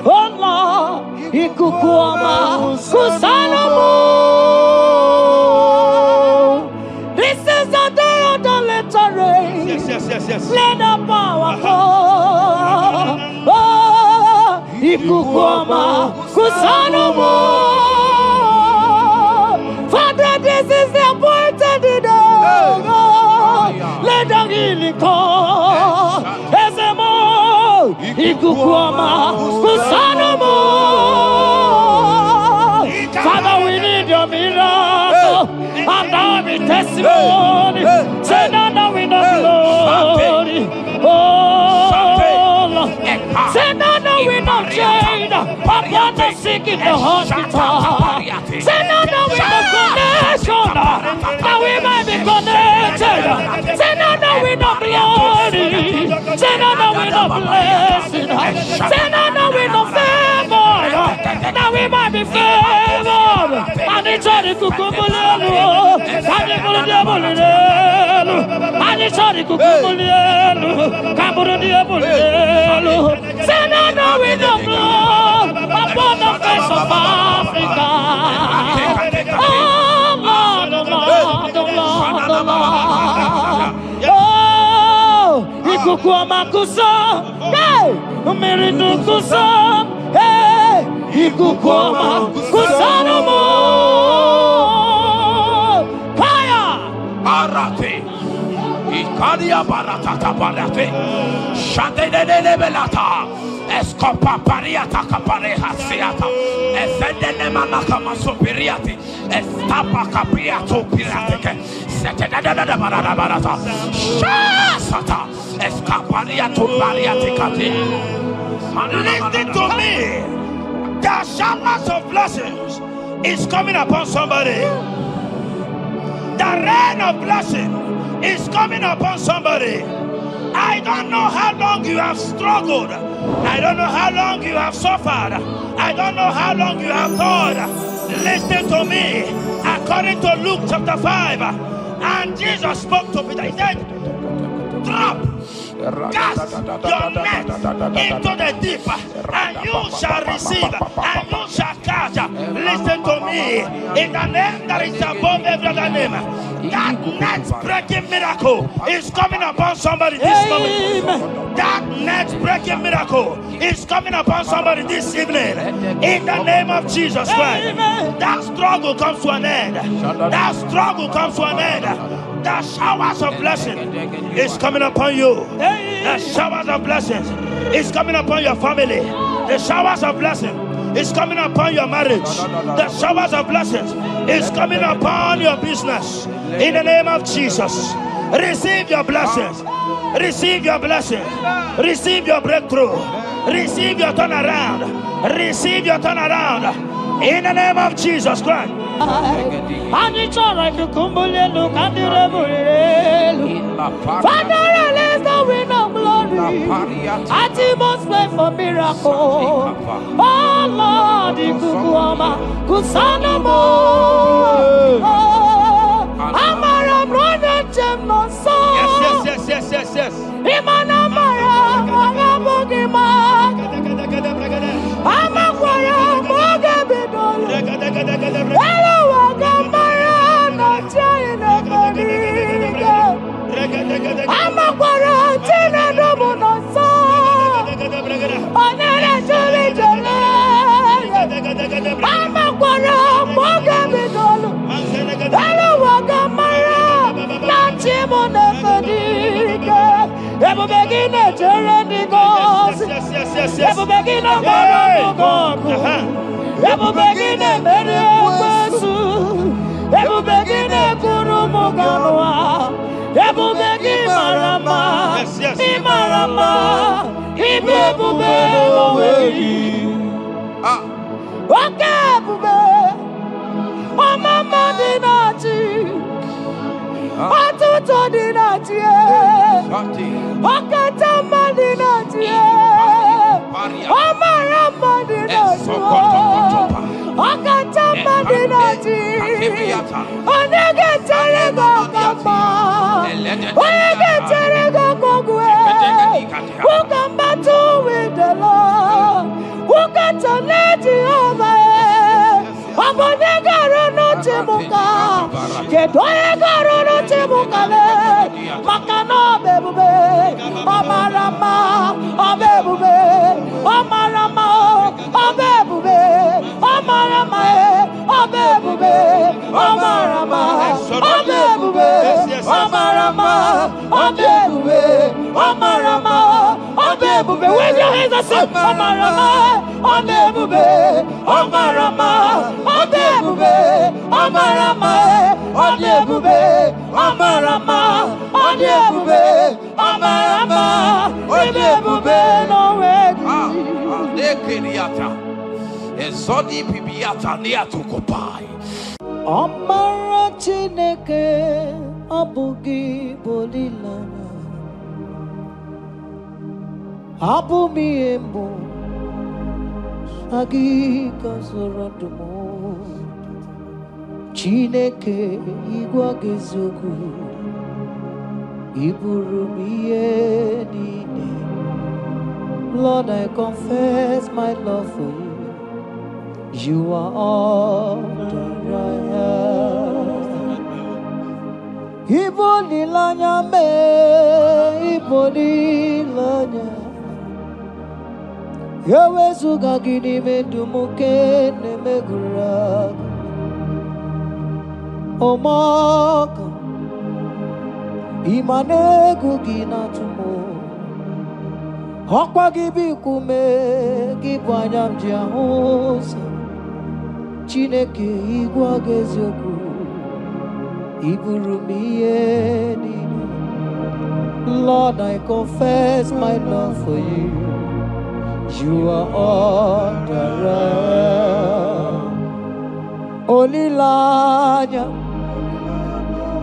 Allah, ikukuama kusanomo. This is the day of the little rain. Yes. Let the power come. Oh, ikukuama kusanomo. Father, this is the appointed day. Let the healing come. Ezemo, ikukuama kusanomo. Father, we need your miracle. And now we testimony. Say now we know glory. Oh, Lord. Say now we know chain. Upon the sick in the hospital. Say now we know connection. Now we might be connected. Say now we know glory. Say now we know blessing. Say now we know favor. Now we might be favored. And it's all the kukumulelu. And it's all the diabolelu. And it's all the kukumulelu. Kaburu diabolelu. Say now we know blood upon the face of Africa. Oh Lord, oh Lord, oh Lord, oh Lord. Oh, ikukuama kusa, hey, umiridu kusa, hey, ikukuama kusa no more. Fire, Arate, Ikadia Baratata Barate, Shadene Belata. Escopa pariata capareja seata, Efendene manakama superiati, Estapa capriato pirate, Setadada barata, Shasata, Escapariato bariaticati. Listen to me. The showers of blessings is coming upon somebody. The rain of blessing is coming upon somebody. I don't know how long you have struggled. I don't know how long you have suffered. I don't know how long you have thought. Listen to me. According to Luke chapter 5, and Jesus spoke to Peter. He said, drop, cast your net into the deep, and you shall receive, and you shall catch. Listen to me. In the name that is above every other name, that net breaking miracle is coming upon somebody this moment. That net breaking miracle is coming upon somebody this evening. In the name of Jesus Christ. That struggle comes to an end. That struggle comes to an end. The showers of blessing is coming upon you. The showers of blessings is coming upon your family. The showers of blessing is coming upon your marriage. The showers of blessings is coming upon your business. In the name of Jesus, receive your blessings. Receive your blessings. Receive your breakthrough. Receive your turnaround. Receive your turnaround. In the name of Jesus Christ. And it's all right to kumbulelu kandirabulelu. Father, release the wind of glory. At the most pray for miracle. Oh Lord, ikukuama kusanamo. Amara brother Jem no so. Yes. Imana mara magabogima. Amakwara mogabidolo. Hello, wagamara no chayina bodiga. Amakwara tina domo no so. Onere jole jole. Amakwara mogabidolo. Hello, wagamara no chimona bodiga. Ebu begine jere goes. Ebu begine moro gogo. Ebu begine mere besu. Ebu begine kuru muganwa. Ebu begine marama. Imarama. Ibebu bewoweyi. Oke bube. Omama dinati. Atuto dinati. Okatama dinati. Omarama dinati. Okatama dinati. Onege terego kama. Onege terego kogwe. Who come battle with the Lord? doye garuru chibukale makano bebube omarama obebube omarama obebube omarama obebube omarama obebube omarama obebube omarama obebube with your hands and say omarama obebube omarama obebube omarama obebube omarama obebube omarama obebube no way Ezodi pibiata niatu kopai. Amara Chineke abugi bolilana abumi embo agi kasorodumo Chineke igwa gezoku iburumiye nine. Lord, I confess my love for you. You are all that I am. Ibolilanya me, ibolilanya. Yawezuga gini me dumuke ne megura. Omaka, imane gugina tumo. Hokwa gibi kume, gibanyam jiahosa. Chineke igwa gezoku iburumiye nini. Lord, I confess my love for you. You are all that I am. Olilanya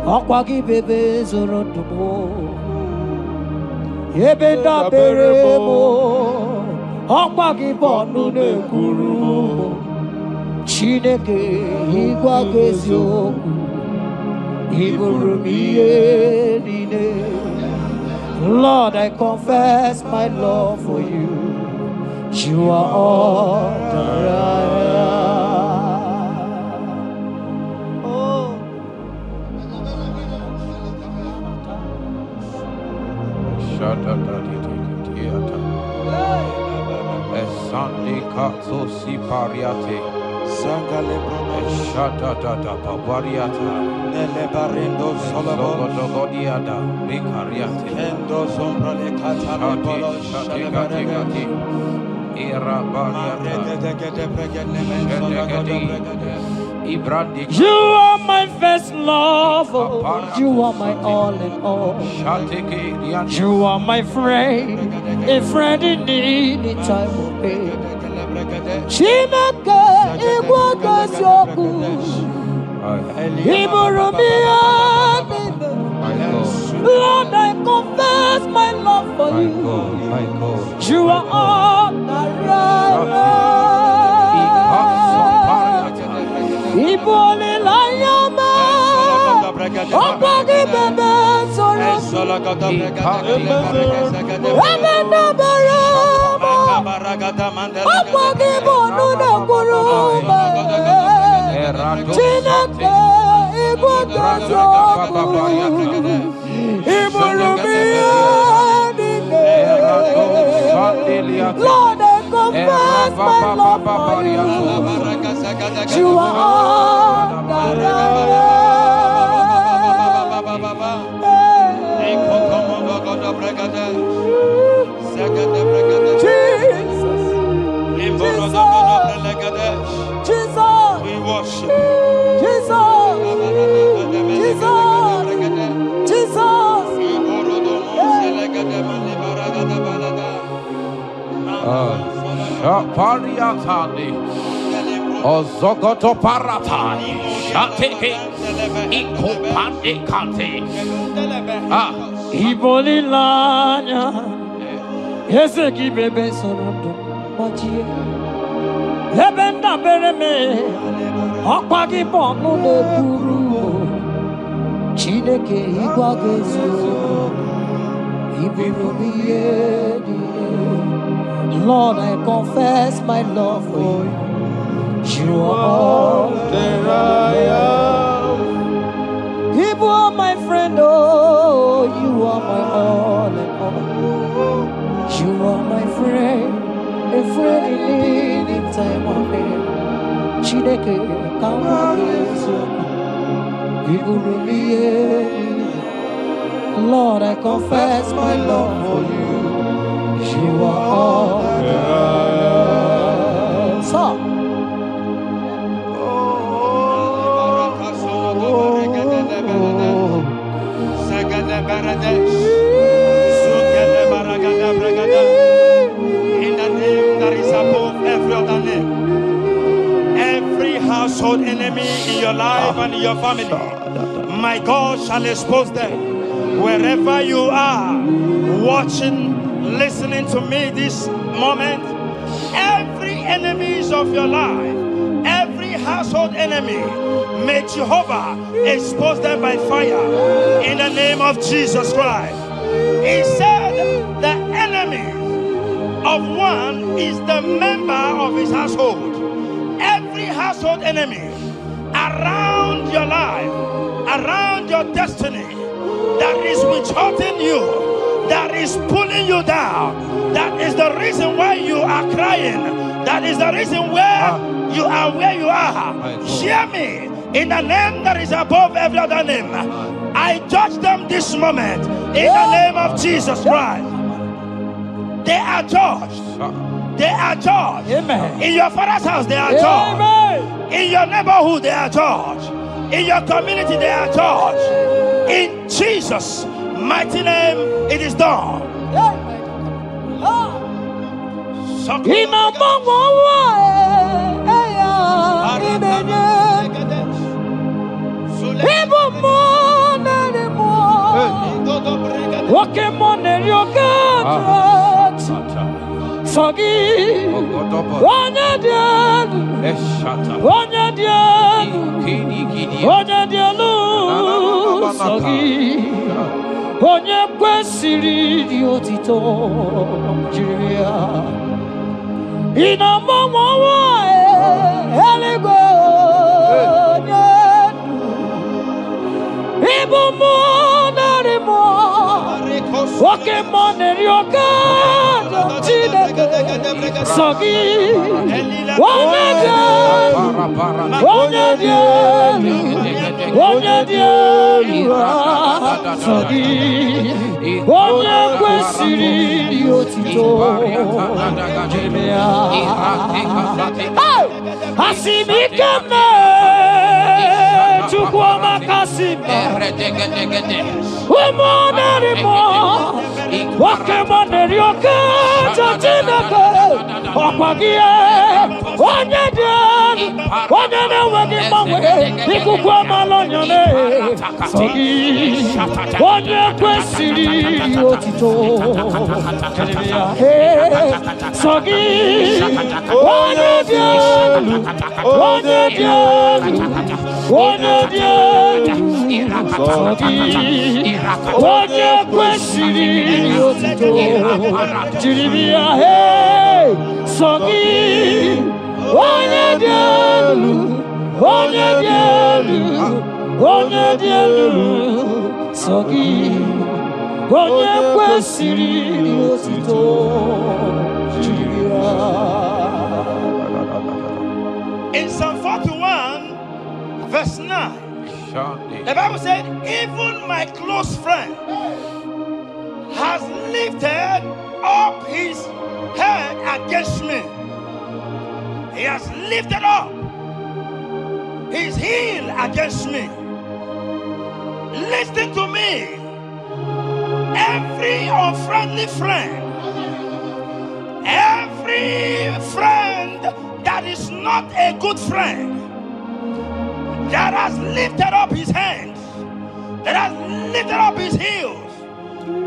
akwagi bebe zorodumo yebenda beremo akwagi bonu nekuru. Chineke igwa gezoku iburumiye nine. Lord, I confess my love for you. You are all that I am. Oh. Sunday Katso Sipariate Sangale Shata Papariata Barendo Sologodiada Ricariate Endo Sombra le Catapolo Shati Era Bariata You are my first love, you are my all in all. You are my friend, a friend in need in time of pain. Chineke igwa gezoku iburumiye nine. Lord, I confess my love for you. You are all that I am. Ibole la yama, okwagi bebe soro. Emena berama, okwagi bonu nekuruma. Chineke igwa gezoku iburumiye nine. Lord, I confess my love for you. You are all that I Jesus, we worship Jesus, Pariatani Ozogoto Paratai Shateke Ikopande Kante Ibolilanya Yeseki bebe sorodo Majie Lebenda bereme Akwagi bonu nekuru Chineke igwa gezoku iburumiye nine. Lord, I confess my love for you. You are all that I am. You are my friend, oh, you are my all and all. You are my friend, a friend in need in time of need. Chineke, come on, Lord, I confess my love for you. You are all that. So. In the name that is above every other name, every household enemy in your life and in your family, my God shall expose them. Wherever you are, watching, listening to me this moment, every enemies of your life, every household enemy, may Jehovah expose them by fire in the name of Jesus Christ. He said the enemy of one is the member of his household. Every household enemy around your life, around your destiny, that is withholding you, that is pulling you down, that is the reason why you are crying, that is the reason where you are where you are. Hear me, in the name that is above every other name, I judge them this moment in the name of Jesus Christ. They are judged. They are judged. Amen. In your father's house, they are judged. Amen. In your neighborhood, they are judged. In your community, they are judged. In Jesus' mighty name, it is done. Onye kwesịrị dị otito jiri ya ị na-agbanwe ọnwa eluigwe onye ịbụ mmụọ narị mmụọ nwoke mmụọ na-eri oke Chineke sọ gị onye dị elu onye dị elu onye dị elu sọ gị onye kwesịrị dị otito jiri ya asị m ike mee Chukwu ọmaka sị m ụmụ narị mmụọ nwoke mmụọ na-eri oke Chineke ọkwa gị onye dị elu onye na-enweghị mgbanwe ikuku amala onyone sọ gị onye kwesịrị otito sọ gị onye dị elu onye dị elu onye dị elu sọ gị onye kwesịrị otito jiri bịa sọ gị onye dị elu onye dị elu onye dị elu sọ gị onye kwesịrị otito jiri ya. In Psalm 41 verse 9, the Bible said, even my close friend has lifted up his head against me. He has lifted up his heel against me. Listen to me. Every unfriendly friend, every friend that is not a good friend, that has lifted up his hands, that has lifted up his heels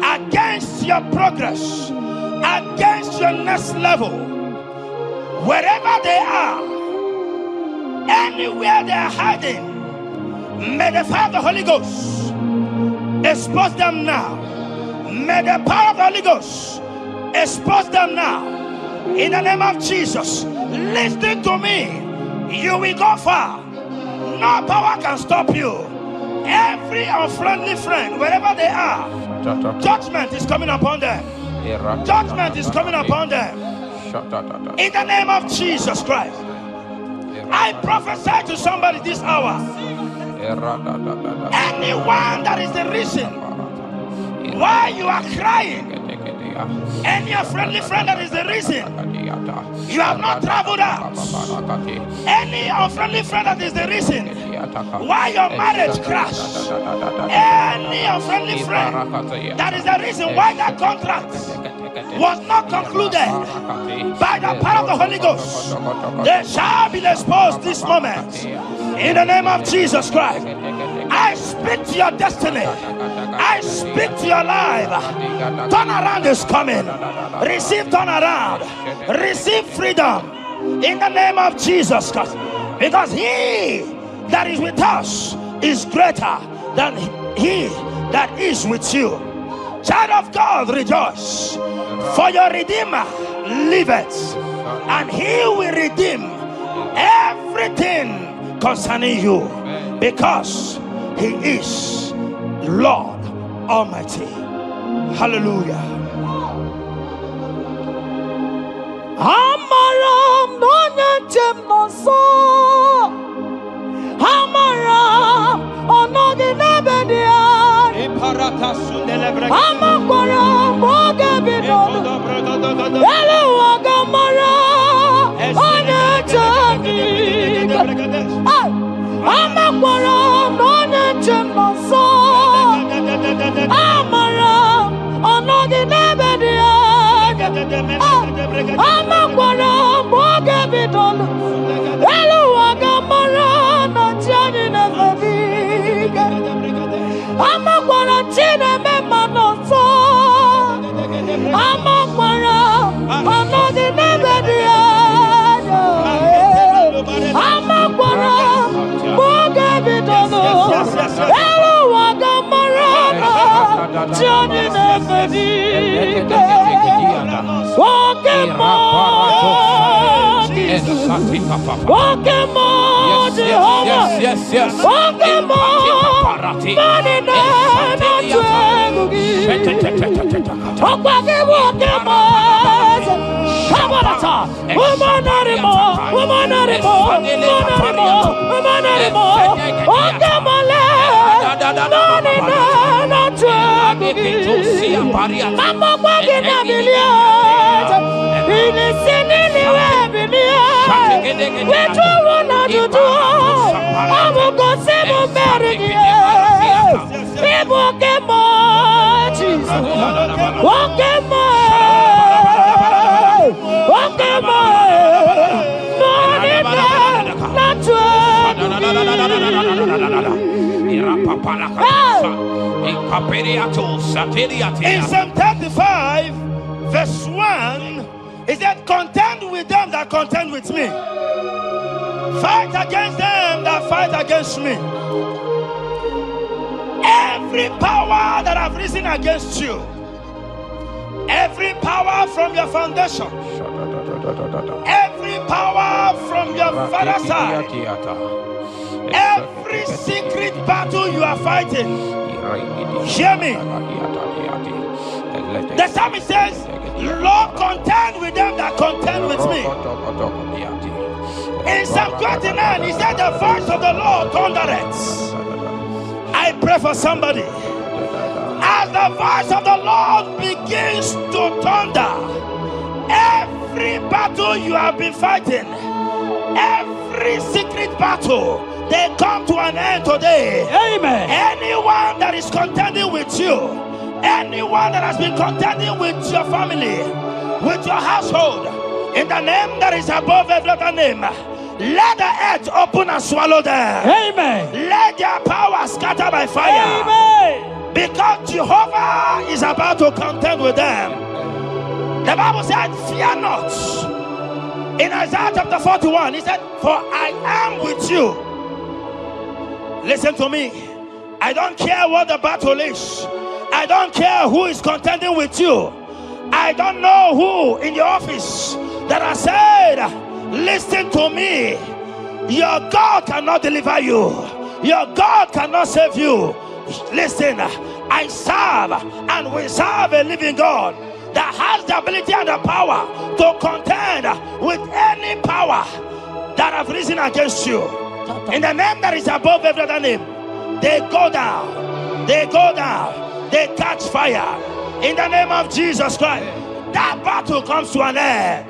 against your progress, against your next level, wherever they are, anywhere they are hiding, may the fire of the Holy Ghost expose them now. May the power of the Holy Ghost expose them now. In the name of Jesus, listen to me. You will go far. No power can stop you. Every unfriendly friend, wherever they are, judgment is coming upon them. Judgment is coming upon them. In the name of Jesus Christ. I prophesy to somebody this hour. Anyone that is the reason why you are crying, any unfriendly friend that is the reason you have not traveled out, any unfriendly friend that is the reason why your marriage crashed, any unfriendly friend that is the reason why that contract was not concluded, by the power of the Holy Ghost, they shall be exposed this moment. In the name of Jesus Christ, I speak to your destiny. I speak to your life. Turnaround is coming. Receive turnaround. Receive freedom. In the name of Jesus Christ. Because he that is with us is greater than he that is with you. Child of God, rejoice. For your Redeemer liveth, and he will redeem everything concerning you, because he is Lord Almighty. Hallelujah. Amaram nonyenchem noso. Amaram onoginebedia. Amaram ogebidodo. Elu agamara onyenchem. Amaram nonyenchem noso. Amaram onoginebedia. Amaram ogebidodo. Elu agamara nachani nevebiga. Amaram chineme manoso. Amaram onoginebedia. Amaram ogebidodo. Elu agamara nachani nevebiga. In Psalm 35, verse 1, it said, contend with them that contend with me. Fight against them that fight against me. Every power that have risen against you, every power from your foundation, every power from your father's side, every secret battle you are fighting, hear me. The psalmist says, Lord, contend with them that contend with me. In Psalm 29, he said, the voice of the Lord thundereth. I pray for somebody. As the voice of the Lord begins to thunder, every battle you have been fighting, every secret battle, they come to an end today. Amen. Anyone that is contending with you, anyone that has been contending with your family, with your household, in the name that is above every other name, let the earth open and swallow them. Amen. Let their power scatter by fire. Amen. Because Jehovah is about to contend with them. The Bible said, fear not. In Isaiah chapter 41, he said, for I am with you. Listen to me. I don't care what the battle is. I don't care who is contending with you. I don't know who in your office that has said, listen to me. Your God cannot deliver you. Your God cannot save you. Listen, I serve and we serve a living God that has the ability and the power to contend with any power that have risen against you. In the name that is above every other name, they go down, they go down, they catch fire. In the name of Jesus Christ, that battle comes to an end.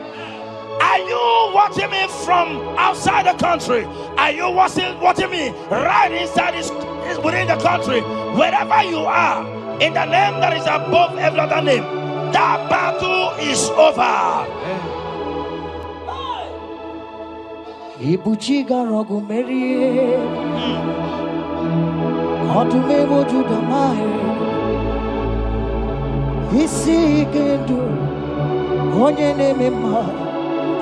Are you watching me from outside the country? Are you watching me right inside within the country? Wherever you are, in the name that is above every other name, that battle is over. Ibuchiga rogu merie, odume wojuda mai, isi kendu, onye neme ma,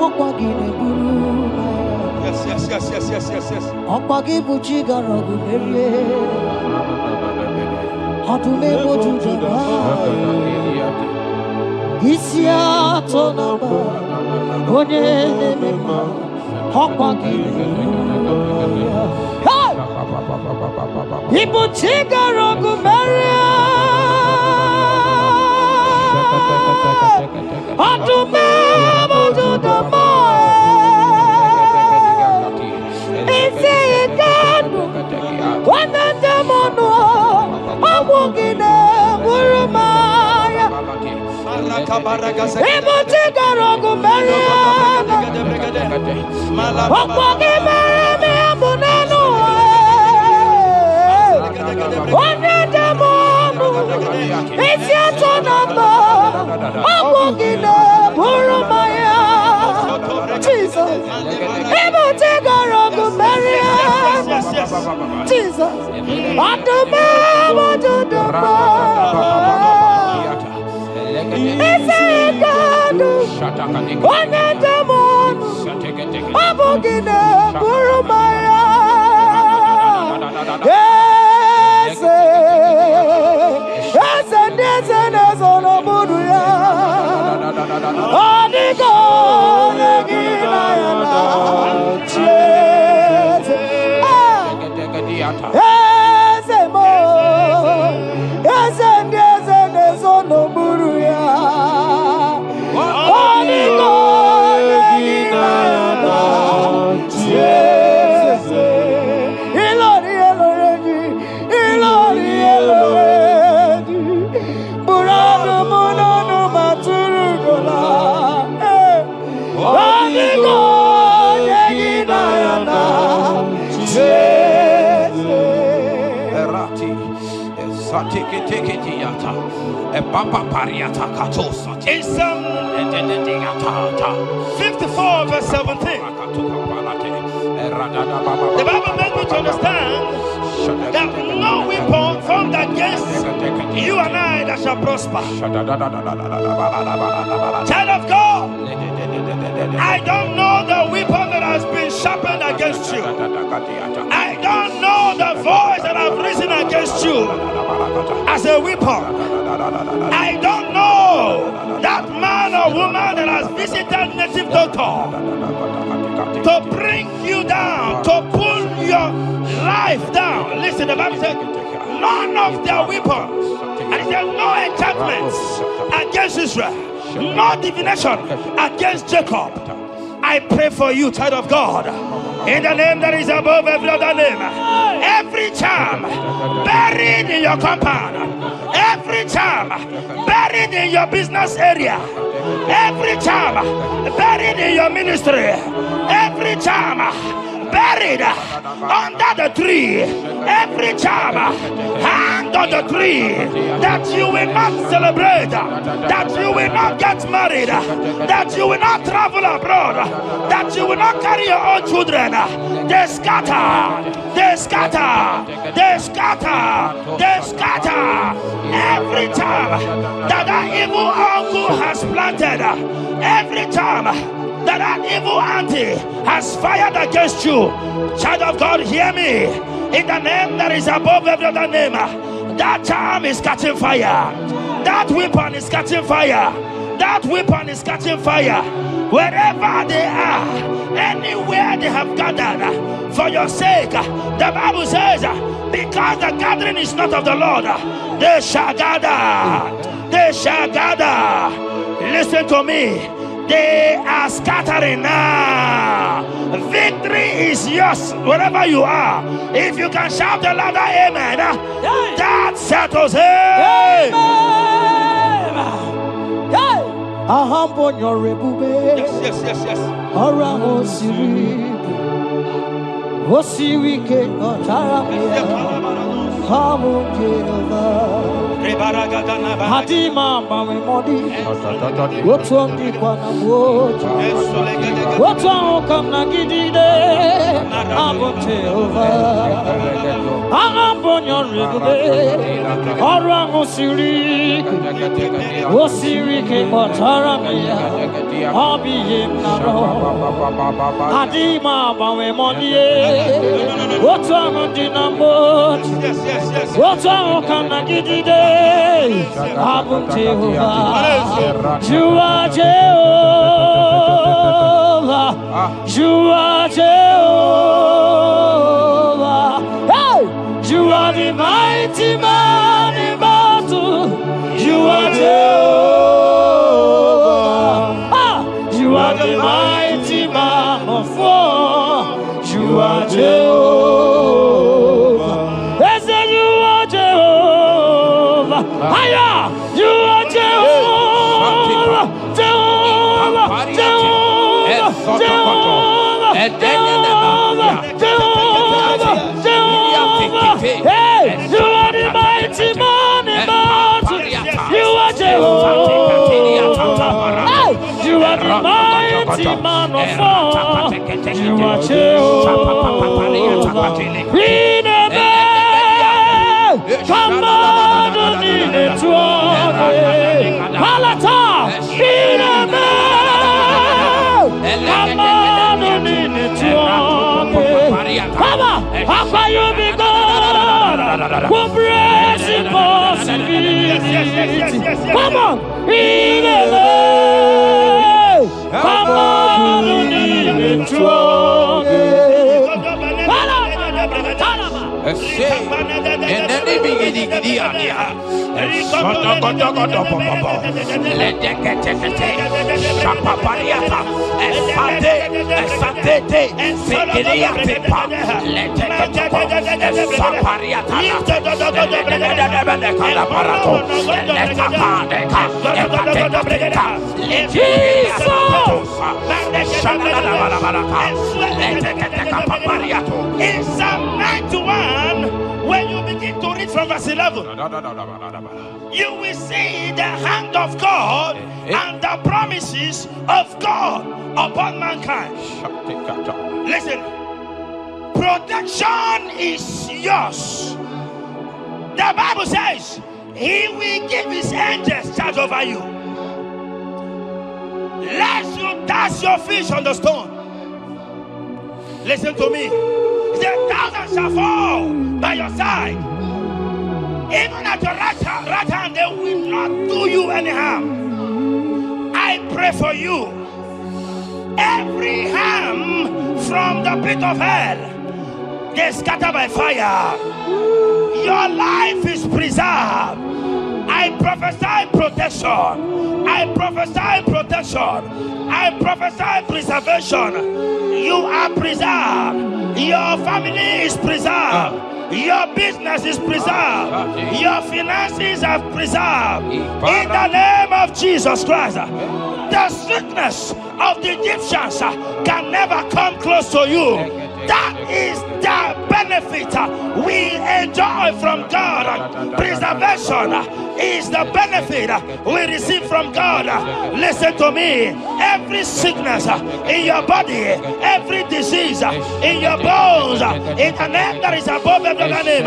okwagi neburu. Yes. Okwagi buchiga rogu merie, odume wojuda mai, isi atona ma, onye neme ma. People take a rock of Maria. To the it's a God. One and the mono. I'm walking there. People take a rock of Maria. In Psalm 54 verse 17, the Bible makes me to understand that no weapon formed against you and I that shall prosper. Child of God, I don't know the weapon that has been sharpened against you. I don't know the voice that has risen against you as a weapon. I don't know that man or woman that has visited native doctor to bring you down, to pull your life down. Listen, the Bible said, none of their weapons, and it said no enchantments against Israel, no divination against Jacob. I pray for you, child of God, in the name that is above every other name. Every charm buried in your compound, every charm buried in your business area, every charm buried in your ministry, every charm buried under the tree, every charm hang on the tree, that you will not celebrate, that you will not get married, that you will not travel abroad, that you will not carry your own children. They scatter, they scatter, they scatter, they scatter. Every time that evil uncle has planted, every time that evil auntie has fired against you, child of God, hear me. In the name that is above every other name, that charm is catching fire. That weapon is catching fire. That weapon is catching fire. Wherever they are, anywhere they have gathered for your sake, the Bible says, because the gathering is not of the Lord, they shall gather. They shall gather. Listen to me. They are scattering now. Victory is yours wherever you are. If you can shout the louder amen, that settles it. Yes. Hadima mami modi, wotuangi kwa na moja, wotuangu na gidide, abote over, ahambonyo regube, orangu siri, wosiri ke motaramia, obiye naro, hadima mami modi, wotuangu na moja, wotuangu na gidide. Abum Jehovah, you are Jehovah, you are Jehovah. Hey, you are the mighty man in battle. You are Jehovah. You are the mighty man of war. You are Jehovah. Aya, you are Jehovah, Jehovah, Jehovah, Jehovah, Jehovah, Jehovah. Hey, you are the mighty man in battle. You are Jehovah. Hey, you are the mighty man of war. You are Jehovah. We never come on. Palata, Piname, Papa, Papa, you be God. Who brings impossibility? Come on, Piname, come on, in Psalm 91, when you begin to read from verse 11, you will see the hand of God and the promises of God upon mankind. Listen, protection is yours. The Bible says He will give His angels charge over you, lest you dash your fish on the stone. Listen to me. The 1,000 shall fall by your side, even at your right hand, they will not do you any harm. I pray for you. Every harm from the pit of hell, they scatter by fire. Your life is preserved. I prophesy protection. I prophesy protection. I prophesy preservation. You are preserved. Your family is preserved. Your business is preserved. Your finances are preserved. In the name of Jesus Christ. The sickness of the Egyptians can never come close to you. That is the benefit we enjoy from God. Preservation is the benefit we receive from God. Listen to me. Every sickness in your body, every disease in your bones, in the name that is above every other name,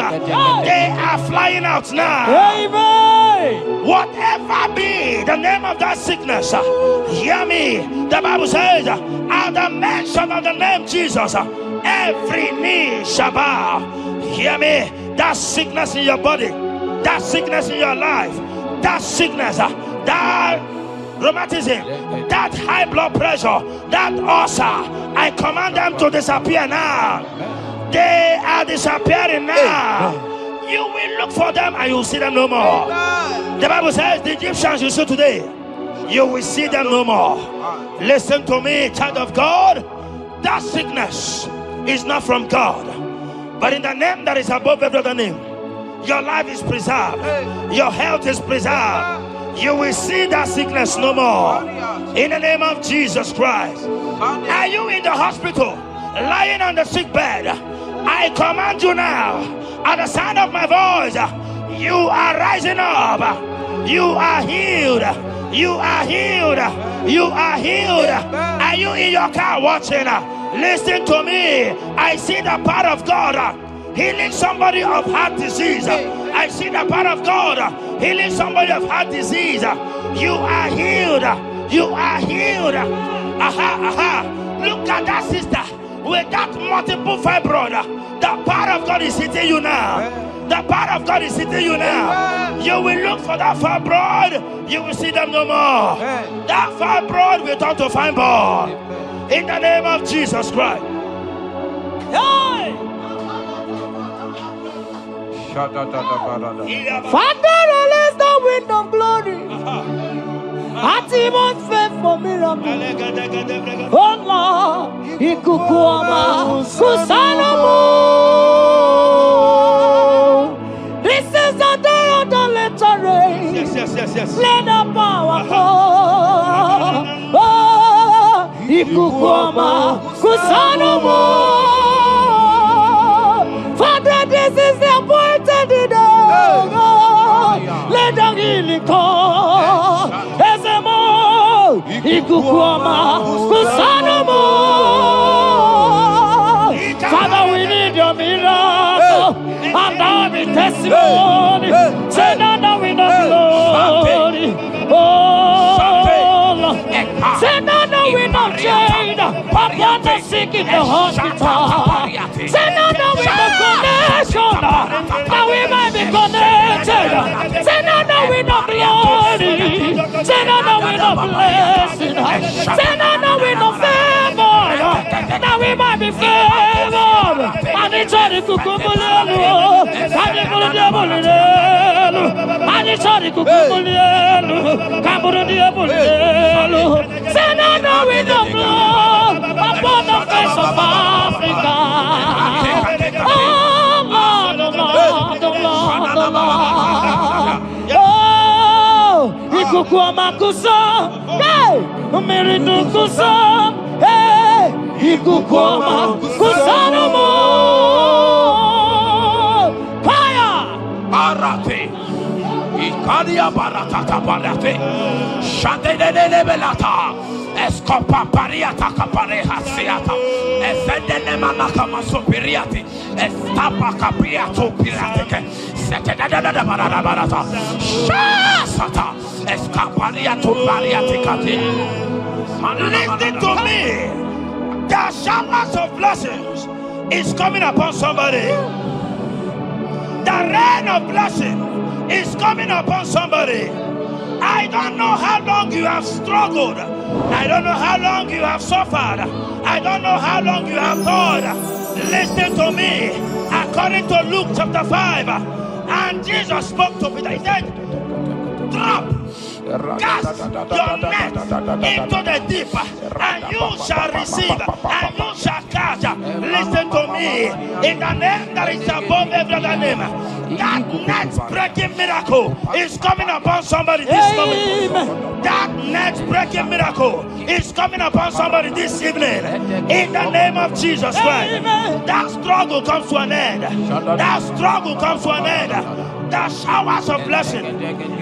they are flying out now. Amen. Whatever be the name of that sickness, hear me. The Bible says, at the mention of the name Jesus, every knee shall bow. Hear me. That sickness in your body, that sickness in your life, that sickness that rheumatism, that high blood pressure, that ulcer, I command them to disappear now. They are disappearing now. You will look for them and you will see them no more. The Bible says the Egyptians you see today, you will see them no more. Listen to me, child of God. That sickness is not from God, but in the name that is above every other name, your life is preserved, your health is preserved. You will see that sickness no more. In the name of Jesus Christ. Are you in the hospital, lying on the sick bed? I command you now, at the sound of my voice, you are rising up. You are healed. You are healed. You are healed. Are you in your car watching? Listen to me. I see the power of God healing somebody of heart disease. I see the power of God healing somebody of heart disease. You are healed. You are healed. Look at that sister with that multiple fibroid. The power of God is hitting you now. The power of God is hitting you now. You will look for that fibroid. You will see them no more. That fibroid will turn to fibroid. In the name of Jesus Christ. Father, release the wind of glory. Atimost faith for miracle. Oh Lord, ikukuama kusanomo. This is the day of the letter rain. Yes. Let the power fall. Oh, ikukuama kusanomo. Father, this is the appointed day. Let the healing come. Ezemo, ikukuama, kusanomo. Father, we need your miracle. And now we testimony. Say now the wind of glory. Oh, Lord. Say now the wind of change upon the sick in the hospital. Say now the wind of connection, that we might be connected. Say now the wind of glory. Say now the wind of blessing. Say now the wind of favor, that we might be favored. And it's all the kukumulelu, and it's all the diabolelu, and it's all the kukumulelu, kaburu diabolelu. Say now the wind of blood upon the face of Africa. Oh Lord, oh Lord, oh Lord, oh Lord. Oh, ikukuama kusa, hey, umiridu kusa, hey, ikukuama kusa no more. Fire! Arate. Ikadia baratata barate. Shadene belata. Escopa pariata capareha seata. Efendene manaka masopiriati. Estapa capriato pirate. Setedada barata. Shasata. Escapariato bariati cati. Listen to me. The showers of blessings is coming upon somebody. The rain of blessing is coming upon somebody. I don't know how long you have struggled. I don't know how long you have suffered. I don't know how long you have thought. Listen to me. According to Luke chapter 5, and Jesus spoke to Peter. He said, drop, cast your net into the deep, and you shall receive, and you shall catch. Listen to me. In the name that is above every other name, that net breaking miracle is coming upon somebody this moment. That net breaking miracle is coming upon somebody this evening. In the name of Jesus Christ. That struggle comes to an end. That struggle comes to an end. The showers of blessing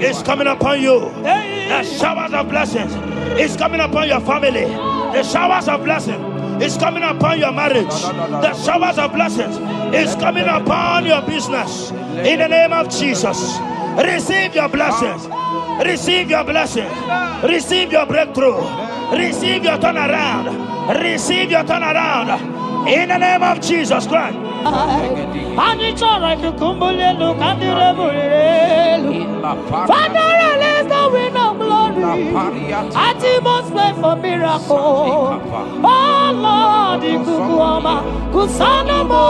is coming upon you. The showers of blessings is coming upon your family. The showers of blessing is coming upon your marriage. The showers of blessings is coming upon your business. In the name of Jesus, receive your blessings. Receive your blessings. Receive your breakthrough. Receive your turnaround. Receive your turnaround. In the name of Jesus Christ. Father, release the wind of glory. I must wait for miracle. Oh Lord, Ikukuoma, Kusanamo.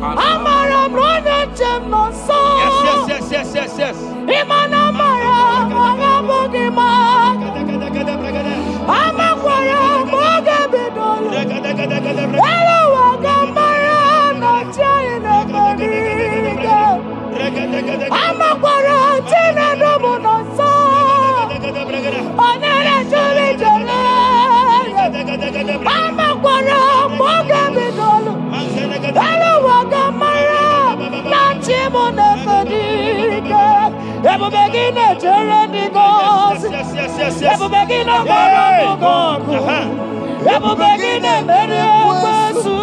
Amara Brother Jem no so. Yes. Imana Mara, Magabogima. Amakwara, Mogabidolo. Hello, Wagamara, no China, Bodiga. Amakwara, Tina, no no so. Onera Juli Jole. Amakwara, Mogabidolo. Hello, Wagamara, no Chimona, Bodiga. Ever begin a journey goes. Ever begin a God. Ever begin a Mediasu.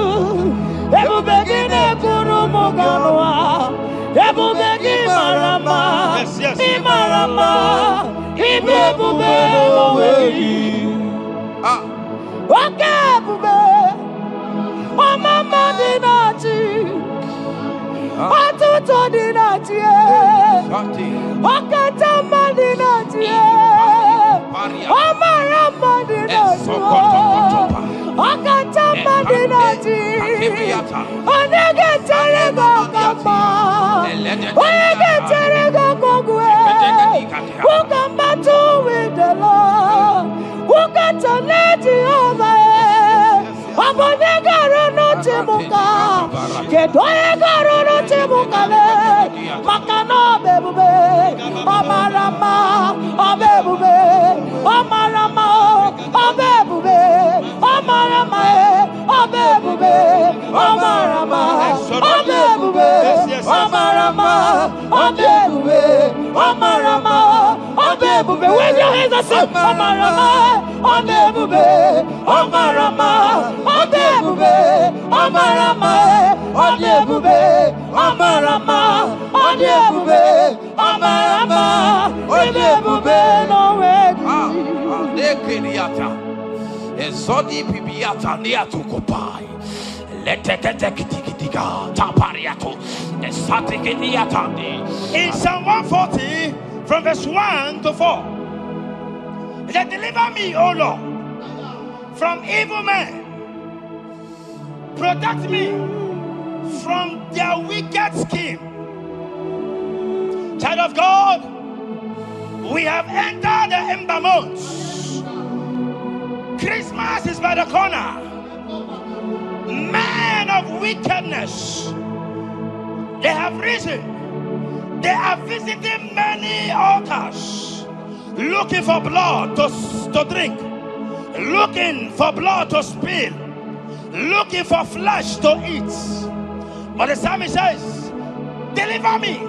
Ever begin a Kurumoganoa. Ever begin Marama. Imarama. Ibebube. Okay, Bube. Oh, Mama Dinati. Atuto Dinati. Okatama Dinati. Omarama Dinati. Okatama Dinati. Onegeterego Kama. Onegeterego Kogwe. Who can battle with the Lord? Who can turn Jehovah? Abonegaro no Timuka. Kedoegaro no Timukale. Makano bebube. Omarama. Obebube. Omarama. Obebube. Omarama. Obebube. Omarama. Obebube. Omarama. Obebube. Omarama. Obebube. Wave your hands and say Omarama. Obebube. Omarama. Obebube. Omarama. Obebube. Omarama. Obebube. Omarama. Obebube. No way. Ezodi pibiata niatu kopai. Leteketekitikitika tapariato. Esatikiniatandi. In Psalm 140, from verse 1 to 4, it said, deliver me, O Lord, from evil men. Protect me from their wicked scheme. Child of God, we have entered the ember months. Christmas is by the corner. Men of wickedness, they have risen. They are visiting many altars, looking for blood to drink, looking for blood to spill, looking for flesh to eat. But the psalmist says, deliver me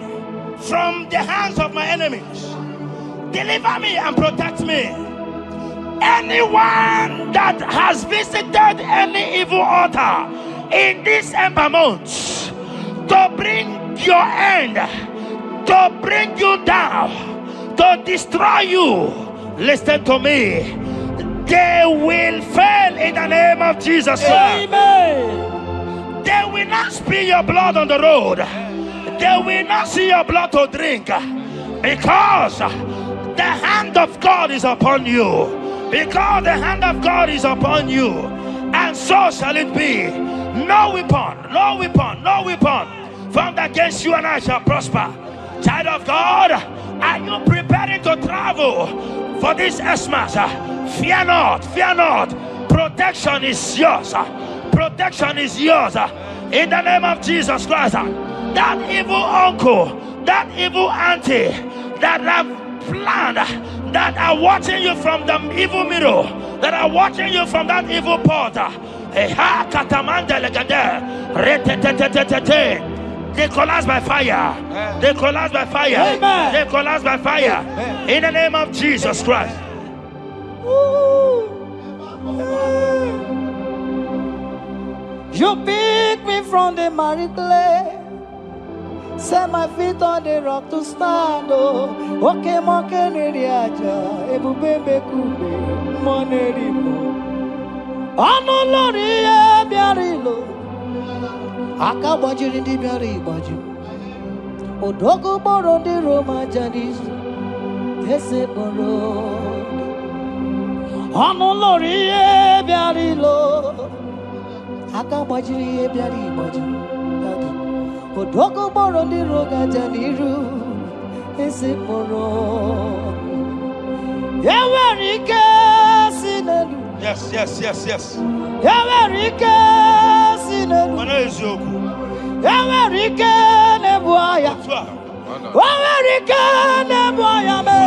from the hands of my enemies. Deliver me and protect me. Anyone that has visited any evil altar in this ember month to bring your end, to bring you down, to destroy you, listen to me, they will fail in the name of Jesus. Amen. They will not spill your blood on the road. They will not see your blood to drink, because the hand of God is upon you. Because the hand of God is upon you, and so shall it be. No weapon formed against you and I shall prosper. Child of God, are you preparing to travel for this Xmas? Fear not. Protection is yours. Protection is yours. In the name of Jesus Christ. That evil uncle, that evil auntie that have planned, that are watching you from the evil mirror, that are watching you from that evil portal, they collapse by fire. They collapse by fire. Amen. They collapse by fire. In the name of Jesus Christ. You pick me from the miry clay, set my feet on the rock to stand. Okay, monkey neriaja, ebubebe kube, monerimo. Anolori e biarilo, akabajiri di biari baju. Odogo boro di Roma janis, Onulori biarilo akabajiri biari baji odoko boro ni roga janiru eseporo yawerike sinelu yes yawerike sinelu mana ezoku yawerike nebuaya wawerike nebuaya me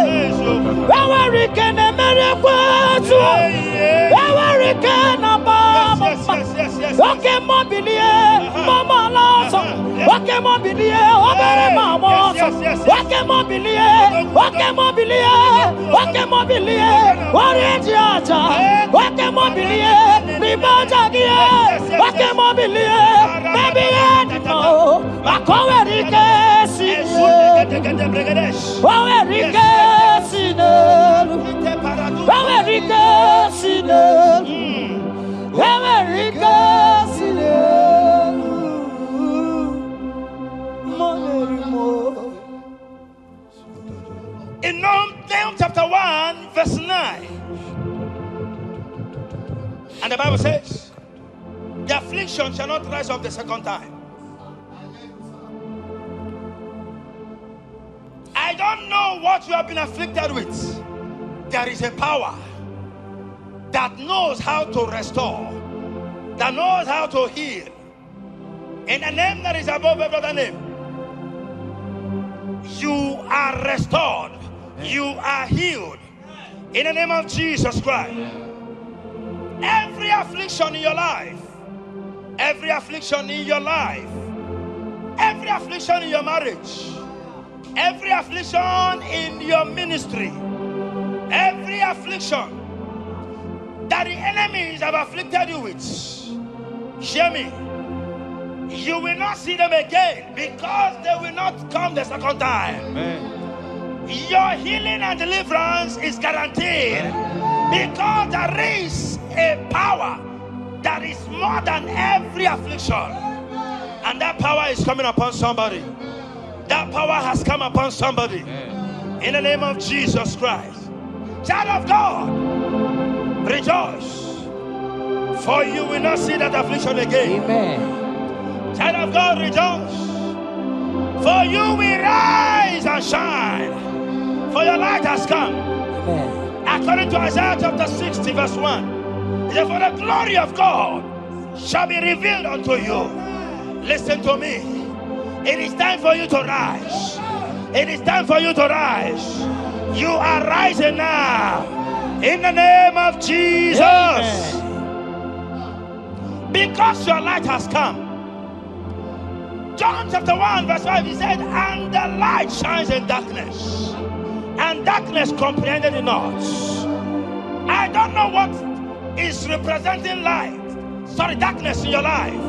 wawerike nemerekwetu wawerike na baba oke mobilie mama laso oke mobilie obere mama oke mobilie oreji aja oke mobilie ribajagie oke mobilie baby edimo akowerike wawerike sinelu wawerike sinelu wawerike sinelu in Nahum chapter 1 verse 9, and the Bible says the affliction shall not rise up the second time. I don't know what you have been afflicted with. There is a power that knows how to restore, that knows how to heal. In a name that is above every other name, you are restored. You are healed. In the name of Jesus Christ. Every affliction in your life, every affliction in your life, every affliction in your marriage, every affliction in your ministry, every affliction that the enemies have afflicted you with, hear me, you will not see them again because they will not come the second time. Amen. Your healing and deliverance is guaranteed because there is a power that is more than every affliction, and that power is coming upon somebody. That power has come upon somebody. In the name of Jesus Christ. Child of God, rejoice, for you will not see that affliction again. Amen. Child of God, rejoice, for you will rise and shine, for your light has come. Amen. According to Isaiah chapter 60 verse 1, it says, for the glory of God shall be revealed unto you. Listen to me. It is time for you to rise. It is time for you to rise. You are rising now. In the name of Jesus. Amen. Because your light has come. John chapter 1 verse 5, he said, and the light shines in darkness, and darkness comprehended it not. I don't know what is representing darkness in your life.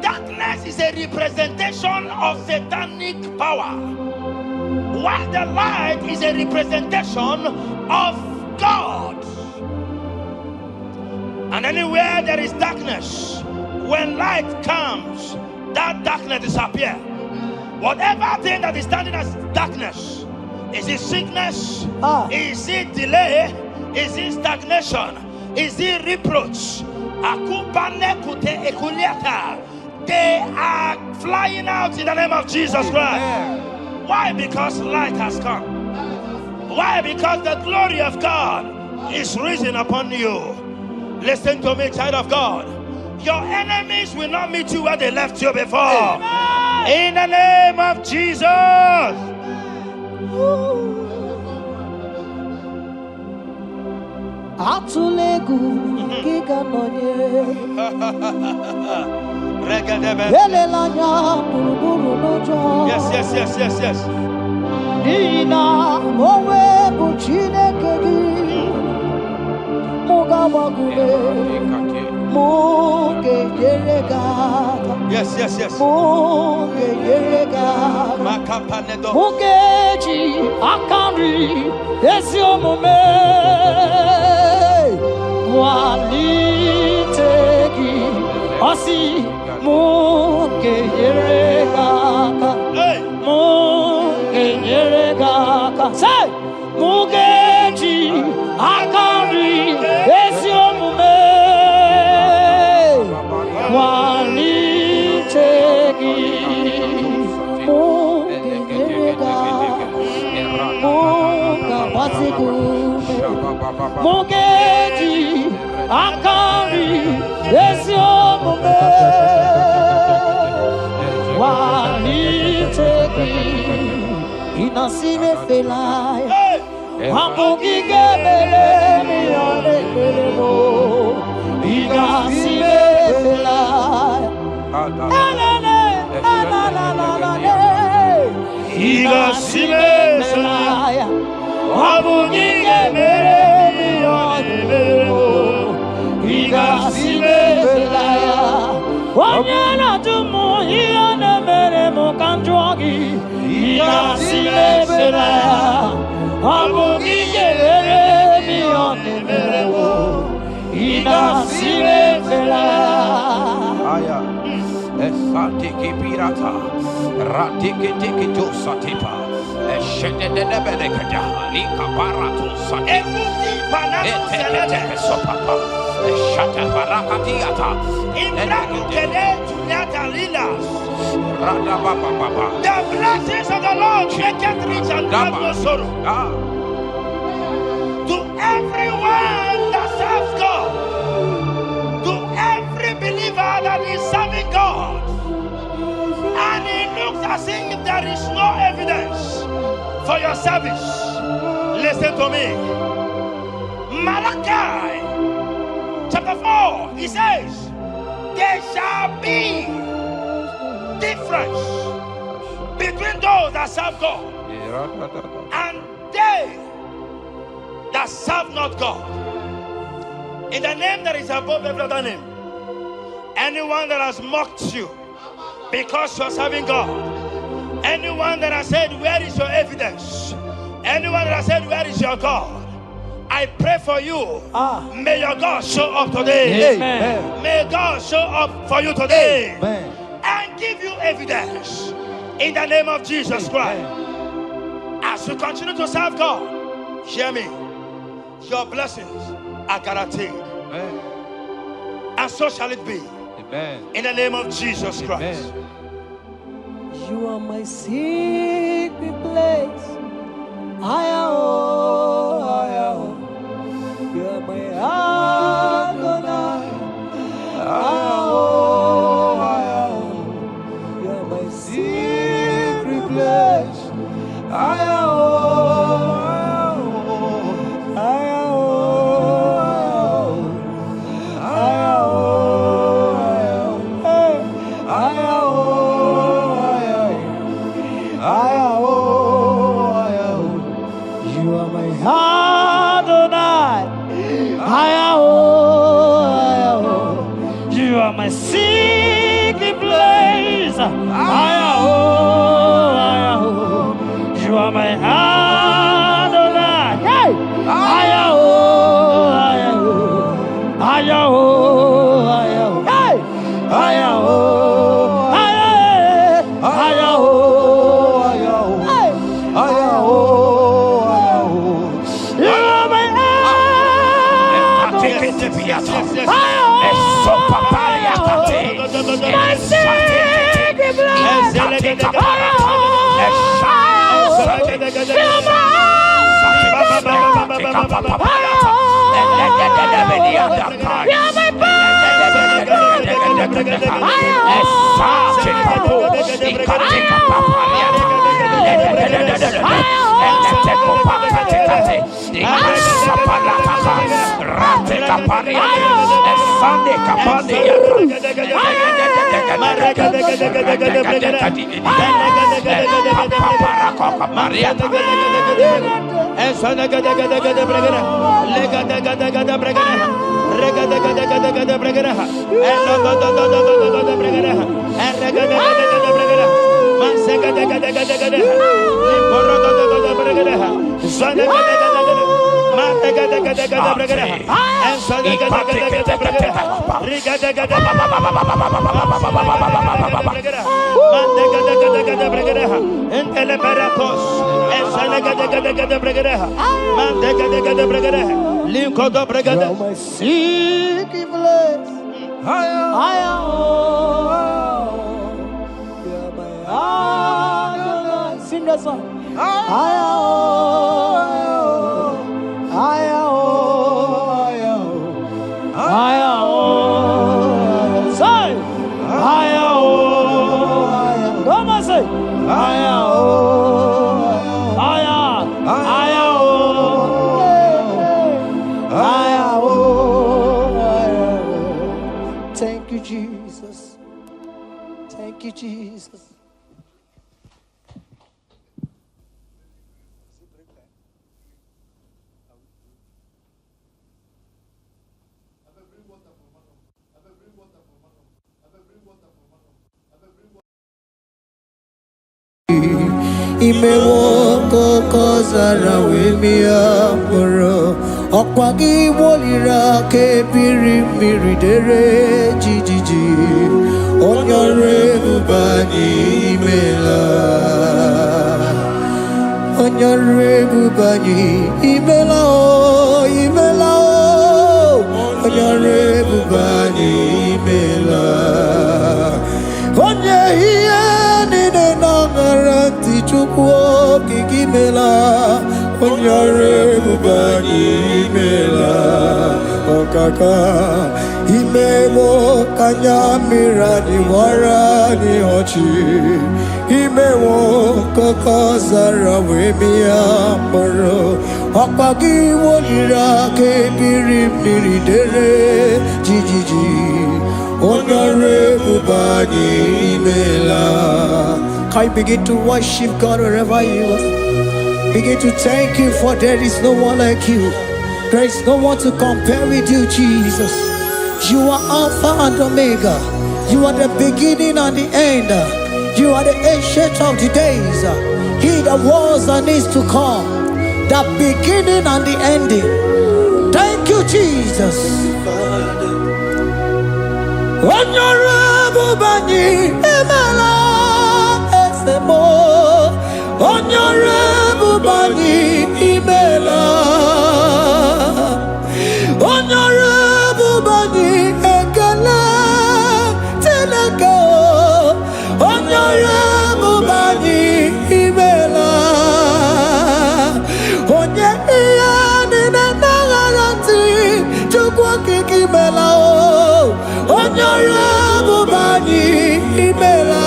Darkness is a representation of satanic power, while the light is a representation of God. And anywhere there is darkness, when light comes, that darkness disappears. Whatever thing that is standing as darkness, is it sickness? Is it delay? Is it stagnation? Is it reproach? They are flying out in the name of Jesus Christ. Why? Because light has come. Why? Because the glory of God is risen upon you. Listen to me, child of God. Your enemies will not meet you where they left you before. In the name of Jesus. Atulegu giga nonye Yes. Nina mowe buchineke gi Mugawagule Muge yerega. Yes. Muge yerega. Mugeji akari esiomume walitegi osi muge yerega. Muge yerega. Say, Mugeji, Akari, Esiomume, Wali Tegi, Muga Basigume, Mugeji, Akari, Esiomume, Wali Tegi, Inasime Felai. Amugi gebele mi ole belebo, igasime belai. Igasime belai. Amugi gebele mi ole belebo, igasime belai. Wanyana tumu iyane mere mo kanjogi, igasime belai. Amugi gebele mi ole belebo, igasime belai. Aya, esatiki pirata, ratiki tiki to satipa, eshedede berekada, lika barato satipa, eteke sopapa, eshata barakatiata, Ibraku kede tunyata lilas. rada baba baba. The blessings of the Lord make it rich and add no sorrow. To everyone that serves God, to every believer that is serving God, and it looks as if there is no evidence for your service, listen to me. Malachi chapter 4, he says, there shall be difference between those that serve God and they that serve not God. In the name that is above every other name, anyone that has mocked you because you are serving God, anyone that has said, where is your evidence? Anyone that has said, where is your God? I pray for you. May your God show up today. Amen. May God show up for you today. Amen. And give you evidence in the name of Jesus Christ. As you continue to serve God, hear me, your blessings are guaranteed. Amen. And so shall it be. Amen. In the name of Jesus Christ. You are my secret place. You are my Adonai. You are my secret place. You are my Adonai. You are my secret place. You are my Adonai. Hey! Hey! Sing that song. Thank you, Jesus. Thank you, Jesus. Imewo koko zara wemi amoro okwa gi wolira ke biri miri dere jijiji onyore bubani imela onyore bubani imela o onyore bubani imela onye hiye nine nangaranti chukwu kikimela onyore bubani imela okaka imemo kanya mirani warani hochi imewo koko zara wemi amoro okpagi wolira ke biri miri dere jijiji onyore bubani imela. Can you begin to worship God wherever you are? Begin to thank Him, for there is no one like you. There is no one to compare with you, Jesus. You are Alpha and Omega. You are the beginning and the end. You are the ancient of the days. He that was and is to come. The beginning and the ending. Thank you, Jesus. Honorable Bani Emela. Honorable Bani Imela, Honorable Bani Ekala Teleko, Honorable Bani Imela, Onye Iyani Nangaranti Chukwa Kikimela, Honorable Bani Imela.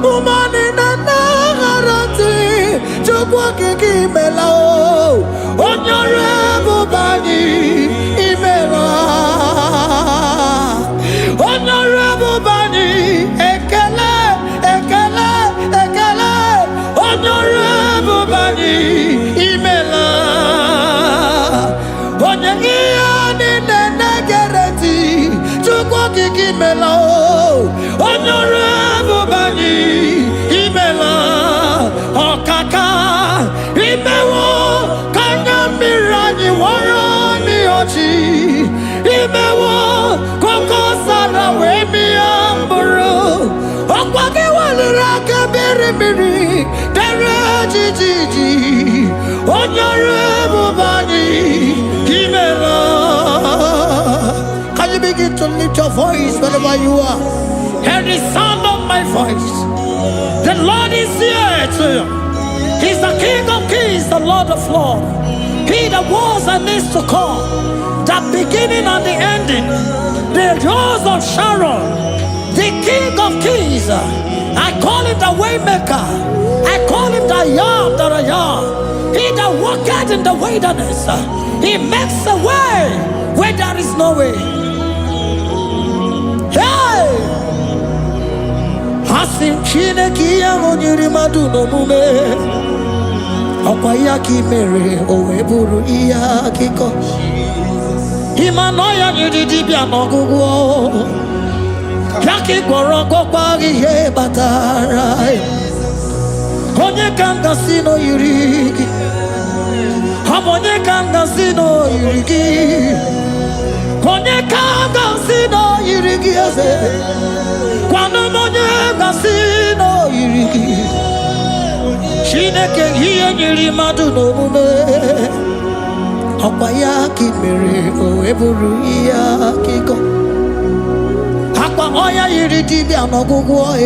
Umani na nagarati chukwa kikimela o Honorable Bani Imela Honorable Bani Ekele Honorable Bani Imela Onye iyani na nagarati chukwa kikimela o Honorable Bani Imela Okaka Imewo Kanya Mirani Warani Ochi Imewo Koko Sara Wemi Amburu Okwaki Waliraka Biri Biri Dere Jijiji Honorable Bani Imela. Can you begin to lift your voice wherever you are? Hear the sound of my voice. The Lord is here to you. He's the King of Kings, the Lord of Lords. He that was and is to come, the beginning and the ending, the Rose of Sharon, the King of Kings. I call him the Waymaker. I call him the Yam that I am. He that walketh in the wilderness, he makes a way where there is no way. Hey! Asim Chineki Yamonyuri Maduno Mume Okwayaki Mere Oweburu Iyakiko Imanoya Yudibia Nogugo Yaki Goroko Kwagi He Batara Onye Kanga Sino Yuriki Onye kanga sino yirigi. Onye kanga sino yirigi eze. Kwano onye kanga sino yirigi. Chineke hiye nyiri madu no mume. Ọkwa ya ki mere o eburu ya kiko. Akwa oya yiri dibia n'ọgwụgwọ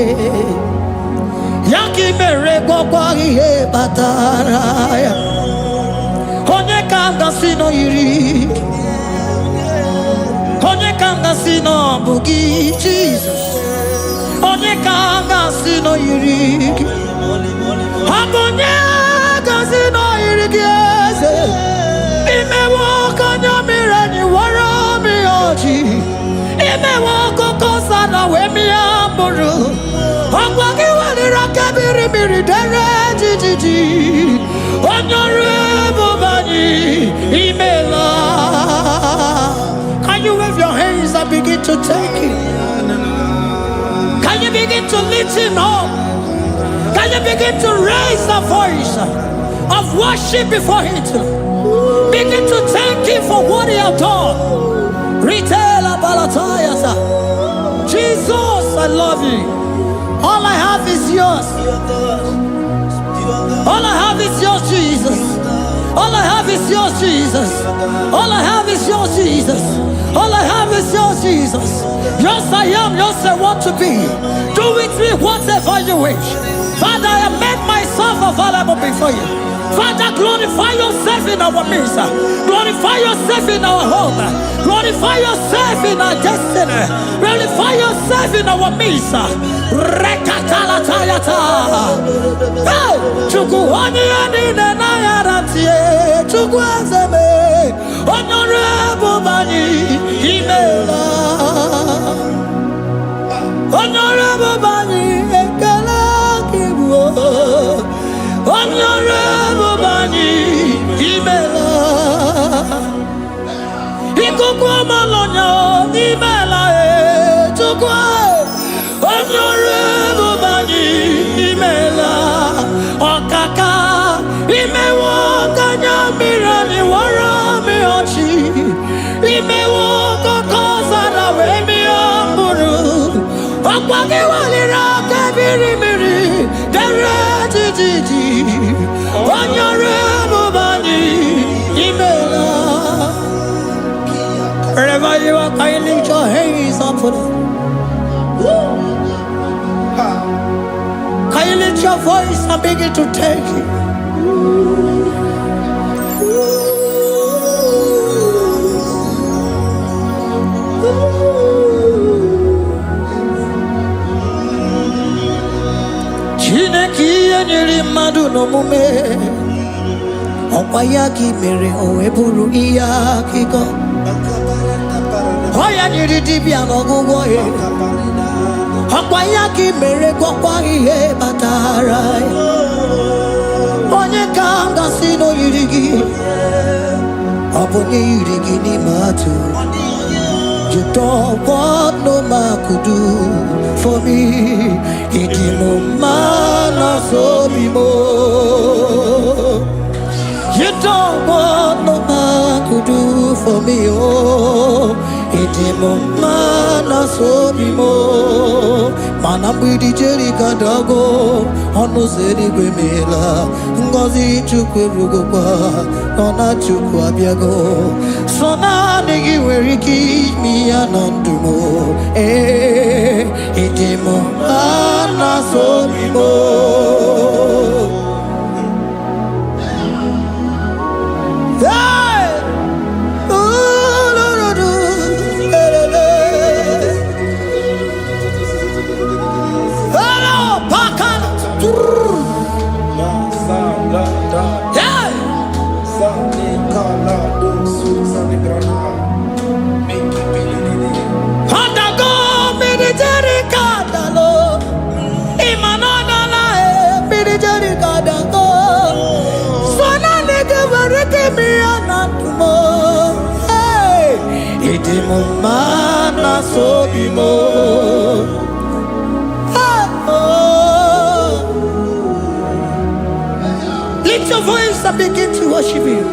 ya ki mere gwọkwa ihe batara ya. Onye ka ngasị nọ yiri. Onye ka ngasị nọ bụ gị Jesus. Onye ka ngasị nọ yiri gị. Onye ngasị nọ yiri gị eze. Imewo kanya mere ni wara mi oji. Imewo koko sana we mi amburu. Ogwa ki walira kebiri miri dere jijiji. Onyore bobani imela. Can you wave your hands and begin to take it? Can you begin to lift him up? Can you begin to raise the voice of worship before him? Begin to thank him for what he has done. Retail Balatayasa. Jesus, I love you. All I have is yours. All I have is yours, Jesus. All I have is yours, Jesus. All I have is yours, Jesus. All I have is yours, Jesus. Yours I am, yours I want to be. Do with me whatever you wish. Father, I have made myself available before you. Father, glorify yourself in our midst. Glorify yourself in our home. Glorify yourself in our destiny. Glorify yourself in our midst. Rekatala tayata. Hey, chukuani ani na yaratie. Chukwazeme. Honorable bani imela. Honorable bani ekala kibu. Honorable bani imela. Ikukwa malonya imela e chukwa. Honorable bani imela. Okaka imewo kanya mirani wara mi ochi. Imewo kokoza na we mi amburu. Okwa ki walira kebiri miri dere jijiji. Honorable bani imela. Wherever you are, can you lift your hands up for them? Can you lift your voice and begin to take it? Chineke enyere mmadụ n'omume. Ọkwa ya ka mere o eburu ihe akụkọ. Ọ ya nyere dibịa n'ọgwụgwọ ya. Ọkwa ya ka mere gwọkwa ihe batara ya. Onye ka m gasị na o yiri gị. Ọ bụ onye yiri gị n'ime atụ. You don't want no man could do for me. It is no man so be more. You don't want no man could do for me. Oh, it is no man so be more. Man, I'm with the Jerry Gadago. On no city Grimela. Ngozi Chukwerugopa. Nona Chukwabiago. So now nigga where he keep me anondumo. It is no man so be more. Mana so be more. Lift your voice and begin to worship Him.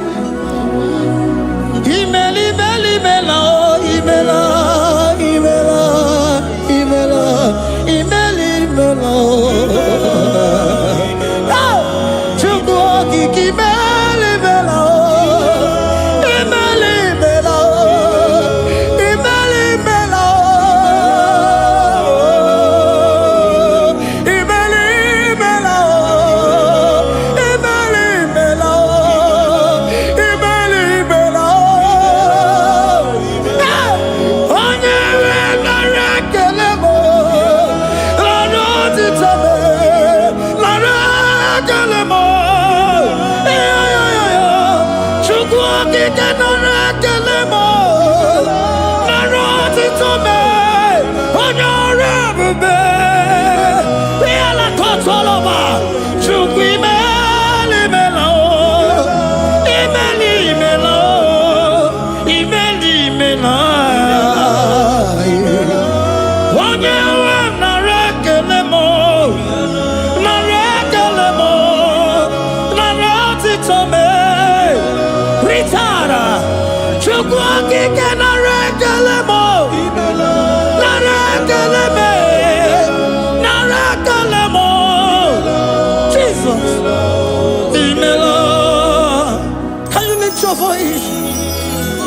ebube Biala kotoloba Chukwu imeli mela Imeli mela Imeli mela Onye nwe nara ekele mo Nara ekele mo Nara otito me Ritara Chukwu okike nara ekele mo Nara ekele me Nara ekele mo Jesus Imela. Can you lift your voice?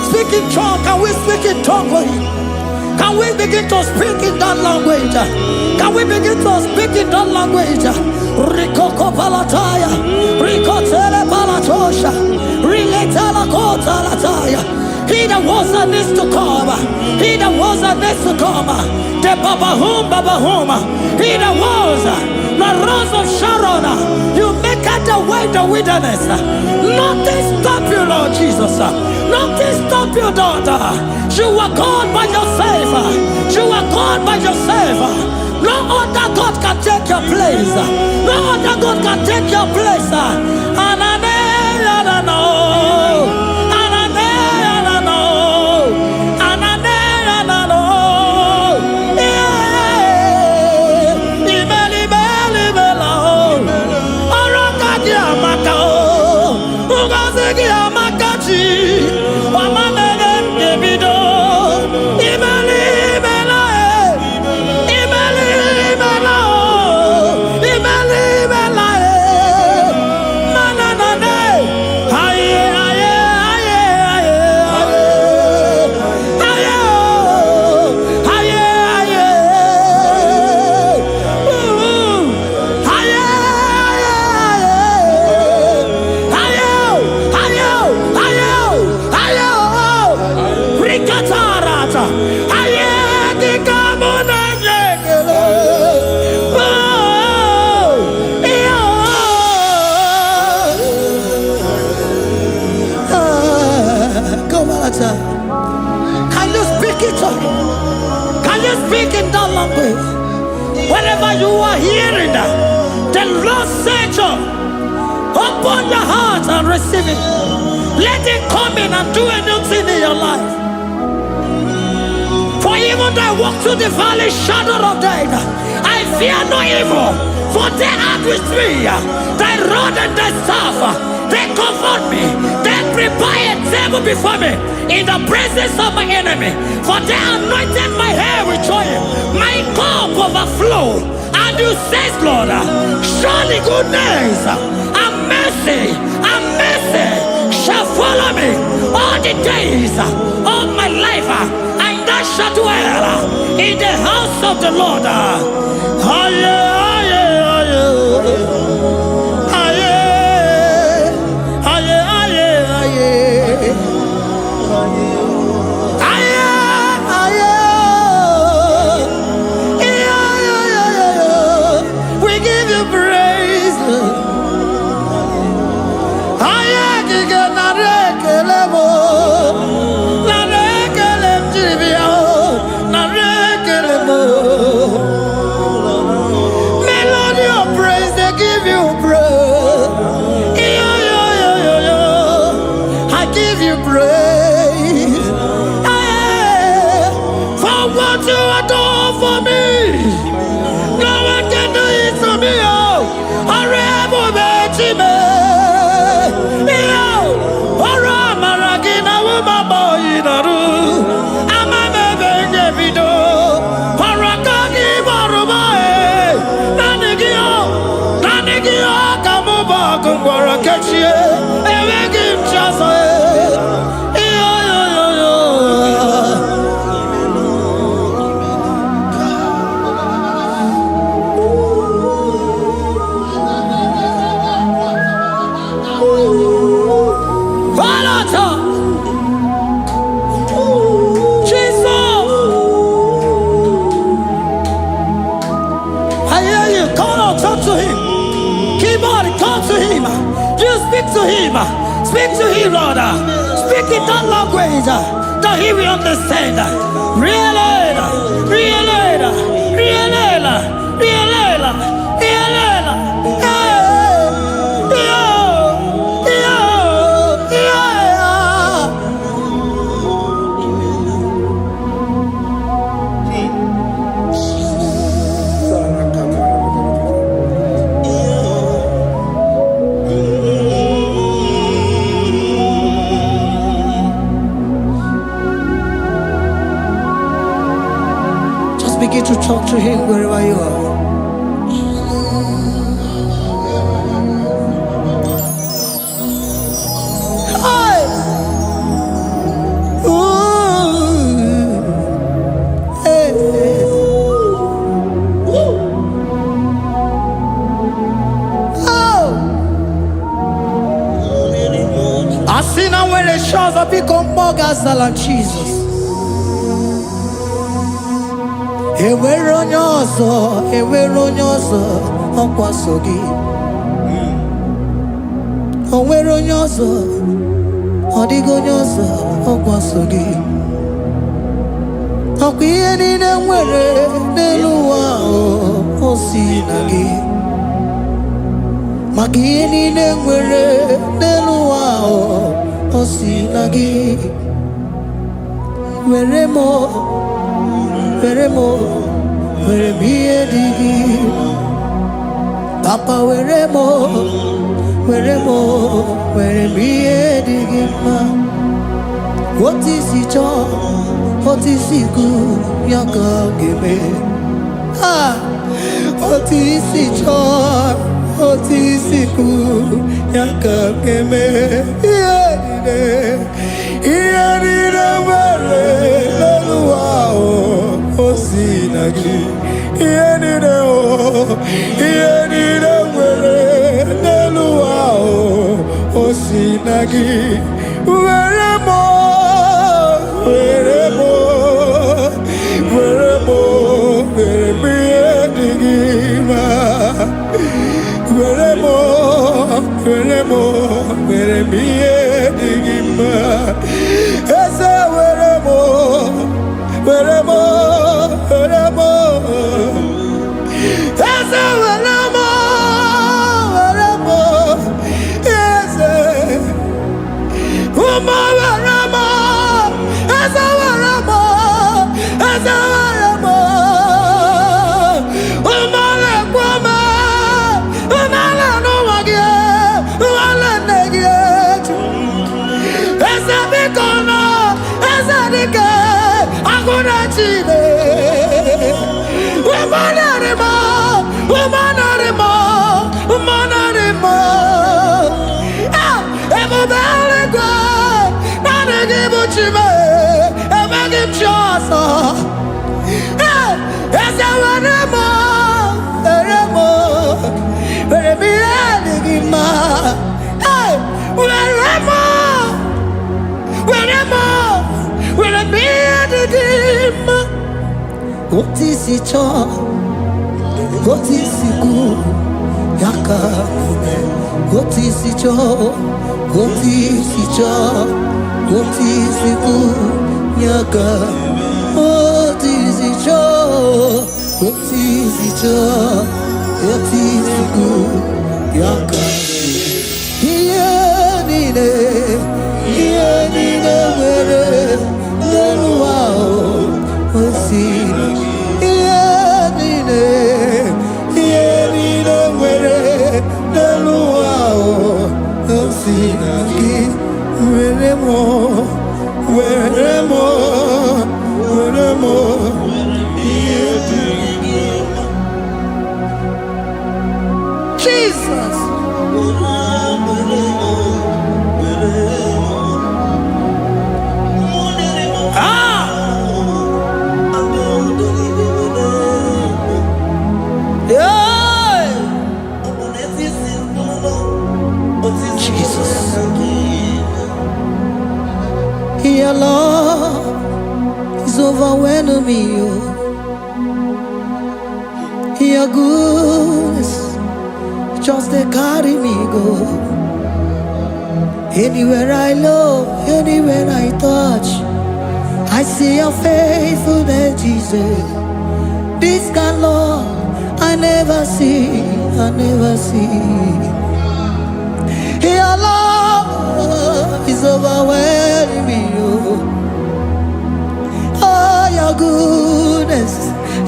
Speak in tongue. Can we speak in tongue for him? Can we begin to speak in that language? Can we begin to speak in that language? Rikoko palataya, rikotele palatosha, riletala kota lataya. He that was and is to come. He that was and is to come. The babahum. He that was the rose of Sharon. You make out the way in the wilderness. Nothing stop you, Lord Jesus. Nothing stop you, daughter. You are God by yourself. You are God by yourself. No other God can take your place. No other God can take your place. Can you speak it? Can you speak in that language? Wherever you are hearing that, the Lord said, open your heart and receive it. Let it come in and do a new thing in your life. For even though I walk through the valley shadow of death, I fear no evil, for they are with me. Thy rod and thy staff, they comfort me. They prepare a table before me in the presence of my enemy. For they anointed my hair with oil. My cup overflow. And you say, Lord, surely goodness and mercy shall follow me all the days of my life. And I shall dwell in the house of the Lord. We give you praise. Melody of praise, they give you praise. I give you praise. For what you have done for me, no one can do it for me. Speak to him, Lord. Speak in that language. that he will understand. Realela, realela, realela, realela, realela. Begin to talk to him wherever you are. Hey! Ooh! Hey! Oh! I see now where the shores have become more than Jesus. Enwere onye ọzọ ọkwaso gị. O nwere onye ọzọ, ọ dịghị onye ọzọ ọkwaso gị. Ọkwa ihe niile nwere n'elu ụwa o si na gị. Maka ihe niile nwere n'elu ụwa o si na gị. Were m ihe dị gị. Papa were m ihe dị gị mma. Otu isi chọọ, otu isi kwu ya ka ọ ga-eme. Otu isi chọọ, otu isi kwu ya ka ọ ga-eme. Ihe niile nwere n'elu ụwa o si na gị. Ihe niile nwere n'elu ụwa o si na gị. Were m ihe dị gị mma. Were m ihe dị gị mma. Eze were m eze were m eze ụmụ were m eze were m eze were m ụmụ na-ekwu m ụmụala n'ụwa gị ụmụala nne gị eju eze biko nọ eze dike agụna chile umanarimo ebube eluigwe naanị gị bụ chime emeghị m chi ọzọ. Eze were m ihe dị gị mma. Were m ihe dị gị mma. Otu isi chọọ, otu isi kwu ya ka ome. Otu isi chọọ, otu isi chọọ, otu isi kwu ya ka. Otu isi chọọ, otu isi chọọ, otu isi kwu ya ka. Ihe niile nwere n'elu ụwa o si na gị. Ihe niile nwere n'elu ụwa o si na gị. Were m ihe dị gị. Jesus. Your love is overwhelming me. Your goodness just they carry me go. Anywhere I look, anywhere I touch, I see your faithfulness, Jesus. This kind love I never see, I never see. Your love is overwhelming me, oh, your goodness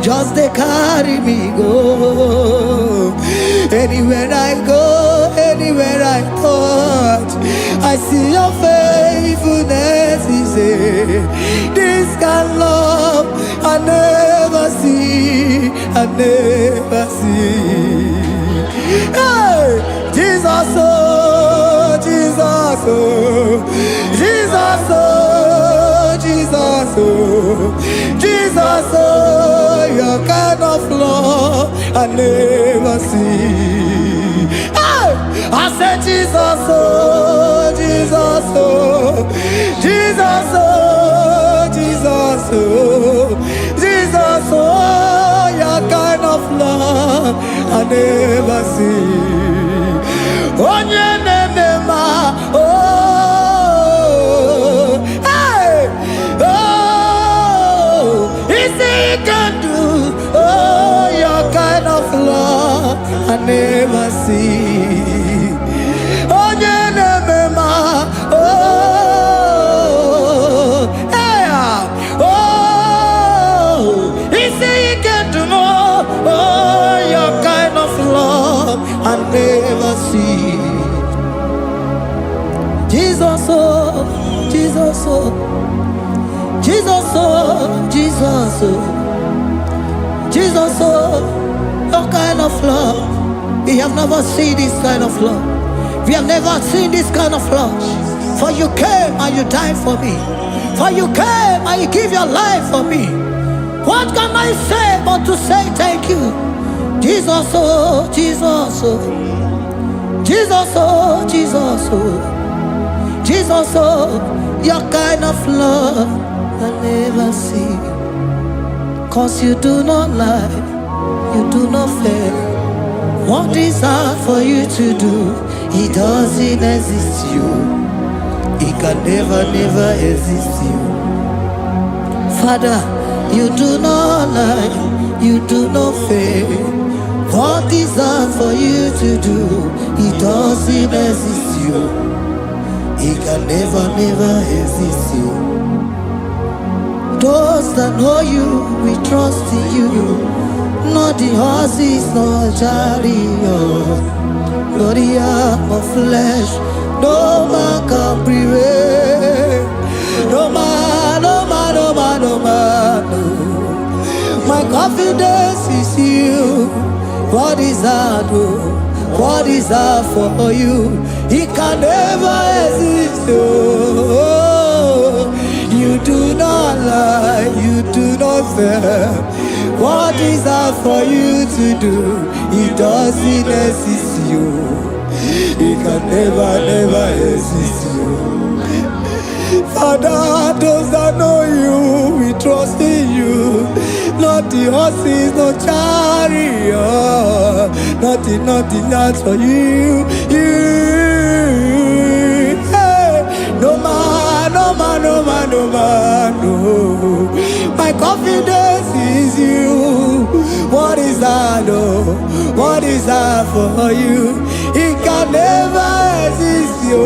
just they carry me go. Anywhere I go, anywhere I touch, I see your faithfulness. He said, this kind of love I never see, I never see. Hey, Jesus, oh, Jesus, oh, Jesus, oh, Jesus, oh, Jesus, oh, your kind of love I never see. Hey, I said, Jesus, oh, Jesus, oh, Jesus, oh, Jesus, oh, Jesus, oh, your kind of love I never see. Onye nemema, oh, hey, oh, easy you can do, oh, your kind of love I never see. Onye nemema, oh, hey, oh, easy you can do more, oh, your kind of love I never see. Jesus, oh, Jesus, oh, Jesus, oh, Jesus, oh, Jesus, oh, your kind of love. We have never seen this kind of love. We have never seen this kind of love. For you came and you died for me. For you came and you give your life for me. What can I say but to say thank you? Jesus, oh, Jesus, oh, Jesus, oh, Jesus, oh, Jesus, oh, your kind of love I never see. 'Cause you do not lie, you do not fail. What is hard for you to do, it doesn't exist you. It can never, never exist you. Father, you do not lie, you do not fail. What is hard for you to do, it doesn't exist you. It can never, never exist you. Those that know you, we trust in you. Not the horses, not chariot, not the arm of flesh. No man can prevail. No man, no man, no man, no man, no. My confidence is you. What is hard, oh? What is hard for you? It can never exist, oh. You do not lie, you do not fail. What is hard for you to do? It doesn't exist you. It can never, never exist you. Father, those that know you, we trust in you. Not the horses, no chariot, nothing else for you. Hey, no man, no man, no man, no man, no. My confidence is you. What is that, oh? What is that for you? It can never exist, you.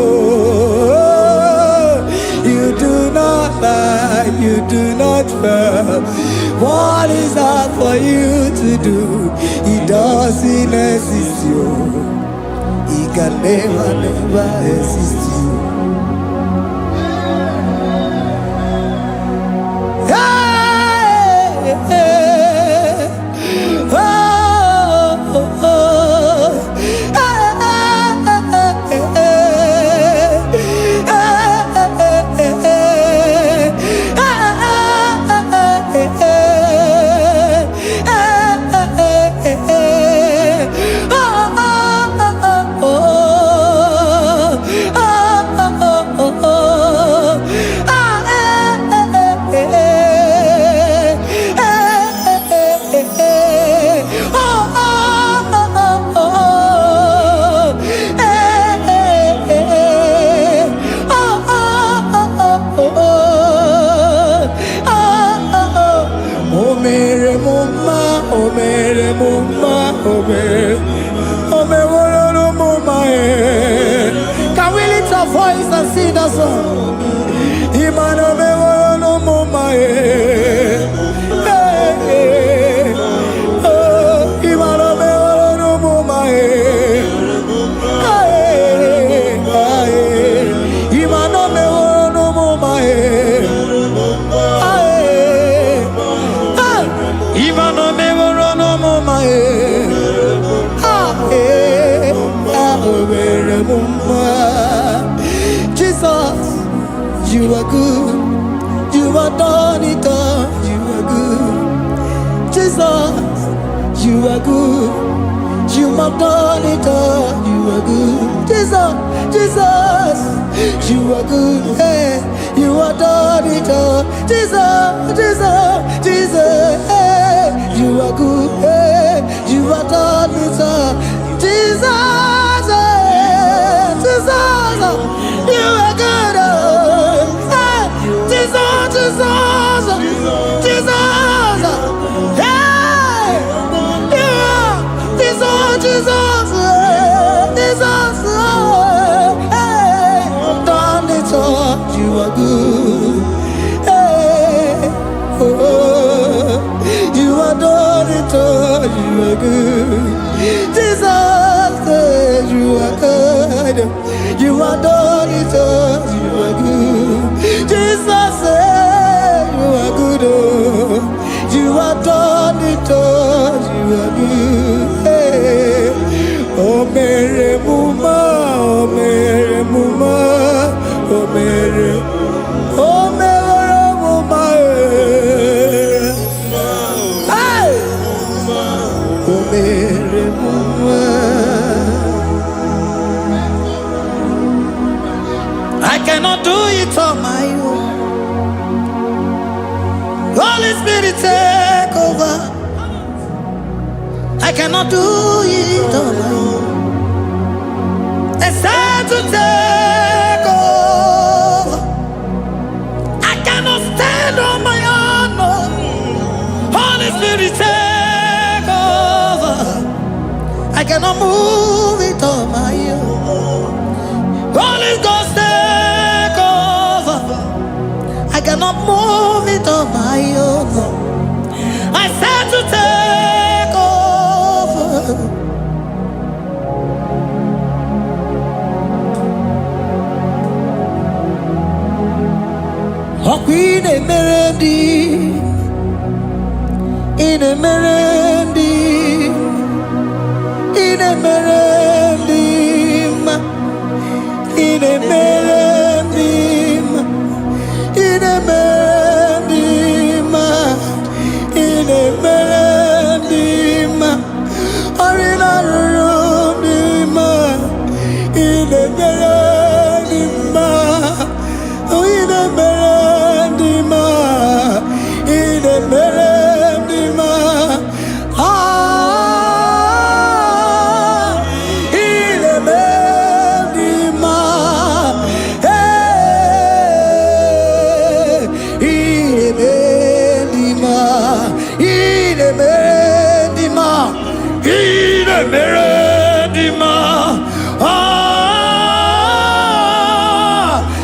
You do not lie, you do not fail. What is hard for you to do? It doesn't exist you. It can never, never exist you. Hey, hey, oh, oh, oh. Imana me wara no mama Imana me wara no mama Imana me wara no mama Imana me wara no mama Jesus, you are good. You are done it all. You are good. Jesus, you are good. You have done it all. You are good. Jesus, Jesus, you are good. Hey, you have done it all. Jesus, Jesus, Jesus, hey, you are good. Hey, you have done it all. Jesus, hey, Jesus, you are good. Hey, Jesus, Jesus, Jesus, hey, yeah, Jesus, Jesus, Jesus, hey, done it all. You are good. Hey, oh, you are done it all. You are good. Jesus, you are good. You are done it all. You are good. Jesus, you are good. Oh, you are done it all. You are good. Hey. Oh, Mary Muma, oh, Mary Muma, oh, Mary, oh, Mary Muma. Hey. Oh, Mary Muma. I cannot do it on my own. Holy Spirit, take over. I cannot do it on my own. It's time to take over. I cannot stand on my own. No. Holy Spirit, take over. I cannot move it on my own. Holy Ghost, take over. I cannot move it on my own. I said to take over. Oh, Queen Emerendi, in Emerendi, in Emerendi, in Emerendi, in Emerendi, in Emerendi, Arina Rundima, in Emerendi, in Emerendi, in Emerendi, in Emerendi, Meredima,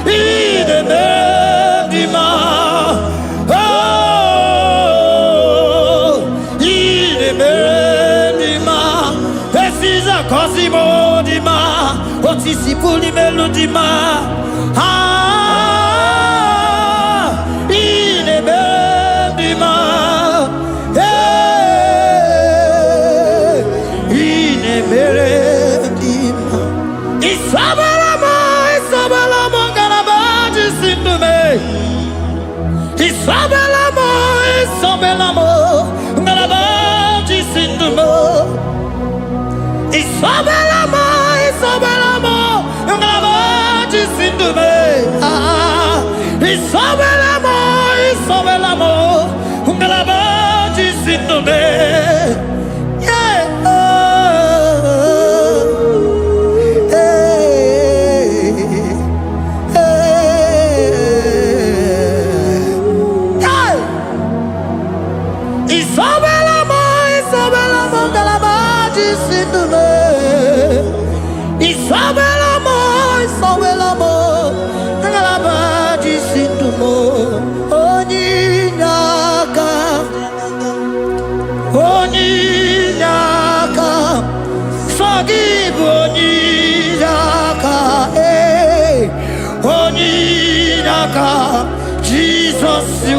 Ide Meredima, Ide Meredima, Precisa Cosimo Dima, Otisipuli Melodima, Ide Meredima. Isabelamo, Garabaji Sindume. Isabelamo, Garabaji Sindume. Isabelamo, Garabaji Sindume. Isabelamo, Garabaji Sindume. Isabelamo,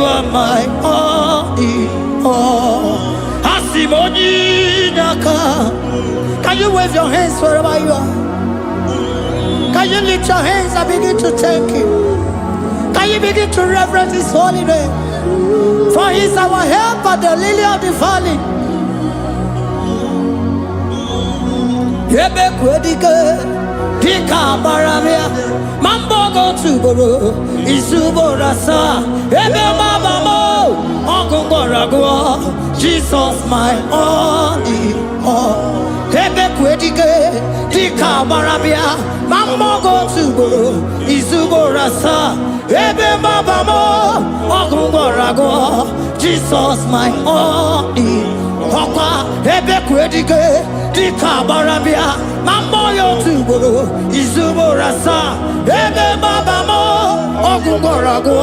are my all in all. Can you wave your hands wherever you are? Can you lift your hands and begin to thank Him? Can you begin to reverence His holy name? For He is our help at the lily of the valley. Dika baramia, mambo go tuboro, isubora sa, ebe mabamo, ogungorago, Jesus my only all. Ebe kwedike, dika baramia, mambo go tuboro, isubora sa, ebe mabamo, ogungorago, Jesus my only. Papa, ebe kwedike, dika baramia. Mambo yo tuboro, izubora sa, ebe babamo, ogungorago,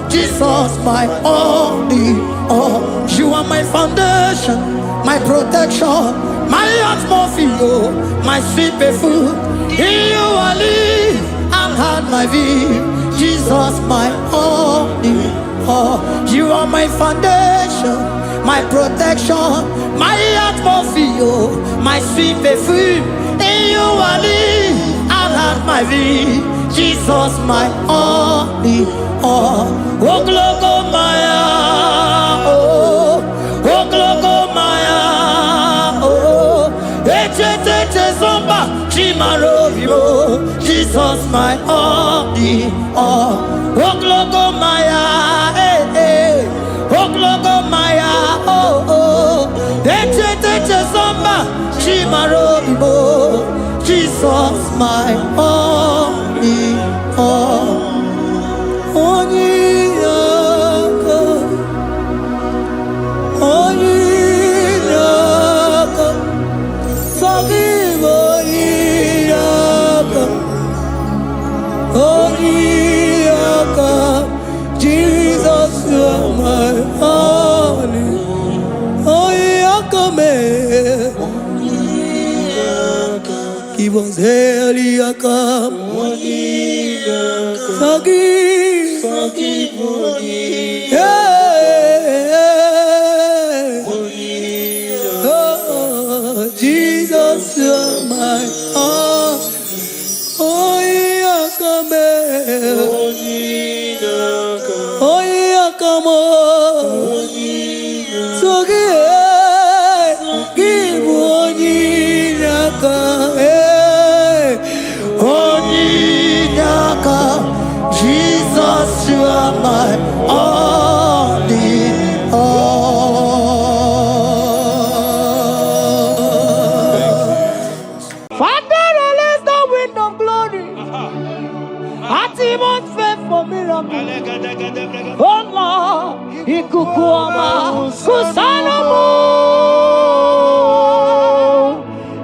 Jesus my only all. You are my foundation, my protection, my atmosphere, my sweet perfume. In you I live and had my being, Jesus my only all. You are my foundation, my protection, my atmosphere, my sweet perfume. In you I live, I'll have my vie, Jesus my only all. Oh, glogo maya, oh, glogo maya, oh, eche zomba, chimaro vivo, Jesus my only all. Oh, glogo maya, oh, glogo maya, oh, eche zomba, chimaro vivo. Jesus, my only all. Only God, only God. Forgive only God. Jesus, you are my only. Give us Eliakam, forgive, yeah. Oh, Jesus, you're my all. Oh, Yakam, give one Jesus, you are my only all. Father, release the wind of glory. Atmosphere for miracle. Oh Lord, ikukuama kusanomo.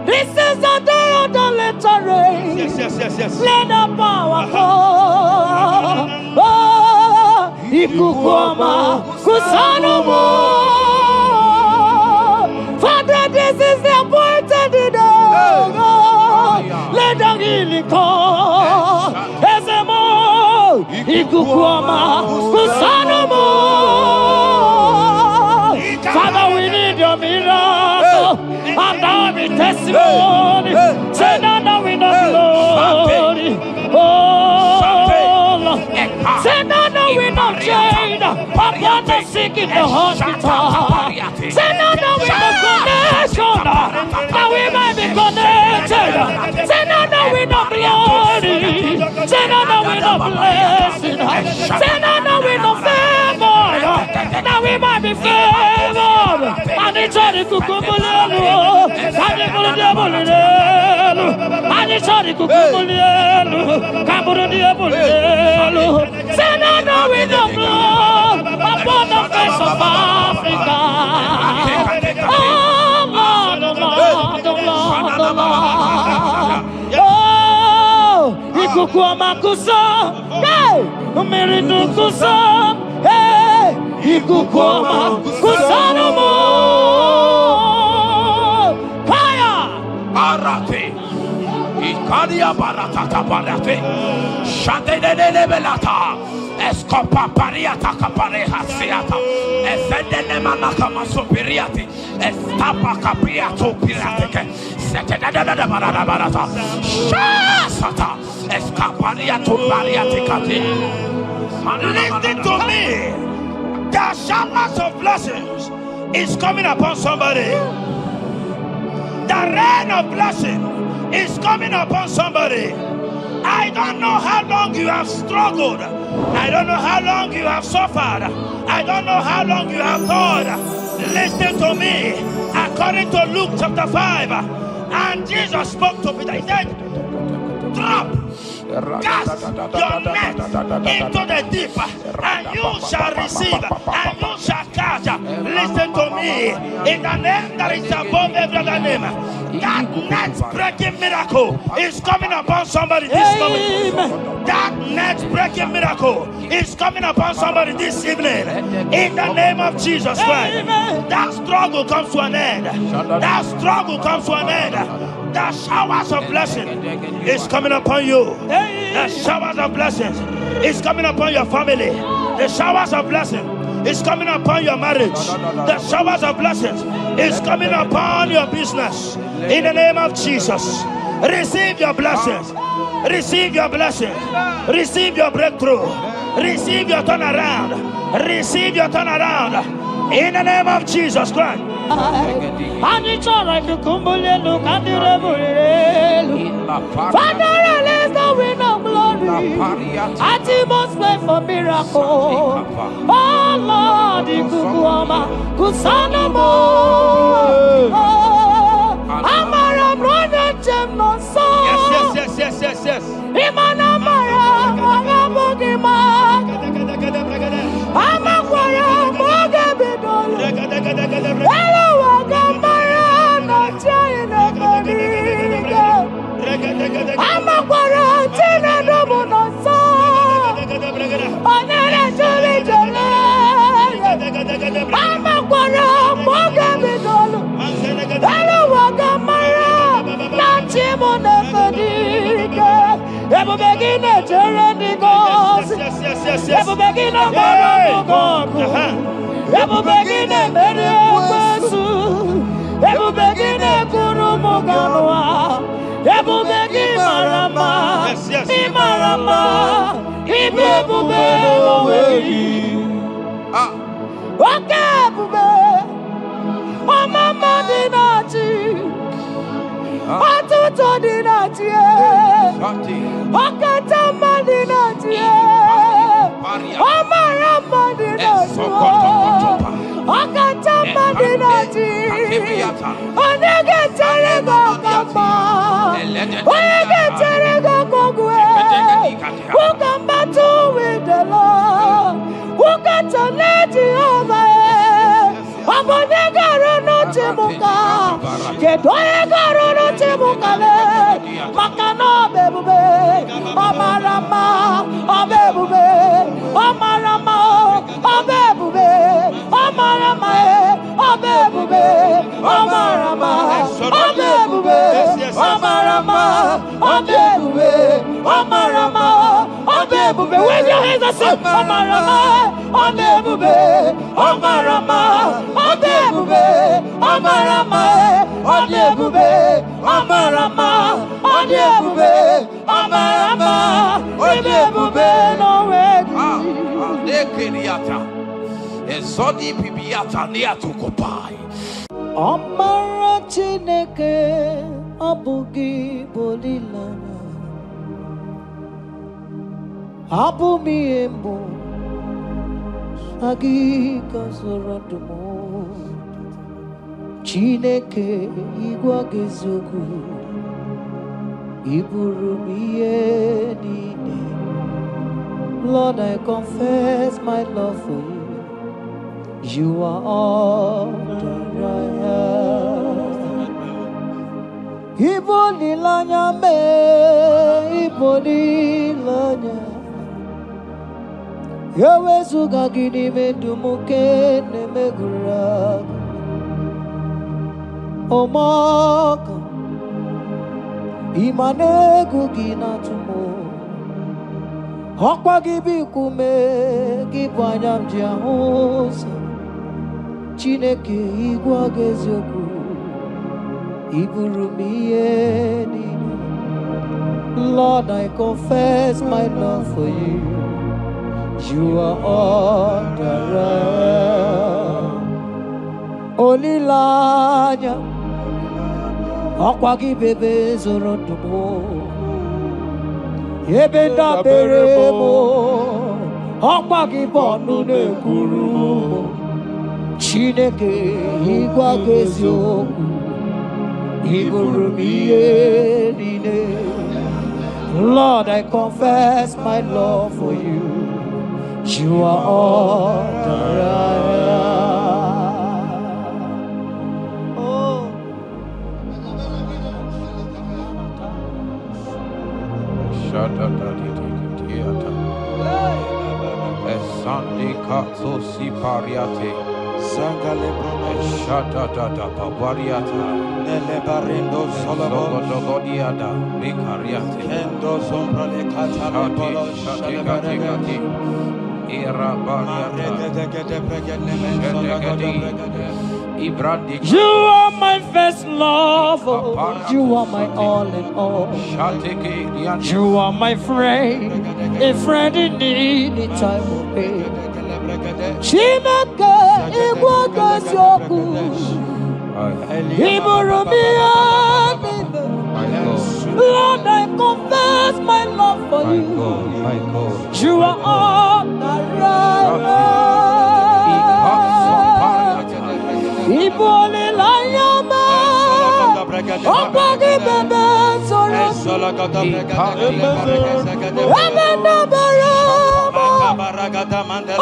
This is the day of the letter rain. Yes. Let the power fall. Oh, ikukuama kusanomo. Father, this is the appointed day. Let the healing come. Ezemo, ikukuama kusanomo. Father, we need your miracle. And now we testimony. Say now we know glory. Oh, Lord. Say now we know chain. Upon the sick in the hospital. Say now we know connection. Now we might be connected. Say now we know glory. Say now we know blessing. Say now we know favor. Now we might be favored. And it's all the kukumulelu. And it's all the diabolelu. And it's all the kukumulelu. Kaburu diabolelu. Say now we know blood upon the face of Africa. Oh Lord, oh Lord, oh Lord, oh Lord. Oh, ikukuama kusa, hey, umiridu kusa, hey, ikukuama kusa no more. Fire, Arate, Ikadia baratata barate, Shante de belata. Escopa pariata capareha seata. Efendene manakama superiati. Estapa capriato pirateke. Setedada barata. Shasata. Escapariato pariaticati. Listen to me. The showers of blessings is coming upon somebody. The rain of blessing is coming upon somebody. I don't know how long you have struggled. I don't know how long you have suffered. I don't know how long you have thought. Listen to me. According to Luke chapter 5, and Jesus spoke to Peter. He said, drop, cast your net into the deep, and you shall receive, and you shall catch. Listen to me. In the name that is above every other name, that net breaking miracle is coming upon somebody this moment. That net breaking miracle is coming upon somebody this evening. In the name of Jesus Christ. That struggle comes to an end. That struggle comes to an end. The showers of blessing is coming upon you. The showers of blessings is coming upon your family. The showers of blessing is coming upon your marriage. The showers of blessings is coming upon your business. In the name of Jesus, receive your blessings. Receive your blessings. Receive your breakthrough. Receive your turnaround. Receive your turnaround. In the name of Jesus Christ. Father, release the wind of glory. Atmosphere for miracle. Oh Lord, Ikukuama, Kusanamo. Amara brother Jemno so. Yes. Imana Mara, Magabogima. Amakwara, Mogabidolo. Hello, Wagamara, not China, Amakwara, Tina, Domono so. Onera Jolly Jolly. Amakwara, Mogabidolo. Hello, Wagamara, not Chimona. Ebu begine jereni gos. Ebu begine maramu goku. Ebu begine meri ekwesu. Ebu begine kurumu ganwa. Ebu begine marama. Imarama. Ibe bube oweyi. Oke bube. Omama dinati. Atuto dinati. Okatama dinati. Omarama dinati. Okatama dinati. Onege terego kama. Onege terego kogwe. Who can battle with the Lord? Who can challenge Jehovah? Abonega rono temuka. Kedoega rono temuka le. Makano bebube. Omarama. Obebube. Omarama. Obebube. Omarama. Obebube. Omarama. Obebube. Omarama. Obebube. Omarama. Obebube. Wave your hands and say Omarama. Obebube. Omarama. Obebube. Omarama. Obebube. Omarama. Obebube. Omarama. Obebube. No way. Nekeriata. Ezodi pibiata niatu kopai. Omara Chineke abugi bolilana. Abumi embo agi kasorodumo. Chineke igwa gezogu iburumiye nine. Lord, I confess my love for you. You are all that I have. Ibolilanya me, ibolilanya. Yawezuga gini medumuke ne megura. Omaka imane gugina tumo. Ọkwa gị bụ ikume gị bụ anya m ji ahụ ụzọ Chineke ịgwa gị eziokwu iburu m ihe niile Lord, I confess my love for you. You are all that I am. Olilanya, ọkwa gị bebe zoro ndụ m. Ebe ndabere m, ọkwa gị bụ ọnụ na-ekwuru m. Chineke ịgwa gị eziokwu, iburu m ihe niile. Lord, I confess my love for you. You are all that I am. Oh. Esandi katso si pariate. Sangale Shata da babariata. Nele barindo solabo Dogodiada. Ricariate. Kendo sombrale katale bolo shale baragati. Era bariata. You are my first love, you are my all in all. You are my friend, a friend in need in time of pain. Chineke igwa gazoku, iburu mi amine. Lord, I confess my love for you. You are all that I am. Ibole la yama, opagi bebe soro. Ebena berama,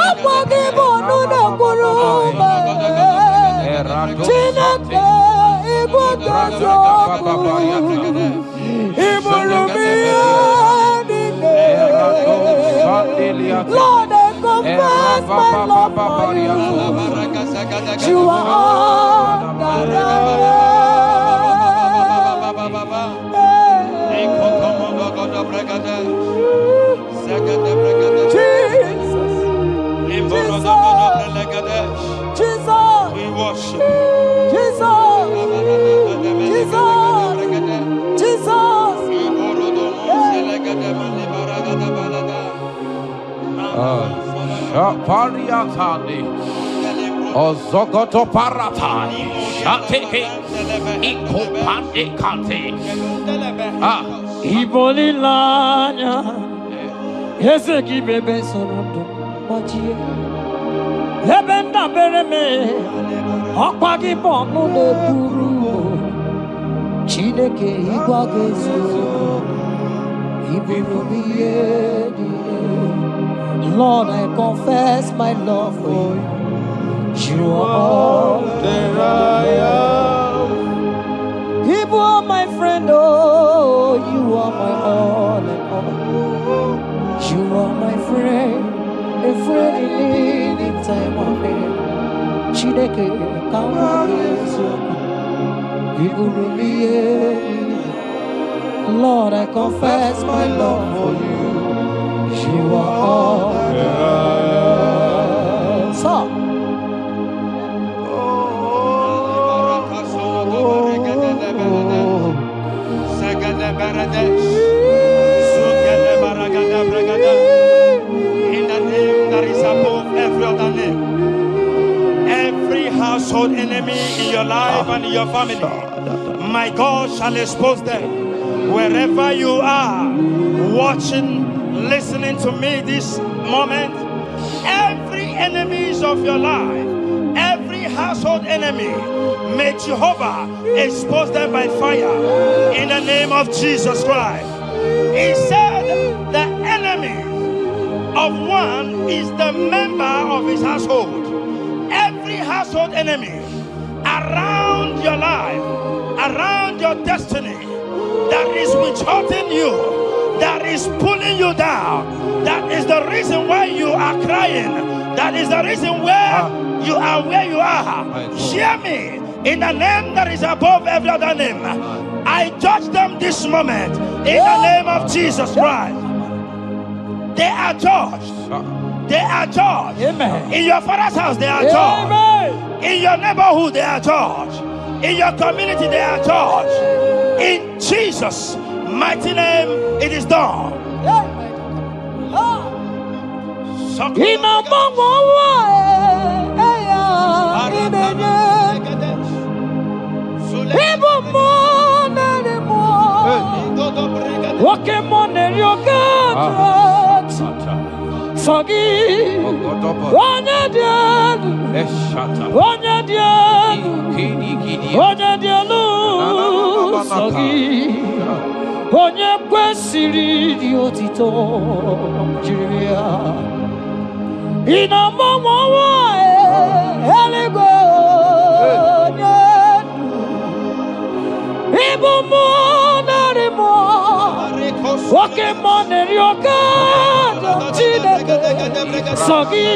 opagi bonu na kuruma. Chineke igwa gazoku, iburu mi amine. Lord, I confess my love for you. You are all that I Jesus, we worship Jesus, Jesus, Shapariatani. Ozogoto paratani. Shateke. Ikopande kante. Iboli lanya, ese ki bebe sonodo mojie. Ebenda bereme, ọkwa gị bụ ọnụ na-ekwuru m. Chineke ịgwa gị eziokwu, iburu m ihe niile. Lord, I confess my love for you. You are all that I am. You are my friend, oh, you are my all in all. You are my friend, a friend in need in time of pain. Chineke kawa eziokwu, iburu m ihe. Lord, I confess my love for you. You are all that I am. So, in the name that is above every other name, every household enemy in your life and in your family, my God shall expose them. Wherever you are watching, listening to me this moment, every enemies of your life, every household enemy, may Jehovah expose them by fire in the name of Jesus Christ. He said the enemy of one is the member of his household. Every household enemy around your life, around your destiny, that is withholding you, that is pulling you down, that is the reason why you are crying, that is the reason where you are where you are. Hear me. In the name that is above every other name, I judge them this moment in the name of Jesus Christ. they are judged. They are judged. Amen. In your father's house, they are judged. Amen. In your neighborhood, they are judged. In your community, they are judged. In Jesus' mighty name, it is done. Sogi, Onya dielu, Sogi, Onya kwesiri di otito, Jiria. Ina mama wa eligwe, Ibu mo narimo, Wake monerioka, Chineke, Sogi,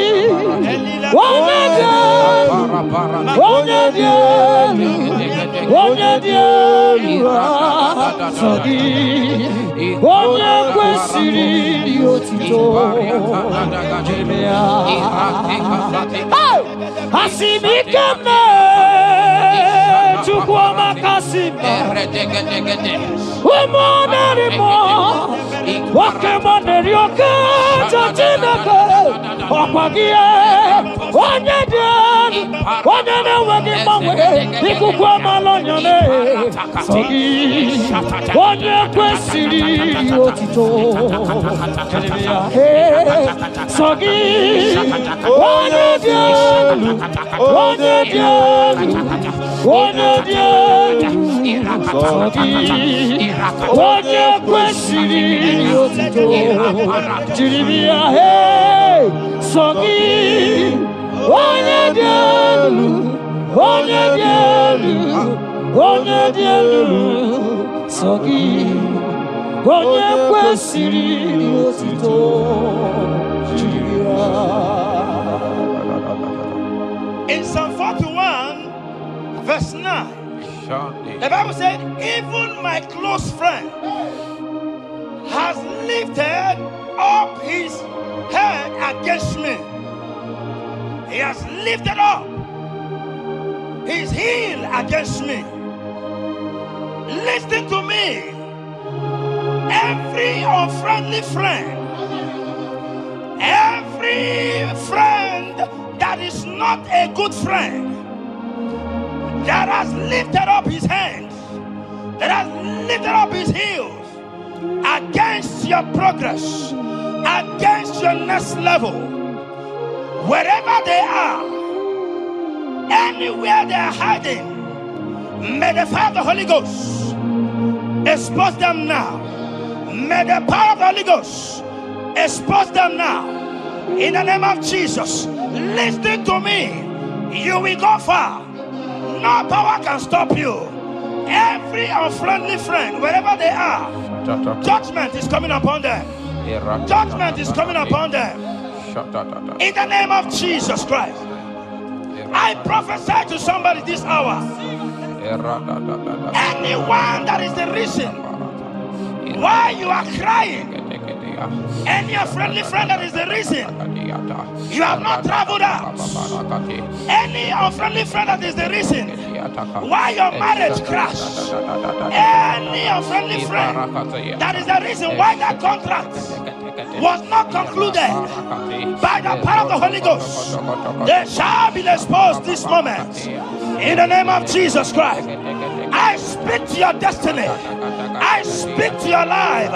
in Psalm 41, verse 9, the Bible said, even my close friend has lifted up his head against me. He has lifted up his heel against me. Listen to me. Every unfriendly friend, every friend that is not a good friend, that has lifted up his hands, that has lifted up his heels against your progress, against your next level, wherever they are, anywhere they are hiding, may the fire of the Holy Ghost expose them now. May the power of the Holy Ghost expose them now. In the name of Jesus, listen to me. You will go far. No power can stop you. Every unfriendly friend, wherever they are, judgment is coming upon them. Judgment is coming upon them. In the name of Jesus Christ, I prophesy to somebody this hour. Anyone that is the reason why you are crying, any unfriendly friend that is the reason you have not traveled out, any unfriendly friend that is the reason why your marriage crashed, any unfriendly friend that is the reason why that contract was not concluded, by the power of the Holy Ghost, they shall be exposed this moment. In the name of Jesus Christ, I speak to your destiny. I speak to your life.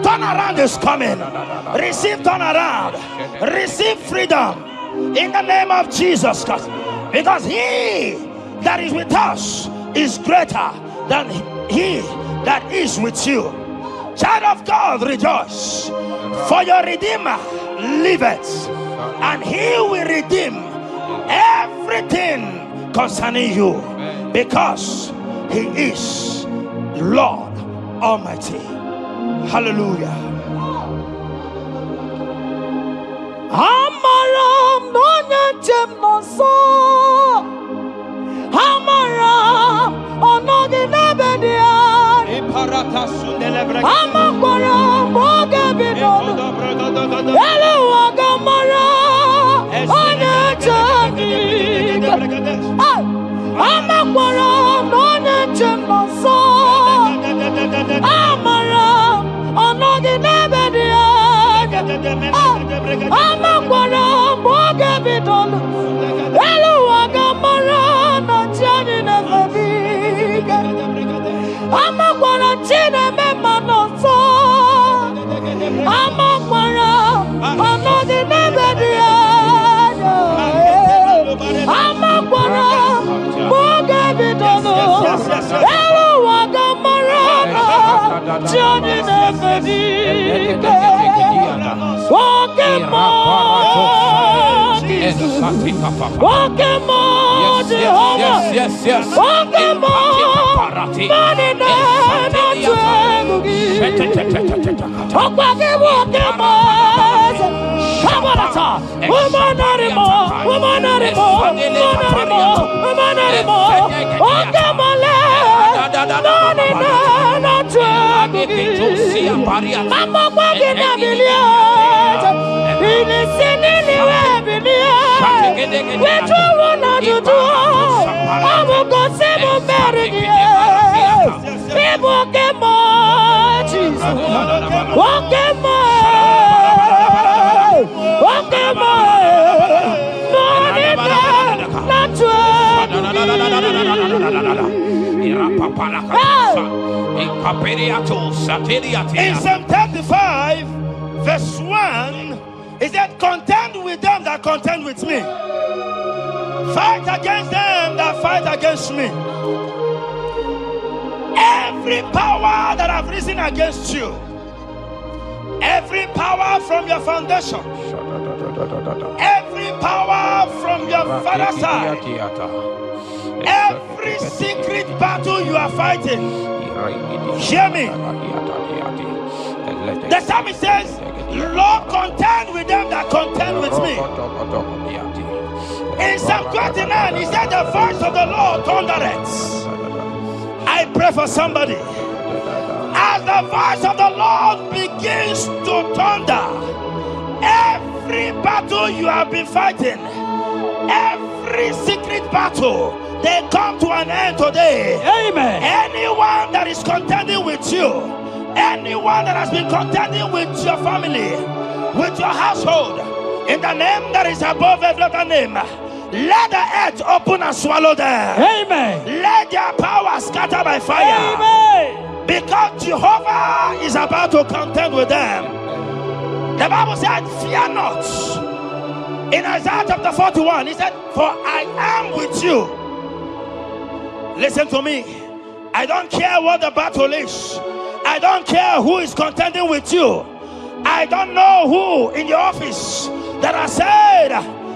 Turnaround is coming. Receive turnaround. Receive freedom. In the name of Jesus Christ. Because he that is with us is greater than he that is with you. Child of God, rejoice. For your Redeemer liveth, and he will redeem everything concerning you, because he is Lord Almighty. Hallelujah. Amaram no nyanchem no so. Amaram onogi nabedia. Amaram moge bidodo. Amakwara mboge bidolu elu wagamara na tiani nefediga Amakwara chine memanoso Amakwara anodi nebedia Amakwara mboge bidolu elu wagamara na tiani nefediga Walking on, walking on, yes. walking on, money na tuegugi. Walking on, kabarata, woman anymore, woman anymore, woman anymore. Walking on, money na tuegugi. Mama walking na million. Which one are you doing? I will go see my marriage. People get more, Jesus. Walk in In Psalm 35, verse 1, he said, contend with them that contend with me. Fight against them that fight against me. Every power that have risen against you, every power from your foundation, every power from your father's side, every secret battle you are fighting, hear me. The psalmist says, Lord, contend with them that contend with me. In Psalm 29, he said, the voice of the Lord thundereth. I pray for somebody. As the voice of the Lord begins to thunder, every battle you have been fighting, every secret battle, they come to an end today. Amen. Anyone that is contending with you, anyone that has been contending with your family, with your household, in the name that is above every other name, let the earth open and swallow them. Amen. Let their power scatter by fire. Amen. Because Jehovah is about to contend with them. The Bible said, fear not. In Isaiah chapter 41, he said, for I am with you. Listen to me. I don't care what the battle is. I don't care who is contending with you. I don't know who in your office that has said,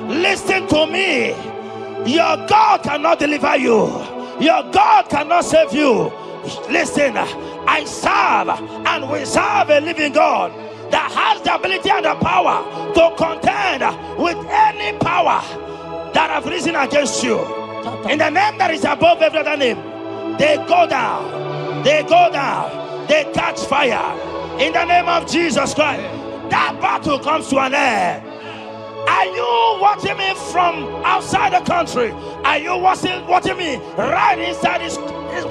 listen to me. Your God cannot deliver you. Your God cannot save you. Listen, I serve and we serve a living God that has the ability and the power to contend with any power that have risen against you. In the name that is above every other name, they go down. They go down. They catch fire. In the name of Jesus Christ, that battle comes to an end. Are you watching me from outside the country? Are you watching me right inside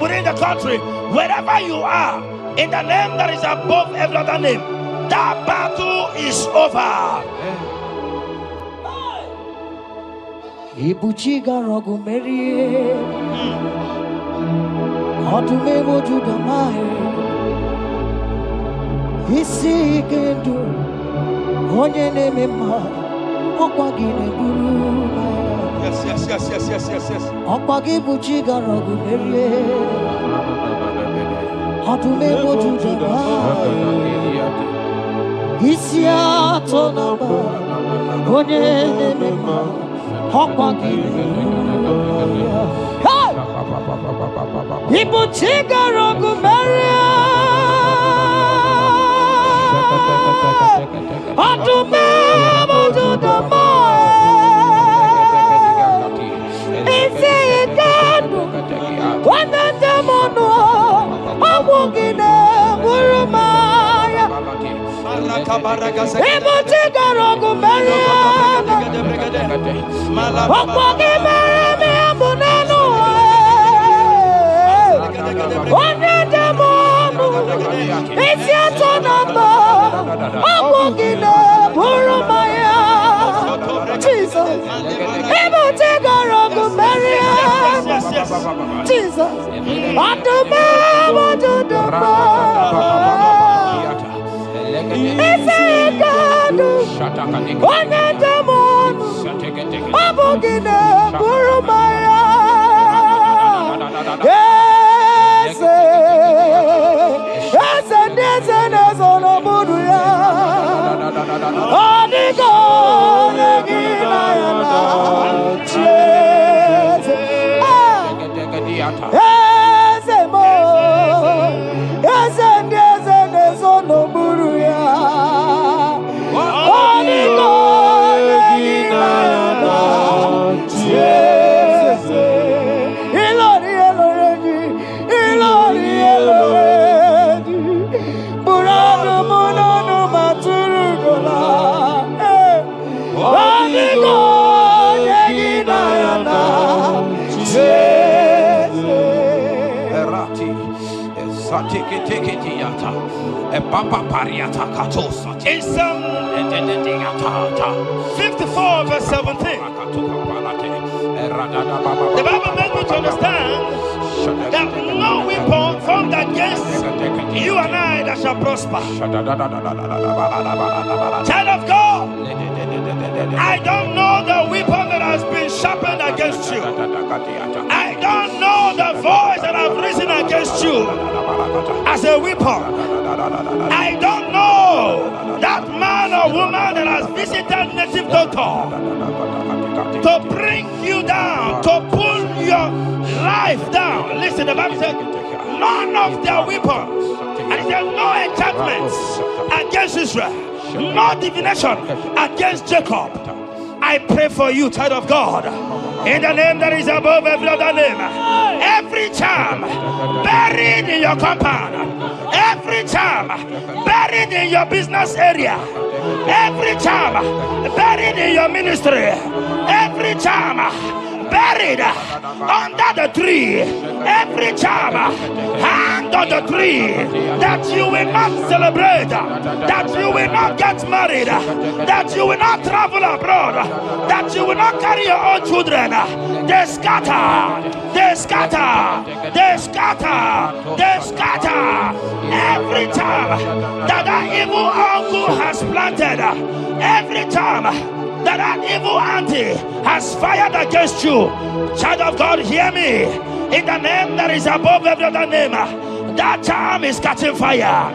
within the country? Wherever you are, in the name that is above every other name, that battle is over. Ibuchi garogu merie Odume wojuda mae Isi gendu Onye nemema Okwa gine guru Yes. Okwa gibuchi garogu merie Odume wojuda mae Isi atonaba Onye nemema People chigarogu Maria Adume Mujudama Isi Ikandu Wanandamono Awugine Murumaya People chigarogu Maria Okwagi Marami Abunanu Wanadamono Isiatonamba Okwagine Isekadu. Onedamon. Abogine Burumaya. Yes. Yes, and yes, and yes, on a Buddha. Odigo, Neginayana. Yes. Yes, mo. Yes, and yes, on a Buddha. Odigo, Neginayana. Yes. Ilori, Ilori, Ilori, Ilori. Burano, Mono, Maturugola. Odigo, Neginayana. Yes. Erati, Satikitiata, a Papa Pariata Katosa, In Psalm 54 verse 17, the Bible makes me to understand that no weapon formed against you and I that shall prosper. Child of God, I don't know the weapon that has been sharpened against you. I don't know the voice that has risen against you as a weapon. I don't know that man or woman that has visited native doctor to bring you down, to pull your life down. Listen, the Bible said, none of their weapons, and it says no enchantments against Israel, no divination against Jacob. I pray for you, child of God, in the name that is above every other name. Every charm buried in your compound, every charm buried in your business area, every charm buried in your ministry, every charm buried under the tree, every charm hang on the tree, that you will not celebrate, that you will not get married, that you will not travel abroad, that you will not carry your own children. They scatter, they scatter, they scatter, they scatter. Every time that evil uncle has planted, every time that evil auntie has fired against you, child of God, hear me. In the name that is above every other name, that charm is catching fire.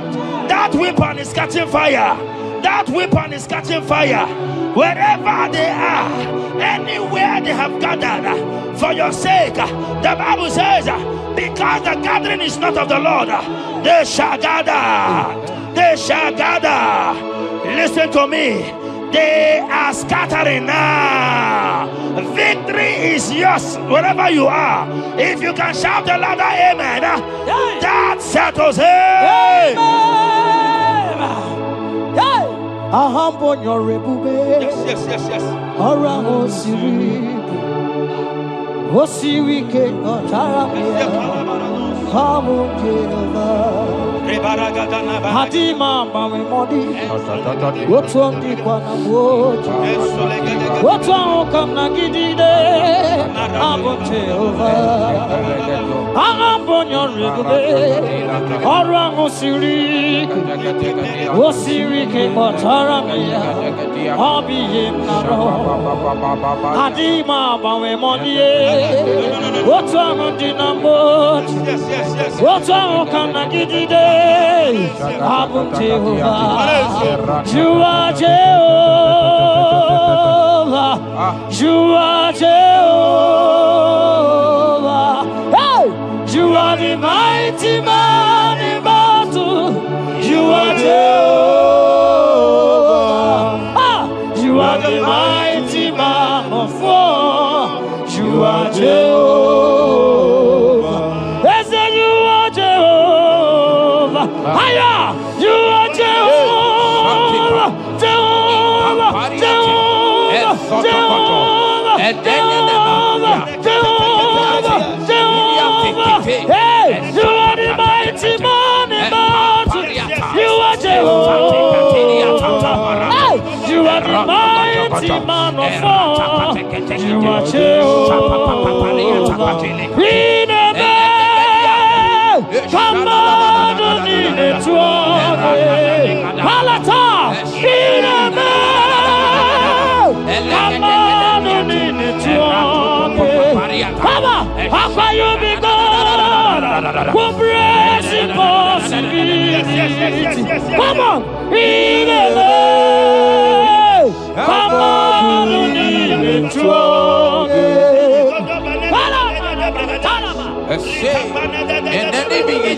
That weapon is catching fire. That weapon is catching fire. Wherever they are, anywhere they have gathered for your sake, the Bible says, because the gathering is not of the Lord, they shall gather. They shall gather. Listen to me. They are scattering now. Victory is yours wherever you are. If you can shout a louder amen, that settles it. Yes, yes, yes, yes. Hadima mami modi, wotwandi kwa na moja, wotwam na gidide, abote over, ahambonyo rigube, orango siri, wosiri ke motaramia, obiye naro, hadima mami modi, wotwam na moja, wotwam na gidide. Abum Jehovah, you are Jehovah, you are Jehovah. Hey, you are the mighty man in battle. You are Jehovah. Ah, you are the mighty man of war. You are Jehovah. Yes, you are Jehovah. Higher, you are Jehovah, Jehovah, Jehovah, Jehovah, Jehovah, Jehovah, Jehovah. Hey, you are the mighty man in battle. You are Jehovah. Hey, you are the mighty man of war. You are Jehovah. We never come on. Palata will be God who breaks impossibility. Come on, come on, you need it strong. And then they begin to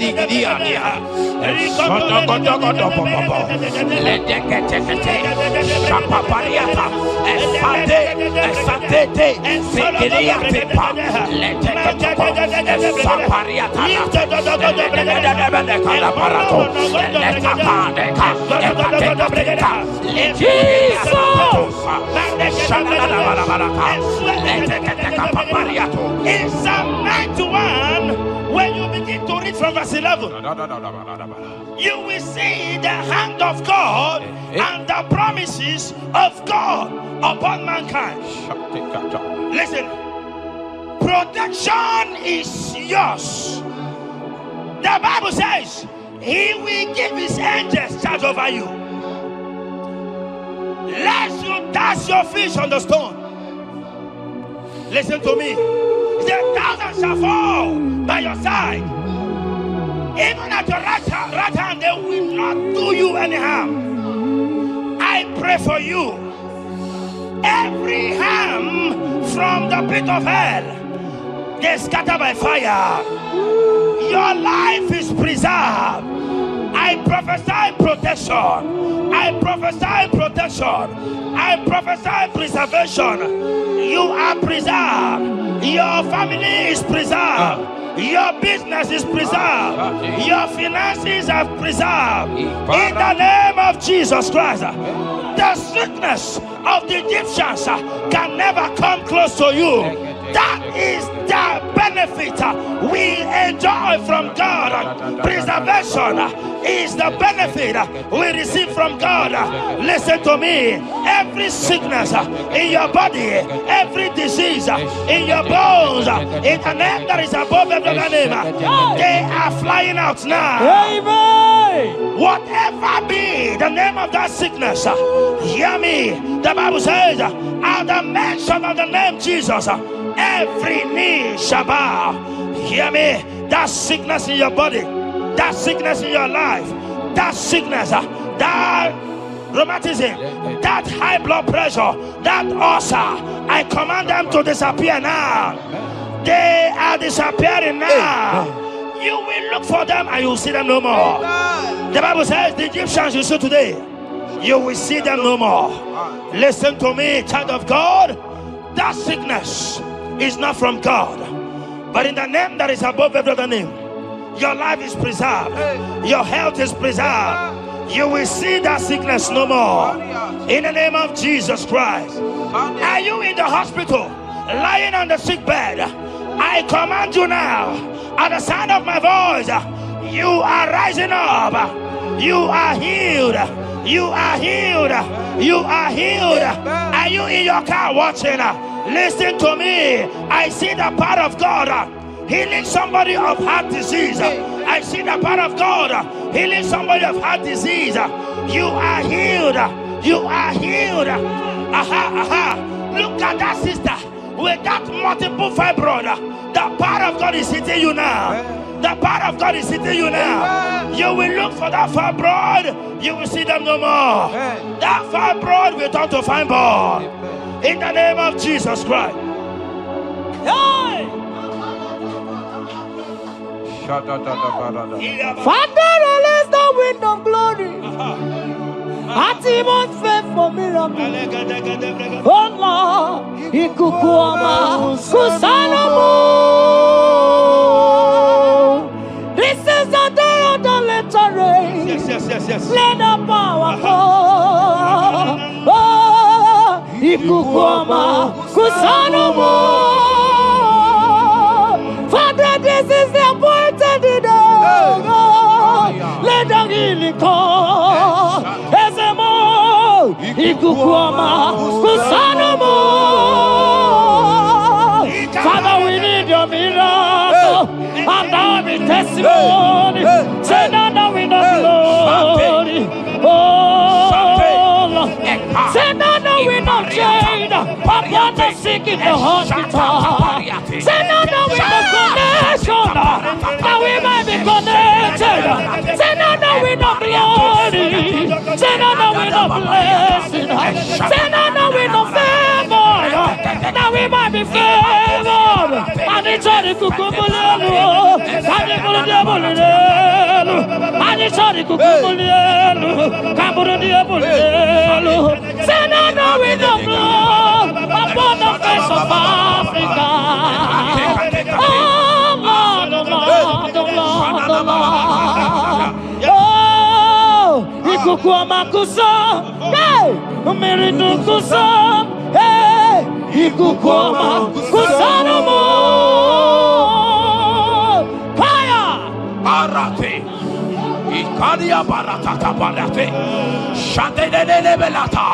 in Psalm 91, when you begin to read from verse 11, you will see the hand of God and the promises of God upon mankind. Listen, protection is yours. The Bible says He will give His angels charge over you, lest you dash your feet on the stone. Listen to me. The thousands shall fall by your side, even at your right hand, they will not do you any harm. I pray for you. Every harm from the pit of hell, they scatter by fire. Your life is preserved. I prophesy protection. I prophesy protection. I prophesy preservation. You are preserved. Your family is preserved. Your business is preserved. Your finances are preserved. In the name of Jesus Christ. The sickness of the Egyptians can never come close to you. That is the benefit we enjoy from God. Preservation is the benefit we receive from God. Listen to me. Every sickness in your body, every disease in your bones, in the name that is above every other name, they are flying out now. Amen. Whatever be the name of that sickness, hear me. The Bible says, at the mention of the name Jesus, every knee shall bow. Hear me. That sickness in your body, that sickness in your life, that sickness, that rheumatism, that high blood pressure, that ulcer, I command them to disappear now. They are disappearing now. You will look for them and you will see them no more. The Bible says the Egyptians you see today, you will see them no more. Listen to me, child of God. That sickness is not from God, but in the name that is above every other name, your life is preserved. Your health is preserved. You will see that sickness no more. In the name of Jesus Christ. Are you in the hospital, lying on the sick bed? I command you now, at the sound of my voice, you are rising up. You are healed. You are healed. You are healed. Are you in your car watching? Listen to me. I see the power of God healing somebody of heart disease. I see the power of God healing somebody of heart disease. You are healed. You are healed. Look at that sister with that multiple fibroid. The power of God is hitting you now. The power of God is hitting you now. You will look for that fibroid. You will see them no more. That fibroid will turn to fibroid. In the name of Jesus Christ. Hey! Father, release the wind of glory. Atmosphere for miracle. Oh Lord, Ikukuama, Kusanamo. This is the day of the letter rain. Yes. Let the power fall. Oh, Ikukuama, Kusanamo. Father, this is the appointed day. Let the healing come. Ezemo, Ikukuama, Kusanamo. Father, we need your miracle. And our testimony. Say now we know glory. Oh, Lord. Say now we know shade. Upon the sick in the hospital. Say now we know connect. that we might be connected. Say no, no, we no glory. Say no, no, we no blessing. Say no, no, we no favor. That we might be favored. And it's all the kukumulelu. And the buludebulelu. And it's all the kukumulelu. Kabuludebulelu. Say no, no, we no blow upon the face of Africa. Oh Lord, oh Lord, oh Lord, oh Lord. Oh, Ikukwamakuso, hey, Umiridukuso, hey, Ikukwamakuso no more. Fire! Arate. Ikadia baratata barate. Shadede belata.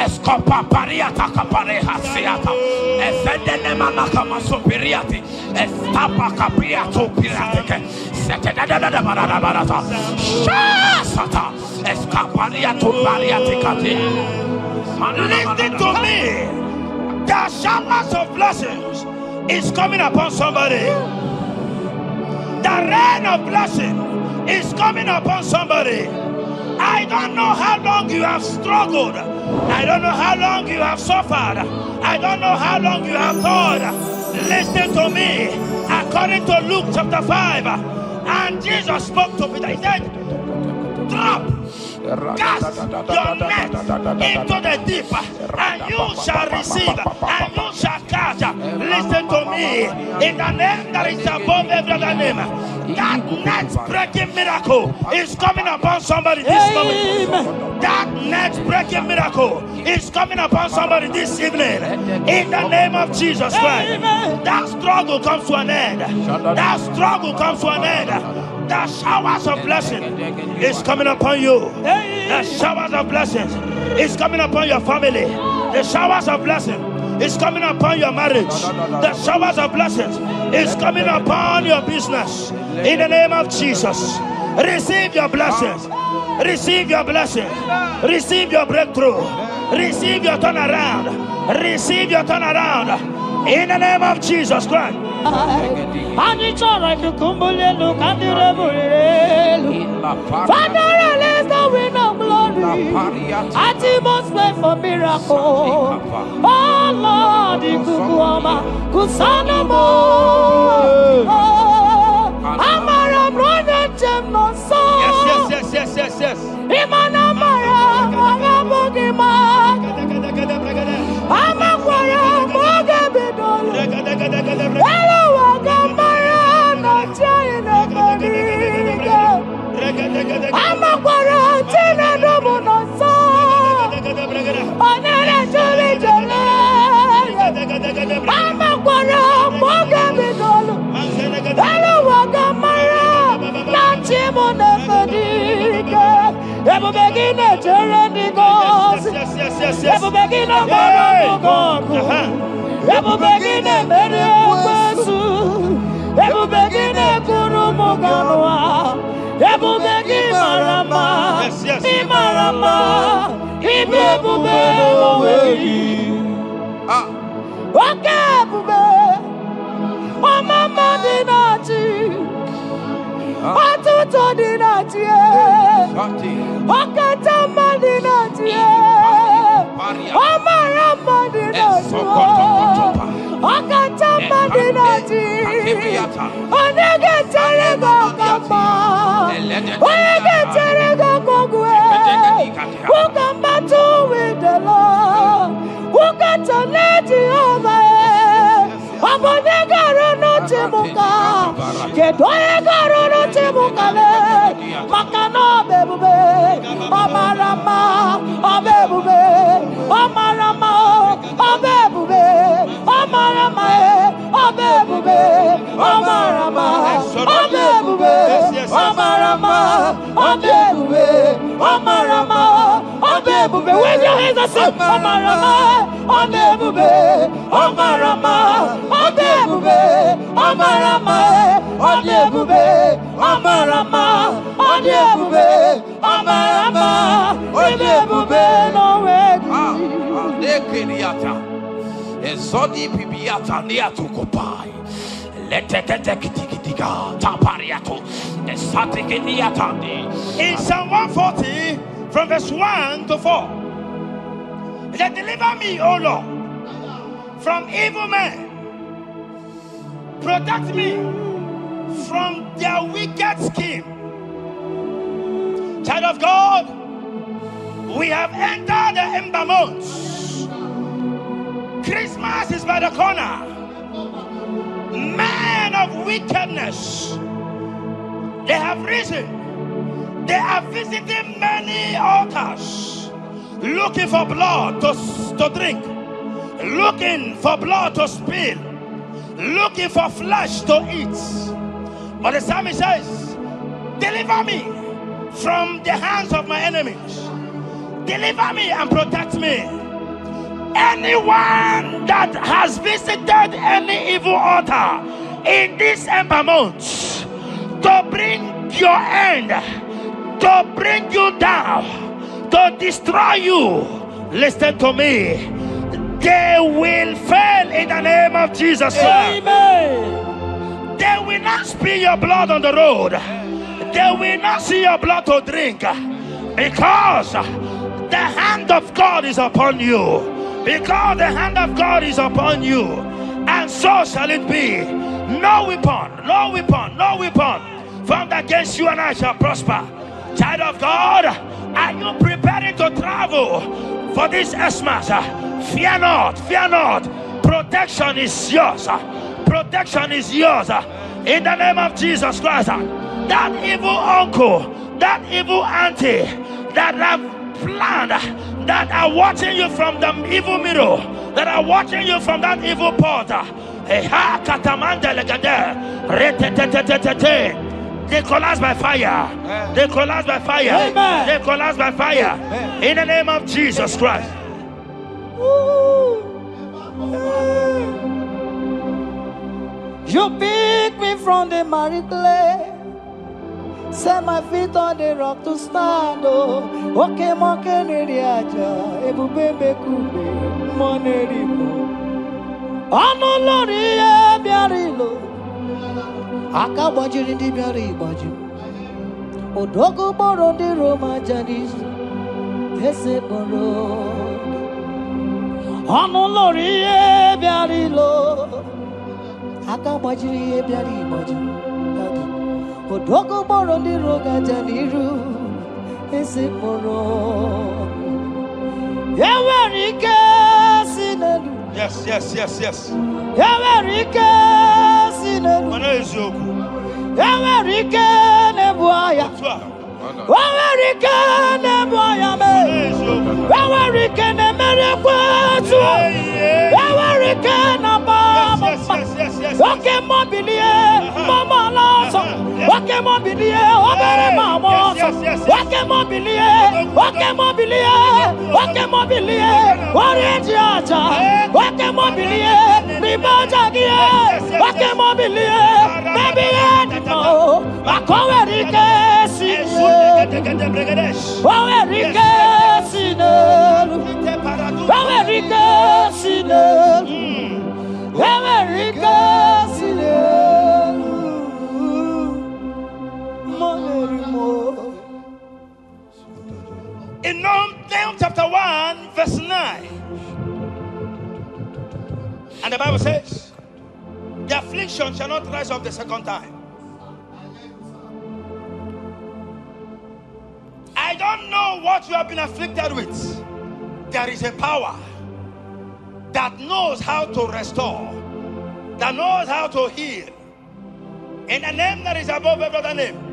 Escopa pariata capareha seata. Efendene manaka masopiriati. Estapa capriato pirate. Setedada barata. Shasata. Escapariato pariati cati. Listen to me. The showers of blessings is coming upon somebody. The rain of blessing is coming upon somebody. I don't know how long you have struggled. I don't know how long you have suffered. I don't know how long you have thought. Listen to me. According to Luke chapter 5, and Jesus spoke to Peter. He said, drop, cast your net into the deep, and you shall receive, and you shall catch. Listen to me. In the name that is above every other name, that net breaking miracle is coming upon somebody this moment. That net breaking miracle is coming upon somebody this evening. In the name of Jesus Christ. That struggle comes to an end. That struggle comes to an end. The showers of blessing is coming upon you. The showers of blessings is coming upon your family. The showers of blessing is coming upon your marriage. The showers of blessings is coming upon your business. In the name of Jesus, receive your blessings. Receive your blessings. Receive your breakthrough. Receive your turnaround. Receive your turnaround. In the name of Jesus Christ. Father, release the wind of glory. Atmos pray for miracle. Oh Lord, Ikukwama, Kusanamo. Amara brother Jemno so. Yes. Imana Mara, Magabogima. Amakwara, Mogabidolo. Hello, Wagamara, not trying to Amakwara, Tina Domono so. Onere Jolly Jolly. Amakwara, Mogabidolo. Hello, Wagamara, not Chimona Fadiga. Ever begin a journey goes. Ever begin a God. Ever begin a Mediasu. Ever begin a Kurumoganoa. Ever begin Marama. Imarama. Ibebube. Okay, Bube. Oh, Mama Dinati. Atuto Dinati. Okatama Dinati. Omarama Dinati. Okatama Dinati. Onegeterego Kapa. Onegeterego Kogwe. Who come back to with the Lord? Who got to let you over? Abonegaro no Timuka. Kedoegaro no Timukale. Makano bebube. Omarama. Obebube. Omarama. Obebube. Omarama. Obebube. Omarama. Obebube. Omarama. Obebube. Omarama. Obebube. Wave your hands and say Omarama. Obebube. Omarama. Obebube. Omarama. Obebube. Omarama. Obebube. Omarama. Obebube. No way. Nekiriata. Ezodi pibiata niatukopai. In Psalm 140, from verse 1 to 4, it said, deliver me, O Lord, from evil men. Protect me from their wicked scheme. Child of God, we have entered the ember months. Christmas is by the corner. Men of wickedness, they have risen. They are visiting many altars, looking for blood to drink, looking for blood to spill, looking for flesh to eat. But the psalmist says, deliver me from the hands of my enemies. Deliver me and protect me. Anyone that has visited any evil altar in this ember month to bring your end, to bring you down, to destroy you, listen to me, they will fail in the name of Jesus Christ. Amen. They will not spill your blood on the road. They will not see your blood to drink, because the hand of God is upon you. Because the hand of God is upon you, and so shall it be. No weapon formed against you and I shall prosper. Child of God, are you preparing to travel for this Xmas? Fear not. Protection is yours. Protection is yours. In the name of Jesus Christ. That evil uncle, that evil auntie that have planned, that are watching you from the evil mirror, that are watching you from that evil portal, they collapse by fire. They collapse by fire. Amen. They collapse by fire. Amen. In the name of Jesus Christ. You pick me from the miry clay, set my feet on the rock to stand. Oh, okay, monkey neriaja, ebube kube, monerimo. Ano lori e biarilo, aka bajiri di biari baju. Odogo boro di Roma janis, ese boro. Ano lori e biarilo, aka bajiri e biari baju. Odogo boro di roga janiru, ese boro. Yawarike sinelu. Yes. Yawarike sinelu. Yawarike nebuaya. Yawarike nebuaya me. Yawarike ne merekwetu. Yawarike na baba. Okay, mobilie, mama laso. Okay, mobilie, obere mama. Okay, mobilie, orange aja. Okay, mobilie, ribajagie. Okay, mobilie, baby no. Akowerike sine. Owerike sine. Owerike sine. In Nahum chapter 1 verse 9, and the Bible says, the affliction shall not rise up the second time. I don't know what you have been afflicted with. There is a power that knows how to restore, that knows how to heal. In the name that is above every other name,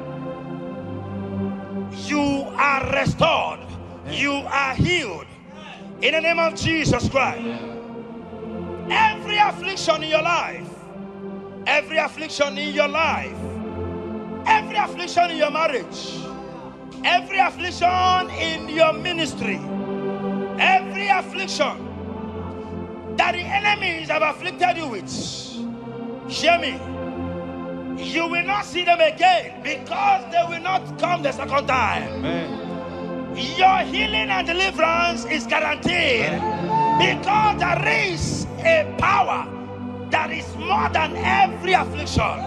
you are restored, you are healed. In the name of Jesus Christ. Every affliction in your life, every affliction in your life, every affliction in your marriage, every affliction in your ministry, every affliction that the enemies have afflicted you with, hear me, you will not see them again, because they will not come the second time. Amen. Your healing and deliverance is guaranteed, because there is a power that is more than every affliction.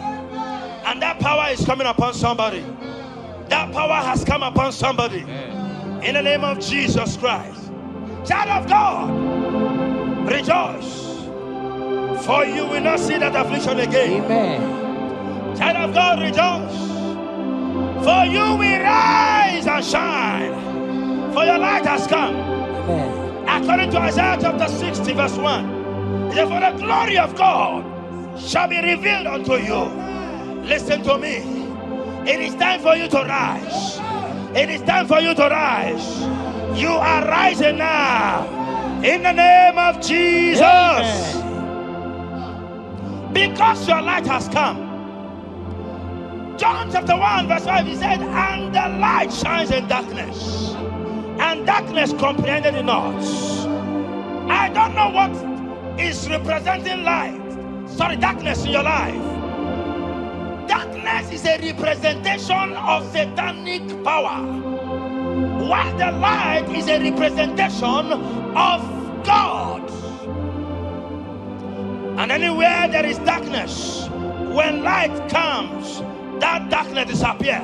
And that power is coming upon somebody. That power has come upon somebody. In the name of Jesus Christ. Child of God, rejoice. For you will not see that affliction again. Amen. Child of God, rejoice. For you will rise and shine. For your light has come. Amen. According to Isaiah chapter 60 verse 1. It says, for the glory of God shall be revealed unto you. Listen to me. It is time for you to rise. It is time for you to rise. You are rising now. In the name of Jesus. Amen. Because your light has come. John chapter 1 verse 5, he said, and the light shines in darkness, and darkness comprehended it not. I don't know what is representing light. Sorry, darkness in your life. Darkness is a representation of satanic power, while the light is a representation of God. And anywhere there is darkness, when light comes, that darkness disappears.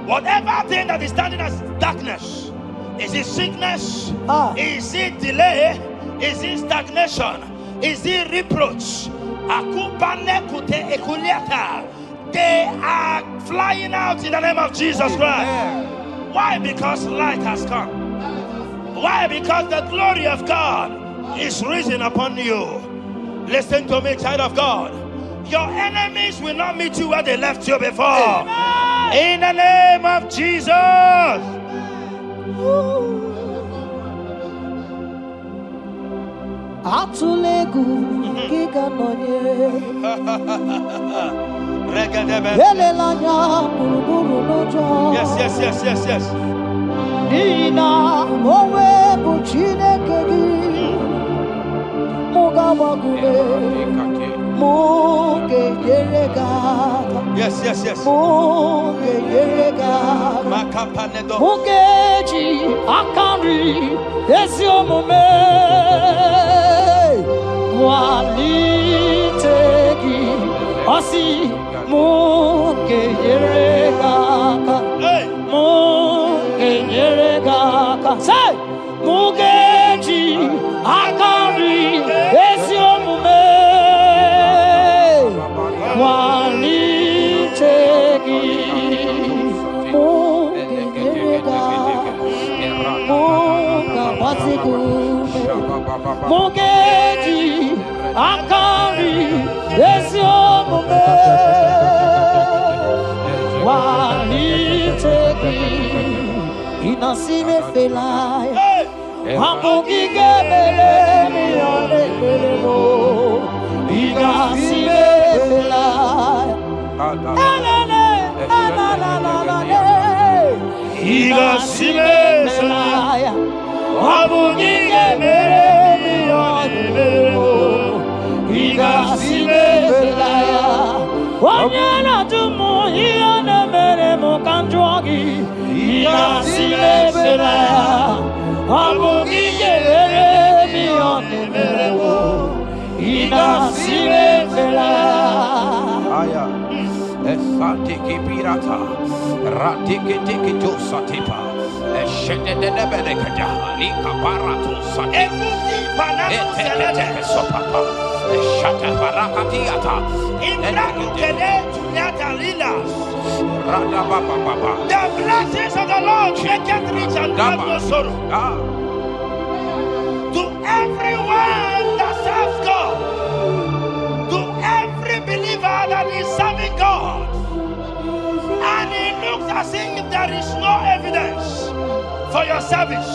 Whatever thing that is standing as darkness, is it sickness? Is it delay? Is it stagnation? Is it reproach? They are flying out in the name of Jesus Christ. Why? Because light has come. Why? Because the glory of God is risen upon you. Listen to me, child of God. Your enemies will not meet you where they left you before. Amen. In the name of Jesus. Yes. Yes. Mugeji akari esiomume walitegi osi mugeyeregaka say mugeji akari esiomume walitegi Mugeji akari esiomume walitegi inasime felaya wamugige belemi onelemo inasime felaya inasime felaya wamugige belemi onelemo inasime felaya wanyana tumu iyane meremo kanjwagi inasime felaya wamugige belemi onelemo inasime felaya Esantiki pirata, ratiki tiki josatipa, eshededebelekada, lika barato satipa, eteketeke sopapa, eshata barakatiata, Imrakukele tunyata lilas. radabababa. The blessings of the Lord make it rich and add no sorrow. To everyone that serves God, to every believer that is serving God, and it looks as if there is no evidence for your service,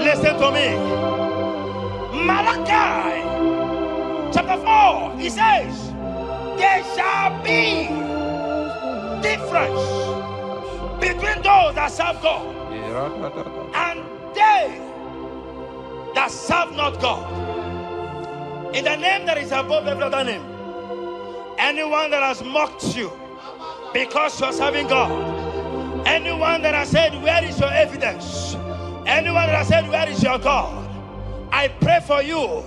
listen to me. Malachi chapter 4, he says, there shall be difference between those that serve God and they that serve not God. In the name that is above every other name, anyone that has mocked you because you are serving God, anyone that has said, where is your evidence? Anyone that has said, where is your God? I pray for you.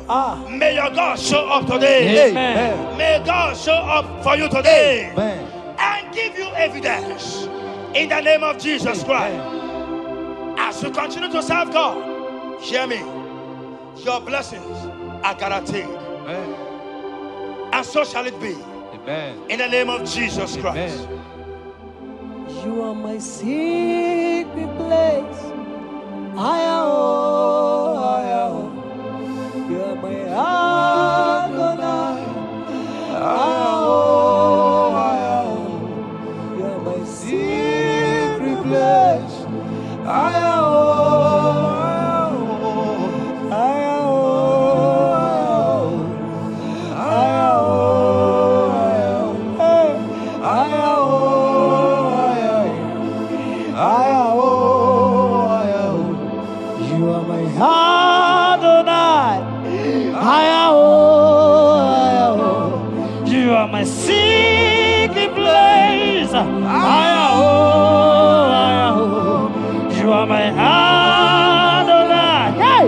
May your God show up today. Amen. May God show up for you today. Amen. And give you evidence in the name of Jesus Christ. As you continue to serve God, hear me. Your blessings are guaranteed. Amen. And so shall it be. Amen. In the name of Jesus Christ. Amen. You are my secret place. I am. You are my Adonai. I am. You are my secret place. I am. You are my secret place. You are my Adonai. Hey!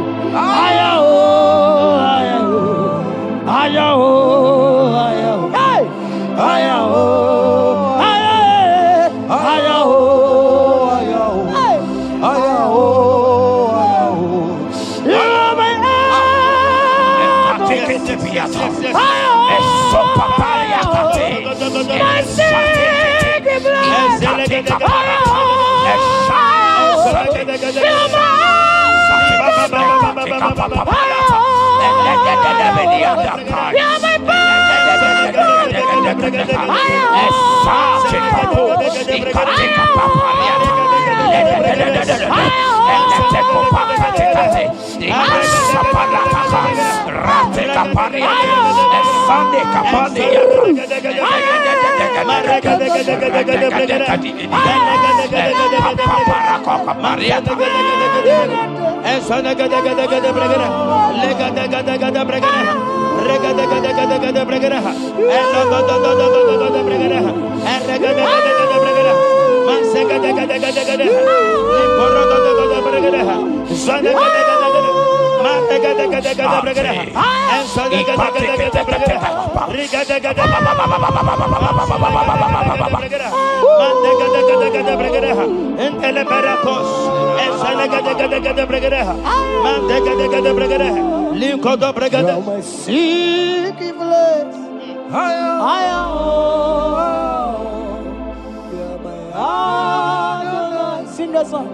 Sing that song.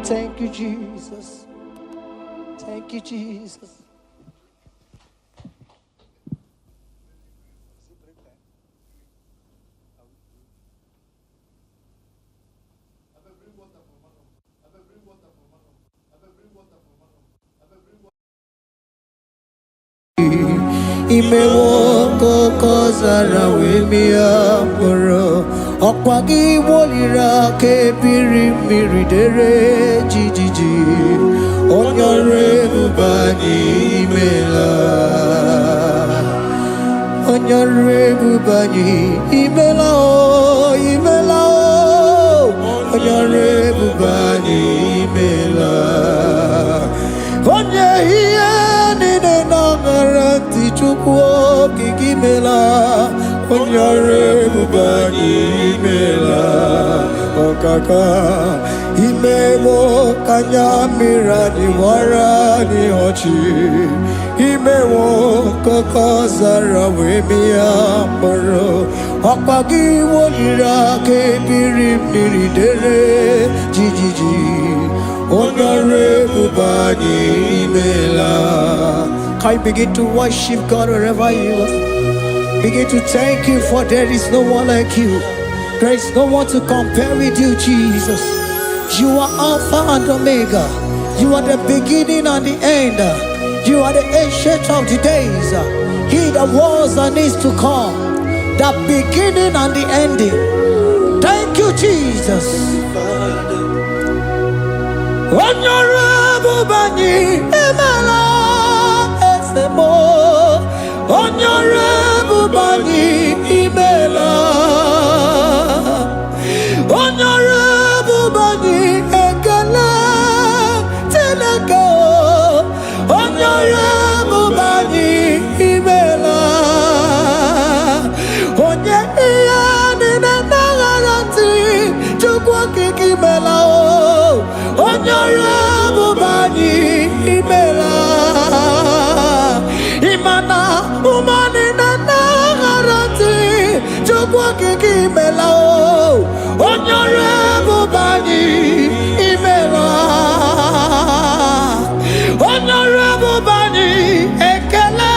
Thank you, Jesus. Thank you, Jesus. Imewo kozara wemia moro Okwagi wolira ke biri miridere jijiji Onyore bubani imela Onyore bubani imela o imela o Onyore bubani imela Onye hiye nine nangaranti chukwo kikimela Onyare bubani imela Okaka Imewo kanyamira ni wara ni hochi Imewo koko zara wemia moro Okwagi wolira ke biri miridere jijiji Onyare bubani imela. Can you begin to worship God wherever you are? Begin to thank Him, for there is no one like you. There is no one to compare with you, Jesus. You are Alpha and Omega. You are the beginning and the end. You are the ancient of the days. He that was and is to come. The beginning and the ending. Thank you, Jesus. Honorable Bani, Emala, Esemo. Honorable Bani, Emala. Honorable Bani, Ekala, Teleko. Honorable Bani, Emala. Onye iyani na nagarati, chukwa kiki mela o. Honorable Bani, Emala. Imana, umani na nagarati, chukwa kiki mela o. Honorable Bani, Emala. Honorable Bani, Ekele,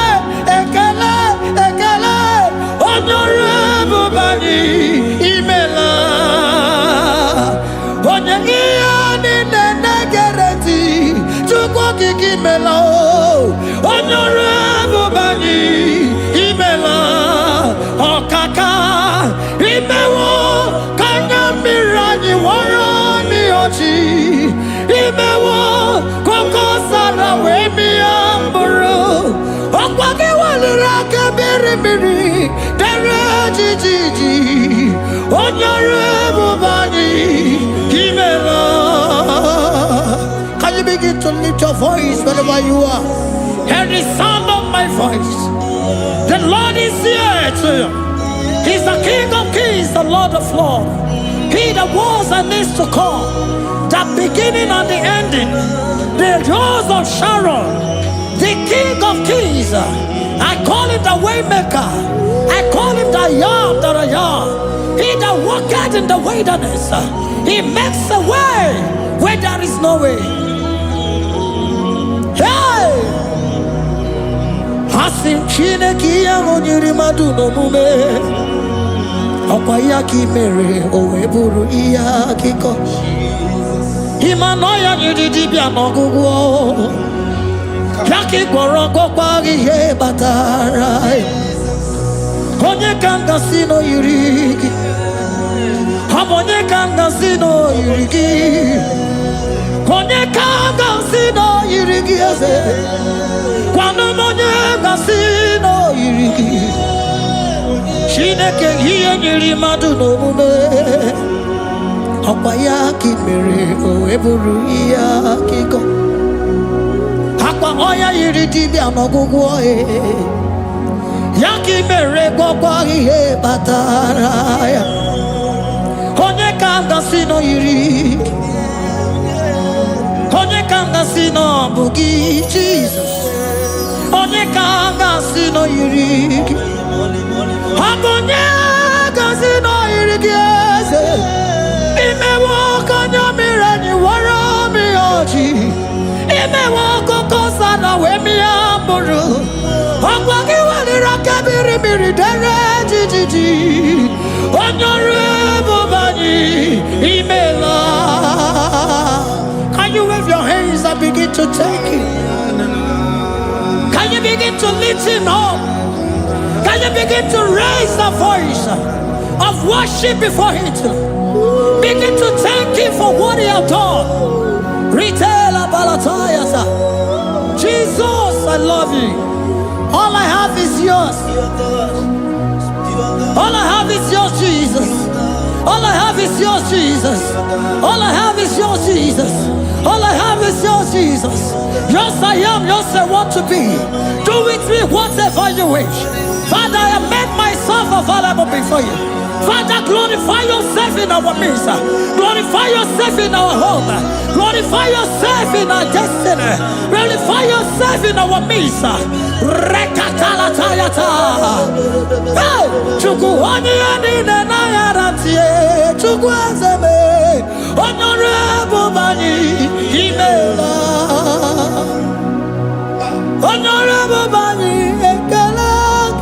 Ekele, Ekele. Honorable Bani, Emala. Onye iyani nene gereti, chukwa kiki mela o. Honorable Bani, Emala. Okaka, Imewo, Kanyambirani, Warani Ochi. Imewo, Koko Sara, Wemi Amburu. Okwaki Waliraka, Biri, Dere Jiji. Honorable Bani, Emala. Can you begin to lift your voice wherever you are? Hear the sound of my voice. The Lord is here to you. He's the King of Kings, the Lord of Lords. He that was and is to come, the beginning and the ending, the Rose of Sharon, the King of Kings. I call him the Waymaker. I call him the Yam that I am. He that walketh in the wilderness, he makes a way where there is no way. Hey! Hasim Chineki Yamonyuri Maduno Mume. Okwayaki mere oweburu iya kiko. Imanoya nyidibia nogugo. Yaki gorogo kwagi ye batara. Onye kanga sino yurigi. Onye kanga sino yurigi. Onye kanga sino yurigi ase. Kwano onye kanga sino yurigi. Chineke hiye nyiri madu n'omume. Ọkwa ya ka mere o eburu ya akịkọ. Akwa ọya yiri dibịa n'ọgwụgwọ ya ka mere gwọkwa ihe kpatara ya. Onye ka m gasị nọ yiri, onye ka m gasị nọ bụ gị Jizọs. Onye ka m gasị nọ yiri gị. Onye gasị nọ yiri gị eze. Imewo kanya mirani wara mi oji. Imewo koko sana we mi amburu. Ogwa ki walira kabiri miri dere jijiji. Honorable Bani, Emala. Can you wave your hands and begin to take it? Can you begin to lift him up? Can you begin to raise the voice of worship before him? Begin to thank him for what he has done. Retailer Balatayasa. Jesus, I love you. All I have is yours. All I have is yours, Jesus. All I have is yours, Jesus. All I have is yours, Jesus. All I have is yours, Jesus. Yours I am, yours I want to be. Do with me whatever you wish. Father, I have made myself available before you. Father, glorify yourself in our midst. Glorify yourself in our home. Glorify yourself in our destiny. Glorify yourself in our midst. Rekatalatayata. Hey! Chukwani anine na yaratie. Chukwazeme. Honorable Bani, Emala. Honorable Bani, Ekala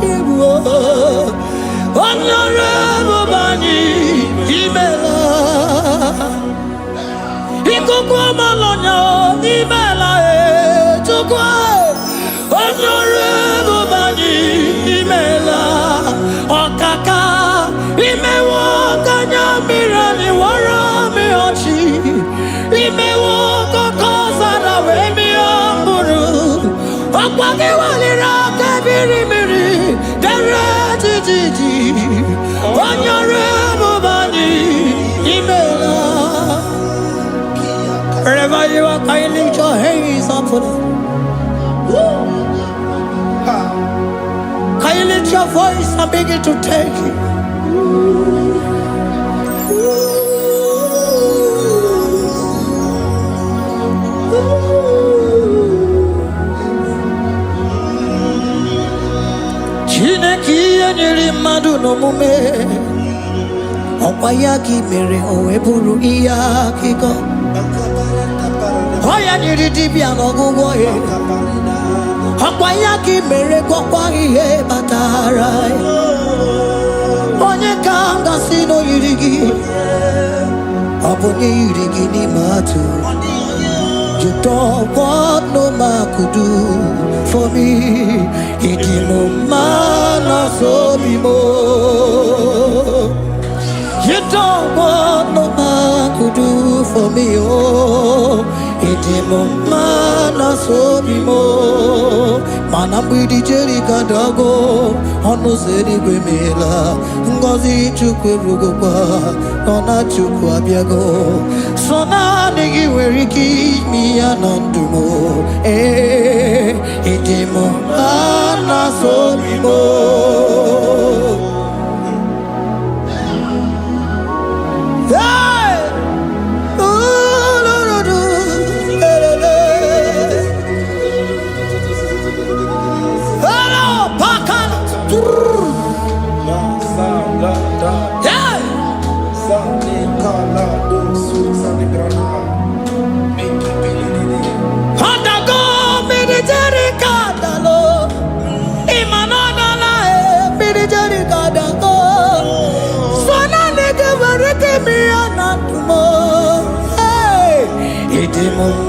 Kibuo. Honorable Bani, Emala. Ikukwa malonya, Emala chukwa. Honorable Bani, Emala. Okaka, Imewo kanya mira Okwagi walira kebiri miri dere jiji onyore mubani imela. Wherever you are, can you lift your hands up for them? Can you lift your voice and begin to take it? Chineke nyere mmadụ n'omume ọkwa ya ka mere o wee bụrụ ihe akụkọ. Ọya nyere dibịa n'ọgwụgwọ ya ọkwa ya ka mere gwọkwa ihe batara ya. Onye ka m gasị na o yiri gị ọ bụ onye yiri gị n'ime atụ. You don't want no man could do for me. Iti mo mana so bi mo. You don't want no man could do for me. Oh, iti mo mana so bi mo. Mana mbidi jeri kadago onu seri gwemela. Ngozi chukwe rugokwa nona chukwu abiago. Sona nigi weriki mi anandumo. Iti mo mana so bi mo.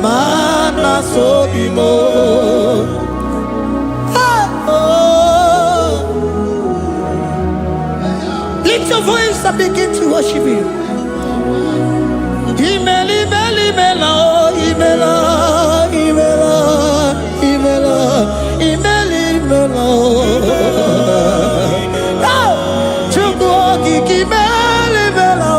Mana so bimo. Lift your voice and begin to worship Him. Imeli meli mela, imela, imela, imela, imeli mela. Chukwu okike imeli mela.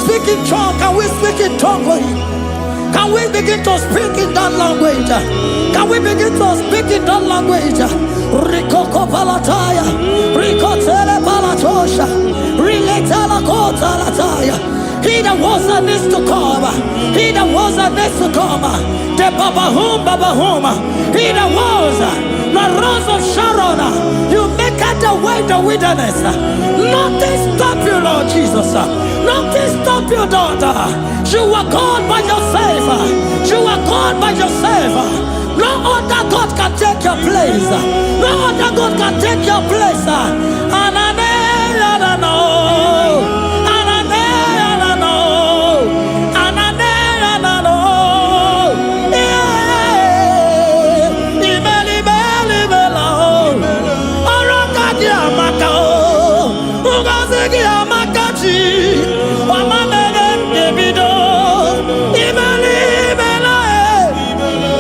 Speak in tongue. Can we speak in tongue for Him? Can we begin to speak in that language? Can we begin to speak in that language? Rikoko palataya, rikotele palatosha, riletala kotalataya. He that was and needs to come. He that was and needs to come. The Babahum. He that was the rose of Sharon. You make out the way in the wilderness. Nothing stop you, Lord Jesus. Nothing stop you, daughter. You are God by yourself. You are God by yourself. No other God can take your place. No other God can take your place. And I know.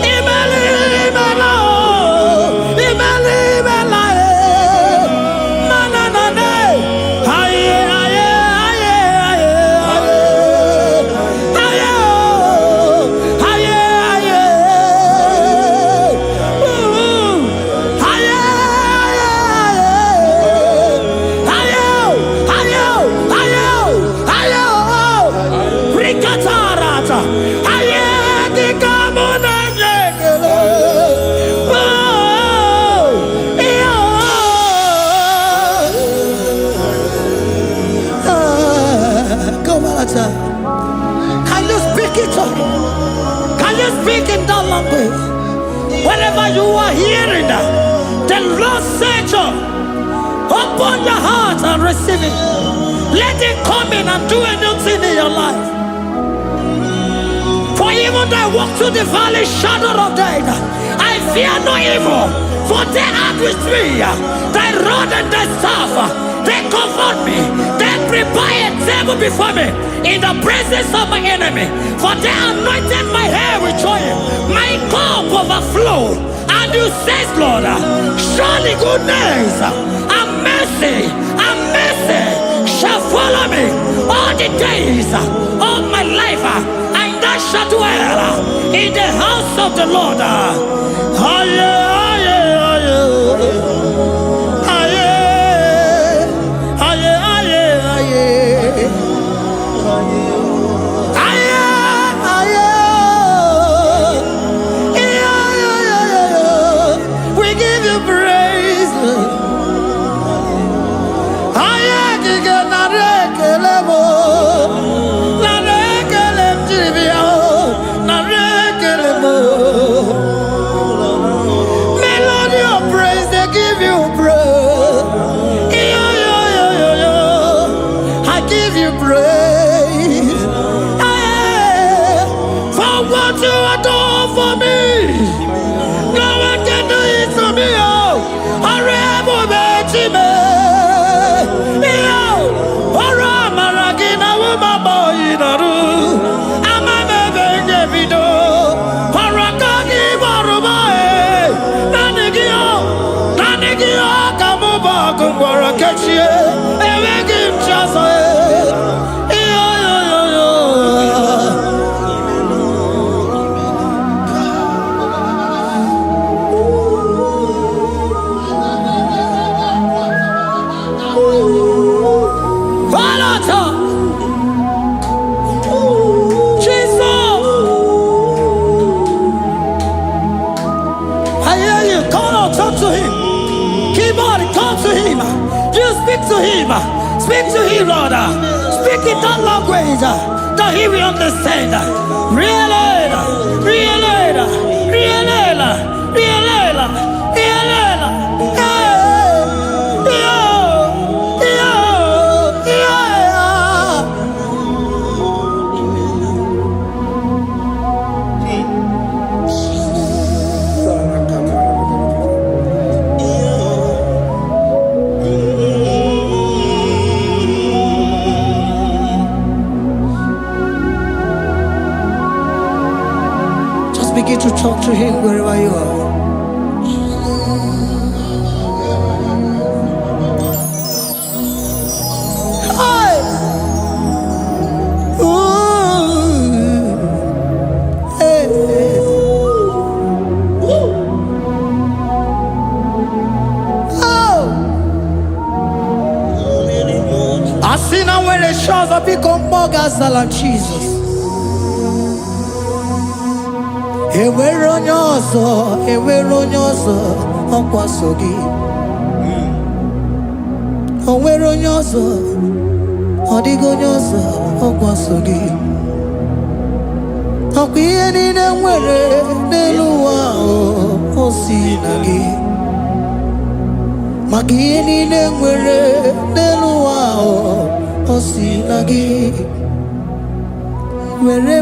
Imeli Can you speak it to him? Can you speak in that language? Wherever you are hearing that, the Lord said, open your heart and receive it. Let it come in and do anything in your life. For even though I walk through the valley shadow of death, I fear no evil. For they are with me. Thy rod and thy staff, they comfort me. They prepare a table before me in the presence of my enemy. For they anointed my hair with oil. My cup overflow. And you say, Lord, surely goodness and mercy shall follow me all the days of my life. And I shall dwell in the house of the Lord. We give you praise. Melody of praise, they give you praise. I give you praise. For what you have done for me, no one can do it for me. Speak to him, Lord. Speak in that language that he will understand. Begin to talk to him wherever you are. Hi. Ooh. Hey. Oh. I see now where the shores have become more than Jesus. Enwere onye ọzọ ọkwaso gị. Onwere onye ọzọ, ọ dịghị onye ọzọ ọkwaso gị. Ọkwa ihe niile nwere n'elu ụwa o si na gị. Maka ihe niile nwere n'elu ụwa o si na gị. Were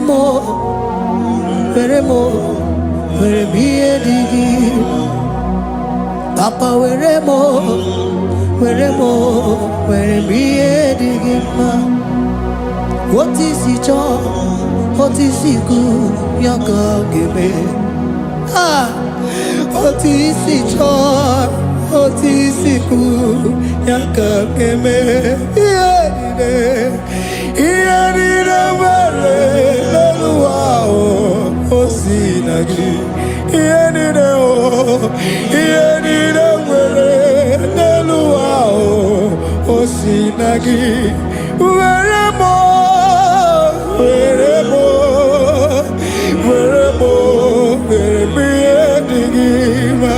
m ihe dị gị. Papa were m ihe dị gị mma. Otu isi chọọ, otu isi kwu ya ka ọ ga-eme. Otu isi chọọ, otu isi kwu ya ka ọ ga-eme. Ihe niile nwere n'elu ụwa o si na gị. Ihe niile nwere n'elu ụwa o si na gị. Were m ihe dị gị mma.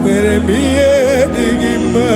Were m ihe dị gị mma.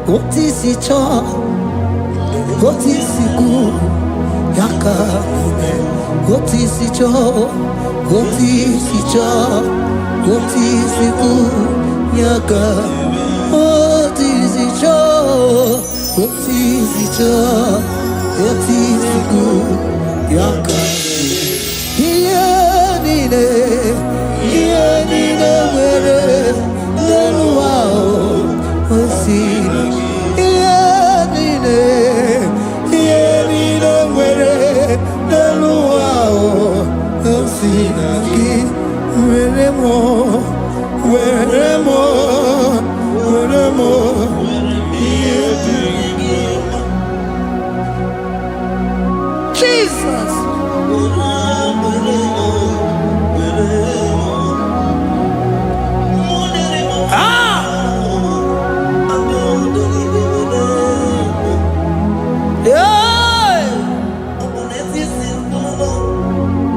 What is it all? What is it good? Yaka. What is it all? What is it all? What is it good? Yaka. What is it all? What is it all? What is it good? Yaka. Here nine, where no wow.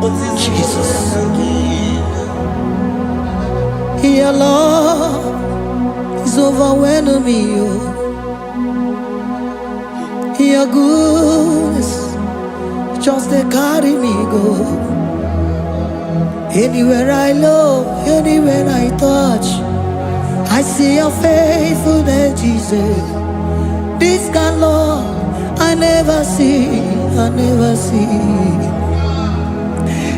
What's it? Jesus. Your love is overwhelming me. Your goodness just they carry me go. Anywhere I look, anywhere I touch, I see your faithfulness, Jesus. This kind of love I never see, I never see.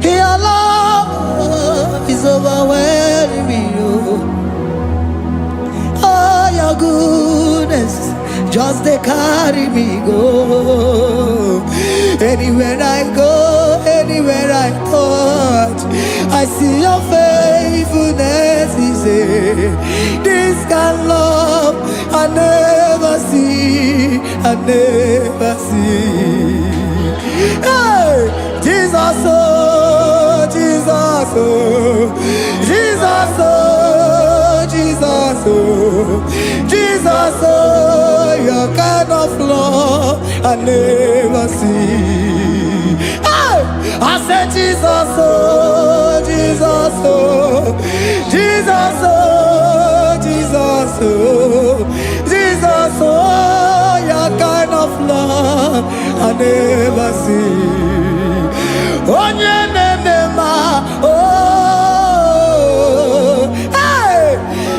Your love is overwhelming me. Oh, your goodness just they carry me go. Anywhere I go, anywhere I touch, I see your faithfulness. This kind of love I never see, I never see. Hey, Jesus, oh, Jesus, oh, Jesus, oh, Jesus, oh, Jesus, oh, your kind of love I never see. Hey, I said Jesus, oh, Jesus, oh, Jesus, oh, Jesus, oh, Jesus, oh, your kind of love I never see. Onye nemema, oh, hey,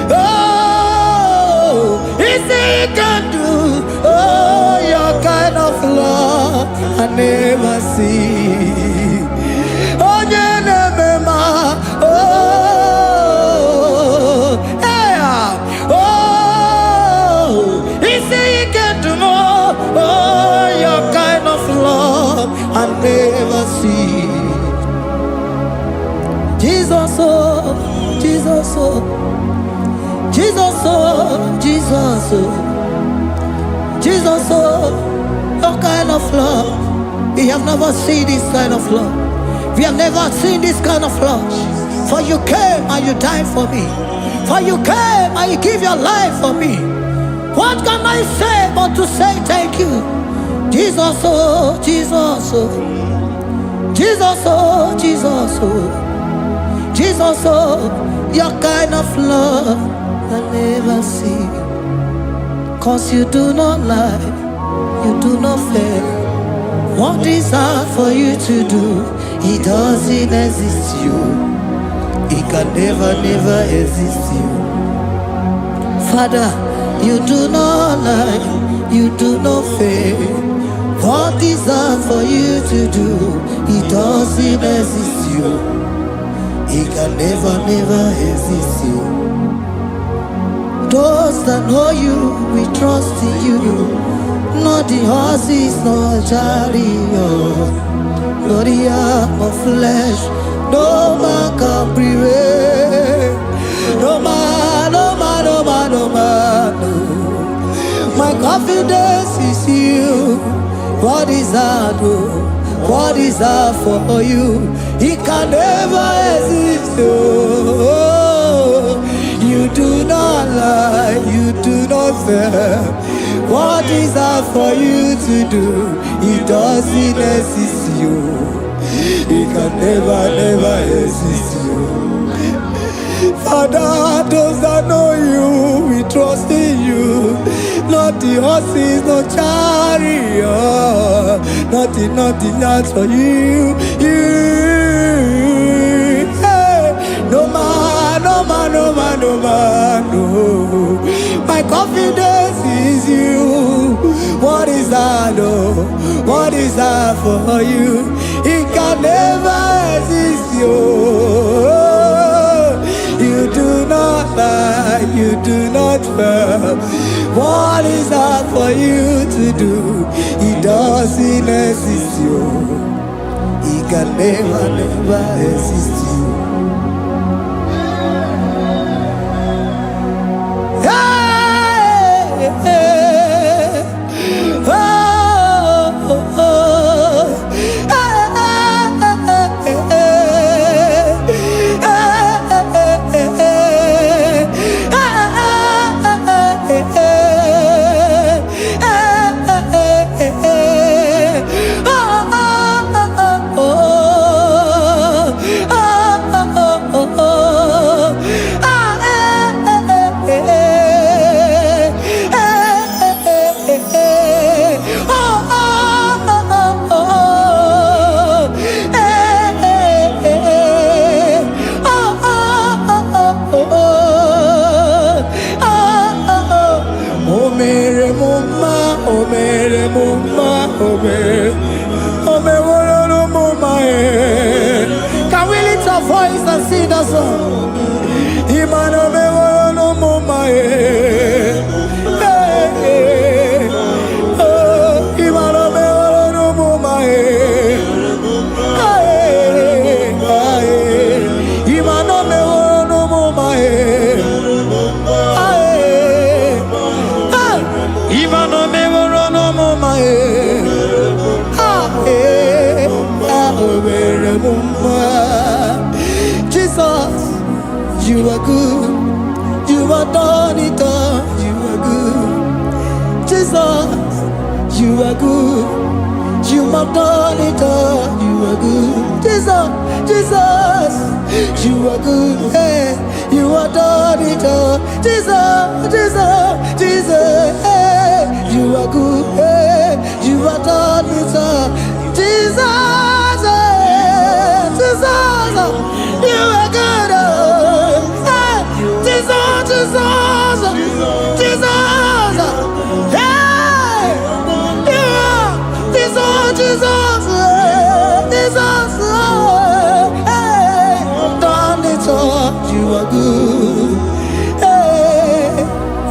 oh, easy can do, oh, your kind of love I never see. Onye nemema, oh, hey, oh, easy can do more, oh, your kind of love I never see. Jesus, oh, Jesus, oh, Jesus, oh, Jesus, oh, Jesus, oh, your kind of love. We have never seen this kind of love. We have never seen this kind of love. For you came and you died for me. For you came and you give your life for me. What can I say but to say thank you? Jesus, oh, Jesus, oh, Jesus, oh, Jesus, oh. Jesus, oh, your kind of love I never see. 'Cause you do not lie, you do not fail. What is hard for you to do, it doesn't exist you. It can never, never exist you. Father, you do not lie, you do not fail. What is hard for you to do, it doesn't exist you. He can never, never exist you. Those that know you, we trust in you. Not the horses, nor chariot, nor the arm of flesh. No man can prevail. No man, no man, no man, no man. No. My confidence is you. What is that? What is that for you? He can never exist. Oh, you do not lie, you do not fail. What is that for you to do? He doesn't exist you. He can never, never exist you. Father, those that know you, we trust in you. Not the horses, no chariot. Nothing that's for you. Hey, no man, no man, no man, no man, no. My confidence is you. What is that, oh? What is that for you? It can never exist, you. You do not lie, you do not fail. What is that for you to do? He doesn't exist you. He can never, never exist you. Hey, hey, oh, oh, oh. Can we lift our voice and sing that song? Imano me no mama Imano me no mama Imano me no mama Imano me no mama Jesus, you are good. You are done it all. You are good. Jesus, you are good. You have done it all. You are good. Jesus, Jesus, you are good. Hey, you are done it all. Jesus, Jesus, Jesus, hey, you are good. Hey, you are done it all. Jesus, Jesus, you are good. Hey, Jesus, Jesus, Jesus, hey, you are Jesus, Jesus, Jesus, hey, done it all. You are good. Hey,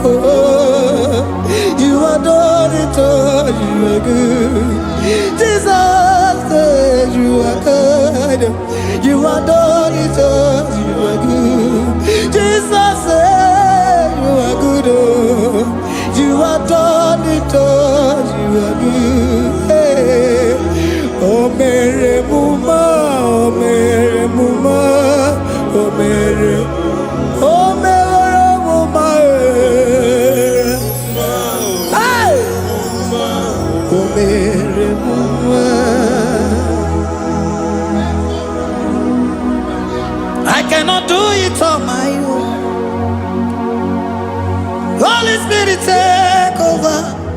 oh, you are done it all. You are good. Jesus, you are good. You are done it all. You are good. Jesus, you are good. Oh, you are done it all. You are good. Hey. Oh, Mary Muma, oh, Mary Muma, oh, Mary, oh, Mary Muma, hey, oh, Mary Muma. I cannot do it on my own. Holy Spirit, take over.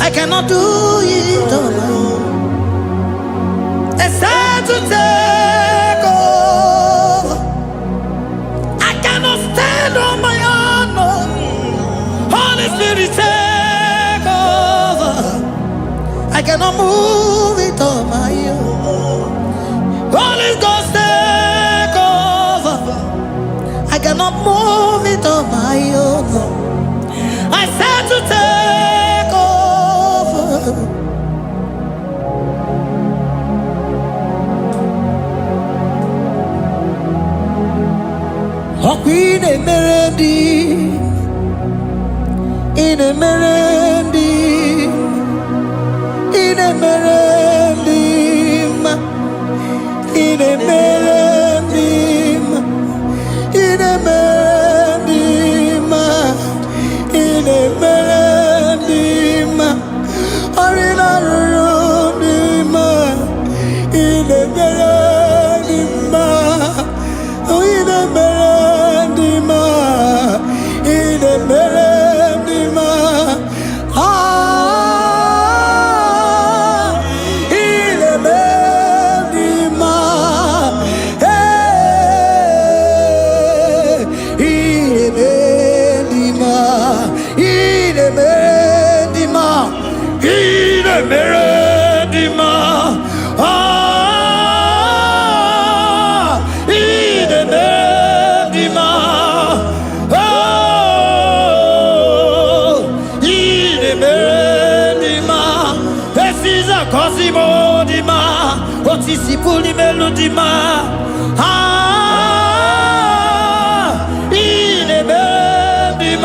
I cannot do it on my own. It's time to take over. I cannot stand on my own. No. Holy Spirit, take over. I cannot move it on my own. Holy Ghost, take Hokwine merendi, ine merendi, ine merendi, ine merendi, ine merendi, ine merendi, arina rundima, ine merendi, ine merendi, ine merendi, ine merendi, ine merendi, ine merendi, ine merendi, ine merendi, ine merendi, precisa cosimo di ma, otisipuli melodima, ine merendi,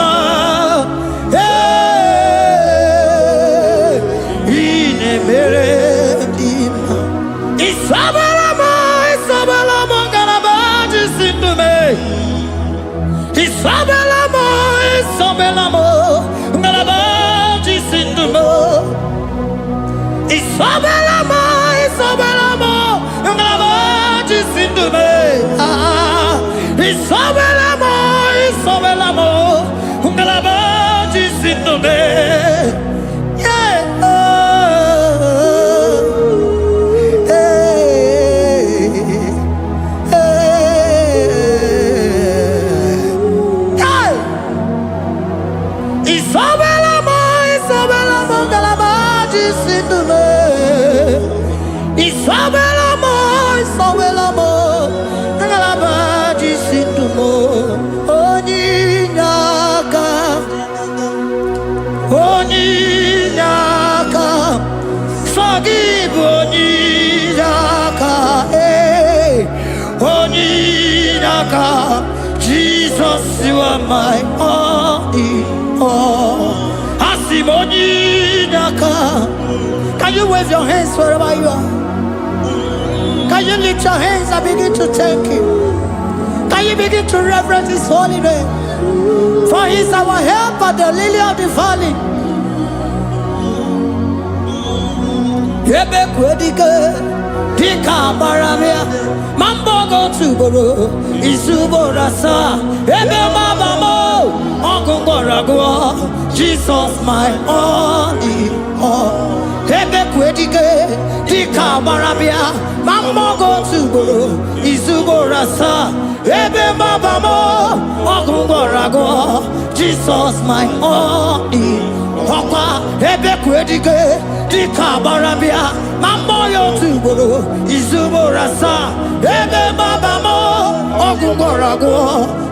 ine merendi, Isabelamo, Isabelamo, garabaji sindume. Isabelamo, Isabelamo, garabaji sindume. Isabelamo, Isabelamo, garabaji sindume. Isabelamo, Isabelamo, garabaji sindume. Isabelamo, Isabelamo, galabaji sindume. Isabelamo, Isabelamo, galabaji sindumo. Oninyaka, oninyaka, forgive oninyaka, oninyaka. Jesus, you are my all in all. Asimonaka. Can you wave your hands wherever you are? Can you lift your hands and begin to thank Him? Can you begin to reverence His holy name? For He is our help at the lily of the valley. Dika maramia, mambogo tuboro, isuborasa, ebe mabamo, ongungorago, Jesus my only all. Ebe kwedike, dika maramia, mambogo tuboro, isuborasa, ebe mabamo, ongungorago, Jesus my only Papa, ebe kwedike, dika maramia, Mamboyo tuboro, izuborasa, ebe babamo, ogungorago,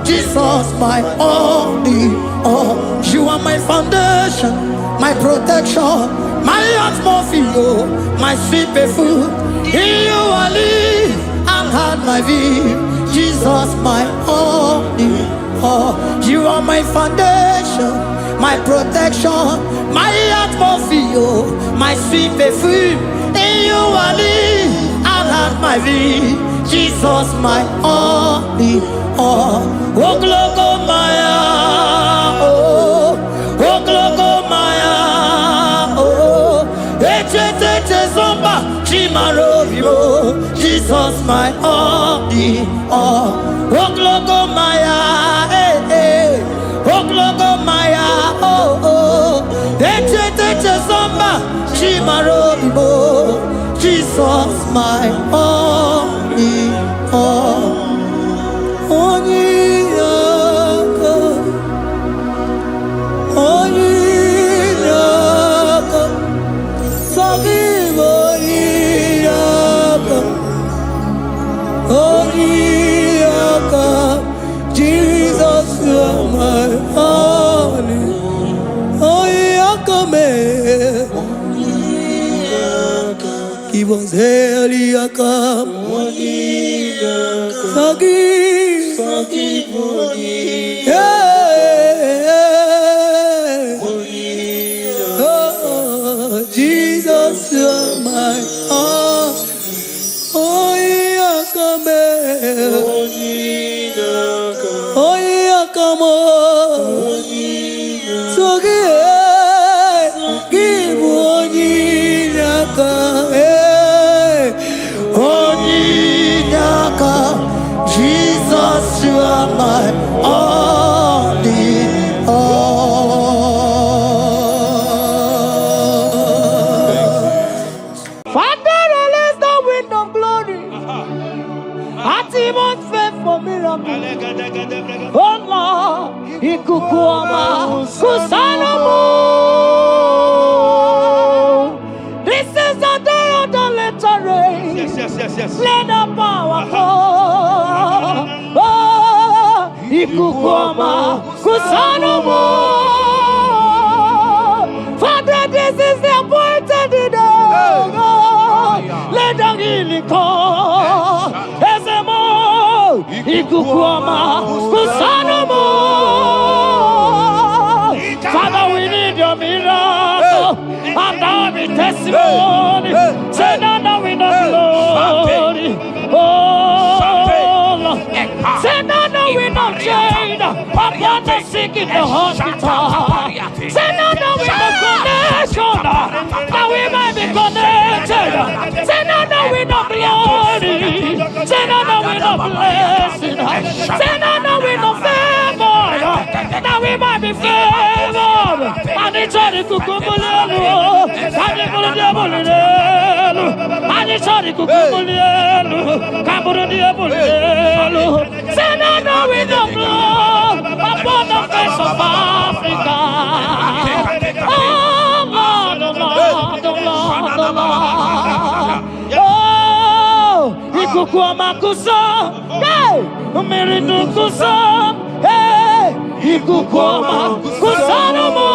Jesus my only all. You are my foundation, my protection, my atmosphere, my sweet perfume. In you I live and had my vie, Jesus my only all. You are my foundation, my protection, my atmosphere, my sweet perfume. In you I live and have my vie, Jesus my only all. Oh glogo maya, oh glogo maya, oh eche zomba chimarovio, Jesus my only all. Oh glogo maya, oh glogo maya, oh eche zomba chimarovio, Jesus my only all. Onyaka, onyaka, forgive onyaka, onyaka, Jesus you are my only, onyaka me. He was Eliaka. Forgive Oh, Jesus, you're my all. Oh, yeah, come here. Oh, yeah, come on. So give Onyinaka. Onyinaka. Jesus, you are my all in all. Father, release the wind of glory. Atmosphere for miracle. Oh Lord, Ikukuama, Kusanomo. This is the day of the letter rain. Yes. Let the power fall. Oh, Ikukuama, Kusanomo. Father, this is the appointed day. Let the healing come. Ezemo, Ikukuama, Kusanomo. Father, we need your miracle. And now we testimony. Say now we know glory. Oh, Lord. Say now we know change. Upon the sick in the hospital. Say now we know connection. Now we might be connected. Say now we know glory. Say now we know blessing. Say now we know favor. Now we might be favored. And it's all the kukumulelu. And it's all the diabolelu. And it's all the kukumulelu. Kaburu diabolelu. Say now we know blood upon the face of Africa. Oh Lord, oh Lord, oh Lord, oh Lord. Oh, Ikukuama kusam, hey, Miridu kusam, hey, Ikukuama kusanomo.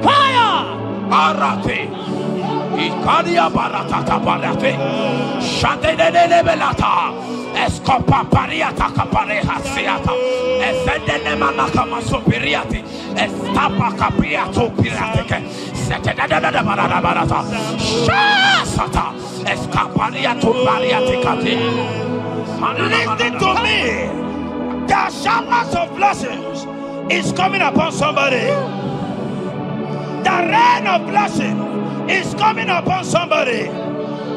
Fire! Arate. Ikadia baratata barate. Shadene belata. Escopa pariata capareha siata. Efendene manaka masopiriati. Estapa capriato pirate. Setedada barata. Shasata. Escapariato bariate cati. Listen to me. The showers of blessings is coming upon somebody. The rain of blessing is coming upon somebody.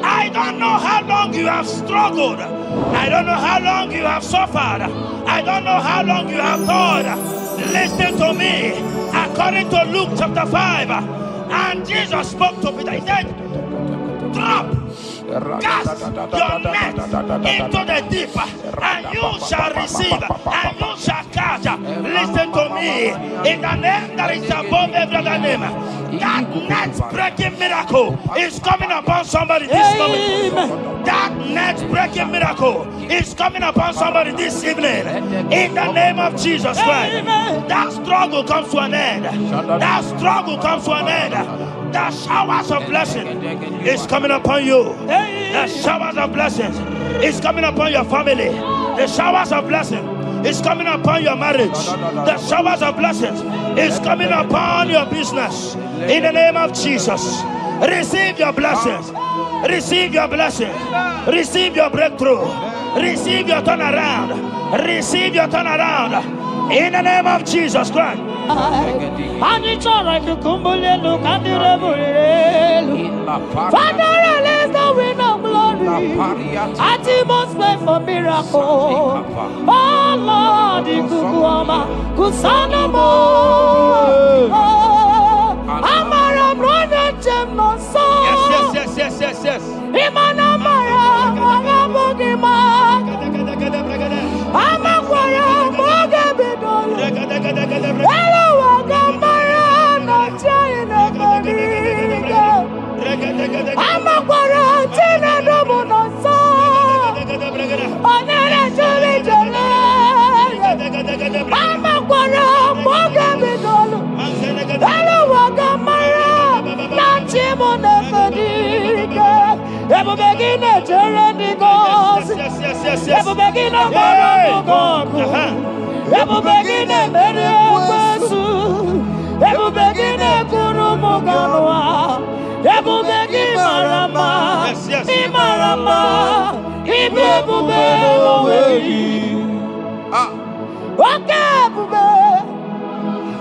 I don't know how long you have struggled. I don't know how long you have suffered. I don't know how long you have thought. Listen to me. According to Luke chapter 5, and Jesus spoke to Peter. He said, drop, cast your net into the deep, and you shall receive, and you shall catch. Listen to me. In the name that is above every other name, that net breaking miracle is coming upon somebody this moment. That net breaking miracle is coming upon somebody this evening. In the name of Jesus Christ. That struggle comes to an end. That struggle comes to an end. The showers of blessing is coming upon you. The showers of blessings is coming upon your family. The showers of blessing is coming upon your marriage. The showers of blessings is coming upon your business. In the name of Jesus, receive your blessings. Receive your blessings. Receive your breakthrough. Receive your turnaround. Receive your turnaround. In the name of Jesus Christ. Father, release the wind of glory. Atmosphere for miracle. Oh Lord, Ikukuama, Kusanomo. Amara brother Jemno so. Yes. Imana Mara, Magabogima. Amakwara, Mogabidolo. Hello, Wagamara, not trying to Amakwara, Tina Domono so. Onere Jolly Jolly. Amakwara, Mogabidolo. Hello, Wagamara, not Chimona Fadiga. Ever begin a journey goes. Ever begin a begin a Ebu begin a Kurumuganwa, Ebu begin Marama, Imarama, Ibebu Bebe, Wakabube,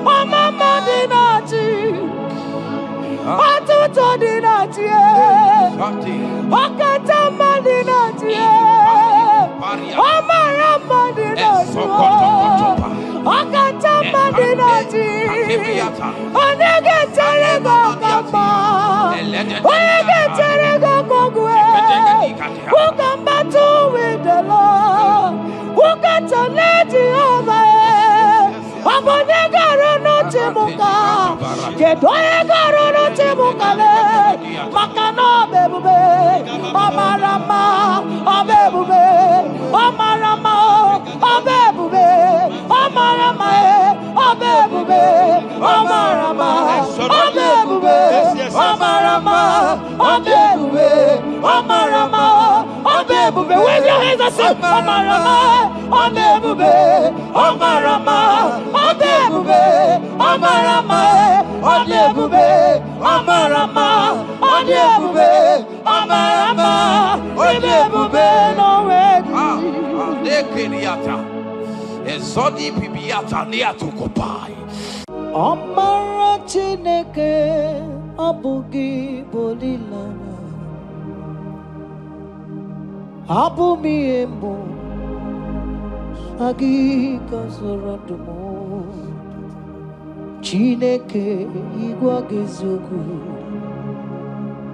O Mama Dinati, Atuto Dinati, Wakatama Dinati, O Marama Dinati. Akatama dinati, onegetere gokamba, onegetere gokogwe. Who can battle with the Lord? Who can challenge Jehovah? Abonegaro no temuka, kedoegaro no temuka le. Makano bebube, amarama, abebube, amarama, abebube. Amarama, abebube, amarama, abebube, amarama, abebube, amarama, abebube. Wave your hands and say, amarama, abebube, amarama, abebube, amarama, abebube, amarama, abebube, amarama, abebube. No way. Dekiriata. Ezodi pibiata nia tukopai. Amara Chineke abugi bolilana. Abumi embo agi kasorodumo. Chineke igwa gezogu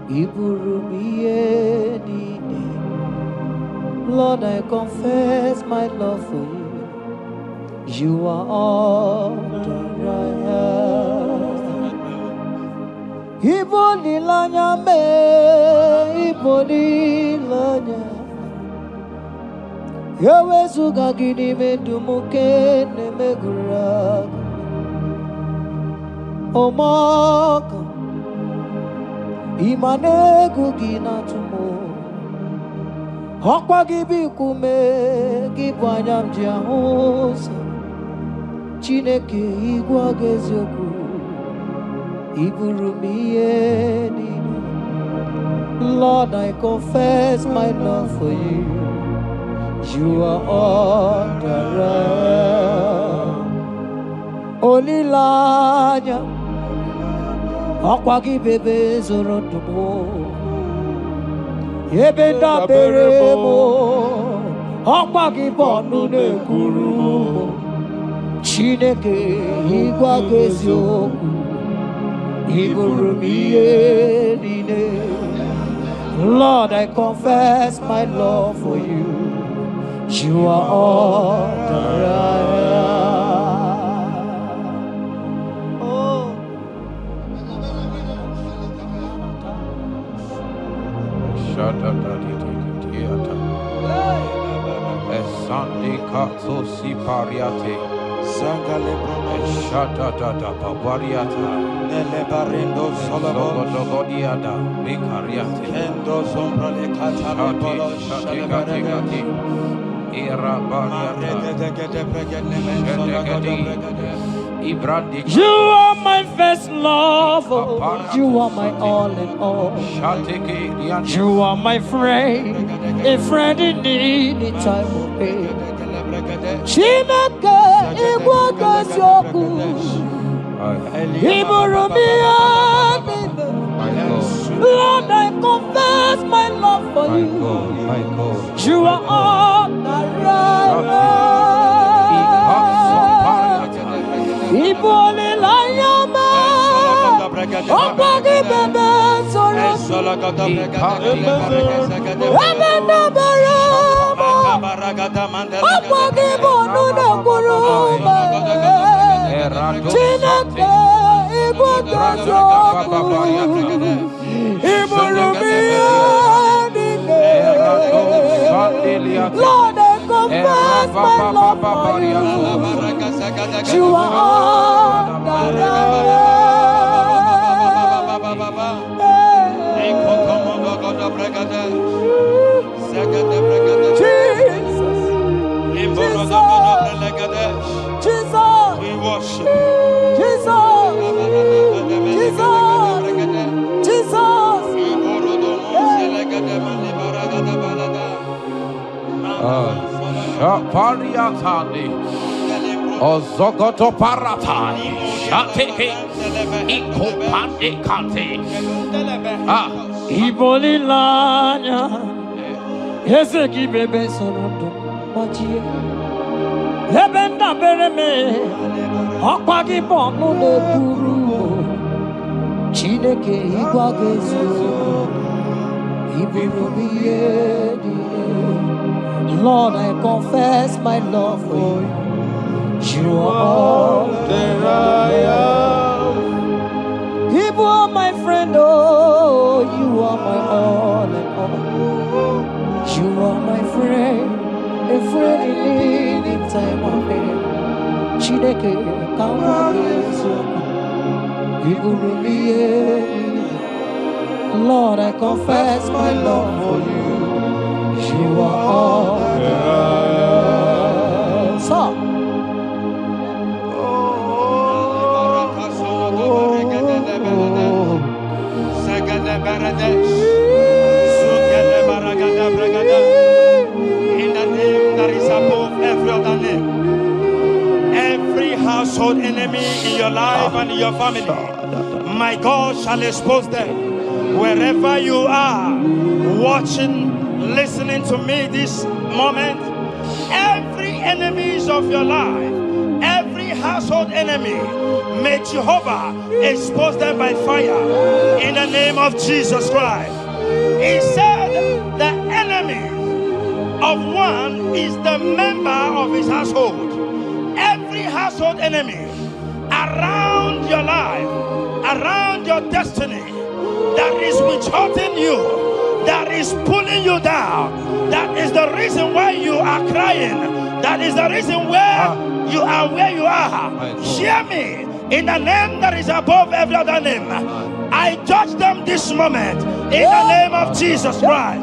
iburumiye nine. Lord, I confess my love for you. You are all that I have. Iboli lanya me, iboli lanya. Yewe suga gini me dumuke ne me gurag. Omaka, imane gugina tumo. Hokwa gibi kume, gibanyam jiahosa. Chineke igwa gezoku iburumiye nini. Lord, I confess my love for you. You are all that I am. Olilanya akwagi bebe zorondumo yebenda beremo akwagi bonu nekuru. Chineke igwa gezoku iburumiye nine. Lord, I confess my love for you. You are all that I am. Oh, Shada theater. Esandi katso si pariate. Sangale Shada babariata. Nele barindo solabo Dogodiada. Bikariate. Endo sombra le katale bolo Shati. Era you are my first love, you are my all in all. You are my friend, a friend in need in time of pain. Chineke igwa gazoku iburumiya. Lord, I confess my love for you. You are all that I am. Ibole layama, opagi bebe soro, ebenda barama, opagi bonu na kuruma. Chineke igwa gazoku iburumiya. Lord, I confess my love for you. You are all that I am. Jesus. Shapariatani. Ozogoto Paratai. Shateke. Ikopande Kante. Ibolilanya. Ezeki bebe sonodo. Machie. Ebenda bereme. Akpagi bono le buru. Chineke igwagezo. Lord, I confess my love for you. You are all that I am. You are my friend, oh, you are my all and all. You are my friend, a friend in need in time of need. Chineke igwagezo. Lord, I confess my love for you. You are all that I am. So, in the name that is above every other name, every household enemy in your life and in your family, my God shall expose them. Wherever you are, watching, listening to me this moment, every enemies of your life, every household enemy, may Jehovah expose them by fire in the name of Jesus Christ. He said the enemy of one is the member of his household. Every household enemy around your life, around your destiny, that is withholding you, that is pulling you down, that is the reason why you are crying, that is the reason where you are where you are. Hear me, in the name that is above every other name, I judge them this moment in the name of Jesus Christ.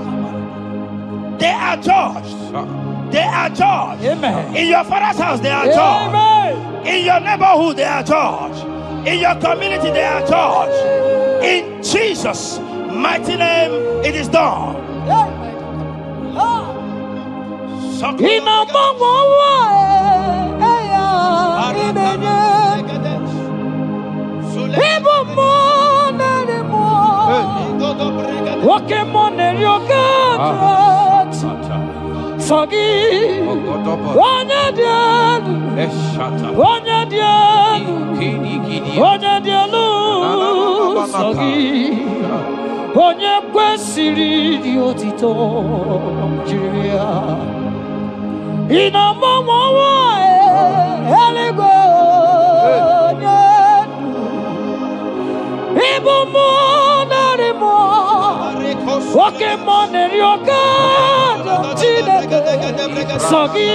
They are judged. They are judged. Amen. In your father's house, they are judged. In your neighborhood, they are judged. In your community, they are judged. In Jesus' mighty name, it is done. Onye kwesịrị dị otito jiri ya ina mmanwa eluigwe onye ibu mmụọ narị mmụọ oke mmụọ na-eri oke Chineke sọ gị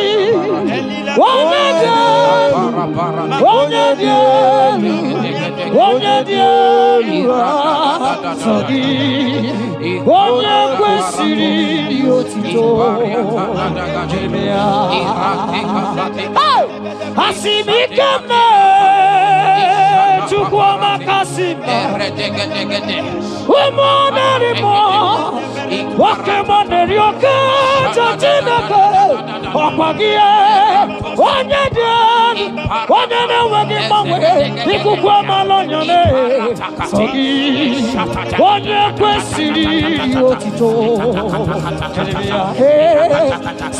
onye dị elu onye dị elu onye dị elu sọ gị onye kwesịrị dị otito jiri ya asị m ike m Chukwu amaka sị m ụmụ narị mmụọ nwoke mmụọ na-eri oke Chineke ọkwa gị onye dị elu onye na-enweghị mgbanwe ikuku amala onyone sọ gị onye kwesịrị otito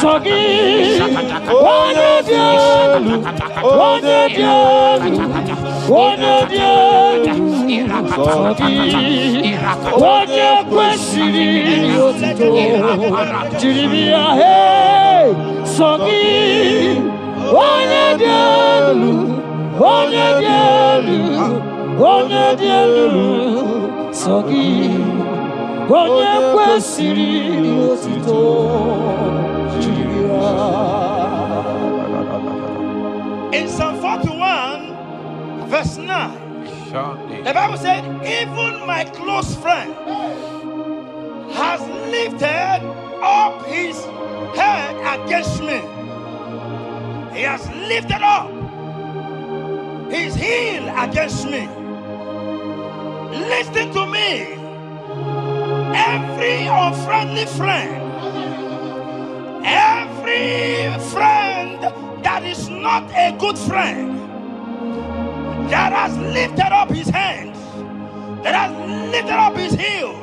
sọ gị onye dị elu onye dị elu onye dị elu sọ gị onye kwesịrị otito jiri bịa sọ gị onye dị elu onye dị elu onye dị elu sọ gị onye kwesịrị otito jiri ya. In Psalm 41 verse 9, the Bible said, even my close friend has lifted up his head against me. He has lifted up his heel against me. Listen to me. Every unfriendly friend, every not a good friend that has lifted up his hands, that has lifted up his heels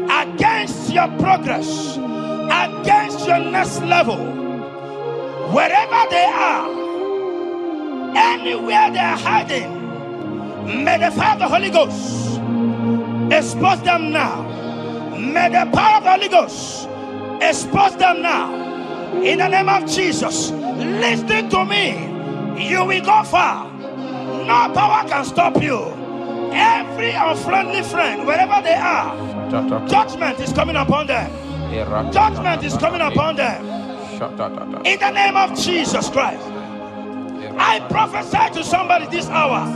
against your progress, against your next level, wherever they are, anywhere they are hiding, may the fire of the Holy Ghost expose them now. May the power of the Holy Ghost expose them now. In the name of Jesus, listen to me. You will go far. No power can stop you. Every unfriendly friend, wherever they are, judgment is coming upon them. Judgment is coming upon them. In the name of Jesus Christ, I prophesy to somebody this hour.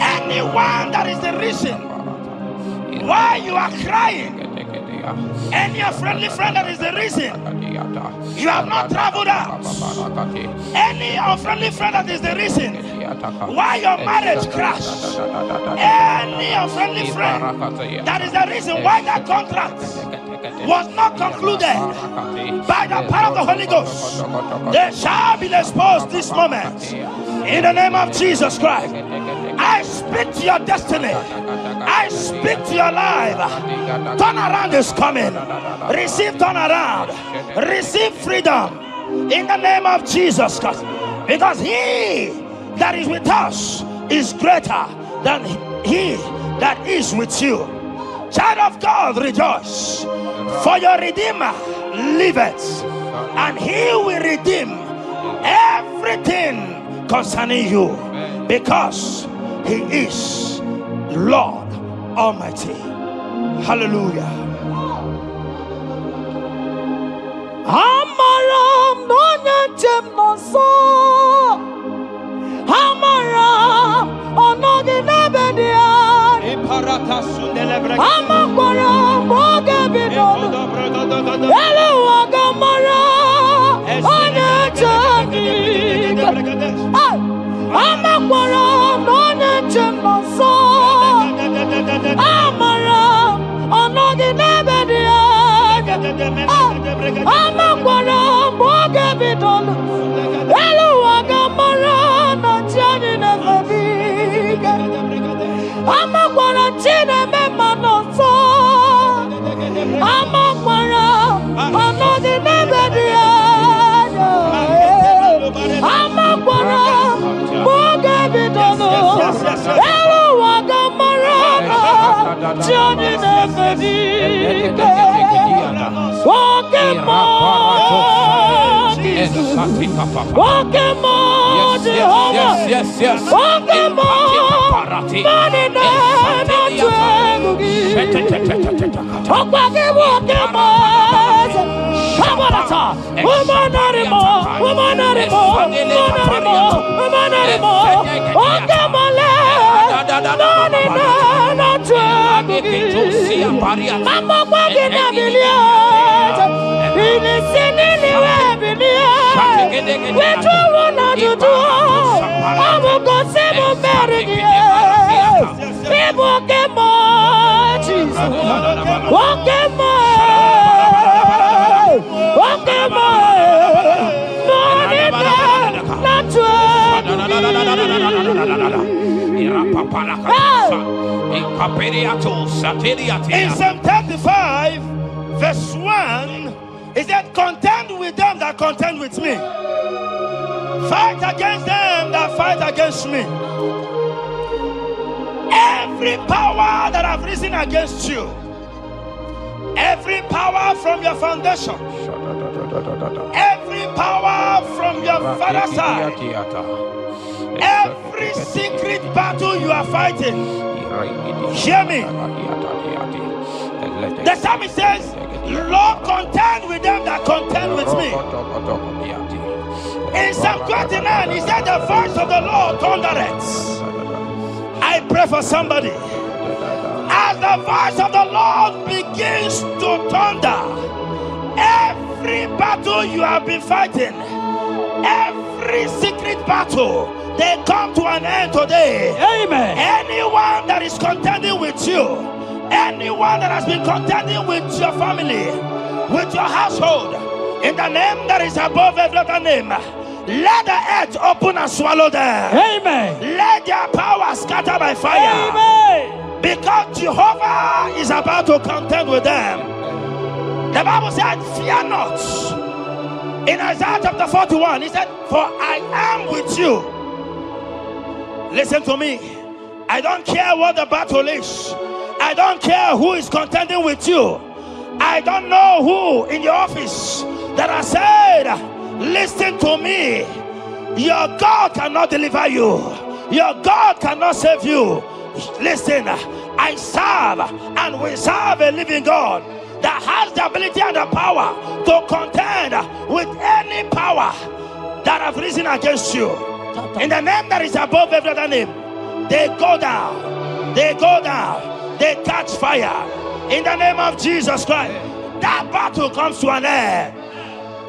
Anyone that is the reason why you are crying, any friendly friend that is the reason you have not traveled out, any unfriendly friend that is the reason why your marriage crashed, any unfriendly friend that is the reason why that contract was not concluded, by the power of the Holy Ghost, they shall be exposed this moment. In the name of Jesus Christ, I speak to your destiny. I speak to your life. Turnaround is coming. Receive turnaround. Receive freedom. In the name of Jesus Christ. Because he that is with us is greater than he that is with you. Child of God, rejoice. For your Redeemer liveth, and he will redeem everything concerning you, because he is Lord Almighty. Hallelujah. Amaram nonyenchem noso, Amaram onoginebedia, Amaram bogebidolo, Eluwagamara onyechemika, Amaram nonyenchem noso, Amaram onoginebedia, Amaram bogebidolo, Eluwagamara onyechemika, Amaram chinemema noso, Amaram onoginebedia, Amaram bogebidolo, Eluwagamara onyechemika. Walking more, Jesus. Walking more, Jehovah. Yes. Walking more, money not walking more. Woman anymore. Walking more, money not I'm walking a million. Which one not to do? I will go seven marriages. People get more, Jesus. Walking more. Not in Psalm 35, verse 1, it said, contend with them that contend with me. Fight against them that fight against me. Every power that have risen against you, every power from your foundation, every power from your father's side, every secret battle you are fighting, hear me. The psalmist says, Lord, contend with them that contend with me. In Psalm 29, he said, the voice of the Lord thundereth. I pray for somebody. As the voice of the Lord begins to thunder, every battle you have been fighting, every secret battle, they come to an end today. Amen. Anyone that is contending with you, anyone that has been contending with your family, with your household, in the name that is above every other name, Let the earth open and swallow them. Amen. Let their power scatter by fire. Amen. Because Jehovah is about to contend with them. The Bible said, fear not. In Isaiah chapter 41, he said, for I am with you. Listen to me. I don't care what the battle is. I don't care who is contending with you. I don't know who in your office that has said, listen to me. Your God cannot deliver you. Your God cannot save you. Listen, I serve and we serve a living God that has the ability and the power to contend with any power that have risen against you. In the name that is above every other name, they go down. They go down. They catch fire. In the name of Jesus Christ, that battle comes to an end.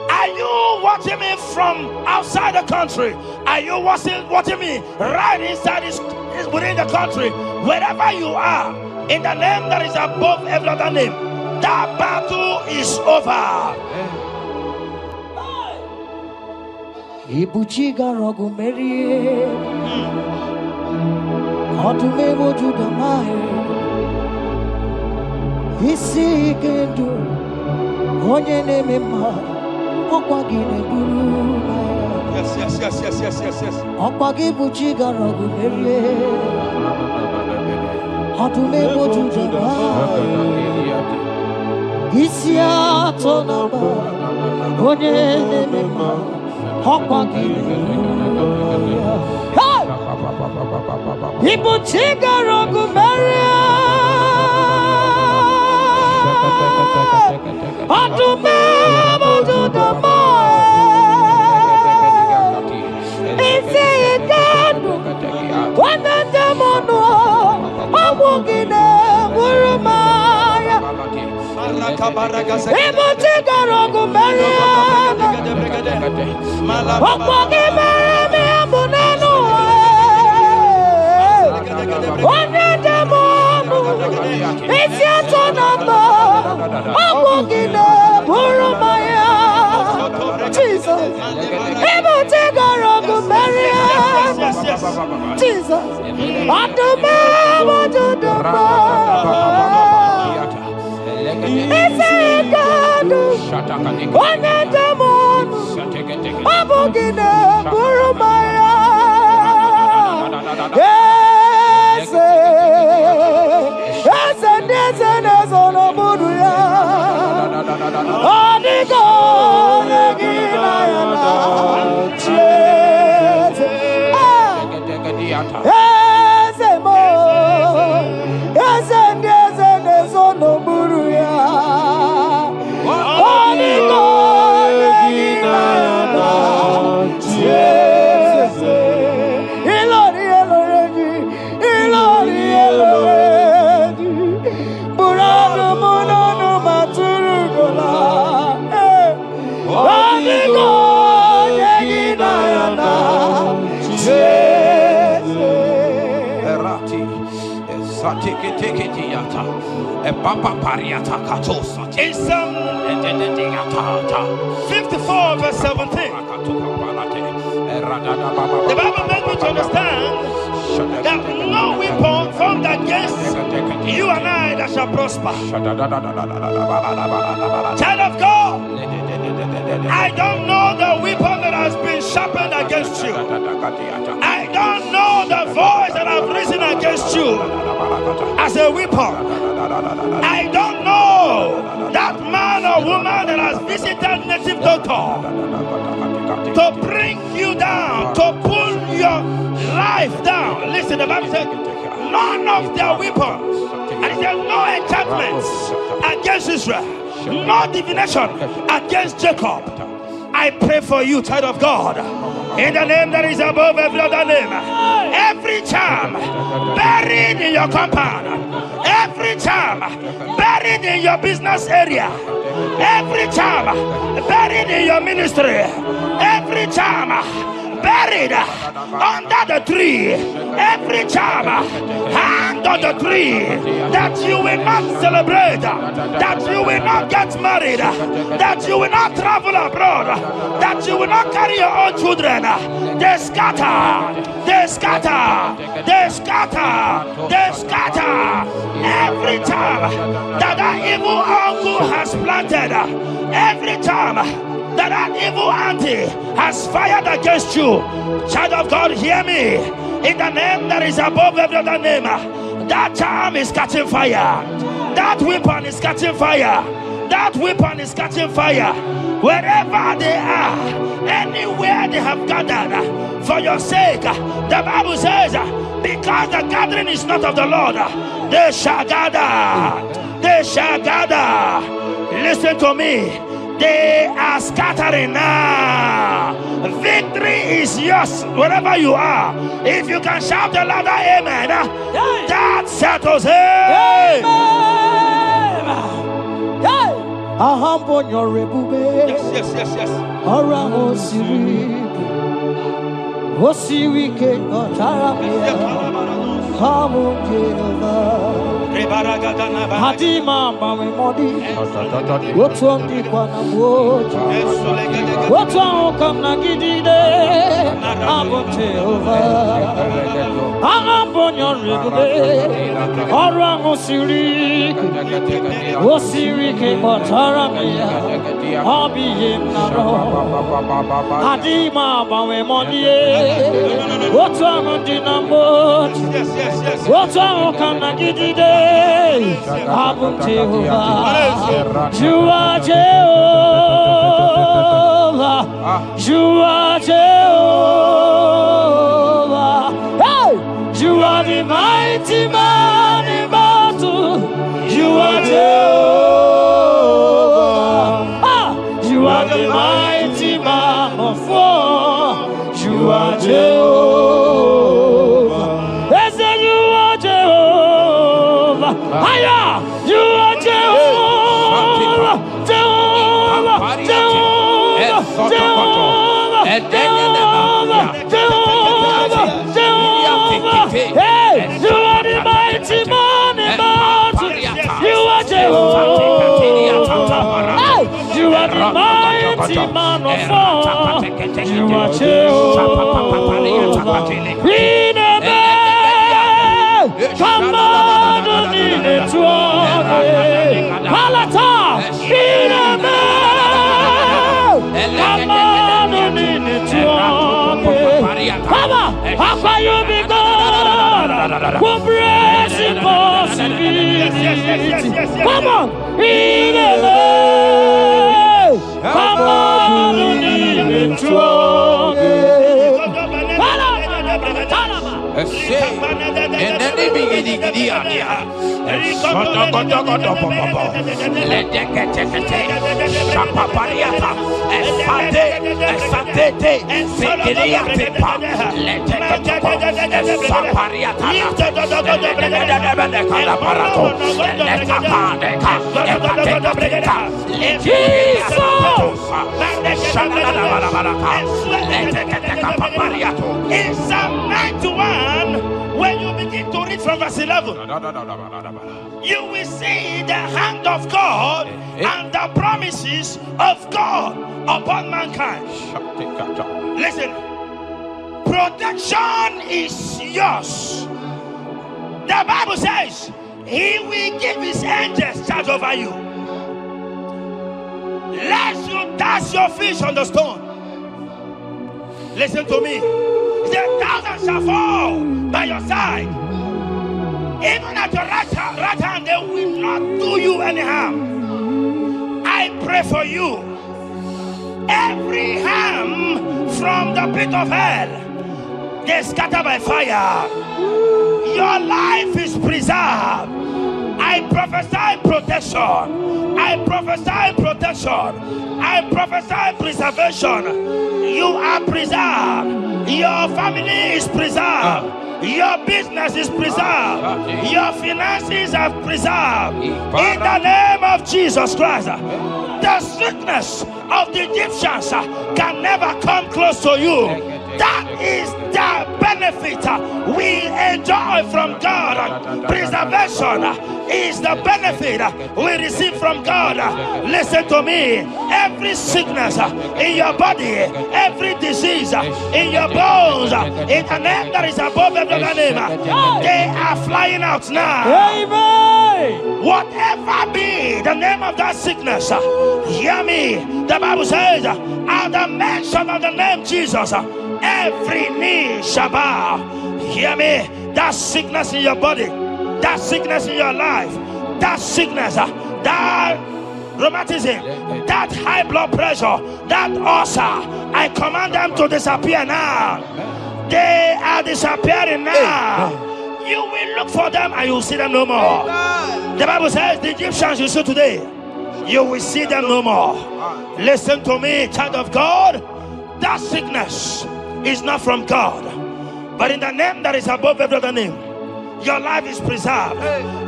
Are you watching me from outside the country? Are you watching me right inside within the country? Wherever you are, in the name that is above every other name, that battle is over. Ibuchi garogu merie Odume woju damae Isi kendu Onye neme ma Okwa gine buru Yes. Okwa gibuchi garogu merie Odume woju damae Isi ato nama Onye neme ma People take a rock Maria. To the it's a God. One of them on I'm walking People take a rock Maria. In Psalm 54 verse 17, the Bible made me to understand that no weapon formed against you and I that shall prosper. Child of God, I don't know the weapon that has been sharpened against you. I don't know the voice that has risen against you as a weapon. I don't know that man or woman that has visited native doctor to bring you down, to pull your life down. Listen, the Bible said, none of their weapons, and it said, no enchantments against Israel, no divination against Jacob. I pray for you, child of God, in the name that is above every other name. Every charm buried in your compound, every charm buried in your business area, every charm buried in your ministry, every charm buried under the tree, every charm hang on the tree, that you will not celebrate, that you will not get married, that you will not travel abroad, that you will not carry your own children. They scatter, they scatter, they scatter, they scatter. Every time that evil uncle has planted, every time that evil auntie has fired against you, child of God, hear me. In the name that is above every other name, that charm is catching fire. That weapon is catching fire. That weapon is catching fire. Wherever they are, anywhere they have gathered for your sake, the Bible says, because the gathering is not of the Lord, they shall gather. They shall gather. Listen to me. They are scattering now. Victory is yours wherever you are. If you can shout the louder amen, that settles it. Yes. Hadima mami modi, what's on the Quanaboat? What's on come Nagide? Abote over. I'm on your river, Orango Siri, Osiri came on Taramia, Hobby him Naro. Hadima mami modi, what's on the Namboat? What's on come Nagide? Abum Jehovah, you are Jehovah, you are Jehovah. Hey, you are the mighty man in battle. You are Jehovah. You are the mighty man of war. You are Jehovah. Yes, you are Jehovah. Higher! You are Jehovah! Jehovah! Jehovah! Jehovah! Jehovah! Jehovah! Hey! You are the mighty man in battle! You are Jehovah! Hey! You are the mighty man of war! You are Jehovah! We never come on in the throne. Palata, in a man. Come on in the throne. Papa, how can you be God? Who breaks impossibility? Come on, in a man. Come on in the throne. And then they begin to in Psalm 91, when you begin to read from verse 11, you will see the hand of God and the promises of God upon mankind. Listen, protection is yours. The Bible says He will give His angels charge over you, lest you dash your feet on the stone. Listen to me. The thousands shall fall by your side, even at your right hand, they will not do you any harm. I pray for you. Every harm from the pit of hell, they scatter by fire. Your life is preserved. I prophesy protection. I prophesy protection. I prophesy preservation. You are preserved. Your family is preserved. Your business is preserved. Your finances are preserved. In the name of Jesus Christ. The sickness of the Egyptians can never come close to you. That is the benefit we enjoy from God. Preservation is the benefit we receive from God. Listen to me. Every sickness in your body, every disease in your bones, in the name that is above every other name, they are flying out now. Amen. Whatever be the name of that sickness, hear me. The Bible says, at the mention of the name Jesus, every knee shall bow. Hear me. That sickness in your body, that sickness in your life, that sickness, that rheumatism, that high blood pressure, that ulcer, I command them to disappear now. They are disappearing now. You will look for them and you will see them no more. The Bible says the Egyptians you see today, you will see them no more. Listen to me, child of God. That sickness is not from God, but in the name that is above every other name, your life is preserved,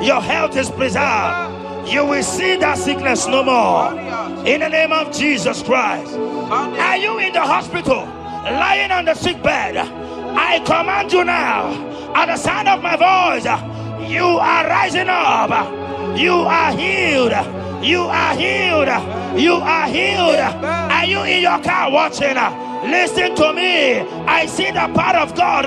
your health is preserved. You will see that sickness no more. In the name of Jesus Christ. Are you in the hospital, lying on the sick bed? I command you now, at the sound of my voice, you are rising up. You are healed. You are healed. You are healed. Are you in your car watching? Listen to me. I see the power of God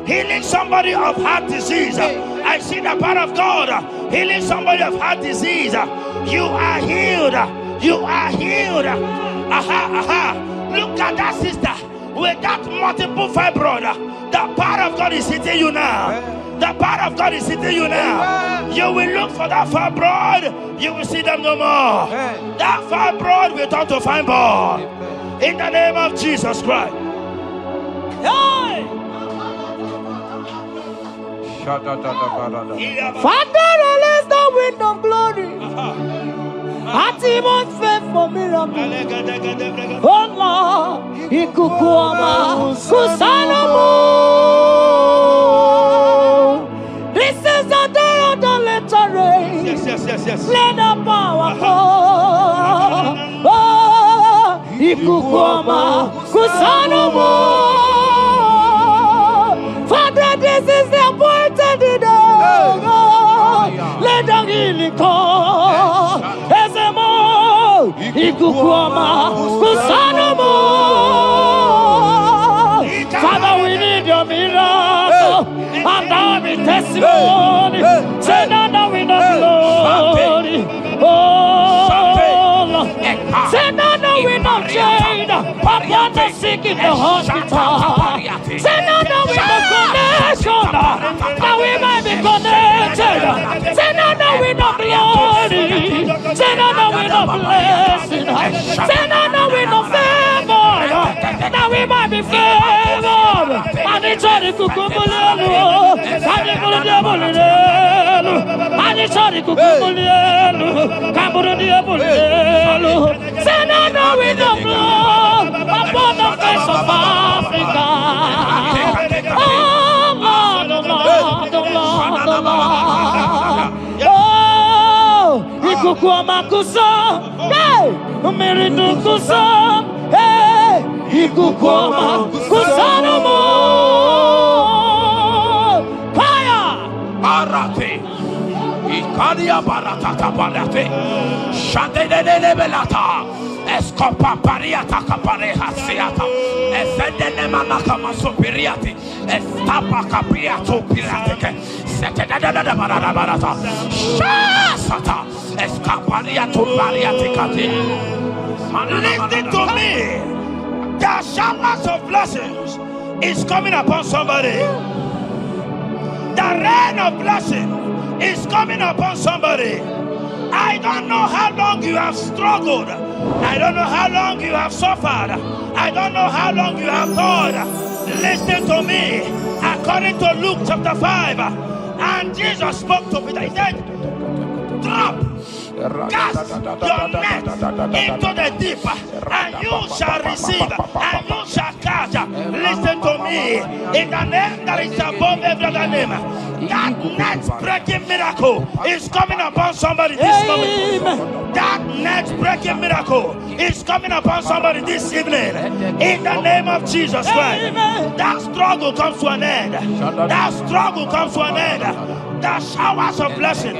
healing somebody of heart disease. I see the power of God healing somebody of heart disease. You are healed. You are healed. Aha, aha. Look at that sister with that multiple fibroid. The power of God is hitting you now. The power of God is hitting you now. You will look for that fibroid. You will see them no more. That fibroid will turn to fibroid. In the name of Jesus Christ. Hey! Father, release the wind of glory. Atmosphere for miracle. Oh Lord, ikukuama kusanomo. This is the day of the letter rain. Yes. Let the power come. Oh, ikukuama kusanomo. Father, this is the appointed day. Let the healing come. Ezemo, ikukuama, kusanomo. Father, we need your miracle. And now we testimony. Say now the wind of glory. Oh, Lord. Say now the wind of change upon the sick in the hospital. Say now the wind of connection, that we might be connected. Say now the wind of glory. Say now the wind of blessing. Say now the wind of favor, that we might be favored. And it's all the kukumulelu, and the kuludabulelu, and it's all the kukumulelu, kaburudabulelu. Say now the wind of blood upon the face of Africa. Oh Lord, oh Lord, oh Lord, oh Lord. Oh, ikukuama kusa, hey, umiridu kusa, hey, ikukuama kusa no more. Fire! Arate. Ikadia barata kaparate. Shadene belata. Escopa pariata capareha seata. Efendene manaka masopiriati. Estapa capriato pirateke. Setedada barata. Shasata. Escapariato pariaticati. Listen to me. The showers of blessings is coming upon somebody. The rain of blessing is coming upon somebody. I don't know how long you have struggled. I don't know how long you have suffered. I don't know how long you have thought. Listen to me. According to Luke chapter 5, and Jesus spoke to Peter. He said, drop, cast your net into the deep, and you shall receive, and you shall catch. Listen to me in the name that is above every other name. That net breaking miracle is coming upon somebody this moment. That net breaking miracle is coming upon somebody this evening in the name of Jesus Christ. That struggle comes to an end. That struggle comes to an end. The showers of blessing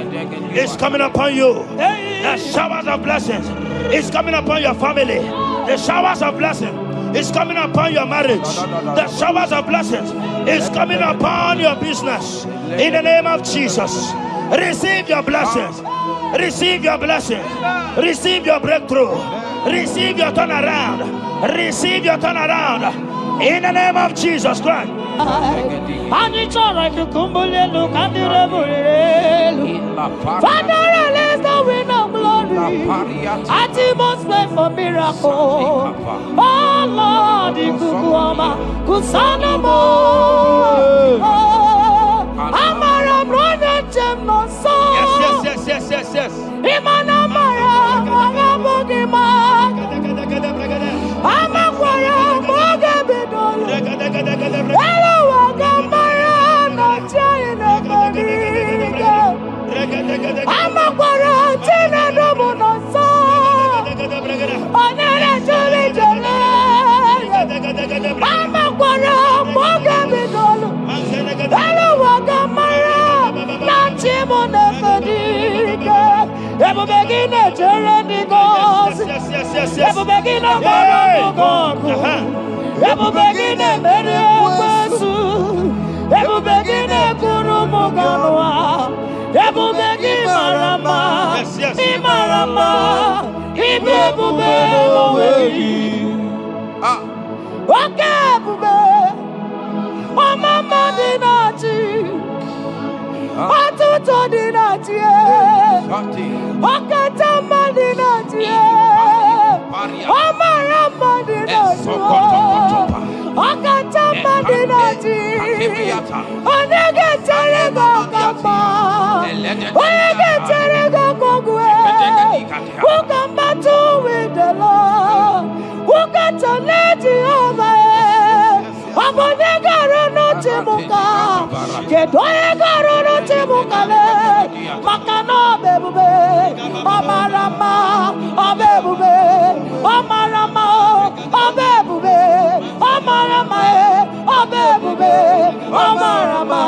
is coming upon you. The showers of blessings is coming upon your family. The showers of blessing is coming upon your marriage. The showers of blessings is coming upon your business. In the name of Jesus, receive your blessings. Receive your blessings. Receive your breakthrough. Receive your turnaround. Receive your turnaround. In the name of Jesus Christ. Father, release the wind of glory. Atmosphere for miracle. Oh Lord, Ikukuama, Kusanamo. Amara brother Jemno so. Yes. Imana Mara, Magabogima. Amakwara, Mogabidolo. Hello, Wagamara, not China, Bodiga. Amakwara, Tina Domono so. Onera Jolly. Amakwara, Mogabidolo. Hello, Wagamara, not Chimona Bodiga. Ebu begine journey goes. Ebu begine God. Ebu begine meresu. Ebu begine kurumuganwa. Ebu begine marama. Imarama. Ibebu bewe. Okay, bube. Mama dinati. Atuto dinati. Okatama dinati. Omarama dinati. Okatama dinati. Onegetere gokamba. Onegetere gokogwe. Who can battle with the Lord? Who can turn Jehovah? Abonegaro no temuka. Kedoegaro no temukale. Makano bebube. Omarama. Obebube. Omarama. Obebube. Omarama. Obebube. Omarama.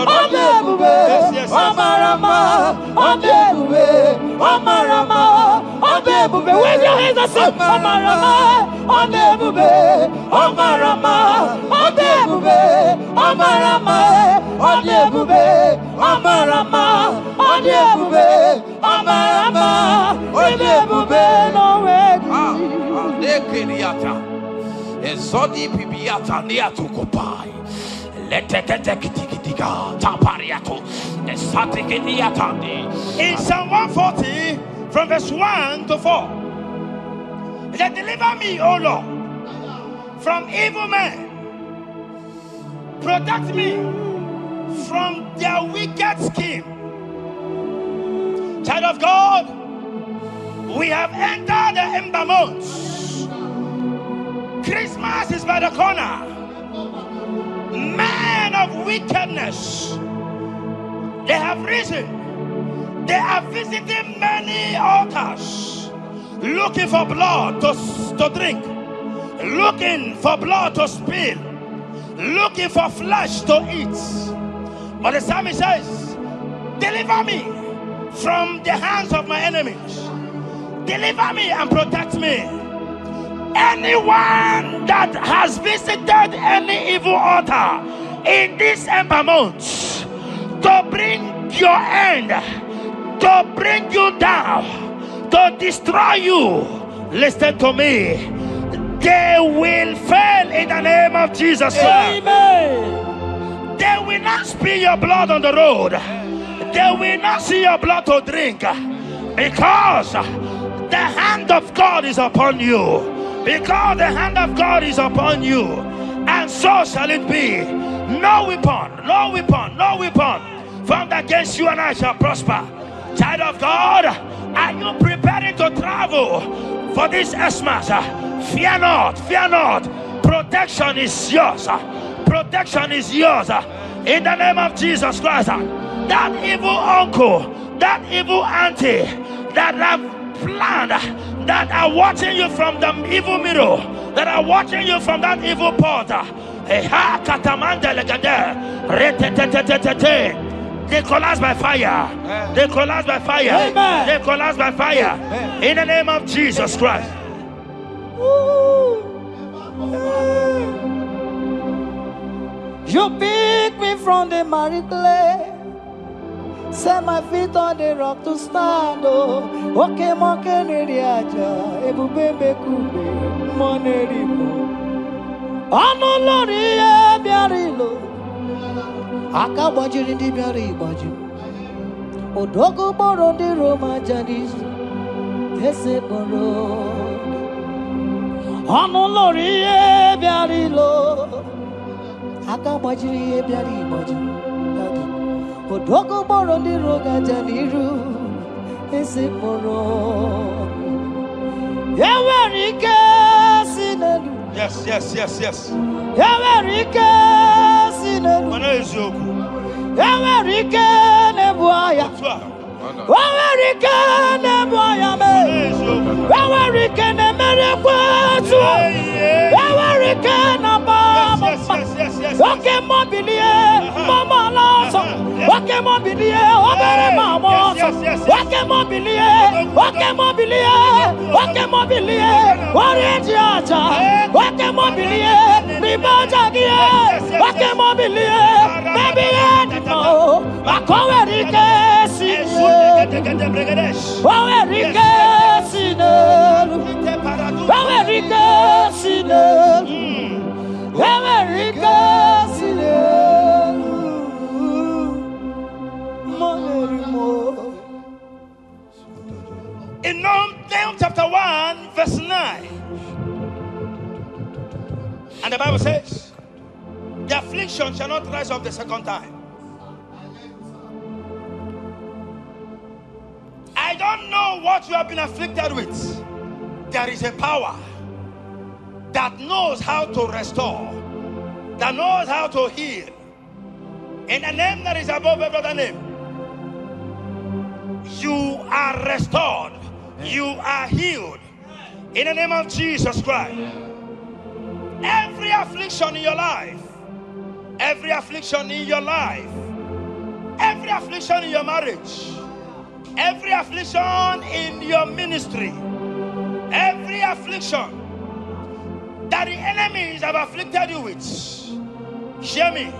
Obebube. Omarama. Obebube. Omarama. Obebube. Wave your hands and say Omarama. Obebube. Omarama. Obebube. Omarama. Obebube. Omarama. Obebube. Omarama. Obebube. No way. Ezodi pibiata niatu kopai. Leteketekitikitika tapariato. Esatikiniatandi. In Psalm 140, from verse 1 to 4, it said, deliver me, O Lord, from evil men. Protect me from their wicked scheme. Child of God, we have entered the ember months. Christmas is by the corner. Men of wickedness, they have risen. They are visiting many altars, looking for blood to drink, looking for blood to spill, looking for flesh to eat. But the psalmist says, deliver me from the hands of my enemies. Deliver me and protect me. Anyone that has visited any evil altar in this ember month to bring your end, to bring you down, to destroy you, listen to me, they will fail in the name of Jesus Christ. Amen. They will not spill your blood on the road. They will not see your blood to drink, because the hand of God is upon you. Because the hand of God is upon you, and so shall it be. No weapon formed against you and I shall prosper. Child of God, are you preparing to travel for this Xmas? Fear not. Protection is yours. Protection is yours. In the name of Jesus Christ. That evil uncle, that evil auntie that have planned, that are watching you from the evil mirror, that are watching you from that evil portal. They collapse by fire. They collapse by fire. Amen. They collapse by fire. In the name of Jesus Christ. You pick me from the miry clay, set my feet on the rock to stand. Oh, okay, monkey neriaja, ebube kube, monerimo. Ano lori e biarilo, aka bajiri di biari baju. Odogo boro di Roma janis, ese boro. Ano lori e biarilo, aka bajiri e biari baju. Odogo boro di Roga janiru, ese boro. Yawarike sinelu. Yes. Yawarike sinelu. Yawarike nebuaya. Yawarike nebuaya me. Yawarike nemerekwetu. Yawarike nabama. Oke mobilie, mama laso. Oke mobilie, obere mama. Oke mobilie, orange aja. Oke mobilie, ribajagie. Oke mobilie, baby edimo. Akowerike sine. Owerike sine. Owerike sine. Owerike sine. In Nahum chapter 1, verse 9. And the Bible says, the affliction shall not rise up the second time. I don't know what you have been afflicted with. There is a power that knows how to restore, that knows how to heal. In the name that is above every other name, you are restored. You are healed. In the name of Jesus Christ. Every affliction in your life, every affliction in your life, every affliction in your marriage, every affliction in your ministry, every affliction that the enemies have afflicted you with, hear me,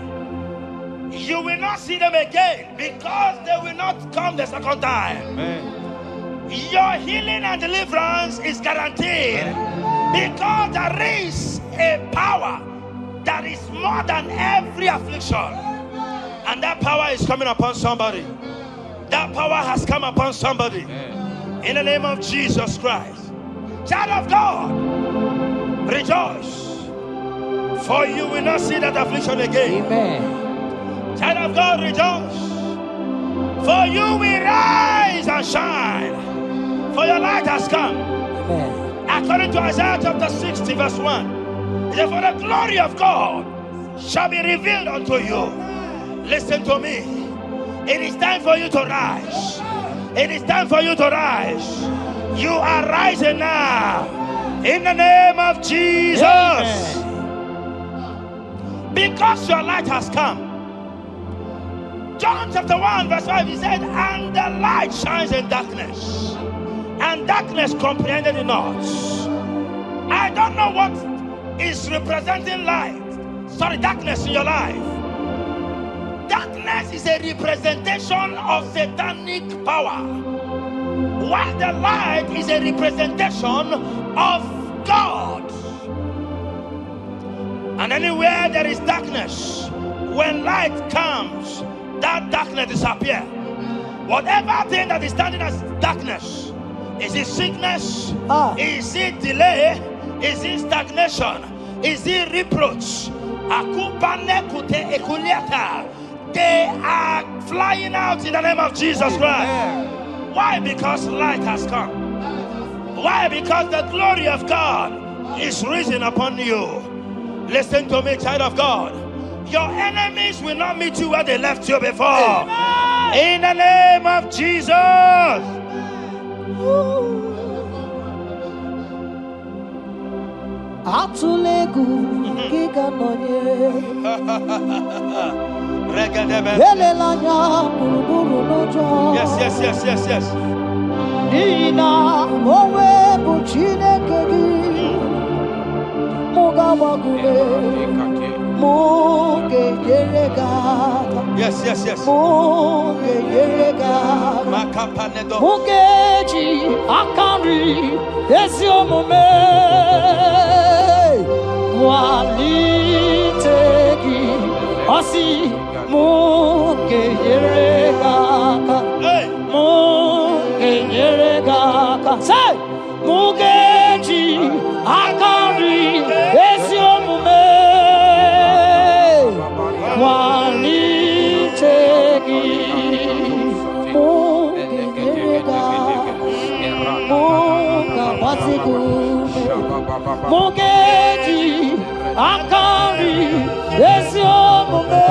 you will not see them again, because they will not come the second time. Amen. Your healing and deliverance is guaranteed, because there is a power that is more than every affliction, and that power is coming upon somebody. That power has come upon somebody. In the name of Jesus Christ. Child of God, rejoice, for you will not see that affliction again. Amen. Child of God, rejoice, for you will rise and shine, for your light has come. Amen. According to Isaiah chapter 60 verse 1, it says, for the glory of God shall be revealed unto you. Listen to me. It is time for you to rise. It is time for you to rise. You are rising now. In the name of Jesus. Amen. Because your light has come. John chapter 1 verse 5, he said, and the light shines in darkness, and darkness comprehended it not. I don't know what is representing darkness in your life. Darkness is a representation of satanic power, while the light is a representation of God. And anywhere there is darkness, when light comes, that darkness disappears. Whatever thing that is standing as darkness, is it sickness? Is it delay? Is it stagnation? Is it reproach? They are flying out in the name of Jesus Christ. Why? Because light has come. Why? Because the glory of God is risen upon you. Listen to me, child of God. Your enemies will not meet you where they left you before. In the name of Jesus. Atulegu giga nonye Yes. Nina mowe buchineke gi Mugabagule Muge yerega Yes. Muge yerega Mugeji akari esiomume Walitegi Asi Muge yerega Muge yerega Say Mugeji akari esiomume Walitegi Muge yerega Muga batigume Mugeji akari esiomume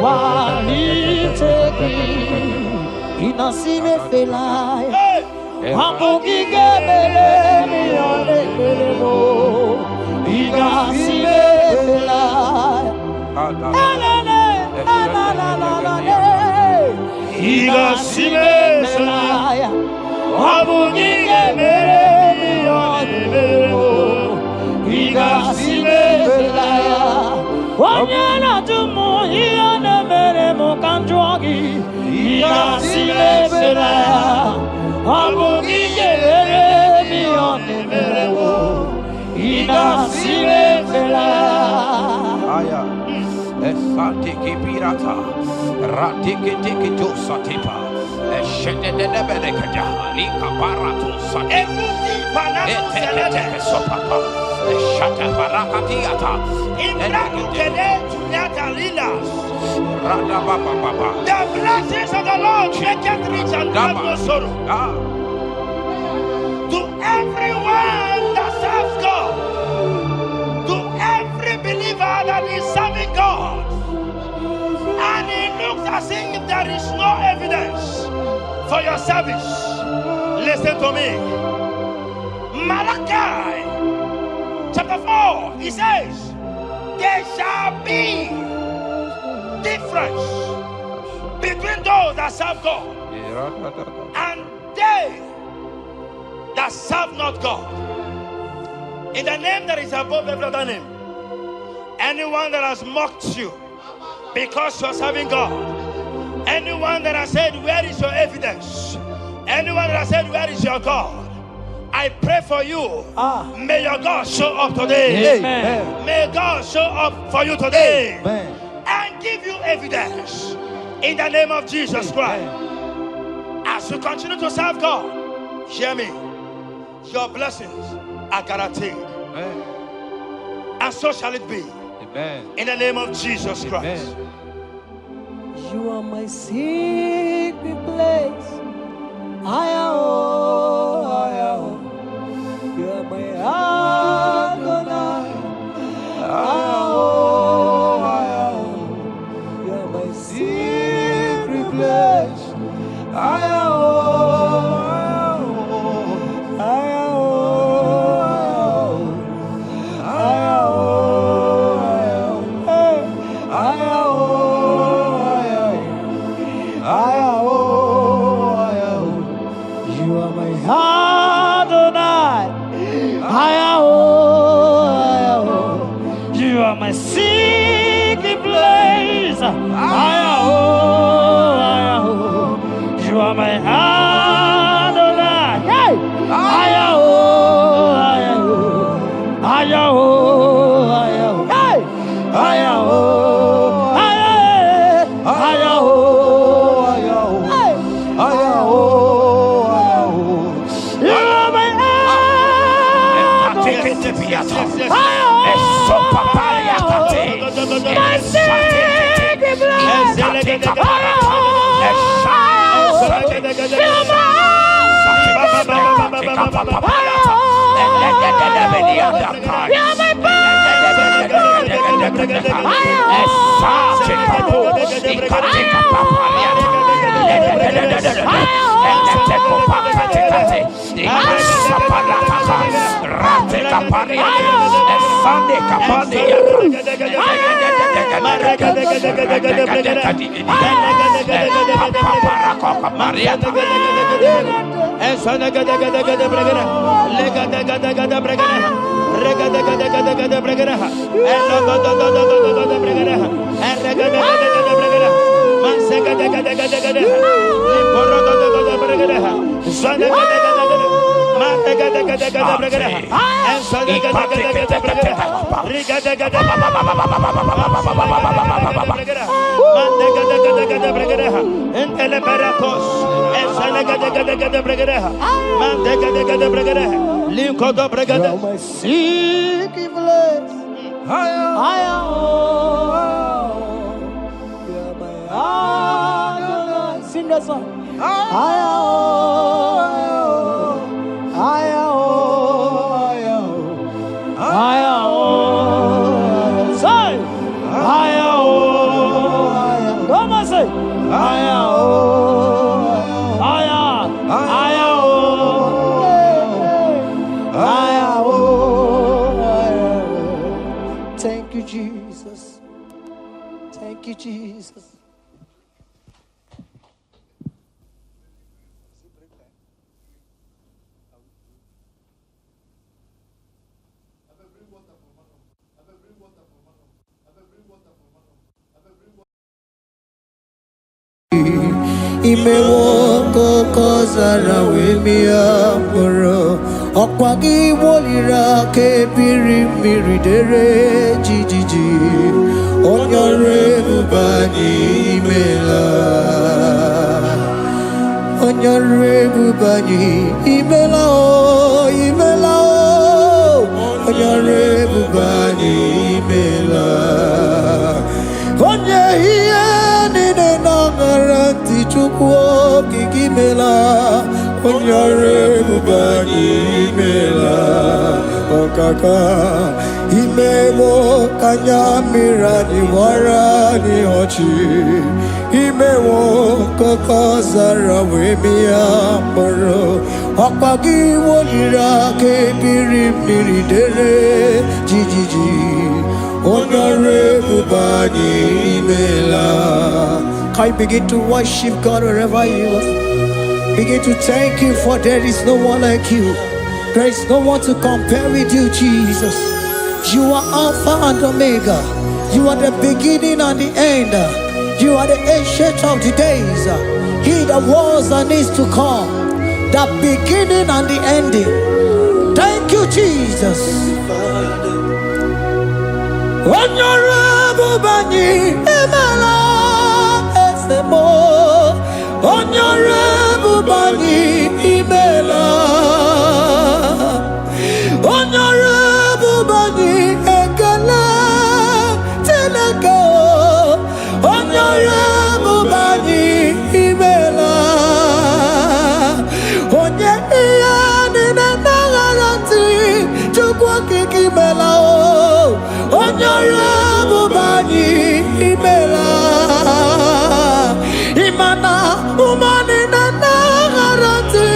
Walitegi inasime felaya Hamugige mele miyone melemo inasime felaya inasime felaya Hamugige mele miyone melemo inasime felaya Wanyana tumu iyane melemo kanjwagi inasime felaya Hamugige mele miyone melemo inasime felaya Esatiki pirata, ratiki tiki to satipa, eshende de berekada, lika parato satipa, eteke sopapa, eshata barakatiata, rada baba. The blessings of the Lord make it rich and add no sorrow. To everyone that serves God, to every believer that is serving God, and it looks as if there is no evidence for your service, listen to me. Malachi chapter 4, he says, there shall be difference between those that serve God and they that serve not God. In the name that is above every other name, anyone that has mocked you because you are serving God, anyone that has said, where is your evidence? Anyone that has said, where is your God? I pray for you. May your God show up today. Amen. May God show up for you today. Amen. And give you evidence in the name of Jesus Christ. As you continue to serve God, hear me, your blessings are guaranteed. Amen. And so shall it be. Amen. In the name of Jesus Christ. Amen. You are my secret place. I am. You are my Adonai. I am. You are my secret place. I am. My secret place, you are my Adonai. Hey, Sing that song. Thank you, Jesus. Thank you, Jesus. Imewo kozara wemia moro okwagi wolira ke biri miri dere jijiji onyore bubani imela onyore bubani imela o onyore bubani imela onye hiye nine nangaranti chukwu kikimela onyore bubani imela okaka imewo kanya mirani warani ochi imewo koko zara wemia moro okpagi wolira ke biri miri dere jijiji onyore bubani imela. Can you begin to worship God wherever you are? Begin to thank Him, for there is no one like you. There is no one to compare with you, Jesus. You are Alpha and Omega. You are the beginning and the end. You are the ancient of the days. He that was and is to come. The beginning and the ending. Thank you, Jesus. Onyore bubani imela esemo. Onyore bubani imela. Onyore bubani ekele teleko. Onyore bubani imela. Onye iyani na nagarati chukwu kikimela o. Onyore bubani imela. Imana umani na nagarati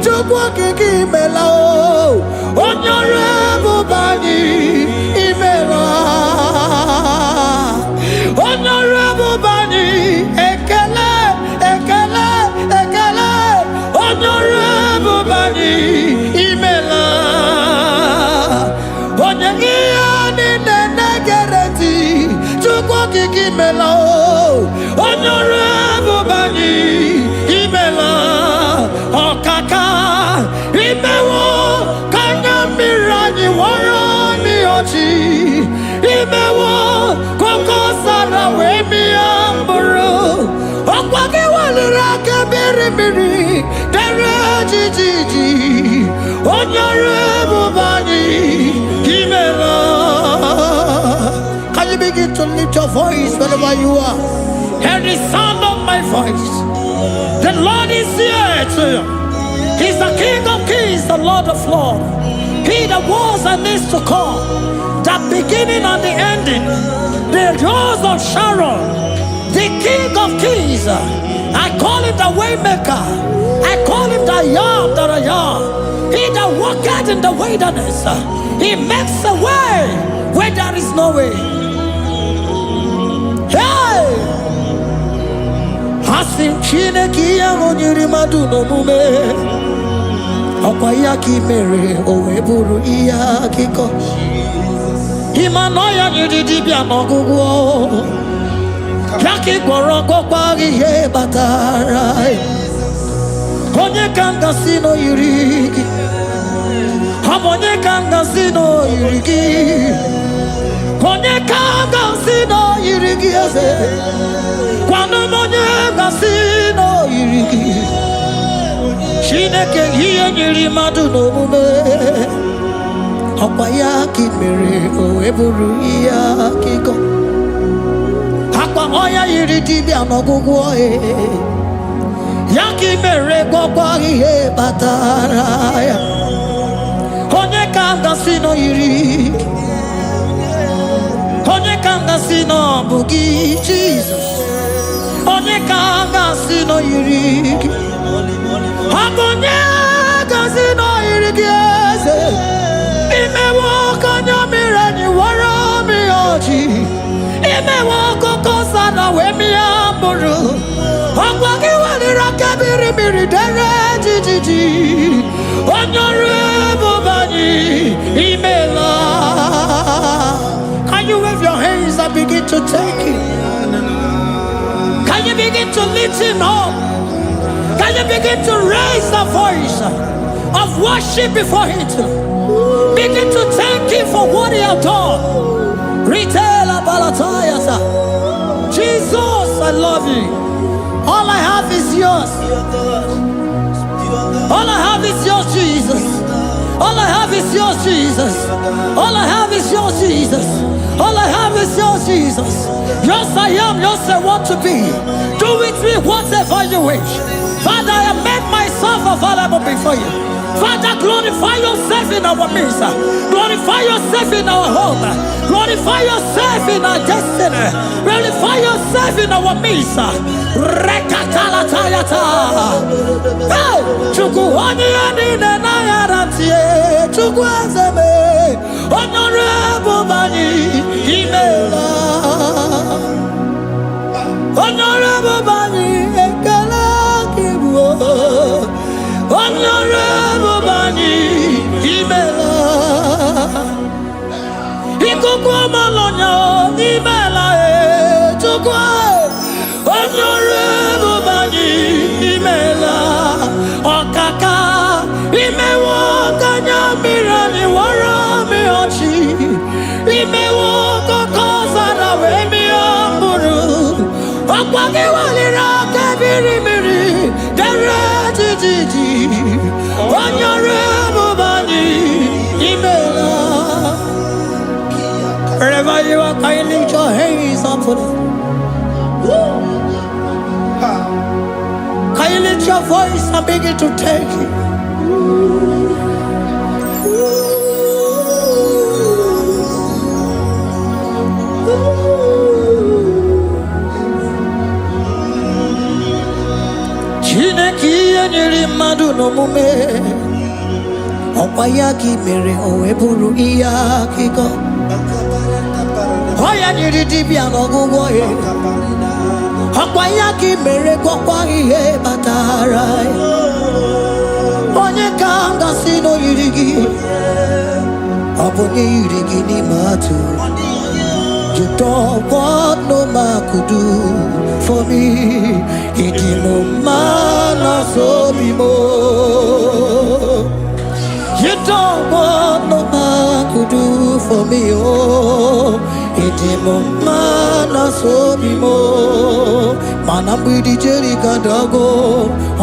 chukwu kikimela o. Onyore bubani imela. Onyore bubani ekele ekele ekele. Onyore bubani imela. Onye iyani na nagarati chukwu kikimela o. Onyore bubani imela. Okaka imewo kanya mirani warani ochi. Imewo koko sara wemi amburu. Okwagi walira kebiri miri dere jijiji. Onyore bubani imela. Can you begin to lift your voice wherever you are? Hear the sound of my voice. The Lord is here too. He's the King of Kings, the Lord of Lords. He that was and is to come. The the beginning and the ending, the rose of Sharon, the King of Kings. I call him the Waymaker. I call him the Yam that I am. He that walketh in the wilderness. He makes a way where there is no way. Hey! Hasim Chineke ya onyiri madu no mume. Okwa ya ki mere owe buru iya kiko. Imano ya nyiri dibia no gugu. Yaki gworo gokwa ihe batara. Onye kanga sino yirigi. Onye kanga sino yirigi. Onye kanga sino yirigi eze. Kwano onye kanga sino yirigi. Chineke hiye nyiri madu no mume. Okwa ya ki mere owe buru iya kiko. Akwa oya yiri dibia no gugu oye. Yaki mere gwakwa ihe batara ya. Onye kanga sino yiri. Onye kanga sino bugi Jesus. Onye kanga sino yiri. Onye kanga sino yiri kiese. Ime waka nyamira ni wara mi oji. Ime waka kosa na we mi amburu. Akwa kiwali rakabiri miri dere jijiji. Onyore bobani imela. Can you wave your hands and begin to take it? Can you begin to lift him up? Can you begin to raise the voice of worship before him? Begin to thank him for what he has done. Retail Balatayasa. Jesus, I love you. All I have is yours. All I have is yours, Jesus. All I have is yours, Jesus. All I have is yours, Jesus. All I have is yours, Jesus. Yours I am, yours I want to be. Do with me whatever you wish. Father, I made myself available before you. Father, glorify yourself in our midst. Glorify yourself in our home. Glorify yourself in our destiny. Glorify yourself in our midst. Rekatala tayata. Hey, chukuhani ani na yaratie. Chukwazeme. Honorable bani imela. Honorable bani ekala kibuo. Honorable bani imela. Ikukwa malonya imela e chukwa. Honorable bani imela. Okaka imewo kanya mirani wara mi ochi. Imewo kokosa na we mi amburu. Okwa kiwalira kabiri miri. Dere jijiji. Honorable bani imela. Wherever you are, can you lift your hands up for them? Can you lift your voice and begin to take it? Chineke enyere mmadụ n'omume. Ọkwa ya ka mere o bụrụ ihe akụkọ. Oya nyiri dibịa n'ọgwụgwọ ya. Ọkwa ya ka mere gwakwa ihe batara ya. Onye ka ngasị no yiri gị. Ọ bụ onye yiri gị n'ime atụ. You don't want no man could do for me. Ịdị m mma na so bi mo. You don't want no man could do for me, oh. Ịdị m mma na so bi mo. Mana mgbidi Jerika dago,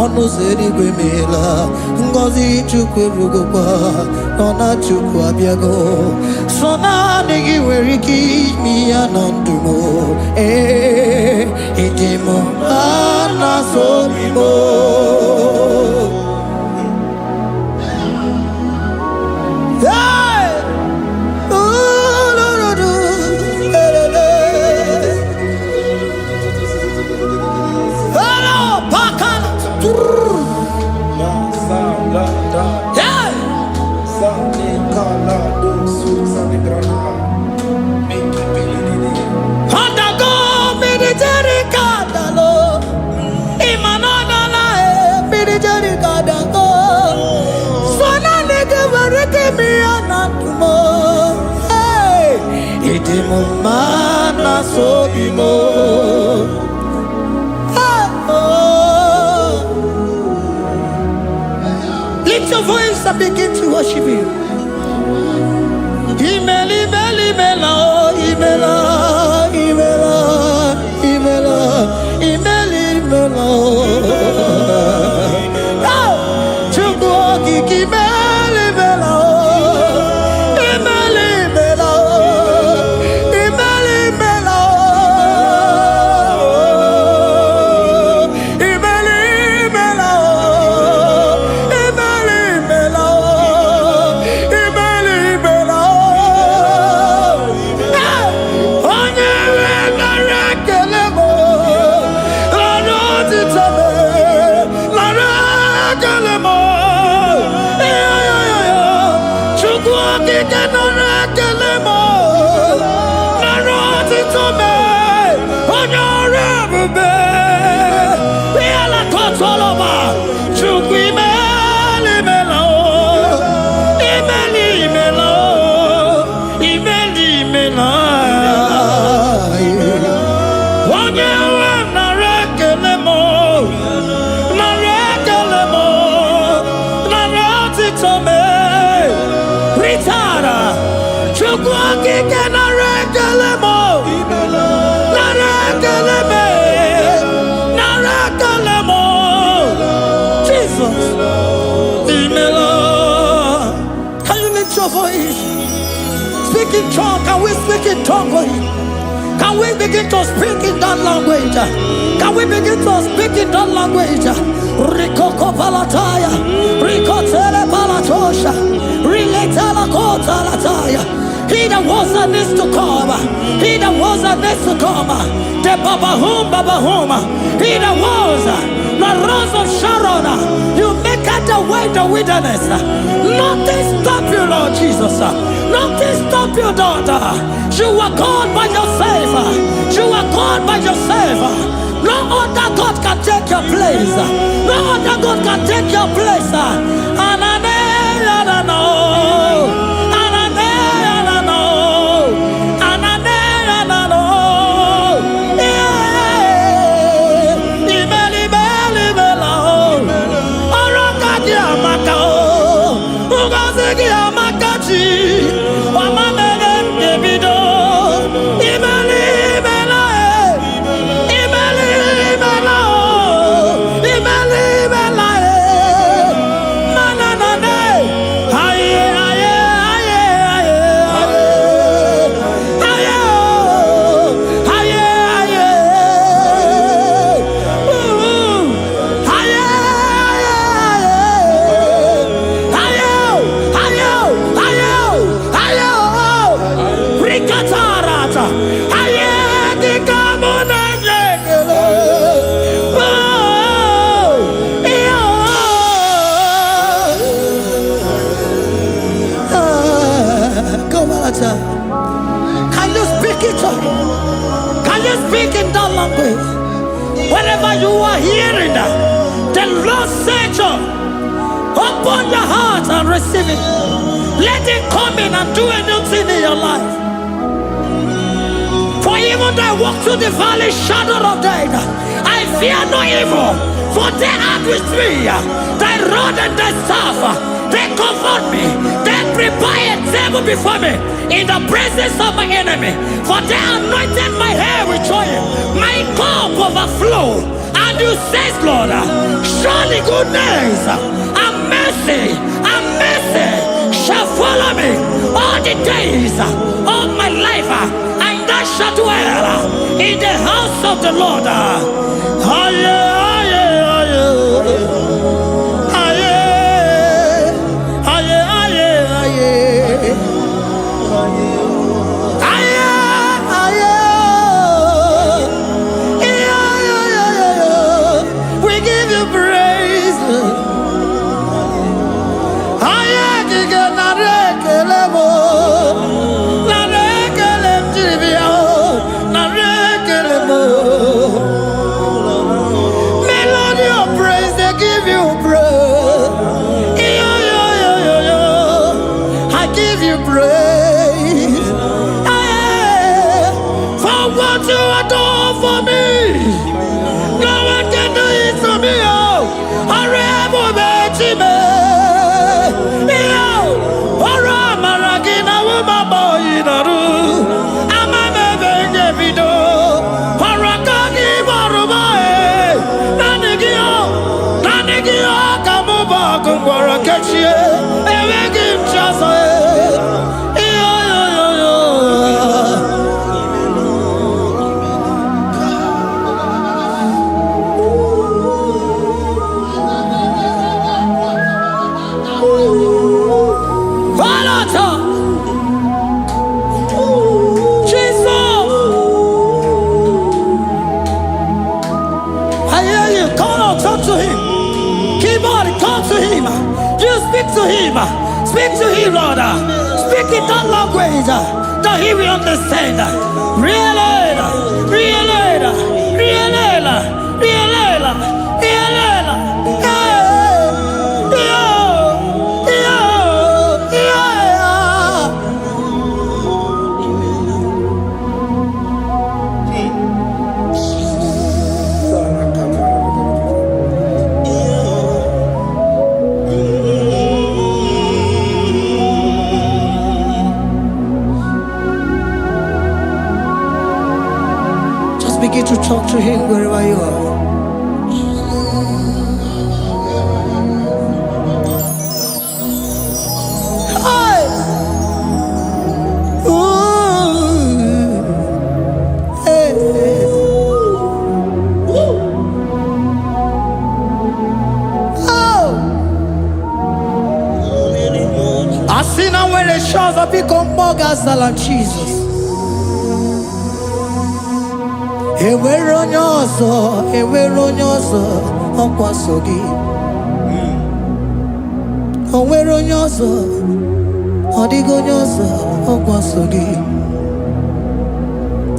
ọnụ ụzọ eluigwe meela. Ngọzi Chukwu erugokwa, nọ na Chukwu abịago. So naanị gị nwere ike ime ya na ndụ m. Ịdị m mma na so bi mo. Hey! Ooh, Dimumana sobimo. Lift your voice and begin to worship Him. Email, email, email, email, email, email, email, email. Speak in tongue. Can we speak in tongue for Him? Can we begin to speak in that language? Can we begin to speak in that language? Rikoko palataya, rikotele palatosha, riletala kota lataya. He that was and is to come. He that was and is to come. The Babahum. He that was the rose of Sharon. You make out the way the wilderness. Nothing stop you, Lord Jesus. Nothing stop you, daughter. You are God by yourself. You are God by yourself. No other God can take your place. No other God can take your place. And I know. Can you speak it? Can you speak in that language? Wherever you are hearing that, the Lord said, open your heart and receive it. Let it come in and do a new thing in your life. For even though I walk through the valley shadow of death, I fear no evil. For they are with me. Thy rod and thy staff, they comfort me. They prepare a table before me in the presence of my enemy. For they anointed my hair with oil. My cup overflow. And you say, Lord, surely goodness and mercy shall follow me all the days of my life. And I shall dwell in the house of the Lord. We give you praise. Melody of praise, they give you praise. I give you praise. him. Speak to him, Lord. Speak in that language that he will understand. Begin to talk to him wherever you are. Hey! Ooh. Hey. Oh! I see now where the shores have become more than Jesus. Enwere onye ọzọ ọkwa so gị. O nwere onye ọzọ, ọ dịghị onye ọzọ ọkwa so gị.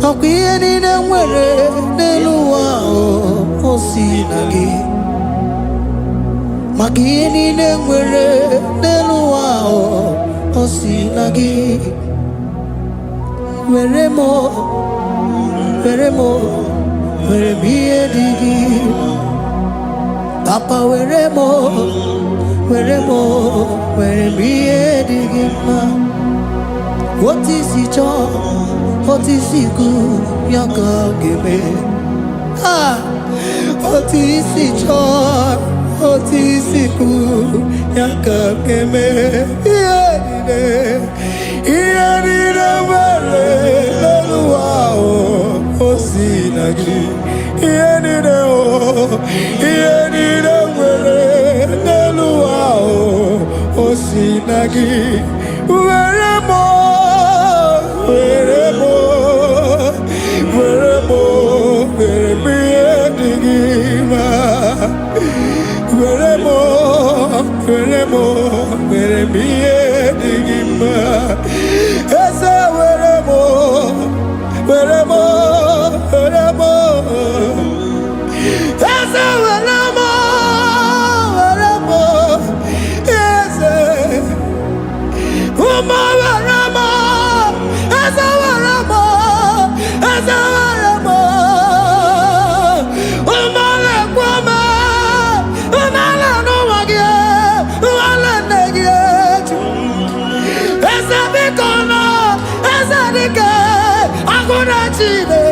Ọkwa ihe niile nwere n'elu ụwa o si na gị. Maka ihe niile nwere n'elu ụwa o si na gị. Were mo were m ihe dị gị. Papa were m ihe dị gị mma. Otu isi chọọ, otu isi kwu ya ka ọ ga-eme. Otu isi chọọ, otu isi kwu ya ka ọ ga-eme. Ihe niile nwere n'elu ụwa o si na gị. Ihe niile nwere n'elu ụwa o si na gị. Were m ihe dị gị mma. Were m ihe dị gị mma. Eze were m eze were m eze ụmụ were m eze were m ụmụ na-ekwe m ụmụala n'ụwa gị ụmụala nne gị eju. Eze biko nọ eze dike agụna chide.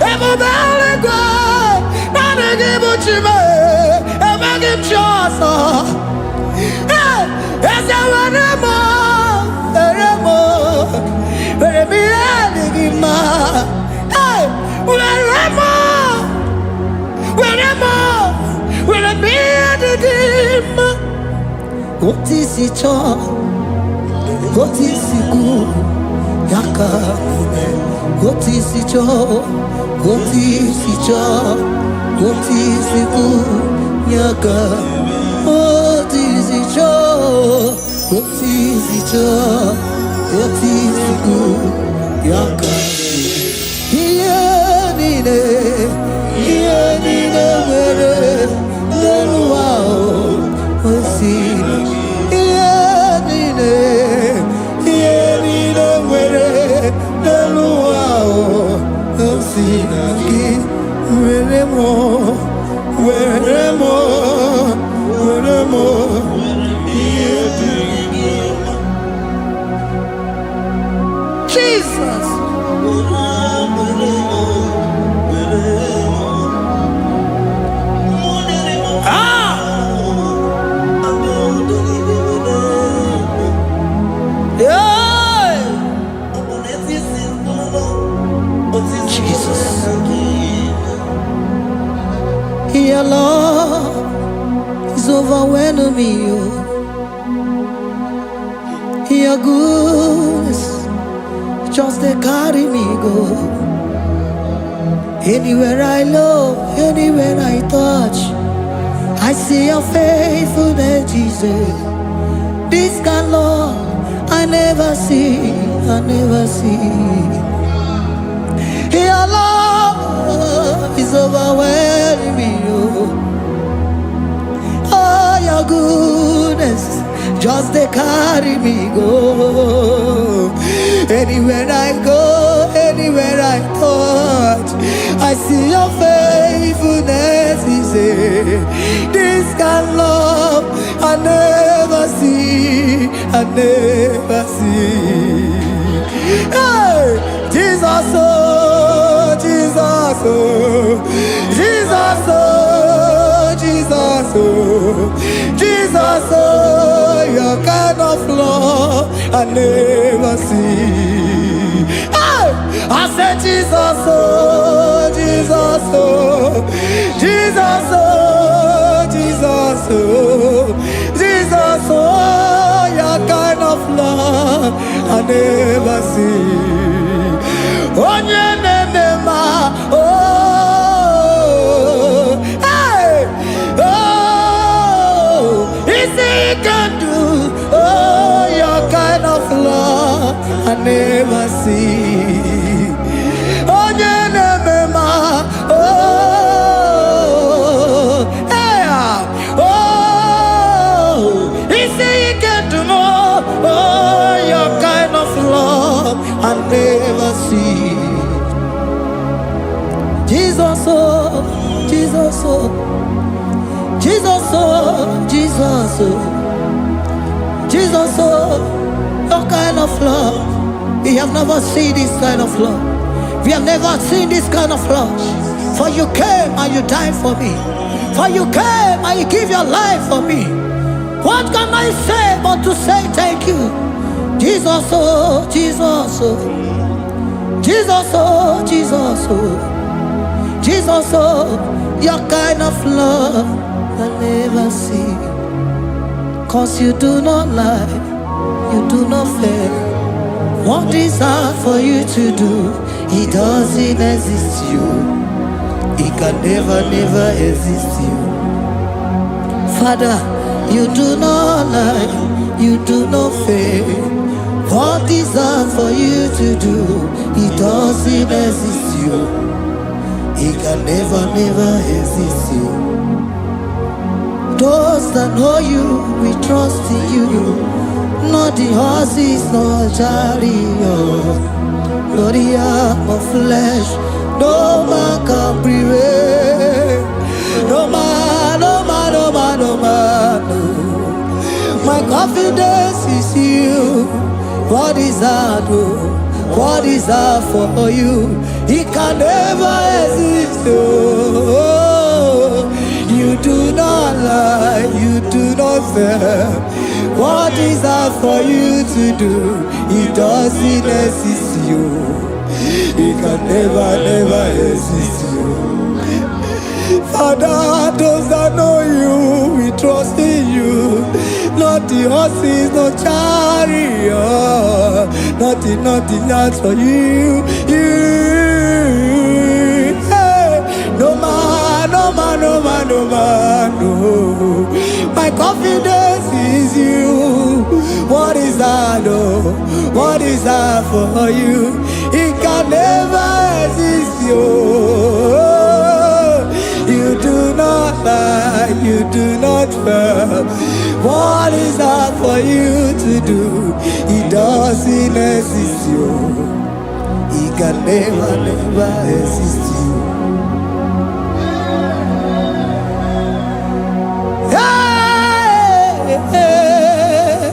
Ebube eluigwe naanị gị bụ Chime, emeghị m chi ọzọ. Eze were m ihe dị gị mma. Were m ihe dị gị mma. Otu isi chọọ, otu isi kwu ya ka ome. Otu isi chọọ, otu isi kwu ya ka. Otu isi chọọ, otu isi kwu ya ka. Ihe niile nwere n'elu ụwa o si na gị. Ihe niile nwere n'elu ụwa o si na gị. Were m ihe dị gị mma. Jesus. Your love is overwhelming me. Your goodness just they carry me go. Anywhere I look, anywhere I touch, I see your faithfulness, Jesus. This kind love I never see, I never see. Your love is overwhelming me, oh, your goodness just they carry me go. Anywhere I go, anywhere I touch, I see your faithfulness. He said, this kind of love I never see, I never see. Hey, Jesus, oh, Jesus, oh, Jesus, oh, Jesus, oh, Jesus, oh, your kind of love I never see. Hey, I said, Jesus, oh, Jesus, oh, Jesus, oh, Jesus, oh, Jesus, oh, your kind of love I never see. Oh, oh, hey, oh, is it can do? Oh, your kind of love I never see. Oh, oh, hey, oh, is it can do more? Oh, your kind of love I never see. Jesus, oh, Jesus, oh, Jesus, oh, Jesus, oh, Jesus, oh, your kind of love. We have never seen this kind of love. We have never seen this kind of love. For you came and you died for me. For you came and you give your life for me. What can I say but to say thank you? Jesus, oh, Jesus, oh, Jesus, oh, Jesus, oh, Jesus, oh, your kind of love I never see. 'Cause you do not lie, you do not fail. What is hard for you to do, it doesn't exist you. It can never, never exist you. Father, you do not lie, you do not fail. What is hard for you to do, it doesn't exist you. It can never, never exist you. Those that know you, we trust in you. Not the horses, not chariot, not the arm of flesh. No man can prevail. No man, no man, no man, no man, no. My confidence is you. What is hard, oh? What is hard for you? It can never exist, oh. You do not lie, you do not fail. What is hard for you to do? It doesn't exist you. It can never, never exist you. Father, those that know you, we trust in you. Not the horses, no chariot. Nothing else for you. Hey, no man, no man, no man, no man, no. My confidence is you. What is that, oh? What is that for you? It can never exist, you. You do not lie, you do not fail. What is that for you to do? It doesn't exist, you. It can never, never exist, you. Hey, hey,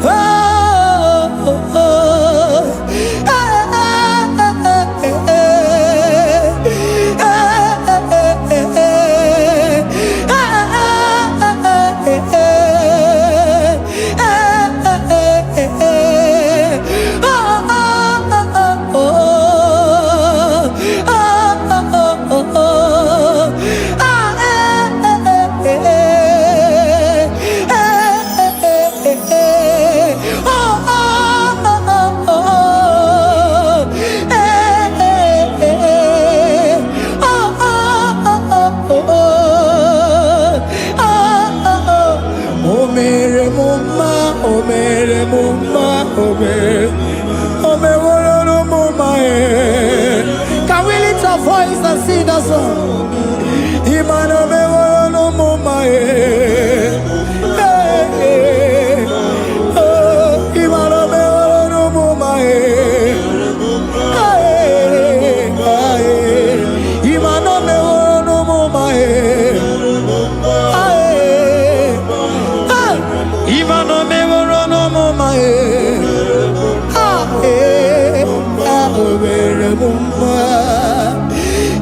oh, oh, oh. Can we lift our voice and sing that song?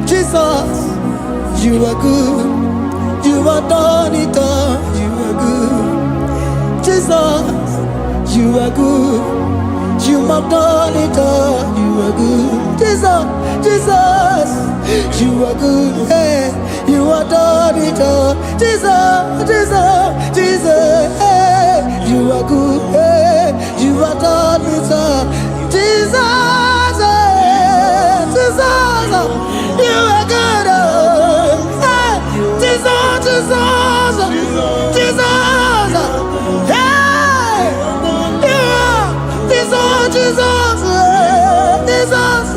Jesus, you are good. You are done it all. You are good. Jesus, you are good. You have done it all. You are good. Jesus, Jesus, you are good. Hey, you are done it all. Jesus, Jesus, Jesus, hey, you are good. Hey, you are done it all. Jesus, hey, Jesus, you are good. Hey, Jesus, Jesus, Jesus, hey, you are Jesus, Jesus, Jesus,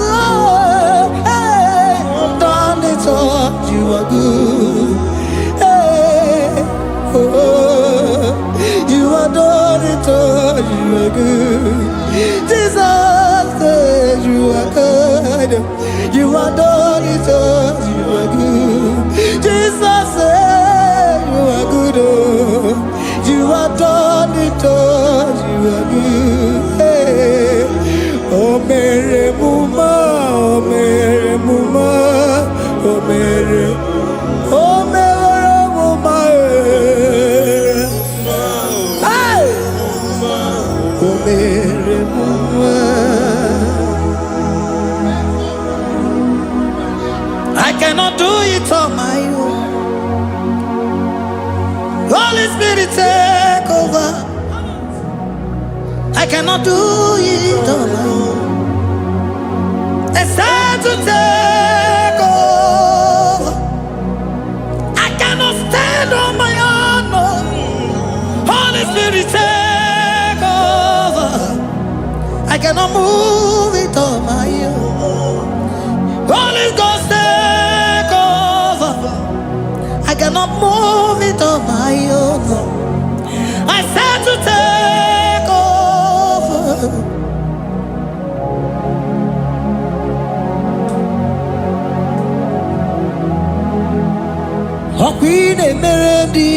hey, done it all. You are good. Hey, oh, you are done it all. You are good. Jesus, you are good. You are done it all. You are good. Jesus, you are good. Oh, you are done it all. You are good. Hey. Oh, Mary Muma, oh, Mary Muma, oh, Mary, oh, Mary Muma, hey, oh, Mary Muma. I cannot do it on my own. Holy Spirit, take over. I cannot do it on my own. It's time to take over. I cannot stand on my own. No. Holy Spirit, take over. I cannot move it on my own. Holy Ghost, take over. I cannot move it on my own. I said to take over. Oh, Queen Emerendi,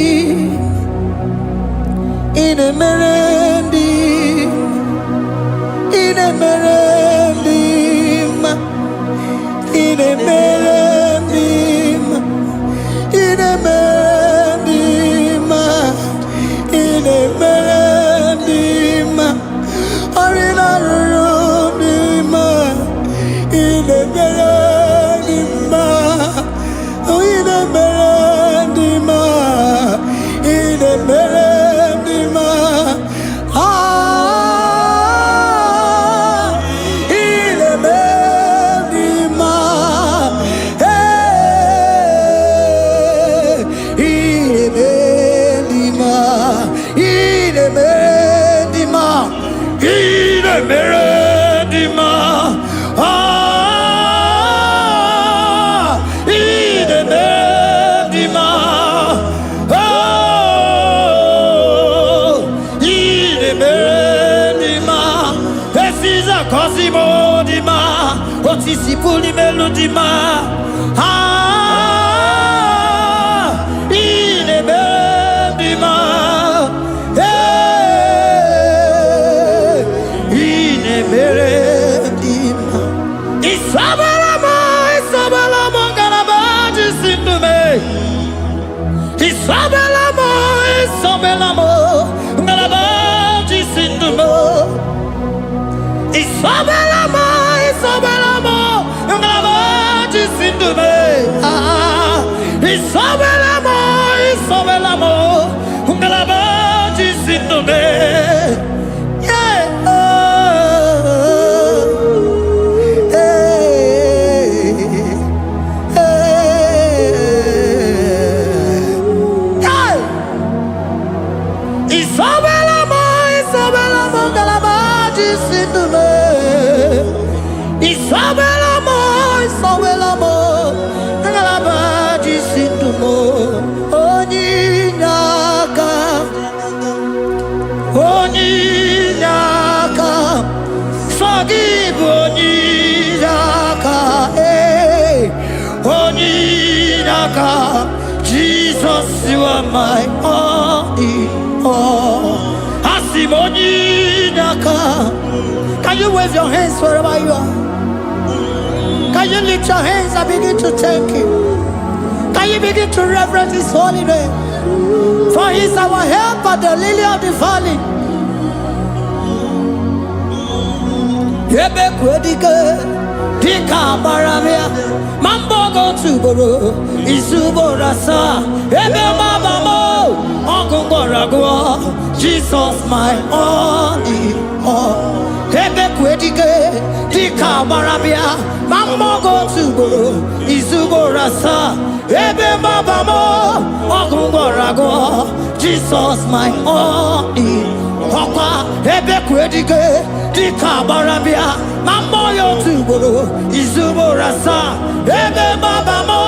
in Emerendi, in Emerendi, in Emerendi, in Emerendi, in Emerendi, Arina Rudima, in Emerendi, oh, in Emerendi, in Emerendi, ah, in Emerendi, hey, in Emerendi, in Emerendi, in Emerendi, ah, in Emerendi, oh, in Emerendi, Esiza Cosimo Dima, Otisipuli Melodima, ah, in Emerendi, in Emerendi, Isabalamo, Isabalamo, Garabaji Sindume, Isabelamo, Isabelamo, Garabaji Sindume, Isabelamo, Isabelamo, Garabaji Sindume, ah, Isabelamo, Isabelamo, Garabaji Sindume, yeah, Isabelamo, Isabelamo, Garabaji Jesus, you are my all in all. Asimoni Naka. Can you wave your hands wherever you are? Can you lift your hands and begin to thank Him? Can you begin to reverence His holy name? For He is our help at the lily of the valley. Yebe kwedike, dika baramia, mambo go tuboro, isubo rasa, ebe mabamo, ogungorago, Jesus my only all. Yebe kwedike, dika baramia, mambo go tuboro, isubo rasa, ebe mabamo, ogungorago, Jesus my only Papa, ebe kwedike, dika barabia, mambo yo tuboro, izubo rasa, ebe babamo,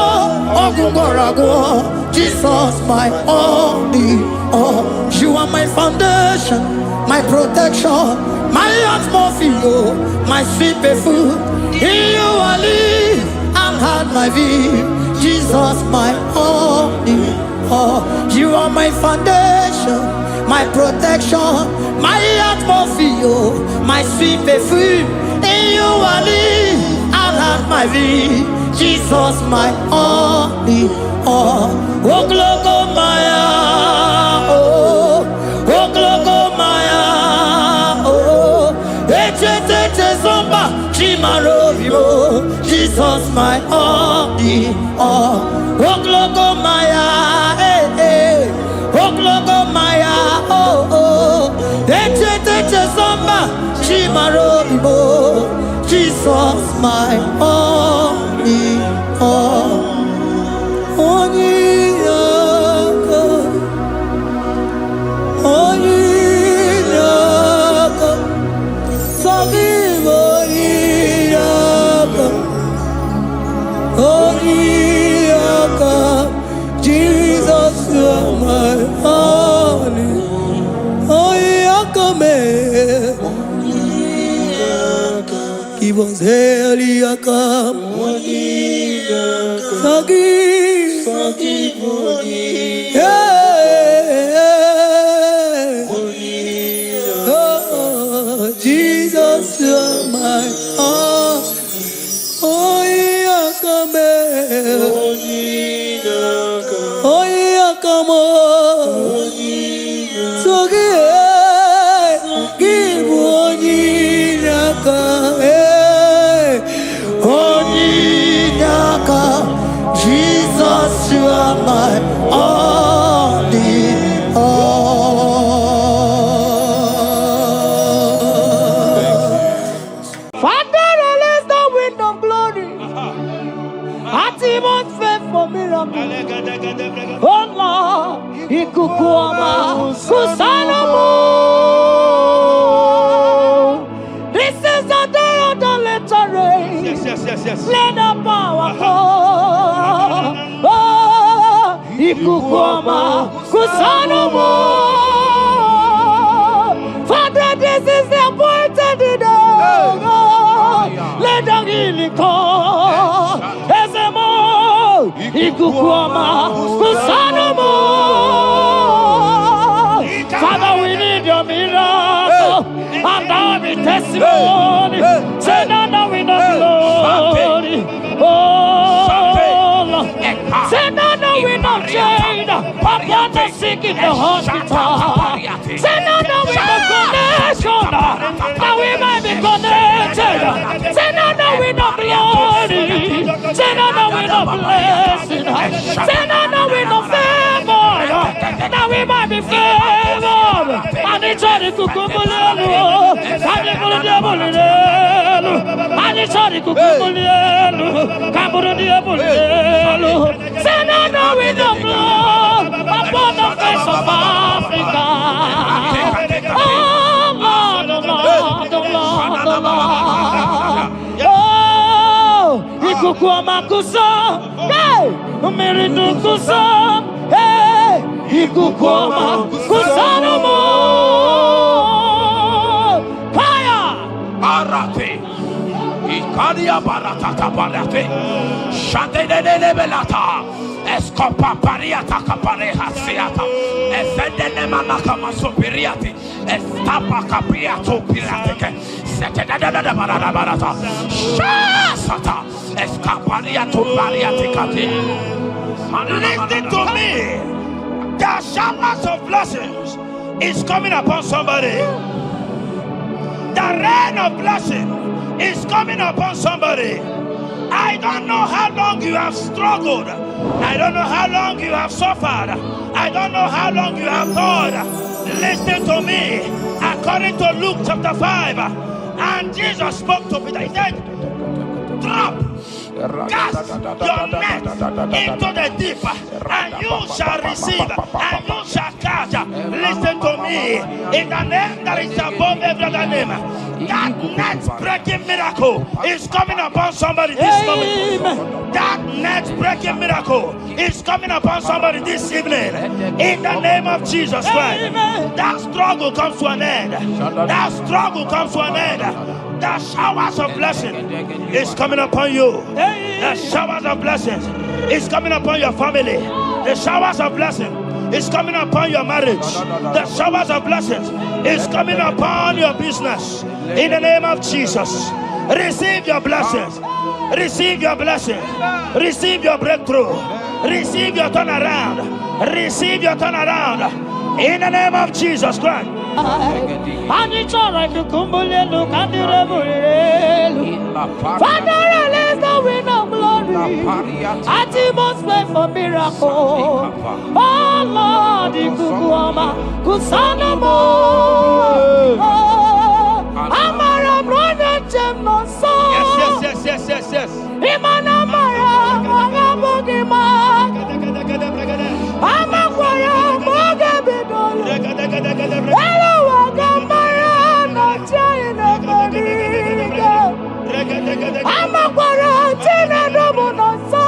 ogungorago, Jesus my only all. You are my foundation, my protection, my atmosphere, my sweet food. In you I live and had my view. Jesus my only all. You are my foundation, my protection, my atmosphere, my sweet perfume. In you I live and have my vie. Jesus my only all. Oh gloko maya, oh gloko maya, oh ete zomba chimaro vivo. Jesus my only all. Oh gloko maya, oh gloko maya, oh ete zomba chimaro vivo. Jesus my only all. Jesus, you are my only. Give us Eliakam. Forgive. Oh, Jesus, you are my all. Jesus, you are my only all. Father, release the wind of glory. Atmosphere for miracle. Oh Lord, ikukuama kusanomo. This is the day of the latter rain. Yes. Let the power come. Oh, ikukuama kusanomo. Father, this is the appointed day. Let the healing come. Ikukuama kusanomo. Father, we need your miracle and our testimony. Say now we know glory. Oh Lord. Say now we know change upon the sick in the hospital. Say now we know connection that we might be connected. Say now we know glory. Say now we know blessing. Say now we know favor. Now we might be favored. And it's all the kukumulelu. And it's all the diabolelu. And it's all the kukumulelu. Kaburu diabolelu. Say now we know blood upon the face of Africa. Oh Lord, oh Lord, oh Lord, oh Lord. Oh, ikukuama kusa, hey, umiridu kusa, hey, ikukuama kusa no more. Fire, Arate, Ikadia Baratata Barate, Shante de Belata. Escopa pariata capareha seata. Efendene manakama superiati. Estapa capriato pirateke. Setedada barata. Shasata. Escapariato bariaticati. Listen to me. The showers of blessings is coming upon somebody. The rain of blessing is coming upon somebody. I don't know how long you have struggled. I don't know how long you have suffered. I don't know how long you have thought. Listen to me. According to Luke chapter 5, and Jesus spoke to Peter. He said, drop, cast your net into the deep, and you shall receive, and you shall catch. Listen to me. In the name that is above every other name, that net breaking miracle is coming upon somebody this moment. That net breaking miracle is coming upon somebody this evening. In the name of Jesus Christ. That struggle comes to an end. That struggle comes to an end. The showers of blessing is coming upon you. The showers of blessings is coming upon your family. The showers of blessing is coming upon your marriage. The showers of blessings is coming upon your business. In the name of Jesus, receive your blessings. Receive your blessings. Receive your breakthrough. Receive your turnaround. Receive your turnaround. In the name of Jesus Christ. Father, release the wind of glory. Atmosphere for miracle. Oh Lord, Ikukuama, Kusanamo. Amara brother Jem no so. Yes. Imana Mara, Magabogima. Amakwara, Mogabidolo. Hello, Wagamara, not China, Bodiga. Amakwara, Tina Domono so.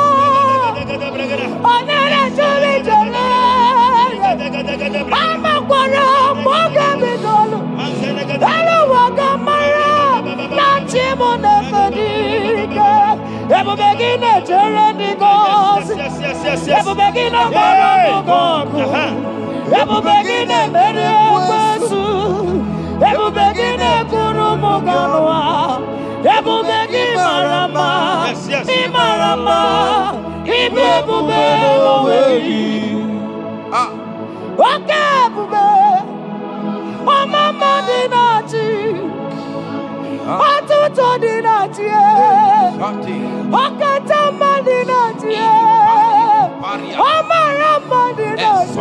Onera Jolly. Amakwara, Mogabidolo. Hello, Wagamara, not Chimona Bodiga. Ebu begin a journey goes. Ebu begin a God. Ebu begin a Mediasu. Ebu begin a Kurumoganoa. Ebu begin Marama. Imarama. Ibebu Bewe. Okay, Bube. Oh, Mama Dinati. Atuto Dinati. Okatama Dinati. Omarama Dinati.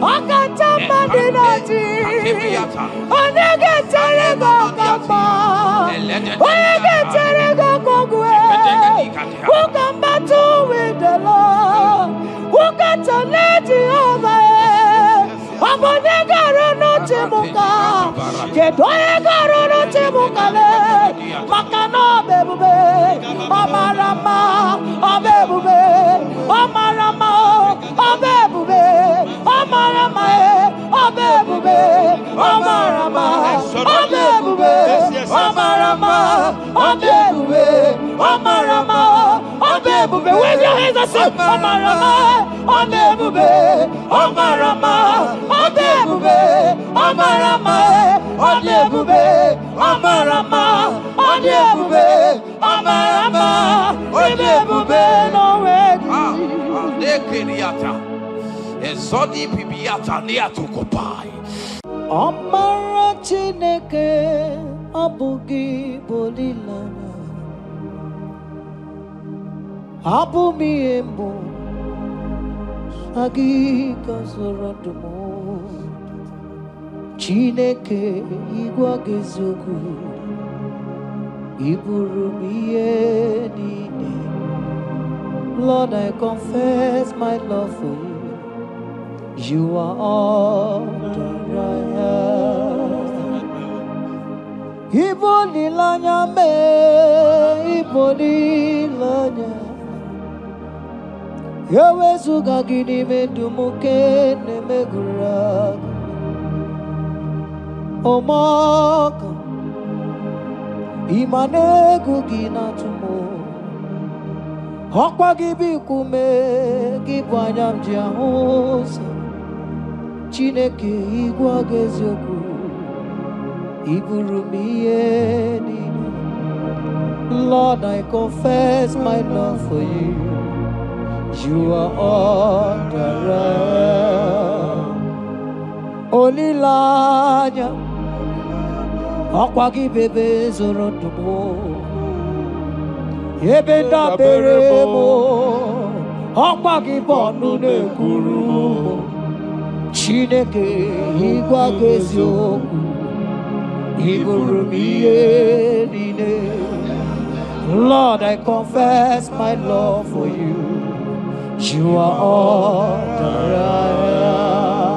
Okatama Dinati. Onegeterego Kapa. Onegeterego Kogwe. Who can battle with the Lord? Who can turn Jehovah? Abonegaro no Timuka. Kedoegaro no Timukale. Makano bebube. Omarama. Obebube. Omarama. Obebube. Omarama. Obebube. Omarama. Obebube. Omarama. Obebube. Omarama. Obebube. Wave your hands and say Omarama. Obebube. Omarama. Obebube. Omarama. Obebube. Omarama. Obebube. Omarama. Obebube. No way. Nekeriata. Ezodi pibiata niatukopai. Omara Chineke abugi bolilana. Abumi embo agi kasorotumo. Chineke igwa gezoku iburumiye nine. Lord, I confess my love for you. You are all that I have. Ibolilanya me, ibolilanya. Yawezuga gini me dumuke ne megura. Omaka imane gugina tumo. Ọkwa gị bụ ikume, gị bụ anya m ji ahụ ụzọ. Chineke ịgwa gị eziokwu, ị bụrụ m ihe niile. Lord, I confess my love for you. You are all that I am. Olileanya, ọkwa gị bebe zoro ndụ m. Ebe ndabere m, ọkwa gị bụ ọnụ na-ekwuru m. Chineke ịgwa gị eziokwu, ị bụrụ m ihe niile. Lord, I confess my love for you. You are all that I am.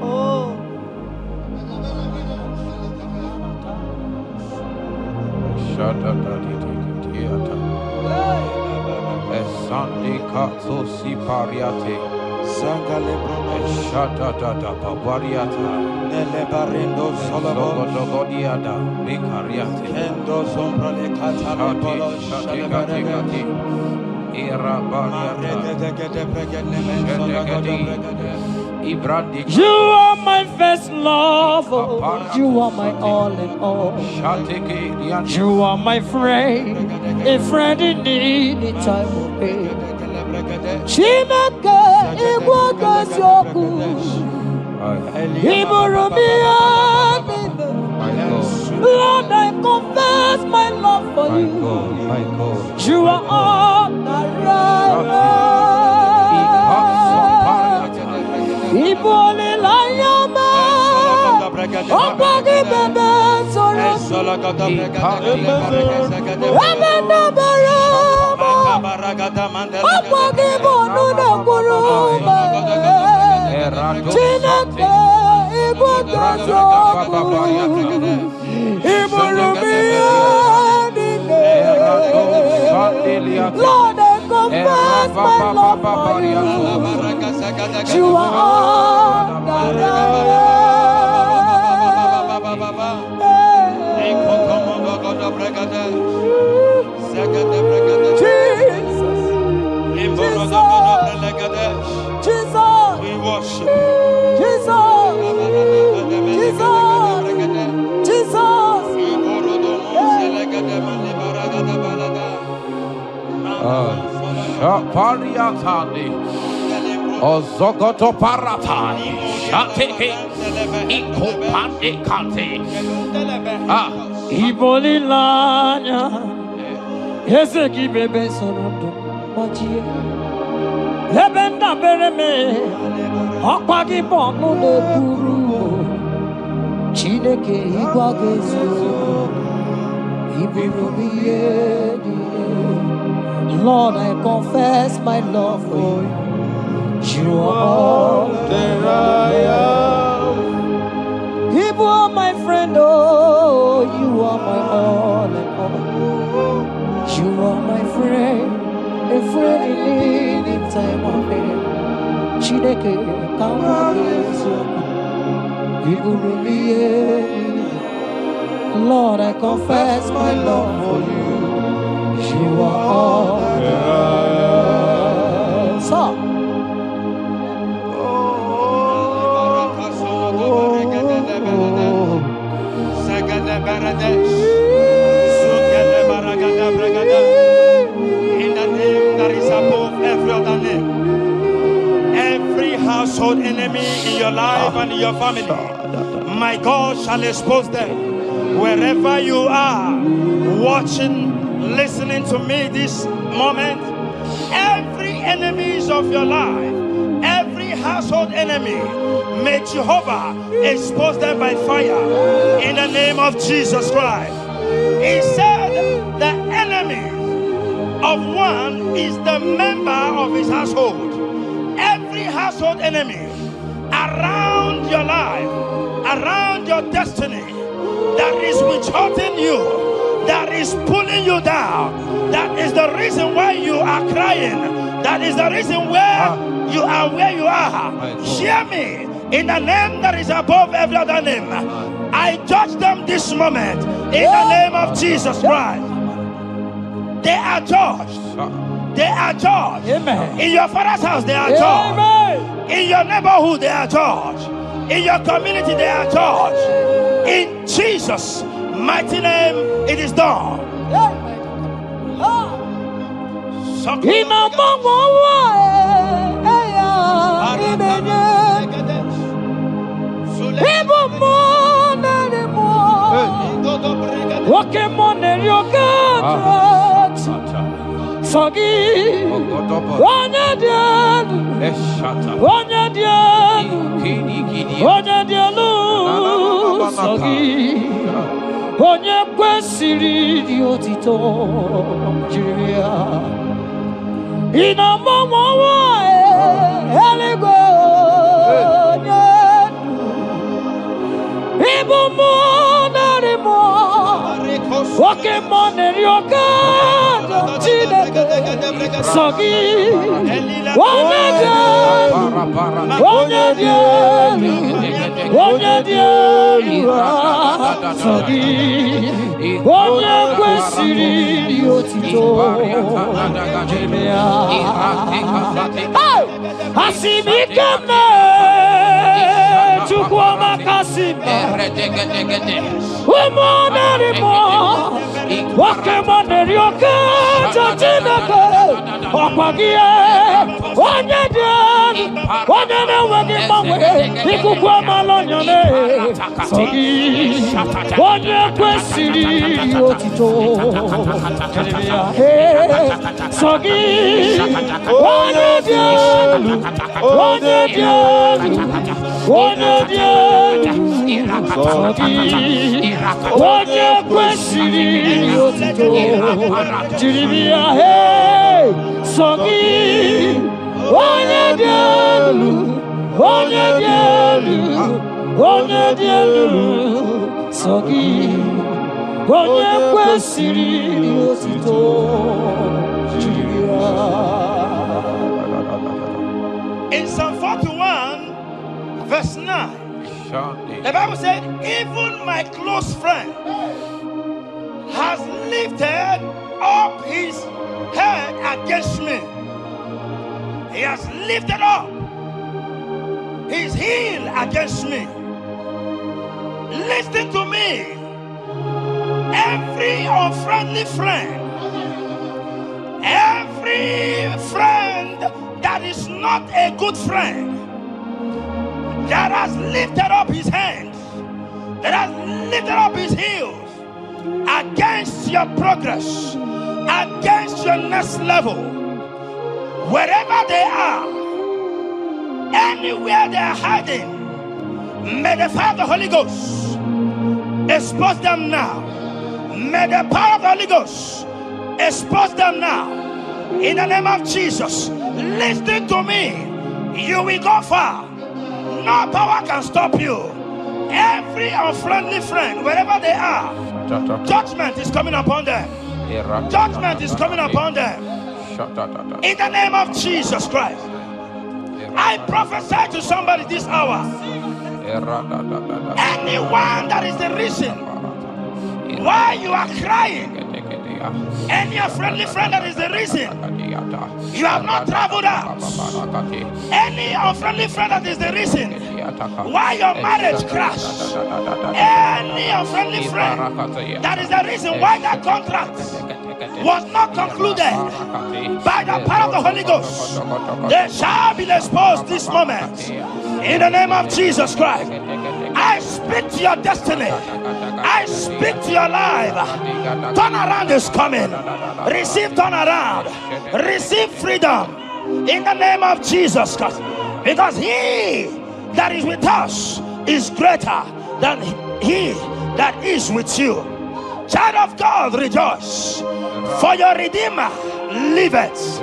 Oh. Esandi katso si pariate. Sangale Shata da papariata. Nele barendo solabo Dogodiada. Ricariate. Endo sombra le catale polo Shati. Era You are my first love, you are my all in all. You are my friend, a friend in need in time of pain. Chineke igwa gasioku, Iburumia. Lord, I confess my love for you. You are all that I am. Ibole layama, Opagi bebe soro, Abenda barama, Opagi bonu na kuruma, Chineke igwa gasioku, Lord, I confess my love for you. You are all that I am. Jesus, we worship Jesus, Pariatani Ozogoto Paratai Shateke Ikopande Kante Ibolilanya Ezeki bebe sonodo Majie Lebenda bereme Okwagi bonu ne kuru Chineke igwa gezu Ibiru biyedi Lord, I confess my love for you. You are all that I am. You are my friend, oh, you are my all and all. You are my friend, a friend in need in time of pain. Chineke, come on, Lord, I confess my love for you. You are all that I am. So, in the name that is above every other name, every household enemy in your life and in your family, my God shall expose them. Wherever you are, watching, listening to me this moment, every enemies of your life, every household enemy, may Jehovah expose them by fire in the name of Jesus Christ. He said the enemy of one is the member of his household. Every household enemy around your life, around your destiny, that is withholding you, that is pulling you down, that is the reason why you are crying, that is the reason where you are where you are. Hear me, in the name that is above every other name, I judge them this moment in the name of Jesus Christ. they are judged. They are judged. Amen. In your father's house, they are judged. Amen. In your neighborhood, they are judged. In your community, they are judged. In Jesus' mighty name, it is done. Sogi, Onya dielu, Sogi, Onya kwesiri di otito, Jiria. Ina mama wa eligo, Ibu mo narimo, Oke mo nerioka. Sogi, Onya Sogi, Onya kwesiri otito. Asimikame, Chukwama Kasime, Umonarimo, Wakemonerioka, Jajinaka, Opagie, Onyadian, Onyana Wagimawe, Ikukwama Lonyane, Sogi, Onya kwesiri otito. Sogi, Onyadian, Onya kwesiri otito. Jiribia hey, Sogi, Onya dielu, Sogi, Onya kwesiri otito. Jiribia. In Psalm 41, verse 9, the Bible said, even my close friend has lifted up his head against me. He has lifted up his heel against me. Listen to me. Every unfriendly friend, every friend that is not a good friend, that has lifted up his hands, that has lifted up his heels against your progress, against your next level, wherever they are, anywhere they are hiding, may the fire of the Holy Ghost expose them now. May the power of the Holy Ghost expose them now. In the name of Jesus, listen to me. You will go far. No power can stop you. Every unfriendly friend, wherever they are, judgment is coming upon them. Judgment is coming upon them. In the name of Jesus Christ, I prophesy to somebody this hour. Anyone that is the reason why you are crying, any unfriendly friend that is the reason you have not traveled out, any unfriendly friend that is the reason why your marriage crashed, any unfriendly friend that is the reason why that contract was not concluded, by the power of the Holy Ghost, they shall be exposed this moment. In the name of Jesus Christ, I speak to your destiny. I speak to your life. Turnaround is coming. Receive turnaround. Receive freedom. In the name of Jesus Christ. Because he that is with us is greater than he that is with you. Child of God, rejoice. For your Redeemer liveth,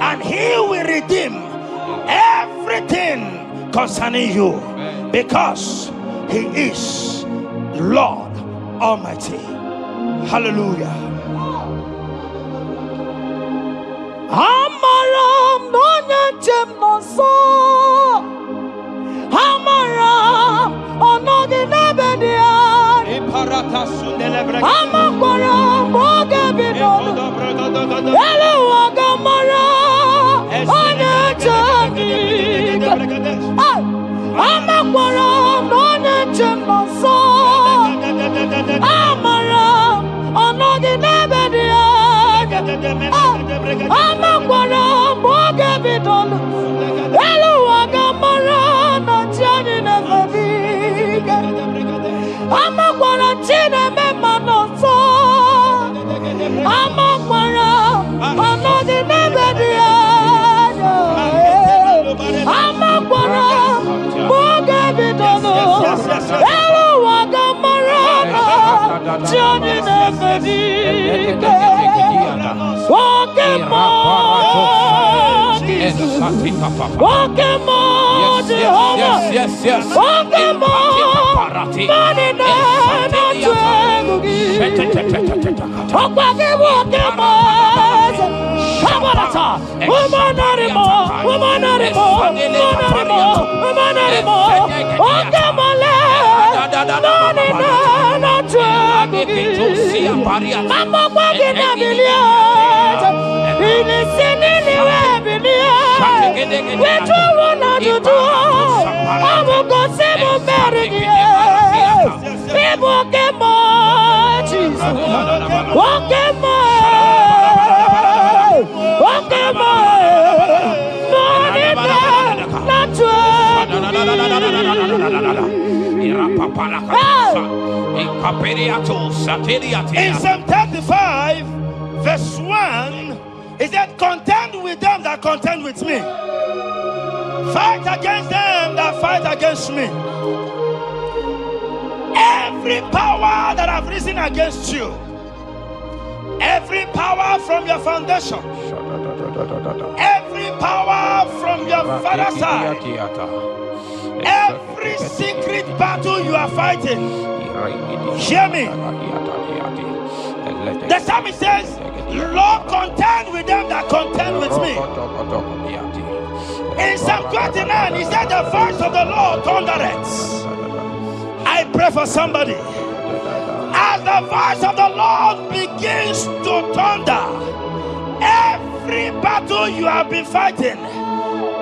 and he will redeem everything concerning you, because he is Lord Almighty. Hallelujah. Amaram nonyenchem nonso, Amaram onoginebedia, Amaram ogebidodo, Amakwara n'onye nche nọ nso. Amara ọnọghị n'ebe dị anya. Amakwara mgbe oge bidoro. Elu ụwa ga-amara na chi anyị na-efe n'ike. Amakwara chi na-eme mmanụ nsọ. Amakwara ọnọghị n'ebe dị anya. Amakwara mgbe oge bidoro. Elu ụwa ga-amara na chi anyị na-efe n'ike. Oke mmụọ Oke mmụọ Jehova. Oke mmụọ mmadụ na-atụ egwu gị. Ọkwa gị bụ oke mmụọ eze. Kabarata, ụmụnarịmọ, ụmụnarịmọ, ụmụnarịmọ, ụmụnarịmọ. Oke mmụọ mmadụ na-atụ egwu gị. Amakwa gị na bilie. Ilisi n'iliwe bilie. Wetụrụ na dudu. Ọ bụ gosi m mmeri gị. Ịbụ oke mmụọ Jizọs. Oke mmụọ. Oke mmụọ. N'ọdịda na-atụ In Psalm 35, verse 1, it said, contend with them that contend with me. Fight against them that fight against me. Every power that have risen against you, every power from your foundation, every power from your father's side, every secret battle you are fighting, hear me. The psalmist says, Lord, contend with them that contend with me. In Psalm 29, he said, the voice of the Lord thundereth. I pray for somebody. As the voice of the Lord begins to thunder, every battle you have been fighting,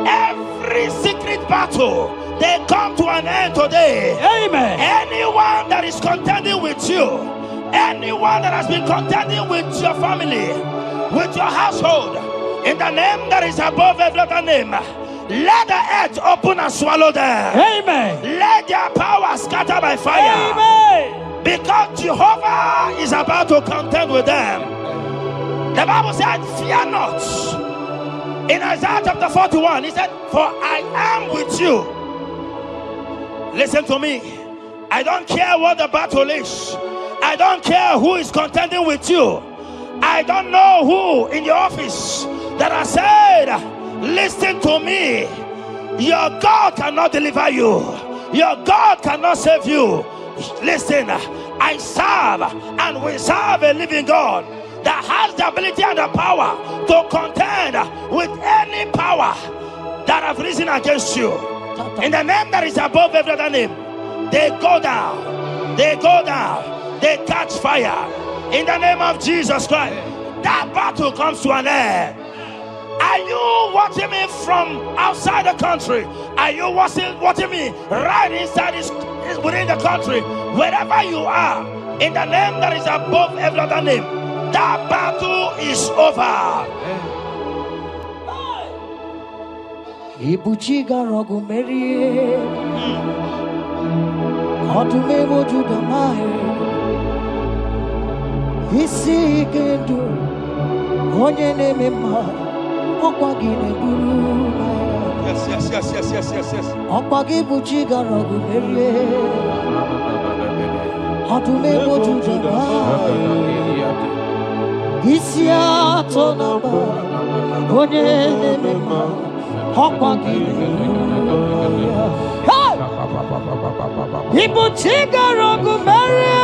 every secret battle, they come to an end today. Amen. Anyone that is contending with you, anyone that has been contending with your family, with your household, in the name that is above every other name, let the earth open and swallow them. Amen. Let their power scatter by fire. Amen. Because Jehovah is about to contend with them. The Bible said, fear not. In Isaiah chapter 41, he said, for I am with you. Listen to me. I don't care what the battle is. I don't care who is contending with you. I don't know who in your office that has said, listen to me. Your God cannot deliver you. Your God cannot save you. Listen, I serve and we serve a living God that has the ability and the power to contend with any power that have risen against you. In the name that is above every other name, they go down. They go down. They catch fire. In the name of Jesus Christ, that battle comes to an end. Are you watching me from outside the country? Are you watching me right inside within the country? Wherever you are, in the name that is above every other name, that battle is over. Ibuchi garogu merie Odume wojuda mai Isi kendu Onye neme ma Okwa gine buru Yes. Okwa gibuchi garogu merie Odume wojuda mai Isi atona ma Onye neme ma Ibuchi garogu merie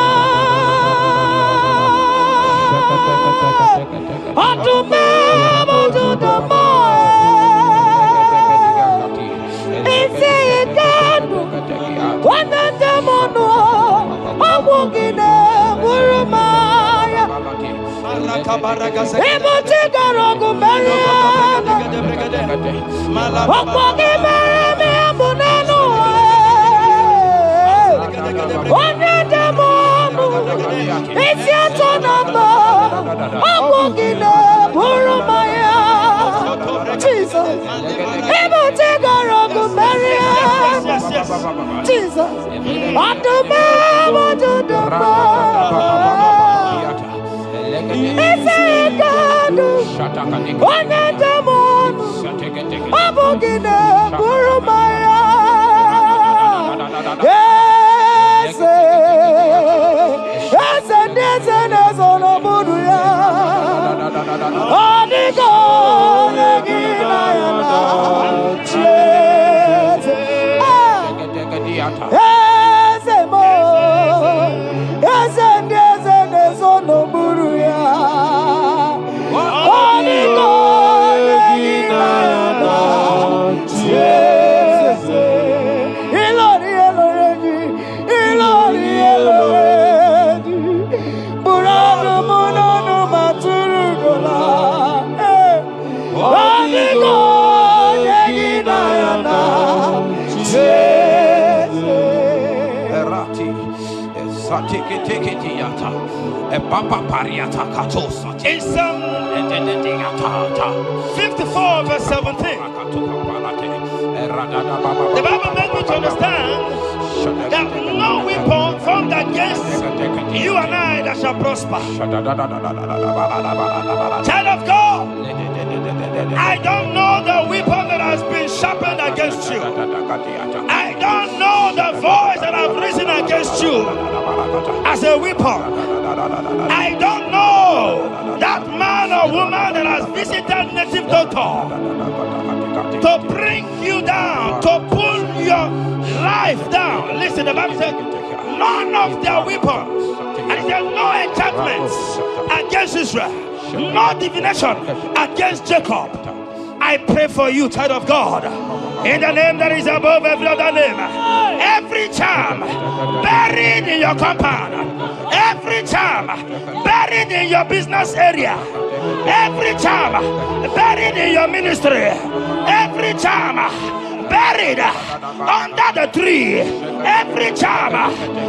Odume wojuda mai Isi ikandu Wananda mono Amugine burumaya Ibuchi garogu merie Okwa gibere mi abunenu It's your turn number. I'm walking up. Burumaya. Jesus. Able to go wrong. Jesus. On the man. It's a God. One and the moon. I'm walking up. Burumaya. Yes. Yes, and yes, and yes, on a Buddha. On the God, yes, yes, and yes, and yes, on a Buddha. On the God, yes, In Psalm 54 verse 17, the Bible makes me to understand that no weapon formed against you and I that shall prosper. Child of God, I don't know the weapon that has been sharpened against you. I don't know the voice that has risen against you as a weapon. I don't know that man or woman that has visited native doctor to bring you down, to pull your life down. Listen, the Bible said, none of their weapons, and it said, no enchantments against Israel, no divination against Jacob. I pray for you, child of God, in the name that is above every other name. Every charm buried in your compound, every charm buried in your business area, every charm buried in your ministry, every charm buried under the tree, every charm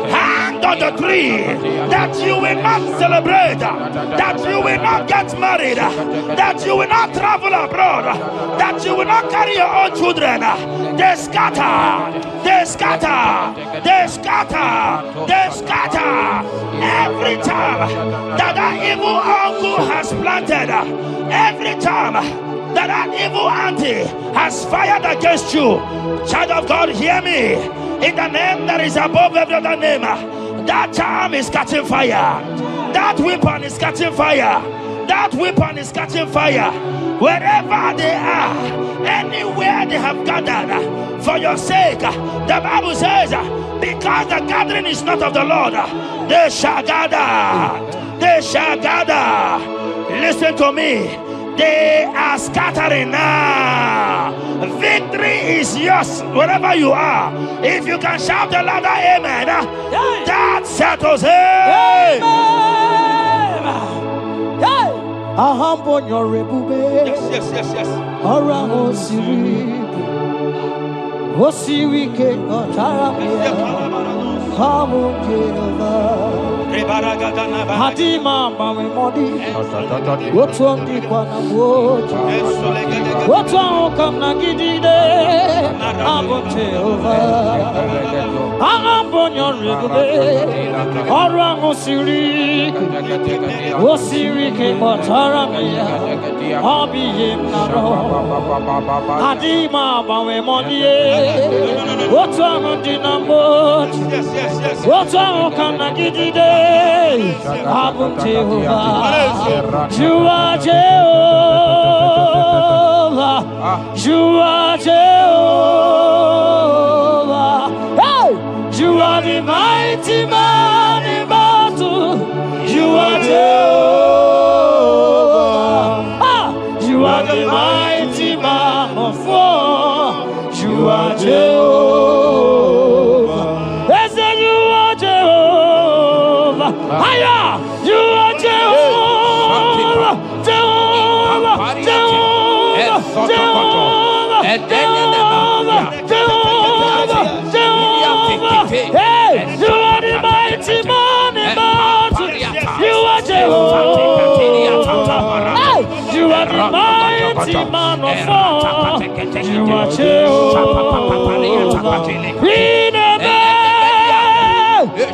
hang on the tree, that you will not celebrate, that you will not get married, that you will not travel abroad, that you will not carry your own children. They scatter, they scatter, they scatter, they scatter. Every time that evil uncle has planted, every time that evil auntie has fired against you, child of God, hear me. In the name that is above every other name, that charm is catching fire. That weapon is catching fire. That weapon is catching fire. Wherever they are, anywhere they have gathered for your sake, the Bible says, because the gathering is not of the Lord, they shall gather. They shall gather. Listen to me. They are scattering now. Victory is yours wherever you are. If you can shout the louder amen, that settles it. I humble your rebube. Yes. Around Osirike, Hadima Mami Modi, what's on the Quanaboji? What's on Kamnagide? Aboteva, Ambonyon Ribe, Osirike, Mataramia, Hobby Naro, Hadima Mami Modi, what's on the number? What's on Kamnagide? Abum Jehovah, you are Jehovah, you are Jehovah. Hey, you are the mighty man in battle. You are Jehovah. You are the mighty man of war. You are Jehovah. They say you are Jehovah. Higher! You are Jehovah! Jehovah! Jehovah! Jehovah! Jehovah! Hey! You are the mighty man in battle! You You are the mighty man of war. You are Jehovah. We never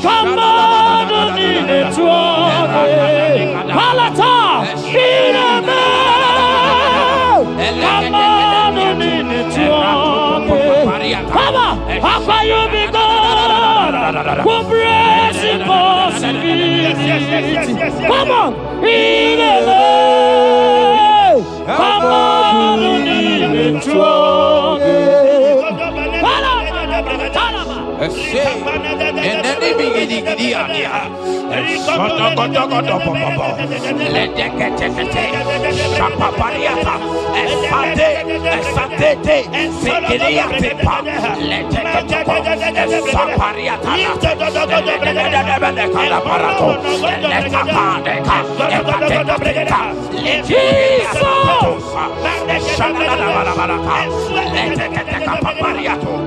come on in the throne. Palata. We never come on in the throne. Come on. How can you be God? Who breaks impossibility? Come on. We never come on in the throne.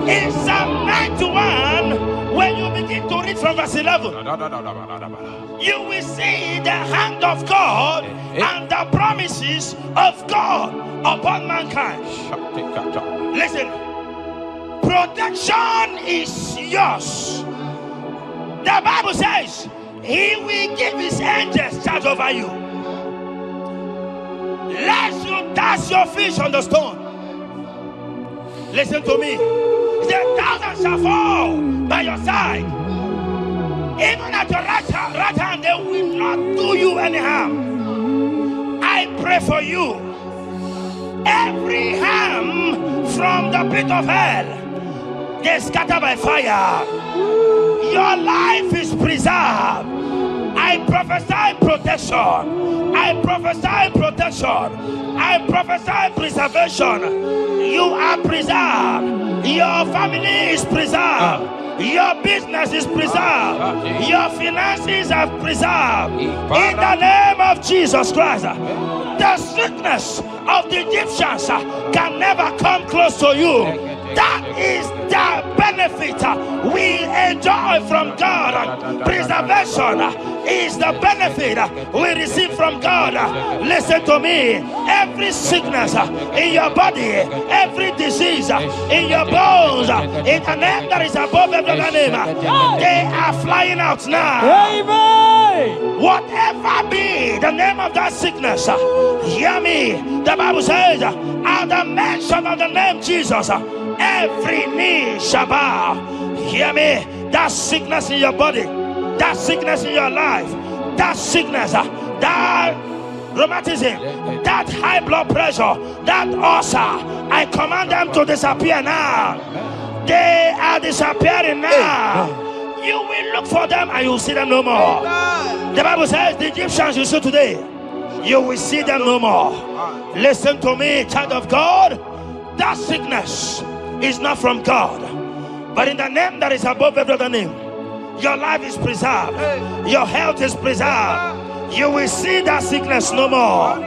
In Psalm 91, when you begin to read from verse 11, you will see the hand of God and the promises of God upon mankind. Listen, protection is yours. The Bible says He will give His angels charge over you, lest you dash your fish on the stone. Listen to me. The thousands shall fall by your side, even at your right hand, they will not do you any harm. I pray for you. Every harm from the pit of hell, they scatter by fire. Your life is preserved. I prophesy protection. I prophesy protection. I prophesy preservation. You are preserved. Your family is preserved. Your business is preserved. Your finances are preserved. In the name of Jesus Christ. The sickness of the Egyptians can never come close to you. That is the benefit we enjoy from God. Preservation is the benefit we receive from God. Listen to me. Every sickness in your body, every disease in your bones, in the name that is above every other name, they are flying out now. Amen. Whatever be the name of that sickness, hear me. The Bible says, at the mention of the name Jesus, every knee shall bow. Hear me. That sickness in your body, that sickness in your life, that sickness, that rheumatism, that high blood pressure, that ulcer, I command them to disappear now. They are disappearing now. You will look for them and you will see them no more. The Bible says the Egyptians you see today, you will see them no more. Listen to me, child of God. That sickness is not from God, but in the name that is above every other name, your life is preserved. Your health is preserved. You will see that sickness no more.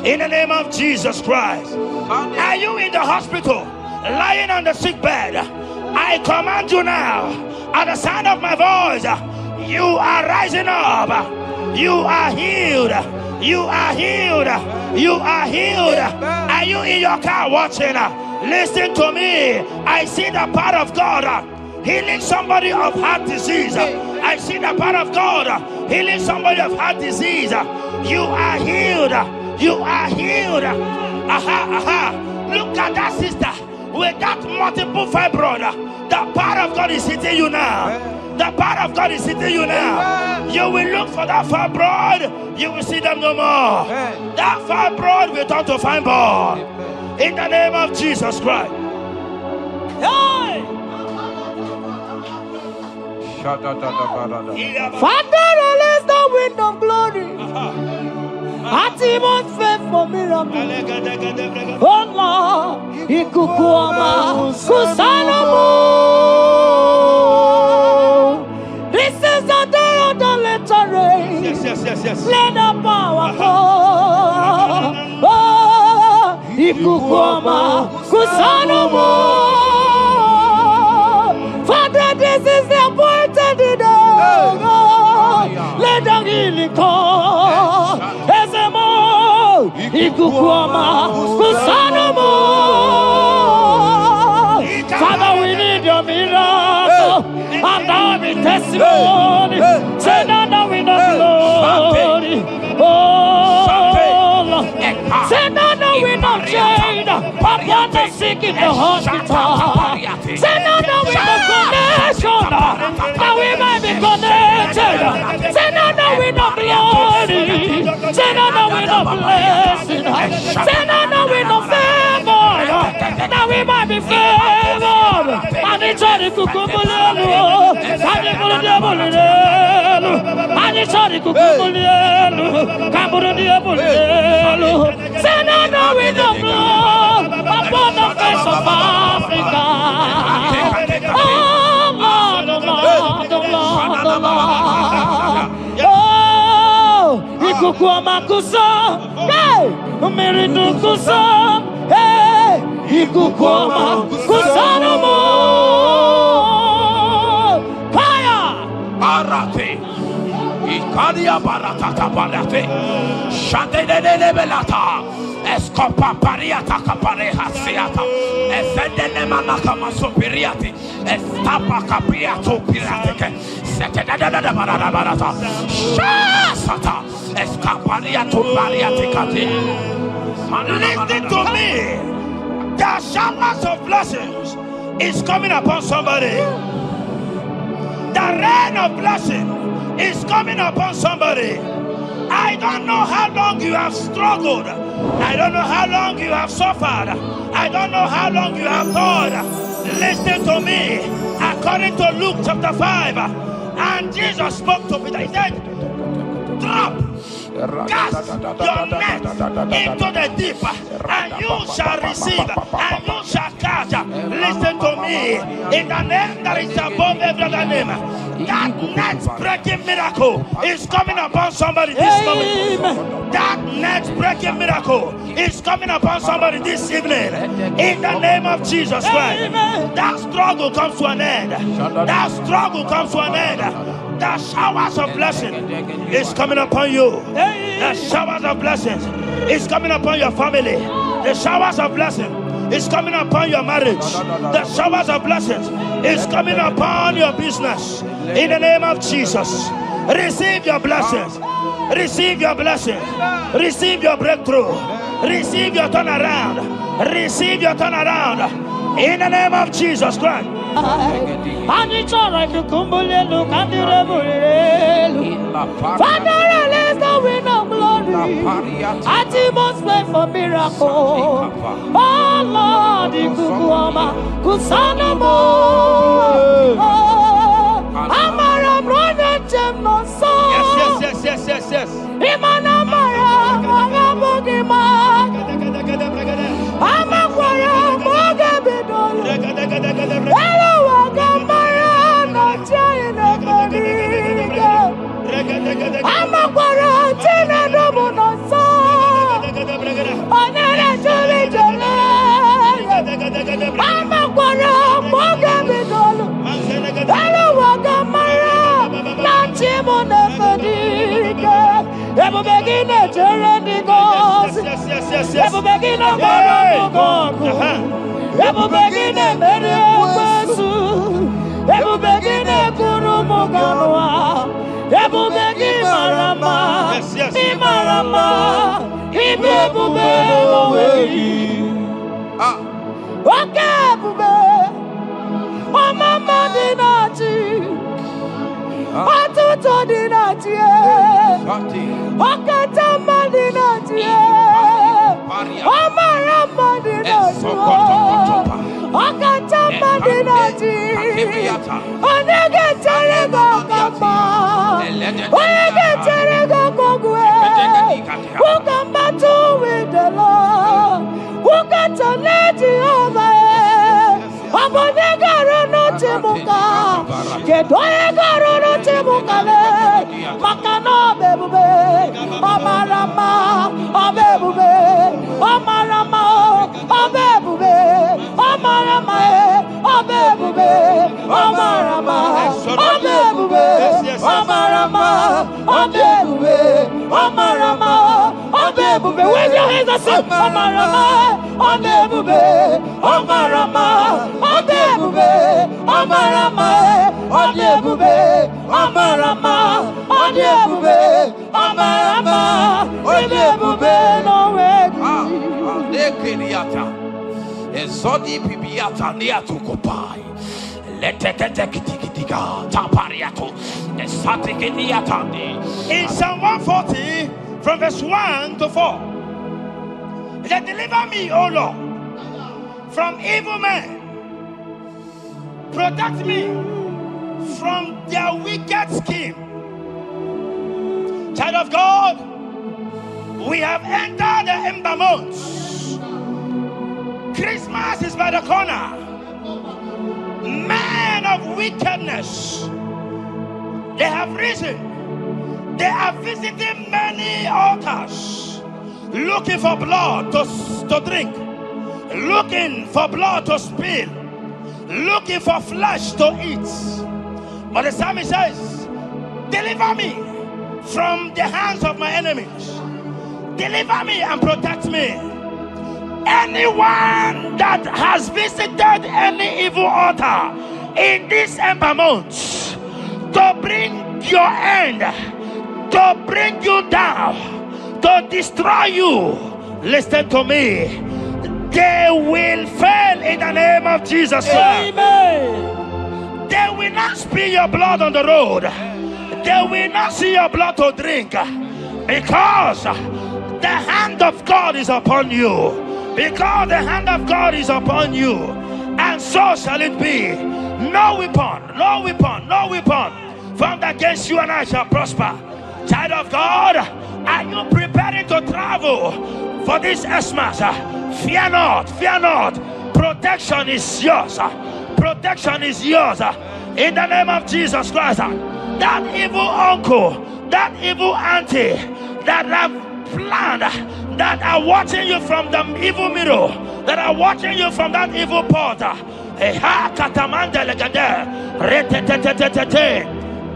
In the name of Jesus Christ. Are you in the hospital, lying on the sick bed? I command you now, at the sound of my voice, you are rising up. You are healed. You are healed. You are healed. Are you in your car watching? Listen to me. I see the power of God healing somebody of heart disease. I see the power of God healing somebody of heart disease. You are healed. You are healed. Look at that sister with that multiple fibroid. The power of God is hitting you now. The power of God is hitting you now. You will look for that fibroid. You will see them no more. That fibroid will turn to fibroid. In the name of Jesus Christ. Hey! Father, release the wind of glory. Atmosphere for miracle. Oh Lord, Ikukuama, Kusanamu. This is the day of the letter rain. Yes. Let the power fall. Oh, Ikukuama, Kusanamu. Father, this is the appointed day. Let the healing come. Ikukuama, Kusanomo. Father, we need your miracle. And now we testimony. Say now we know glory. Oh, Lord. Say now we know change. Upon the sick in the hospital. Say now we know connection. Now we might be connected. Say now we know glory. Say now we know blessing. Say now we know favor. Now we might be favored. And it's all the kukumulelu. And it's all the diabolelu. And it's all the kukumulelu. Kaburu diabolelu. Say now we know blood upon the face of Africa. Oh Lord, oh Lord, oh Lord, oh Lord. Oh, Ikukuama kusa, hey, Miridu kusa, hey, Ikukuama kusa no more. Kaya, Arate, Ikadia Baratata Barate, Shadene Belata, Escopa Pariata Capareha Seata, Efendene Manakama Superiati, Estapa Capriato Pirate, Setadada Barata, Shasata, Escapariato Pariaticati. Listen to me. The showers of blessings is coming upon somebody. The rain of blessing is coming upon somebody. I don't know how long you have struggled. I don't know how long you have suffered. I don't know how long you have thought. Listen to me. According to Luke chapter 5, and Jesus spoke to Peter. He said, drop, cast your net into the deep, and you shall receive, and you shall catch. Listen to me. In the name that is above every other name, that net breaking miracle is coming upon somebody this moment. That net breaking miracle is coming upon somebody this evening. In the name of Jesus Christ. That struggle comes to an end. That struggle comes to an end. The showers of blessing is coming upon you. The showers of blessings is coming upon your family. The showers of blessing is coming upon your marriage. The showers of blessings is coming upon your business. In the name of Jesus, receive your blessings. Receive your blessings. Receive your breakthrough. Receive your turnaround. Receive your turnaround. In the name of Jesus Christ. Father, release the wind of glory. At the most play for miracle. Oh Lord, Ikukuama, Kusanamo. Amara brother Jem no so. Yes. Imana Mara, Magabogima. Amakwara, Mogabidolo. Hello, Wagamara, not China. Amakwara, Tina Domono so. Onere Juli Jole. Amakwara, Mogabidolo. Hello, Wagamara, not Chimona Fadiga. Ever begin a journey goes. Ever begin a Morocco. Ever begin a Mediasu. Ever begin a Kurumoganoa. Ever begin Marama. Imarama. Ibebube. Okay, Bube. Oh, Mama Dinati. Atuto Dinati. Okatama Dinati. Omarama Dinati. Okatama Dinati. Onegetere Gokama. Onegetere Gokogwe. Who come battle with the Lord? Who can turn Jehovah? Abonegaro no Timuka. Kedoegaro no Timukale. Makano bebube. Omarama. Obebube. Omarama. Obebube. Omarama. Obebube. Omarama. Obebube. Omarama. Obebube. Omarama. Obebube. With your hands and say, Omarama, Odebube, Omarama, Odebube, Omarama, Odebube, Omarama, Odebube, Omarama, Odebube, no way. Ezodi pibiata niatu kopai. Leteketekitikitika tapariato. Esatikiniatandi. In Psalm 140, from verse 1 to 4, it said, deliver me, O Lord, from evil men. Protect me from their wicked scheme. Child of God, we have entered the ember months. Christmas is by the corner. Men of wickedness, they have risen. They are visiting many altars, looking for blood to drink, looking for blood to spill, looking for flesh to eat. But the psalmist says, deliver me from the hands of my enemies. Deliver me and protect me. Anyone that has visited any evil altar in this ember months to bring your end, to bring you down, to destroy you, listen to me, they will fail in the name of Jesus. Amen. They will not spill your blood on the road. They will not see your blood to drink, because the hand of God is upon you. Because the hand of God is upon you, and so shall it be. No weapon formed against you and I shall prosper. Child of God, are you preparing to travel for this Xmas? Fear not. Protection is yours. Protection is yours. In the name of Jesus Christ. That evil uncle, that evil auntie that have planned, that are watching you from the evil mirror, that are watching you from that evil portal,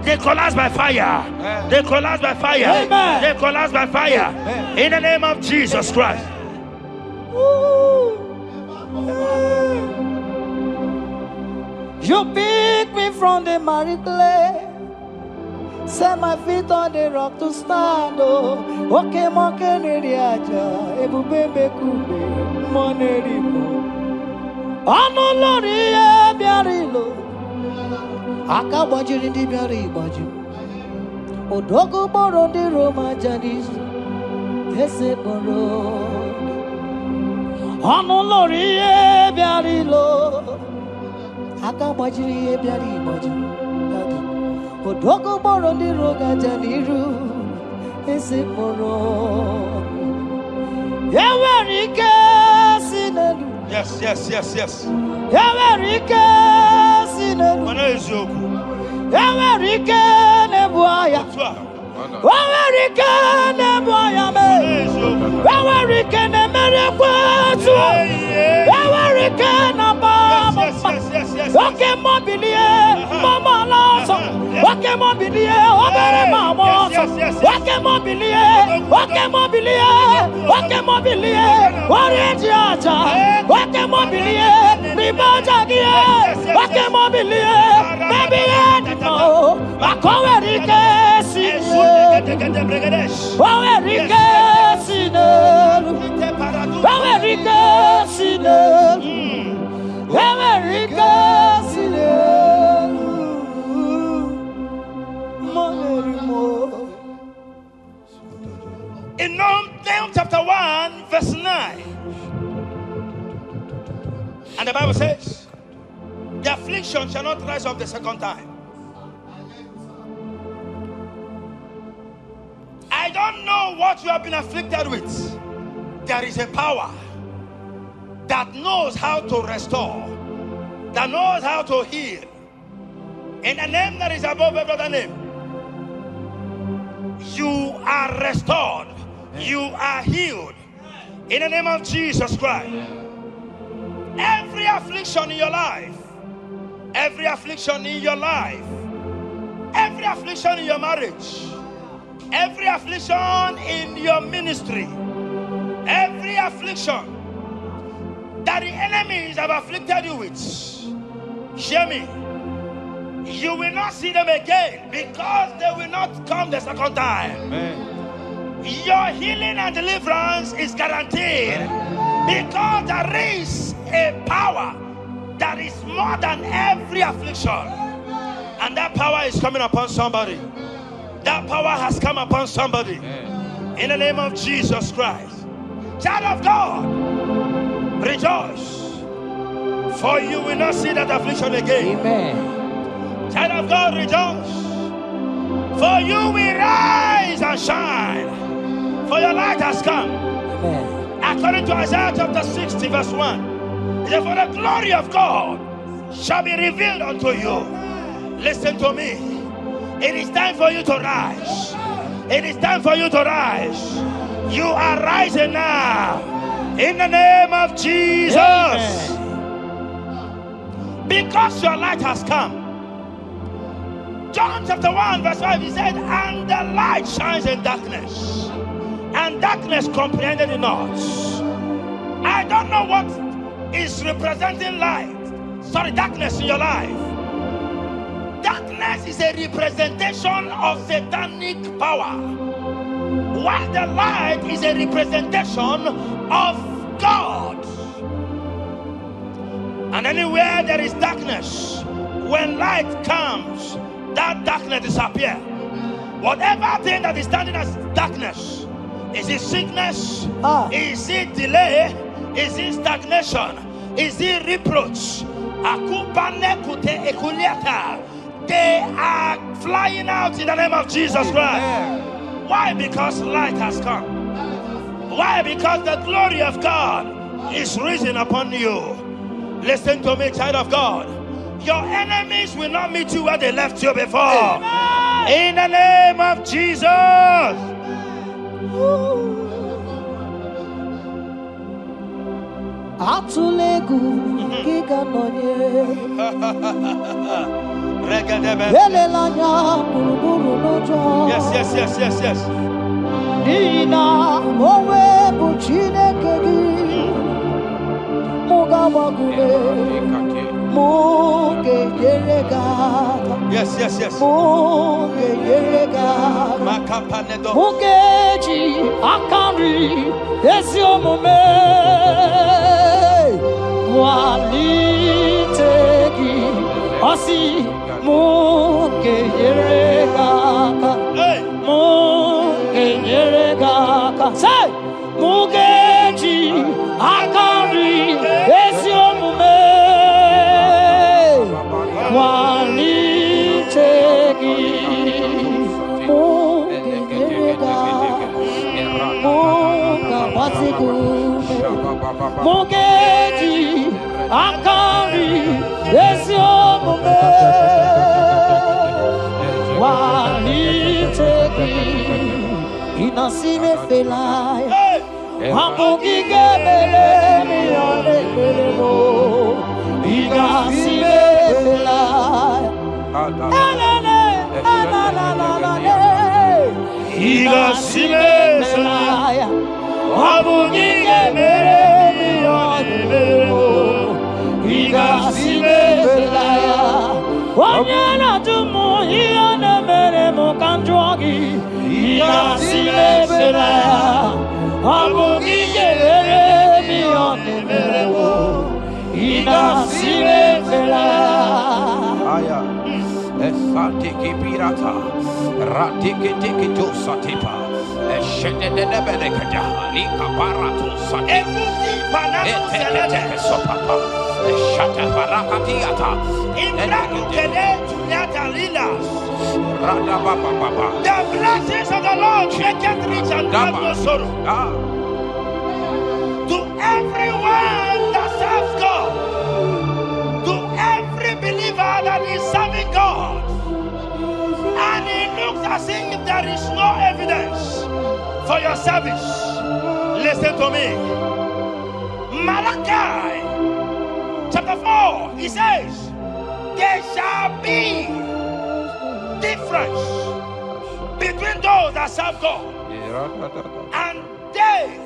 they collapse by fire. They collapse by fire. Amen. They collapse by fire. Amen. In the name of Jesus Christ. You pick me from the miry clay, set my feet on the rock to stand. Oh, okay, monkey neriaja, ebubebe kube, monerimo. Anolori e biarilo, akabajiri di biari baju. Odogo boro di Roma jadis, ese boro. Anolori e biarilo, akabajiri e biari baju. Odogo boro di roga janiru, ese boro. Yawarike sinelu. Yes. Yawarike sinelu. Yawarike nebuaya. Yawarike nebuaya me. Yawarike nemerekwetu. Yawarike nabama. Okay, mobilie, mama laso. Okay, mobilie, obere mama. Okay, mobilie, warrior aja. Okay, mobilie, ribajagie. Okay, mobilie, baby edimo. Akowerike sine. Wawerike sine. Wawerike sine. In Nahum chapter 1 verse 9, and the Bible says, the affliction shall not rise up the second time. I don't know what you have been afflicted with. There is a power that knows how to restore, that knows how to heal. In the name that is above every other name, you are restored, you are healed. In the name of Jesus Christ. Every affliction in your life, every affliction in your life, every affliction in your marriage, every affliction in your ministry, Every affliction that the enemies have afflicted you with, hear me, you will not see them again because they will not come the second time. Amen. Your healing and deliverance is guaranteed because there is a power that is more than every affliction, and that power is coming upon somebody. That power has come upon somebody. In the name of Jesus Christ. Child of God, rejoice, for you will not see that affliction again. Amen. Child of God, rejoice, for you will rise and shine, for your light has come. Amen. According to Isaiah chapter 60 verse 1, it says, for the glory of God shall be revealed unto you. Listen to me. It is time for you to rise. It is time for you to rise. You are rising now. In the name of Jesus. Amen. Because your light has come. John chapter 1 verse 5, he said, and the light shines in darkness, and darkness comprehended it not. I don't know what is representing darkness in your life. Darkness is a representation of satanic power, while the light is a representation of God. And anywhere there is darkness, when light comes, that darkness disappears. Whatever thing that is standing as darkness, is it sickness? Is it delay? Is it stagnation? Is it reproach? They are flying out in the name of Jesus Christ. Why? Because light has come. Why? Because the glory of God is risen upon you. Listen to me, child of God. Your enemies will not meet you where they left you before. In the name of Jesus. Atulegu giga nonye Yes. Nina mowe buchineke gi Mugabagube Muge yeregata. Yes. Muge yeregata. Mugeji akari esiomume walitegi osi muge yeregata. Muge yeregata. Say mugeji akari esiomume walitegi Mugeji akari esiomume walitegi inasime felaya Hamugige bele mi ane belemo inasime felaya inasime felaya Hamugige bele mi ane belemo inasime felaya Wanyana tumu iyane belemo kanjwagi inasime felaya Hamugige bele mi ane belemo inasime felaya Esatiki pirata, ratiki tiki to satipa, eshededebelekada, lika barato satipa, eteteke sopapa, eshata barakatiata, Imrakukele tunyata lilas. rada baba. The blessings of the Lord make it rich and have no sorrow. To everyone that serves God, to every believer that is serving God, and it looks as if there is no evidence for your service, listen to me. Malachi chapter 4, he says, there shall be difference between those that serve God and they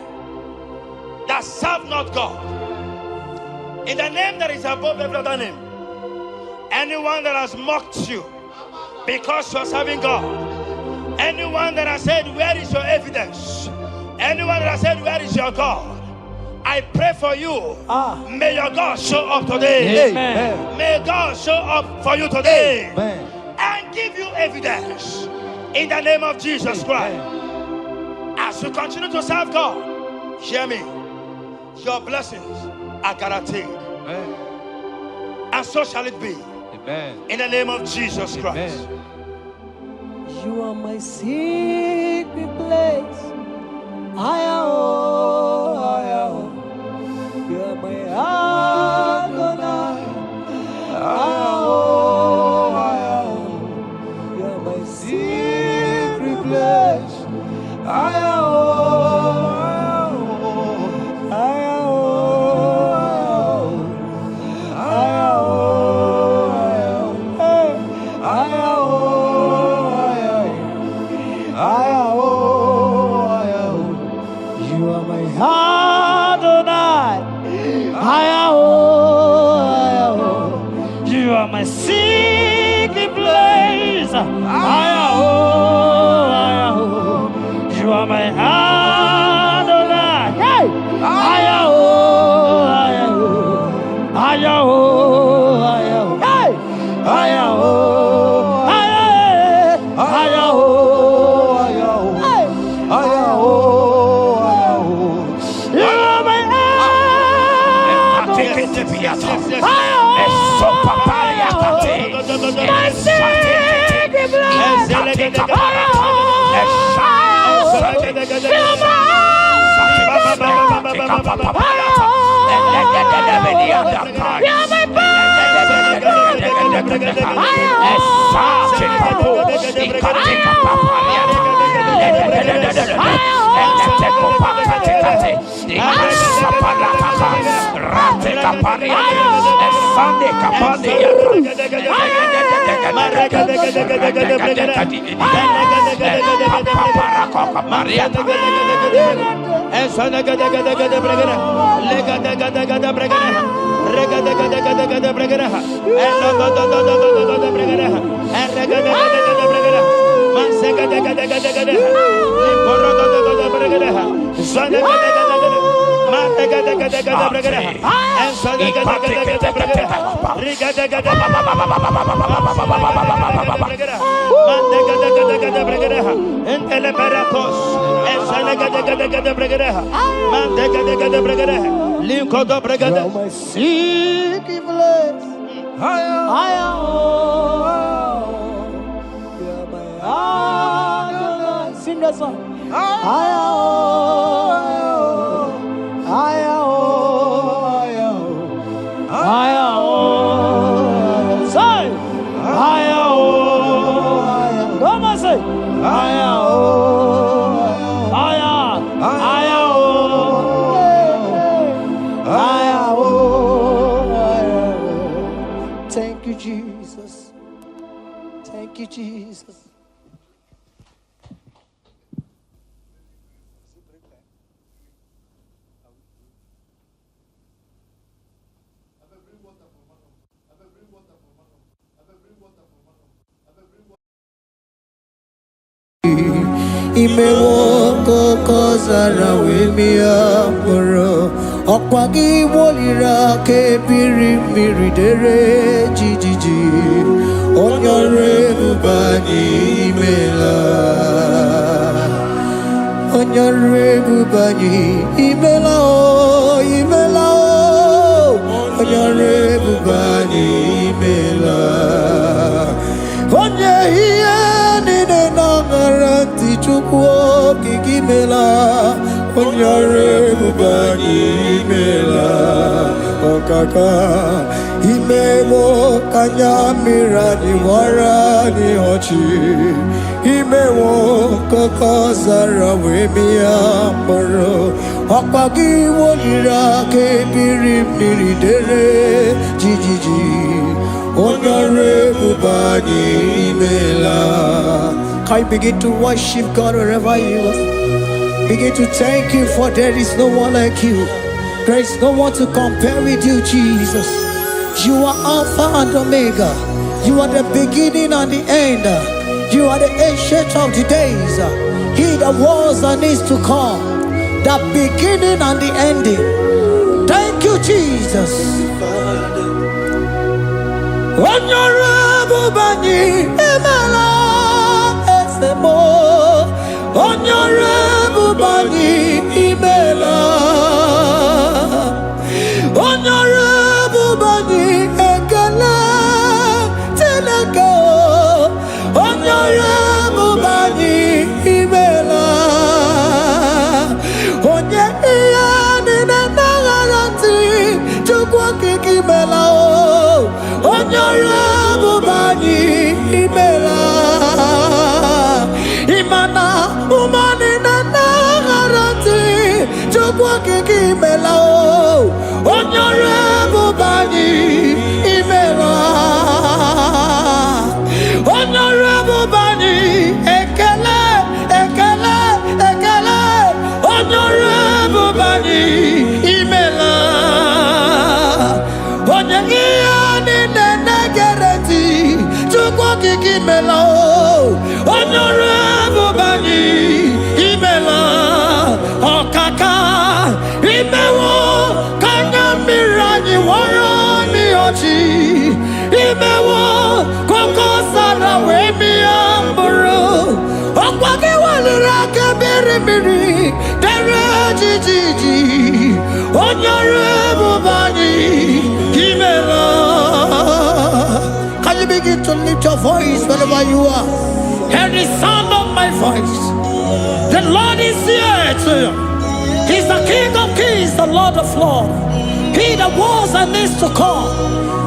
that serve not God, in the name that is above every other name, anyone that has mocked you because you are serving God, anyone that has said, where is your evidence? Anyone that has said, where is your God? I pray for you. May your God show up today. Amen. May God show up for you today. Amen. And give you evidence in the name of Jesus Christ. As you continue to serve God, hear me, your blessings are guaranteed. Amen. And so shall it be. Amen. In the name of Jesus Christ. Amen. You are my secret place. I am. You are my Adonai. I am. You are my secret place. I am. You are my secret place. You are my Adonai. Hey! My secret place. I am. You are my Adonai. Sing that song. I am. Say. Come on, say. Thank you, Jesus. Thank you, Jesus. Imewoko kozara wemia moro Okpagi wolira ke biri miridere jijiji Onyore bubani imela Onyore bubani imela o Onyore bubani imela Onye hiye nine nangaranti chukwo kikimela Onyore bubani imela Okaka Imemo kanyamira ni wara ni hochi Imemo kokozara wemia moro Okpagi wolira ke biri miridere jijiji Onyore bubani imela. Can you begin to worship God wherever you are? Begin to thank Him, for there is no one like you. There is no one to compare with you, Jesus. You are Alpha and Omega. You are the beginning and the end. You are the ancient of the days. He that was and is to come. The beginning and the ending. Thank you, Jesus. Honorable Bani, Emala, Esemo. Honorable Bani, Emala. Honorable Bani, Ekala, Teleko. Honorable Bani, Emala. Onye iyani na nagarati, chukwa kikimela o. Honorable Bani, Emala. Imana, umani na nagarati, chukwa kikimela o. Honorable Bani, Emala. Honorable Bani, Ekele, Ekele, Ekele. Honorable Bani, Emala. Onyegiyani nenegereti, chukwa kikimela o. Honorable Bani, Emala. Okaka, Imewo. Mirani warani ochi Imewo Koko sara wemi amburu Okwake walirake biri Dere jijiji Honorable Bani Emala. Can you begin to lift your voice wherever you are? Hear the sound of my voice. The Lord is here to you. He's the King of Kings, the Lord of Lords. He that was and is to come,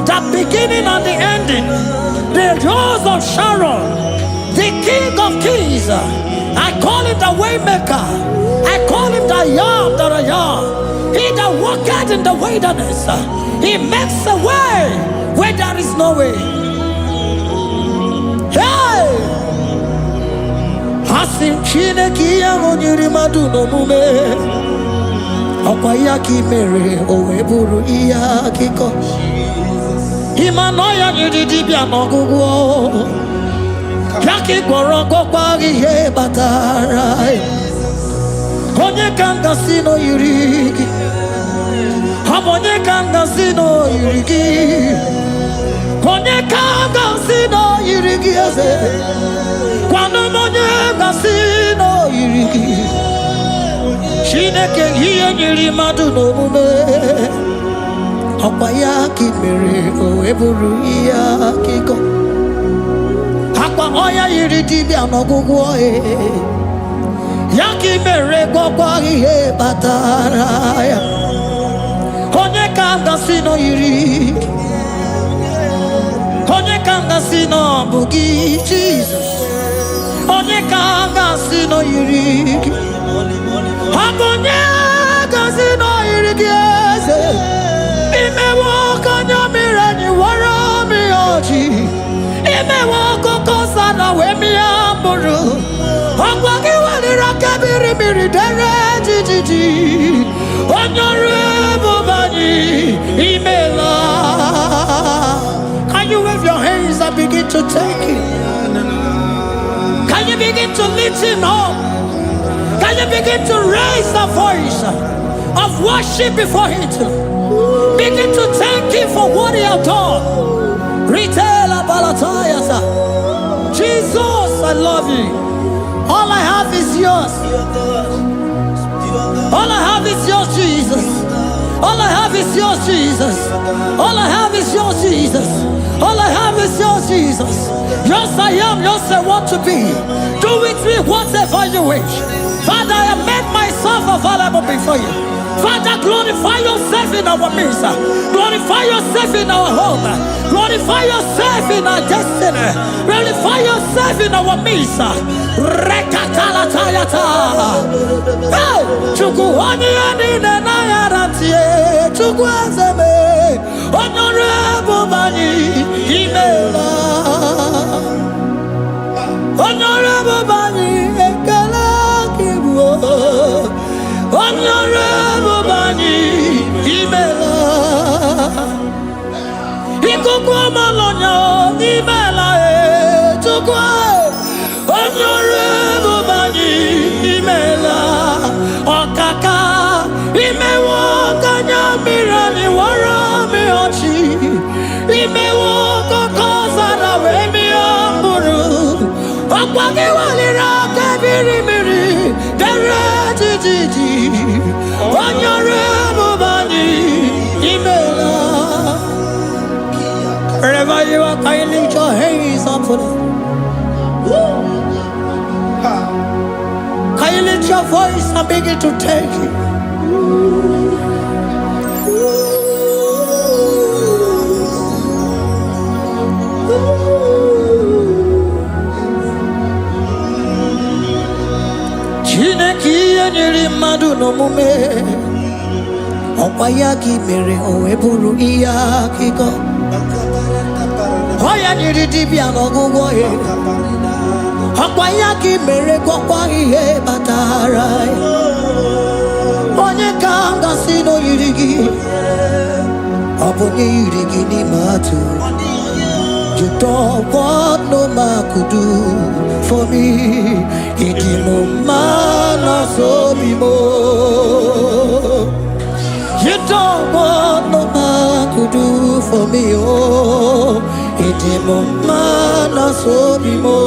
the beginning and the ending, the rose of Sharon, the King of Kings. I call him the Waymaker. I call him the Yam that I am. He that walketh in the wilderness, he makes a way where there is no way. Hey! Hasim Chineki Yamonyuri Madu no Mume. Okwayaki mere owe buru iya kiko. Imanoya nyidibia nogugo. Yaki gorogo kwa ihe batara. Onye kanga sino yurigi. Onye kanga sino yurigi. Onye kanga sino yurigi eze. Kwano onye kanga sino yurigi. Chineke hiye nyiri madu no mume. Okwayaki mere owe buru iya kiko. Akwa oya yiri dibia nogugu oe. Yaki mere gwagwa ihe batara ya. Onye kanga sino yiri. Onye kanga sino bugi Jesus. Onye kanga sino yiri. Abonye kazino irigieze. Imewo kanya mirani wara mi oji. Imewo koko sana wemi amburu. Akwagi walira kabiri miri dere jijiji. Honorable Bani Emala. Can you wave your hands and begin to take it? Can you begin to lift him up? Can you begin to raise the voice of worship before him? Begin to thank him for what he has done. Retailer Balatayasa. Jesus, I love you. All I have is yours. All I have is yours, Jesus. All I have is yours, Jesus. All I have is yours, Jesus. All I have is yours, Jesus. Yours I am, yours I want to be. Do with me whatever you wish. Father, I have made myself available before you. Father, glorify yourself in our midst. Glorify yourself in our home. Glorify yourself in our destiny. Glorify yourself in our midst. Rekatalatayata. Hey! Chukwani anine na yarantie. Chukwazeme. Honorable Bani Emala. Honorable Bani Ekala Kibu. Honorable Bani Ikukwa malonya imela tukwa onyore bubani imela okaka imewo kanya mirani warami ochi imewo kokoza na wemi amburu okwagi walira kebiri miri dere jijiji onyore bubani imela. Wherever you are, can you lift your hands up for them? Can you lift your voice and begin to take it? Chineki anyiri madu no mume Opayaki mere oeburu iya kiko Oya nyiri dibia n'ọgwụgwọ ya ọkwa ya ka i mere gwọkwa ihe batara onye ka m gasị n'oyiri gị ọ bụ onye yiri gị n'ime atụ you don't want no man could do for me ịdị m mma n'ọsọ obi m you don't want no man could do for me oh Idimo mana sobimo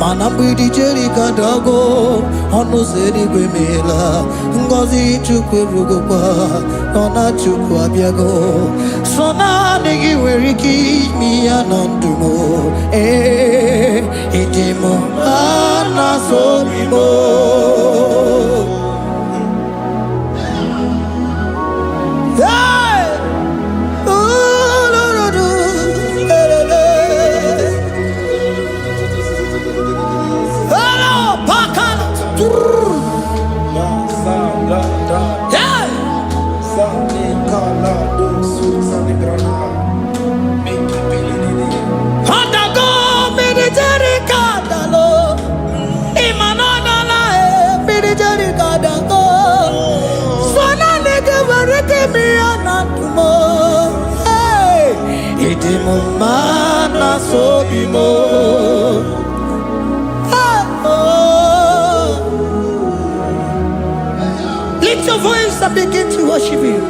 mana mbidi jerika dago onu zeri gwemela ngozi chukwe rugokwa nona chukwu abiago sona nigi weriki mi anondumo idimo mana sobimo Mana sobimo lift your voice and begin to worship him.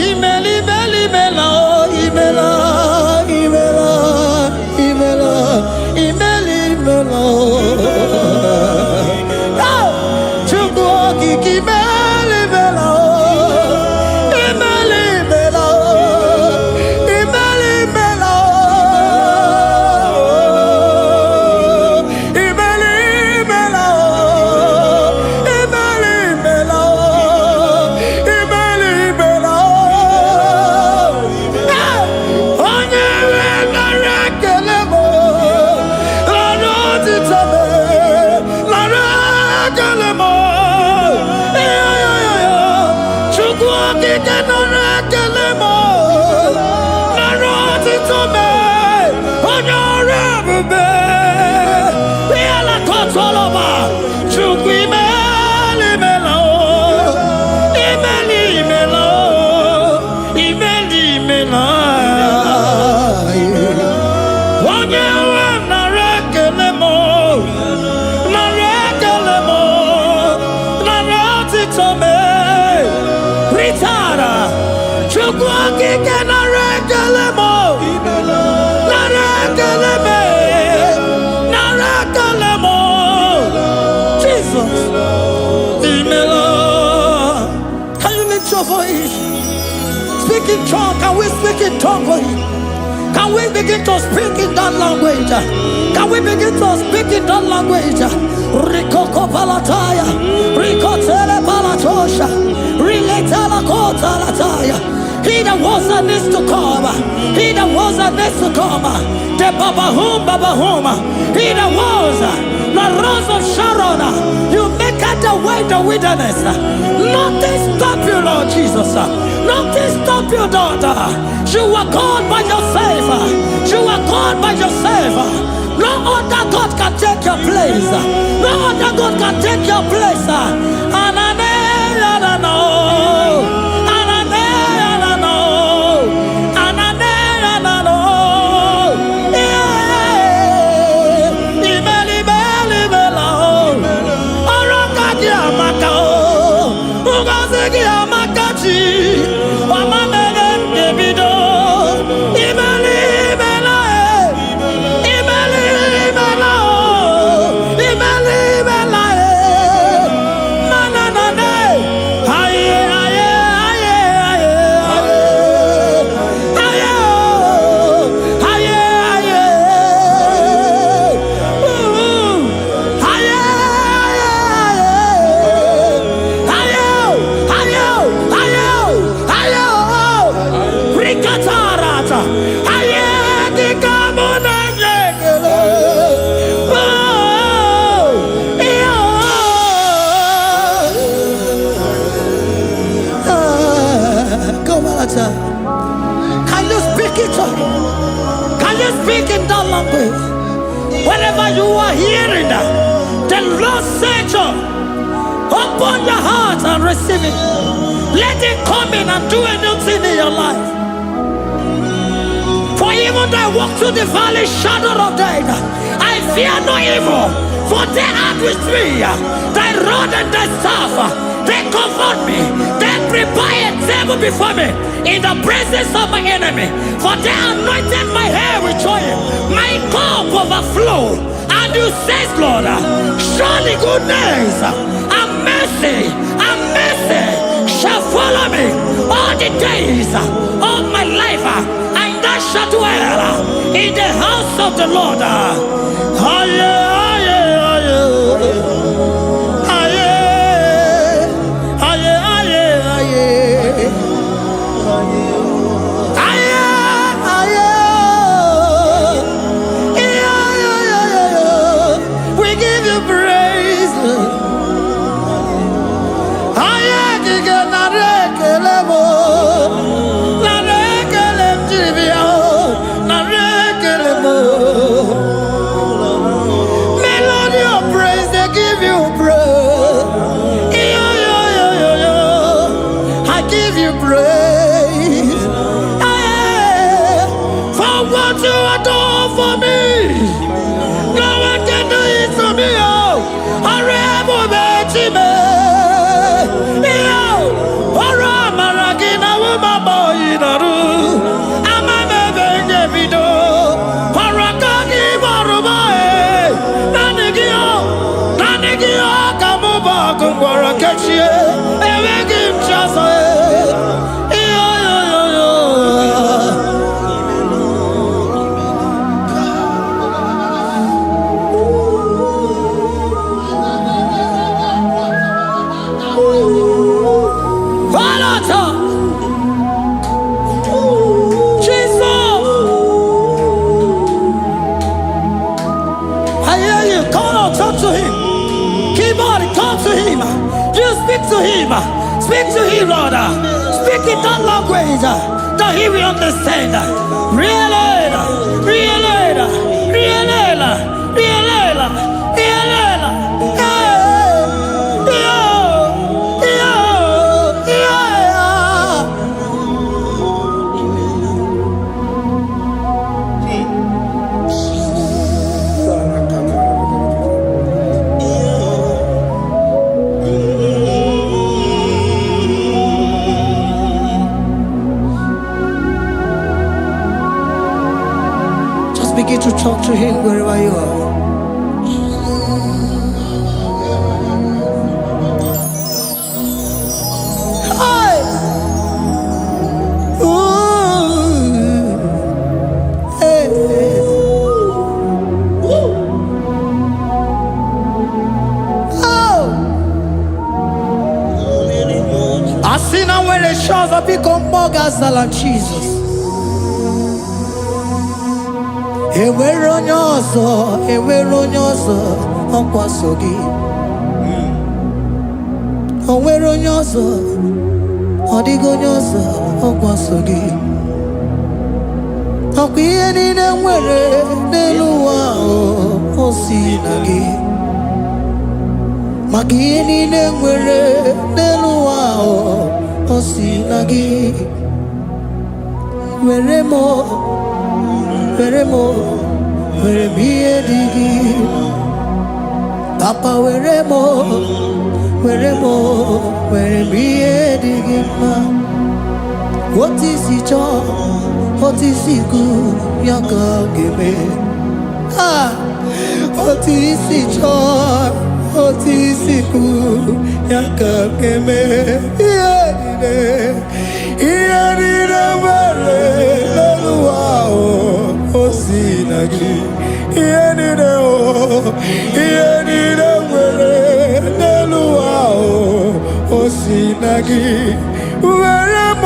Imeli meli mela imela imela imela imeli mela chukwu kiki meli mela Speak in tongue. Can we speak in tongue for him? Can we begin to speak in that language? Can we begin to speak in that language? Rikoko palataya, rikotele palatosha, riletala kota lataya. He that was and is to come. He that was and is to come. The Babahum. He that was the rose of Sharon. You make it the way the wilderness. Nothing stop you, Lord Jesus. Nothing stop you, daughter. You are God by yourself. You are God by yourself. No other God can take your place. No other God can take your place. Can you speak it? Can you speak in that language? Whenever you are hearing that, the Lord said, open your heart and receive it. Let it come in and do anything in your life. For even though I walk through the valley shadow of death, I fear no evil. For they are with me. Thy rod and thy staff, they comfort me. They prepare a table before me in the presence of my enemy. For they anointed my hair with oil. My cup overflow. And you say, Lord, surely goodness and mercy shall follow me all the days of my life. And I shall dwell in the house of the Lord. We give you praise. Melody of praise, they give you praise. I give you praise. For what you have done for me, no one can do it for me. I Speak to him, Lord. Speak in that language that he will understand. Begin to talk to him wherever you are. Hi. Ooh. Hey. Oh. I see now where the shores have become more than Jesus. Enwere onye ọzọ ọkwaso gị. Onwere onye ọzọ, ọ dịghị onye ọzọ ọkwaso gị. Ọkwa ihe niile nwere n'elu ụwa o si na gị. Maka ihe niile nwere n'elu ụwa o si na gị. Were m ihe dị gị. Papa were m ihe dị gị mma. Otu isi chọọ, otu isi kwu ya ka ọ ga-eme. Otu isi chọọ, otu isi kwu ya ka ọ ga-eme. Ihe niile nwere n'elu ụwa o si na gị. Ihe niile nwere n'elu ụwa o si na gị. Were m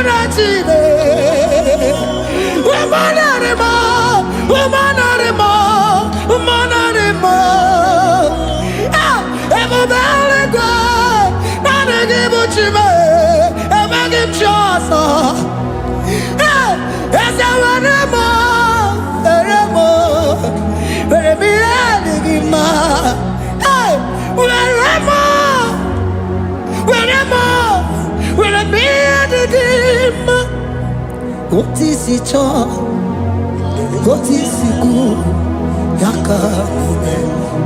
Munachine, Womanarima, Womanarima, Womanarima. Ah, Evabalega, Nanagibuchime, Emagim Chasa. Ah, Esawanema, Eremo, Eremiadigima. Ah, Weremo, Weremo, Weremiadigima. What is it all? What is it good? Yaka.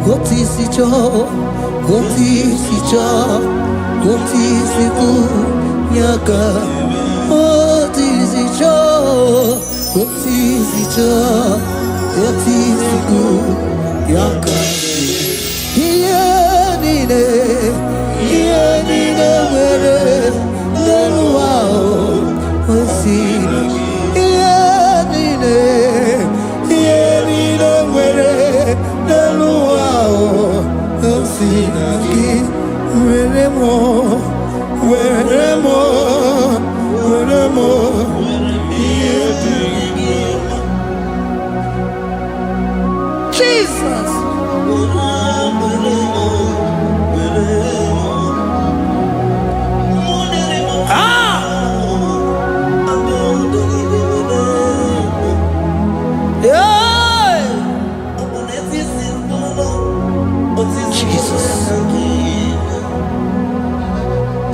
What is it all? What is it all? What is it good? Yaka. What is it all? What is it all? What is it good? Yaka. Here nine, where no wow. What's it? Jesus.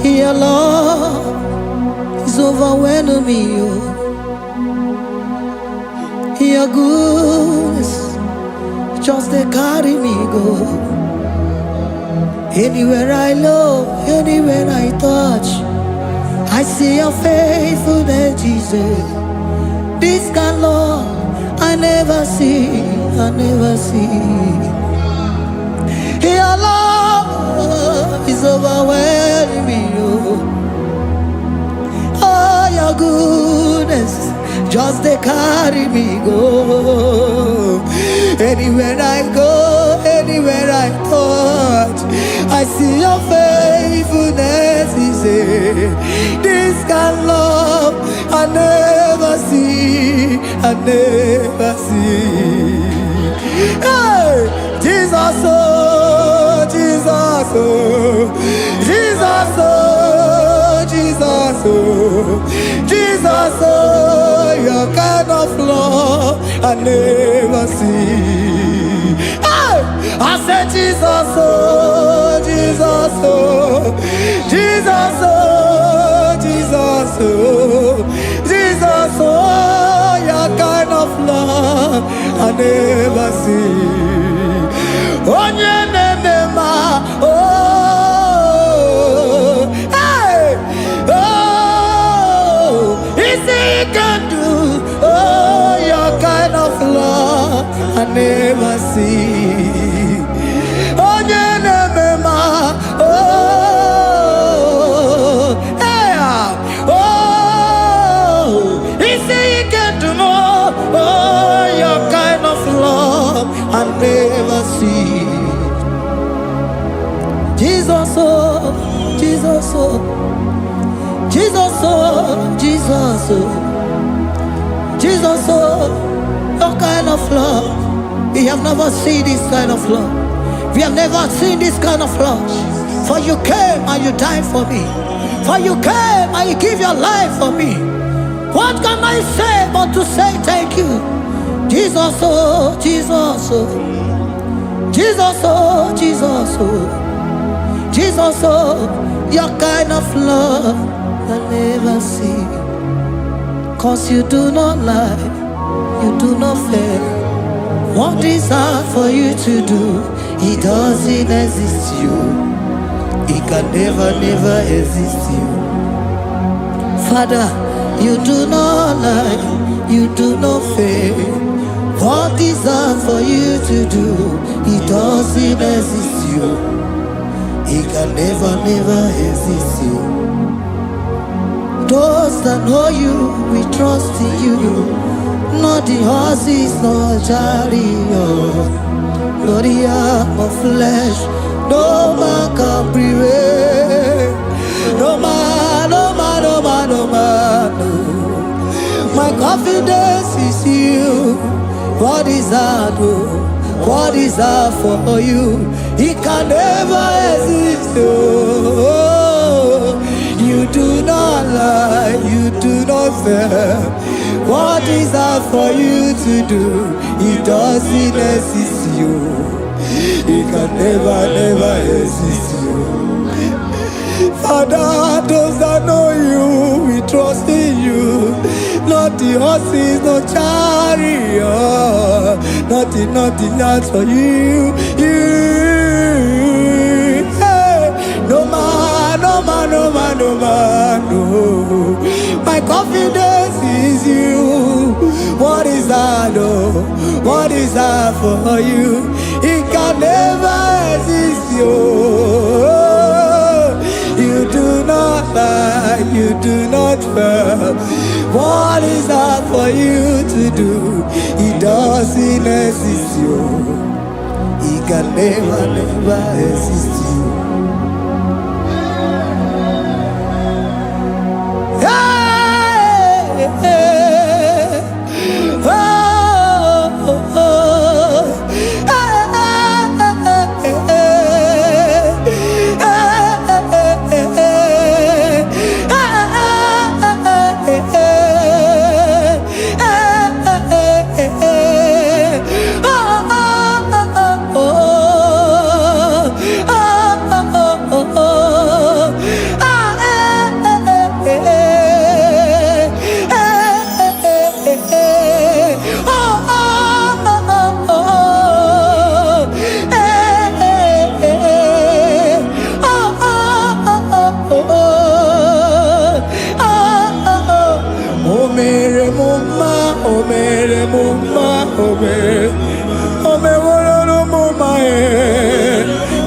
Your love is overwhelming me. Your goodness just they carry me go. Anywhere I look, anywhere I touch, I see your faithfulness, Jesus. This kind of love I never see, I never see. Your love is overwhelming me. Oh, your goodness just they carry me go. Anywhere I go, anywhere I touch, I see your faithfulness. This kind of love I never see, I never see. Hey, Jesus, oh, Jesus, oh, Jesus, oh, Jesus, oh, Jesus, oh, your kind of love I never see. Hey, I said Jesus, oh, Jesus, oh, Jesus, oh, Jesus, oh, Jesus, oh, your kind of love I never see. Onye nemema, oh, hey, oh, easy you can do, oh, your kind of love I never see. Onye nemema, oh, hey, oh, easy you can do more, oh, your kind of love I never see. Jesus, oh, Jesus, oh, Jesus, oh, Jesus, oh, Jesus, oh, your kind of love. We have never seen this kind of love. We have never seen this kind of love. For you came and you died for me. For you came and you give your life for me. What can I say but to say thank you? Jesus, oh, Jesus, oh, Jesus, oh, Jesus, oh, Jesus, oh, your kind of love I never see. 'Cause you do not lie, you do not fail. What is hard for you to do, it doesn't exist you. It can never, never exist you. Father, you do not lie, you do not fail. What is hard for you to do, it doesn't exist you. It can never, never exist you. Those that know you, we trust in you. Not the horses, nor chariot, nor the arm of flesh. No man can prevail. No man, no man, no man, no man, confidence is you. What is that? What is that for you? It can never exist. Oh, you do not lie, you do not fail. What is that for you to do? It doesn't exist you. It can never exist you. Father, those that know you, we trust in you. Not the horses, no chariot. Nothing else for you. Hey, no man, no. My confidence is you. What is that, oh? What is that for you? It can never exist, you. You do not lie, you do not fail. What is that for you to do? It doesn't exist you. It can never exist you. Hey, hey, oh, oh, oh.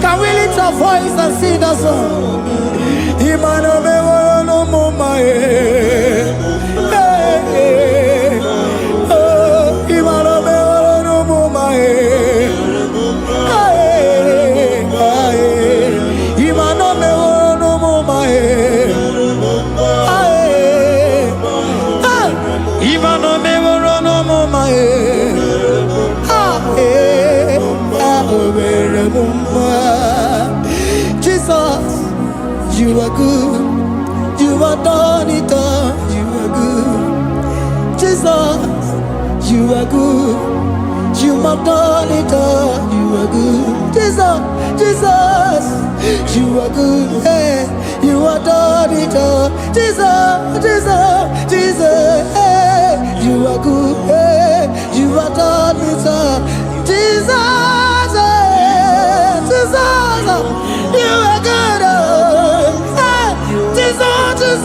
Can we lift our voice and sing that song? Imano me no mama oh, imano me no mama imano me no mama imano me no mama Jesus, you are good. You are done it all. You are good. Jesus, you are good. You have done it all. You are good. Jesus, you are good. Hey, you are done it all. Jesus, hey, you are good. Hey, you are done it all. Jesus, you are good. Hey, Jesus, hey,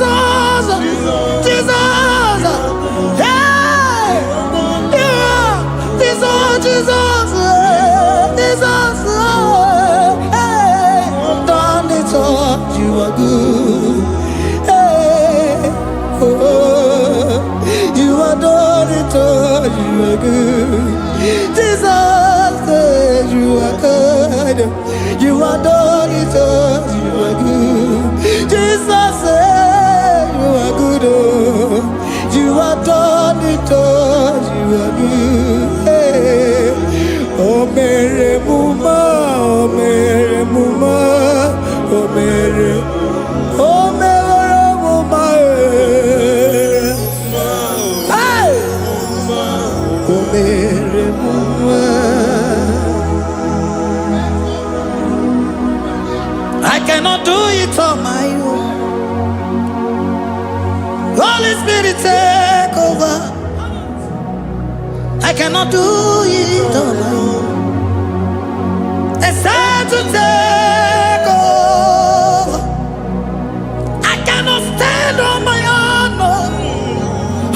you are Jesus, hey, done it all. You are good. Hey, oh, you are done it all. You are good. Jesus, you are good. You are done it all. You are good. Jesus, you are good. Oh, you are done it all. You are good. Hey. Oh, Mary Muma, oh, Mary Muma, oh, Mary, oh, Mary Muma, hey, oh, Mary Muma. I cannot do it on my own. Holy Spirit, take over. I cannot do it on my own. It's time to take over. I cannot stand on my own. No.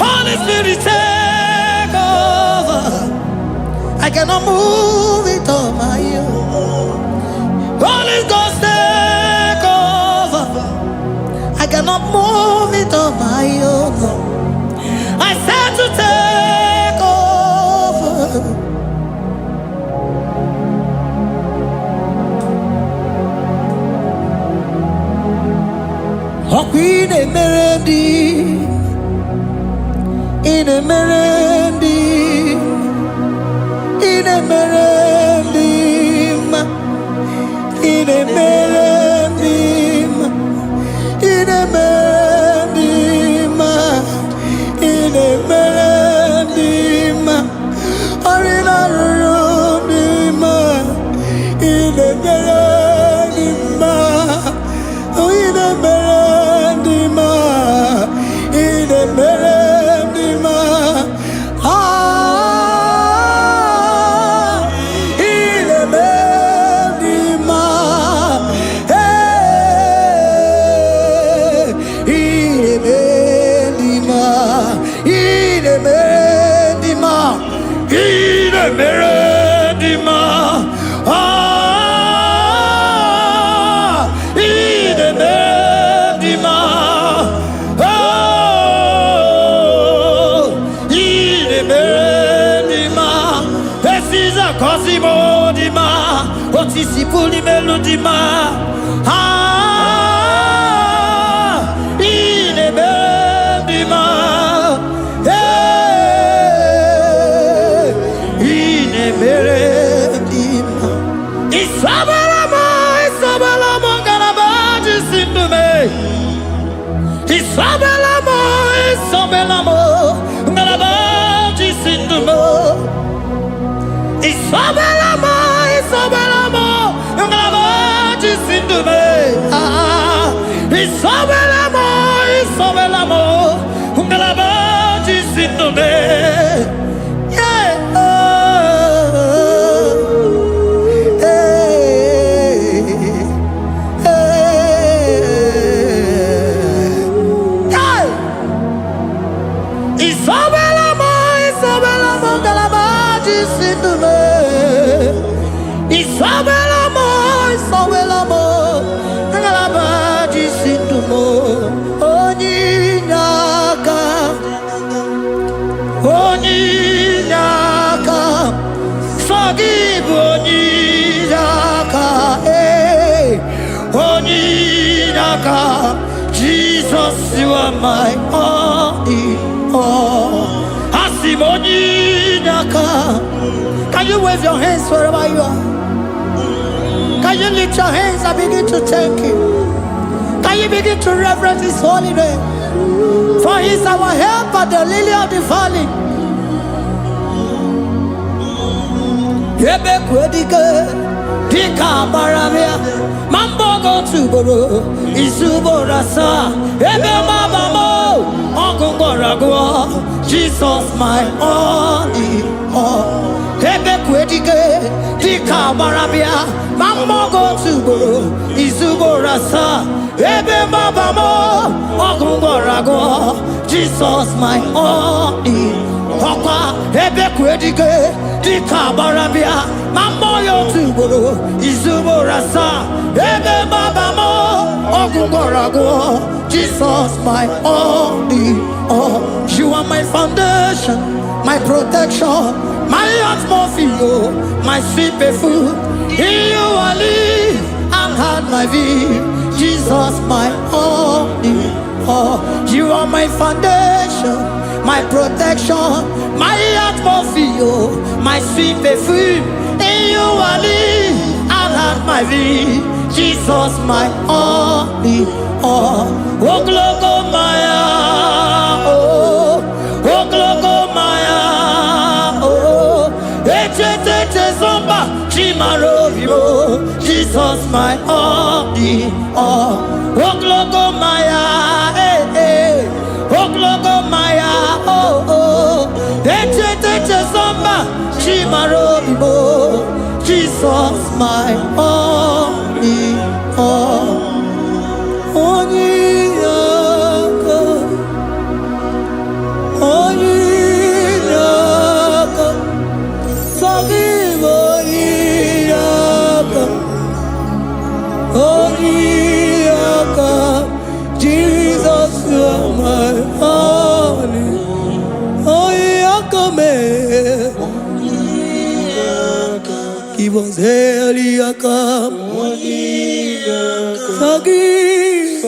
Holy Spirit, take over. I cannot move it on my own. Holy Ghost, take over. I cannot move it on my own. I said to take over. Oh, Queen Emerald, in ine merendi, ine merendi, ine merendi, ine merendi, ine merendi, arina rundima, ine merendi, ine merendi, ine merendi, ine merendi, ine merendi, ine merendi, ine merendi, ine merendi, precisa cosimo di ma, otisipuli melodi ma, ine merendi, ine merendi, Isabelamo, Isabelamo, Garabaji Sindume. Isabelamo, Isabelamo, Garabaji Sindume. Isabelamo, Isabelamo, Garabaji Sindume. Isabelamo, Isabelamo, Garabaji Sindume. Isabelamo, Isabelamo, Galabaji Sindume. Isabelamo, Isabelamo, Galabaji Sindume. Oninyaka, Oninyaka, forgive Oninyaka, Oninyaka. Jesus, you are my only. Asimonyaka. Can you wave your hands wherever you are? Can you lift your hands and begin to thank Him? Can you begin to reverence His holy name? For He is our help at the lily of the valley. Yebe kwedike, dika baramia, mambo go tuboro, isuborasa, ebe mabamo, ogungorago, Jesus my only all. Ebe kwedike, dika baramia, mambo go tuboro, isuborasa, ebe mabamo, ogungorago, Jesus my only all. Ebe kwedike, dika baramia, mambo yo tuboro, isuborasa, ebe mabamo, ogungorago, Jesus my only all. You are my foundation, my protection, my atmosphere, my sweet perfume. In you I live and had my vie. Jesus my only all. You are my foundation, my protection, my atmosphere, my sweet perfume. In you I live and had my vie. Jesus my only all. Oh glogo maya, oh glogo maya, oh ete zomba chimaro vivo. Jesus my only all. Oh glogo maya, oh glogo maya, oh ete zomba chimaro vivo. Jesus my only all. Onyaka, Onyaka, forgive Onyaka, Onyaka, Jesus you are my only, Onyaka me. Give us Eliaka, forgive,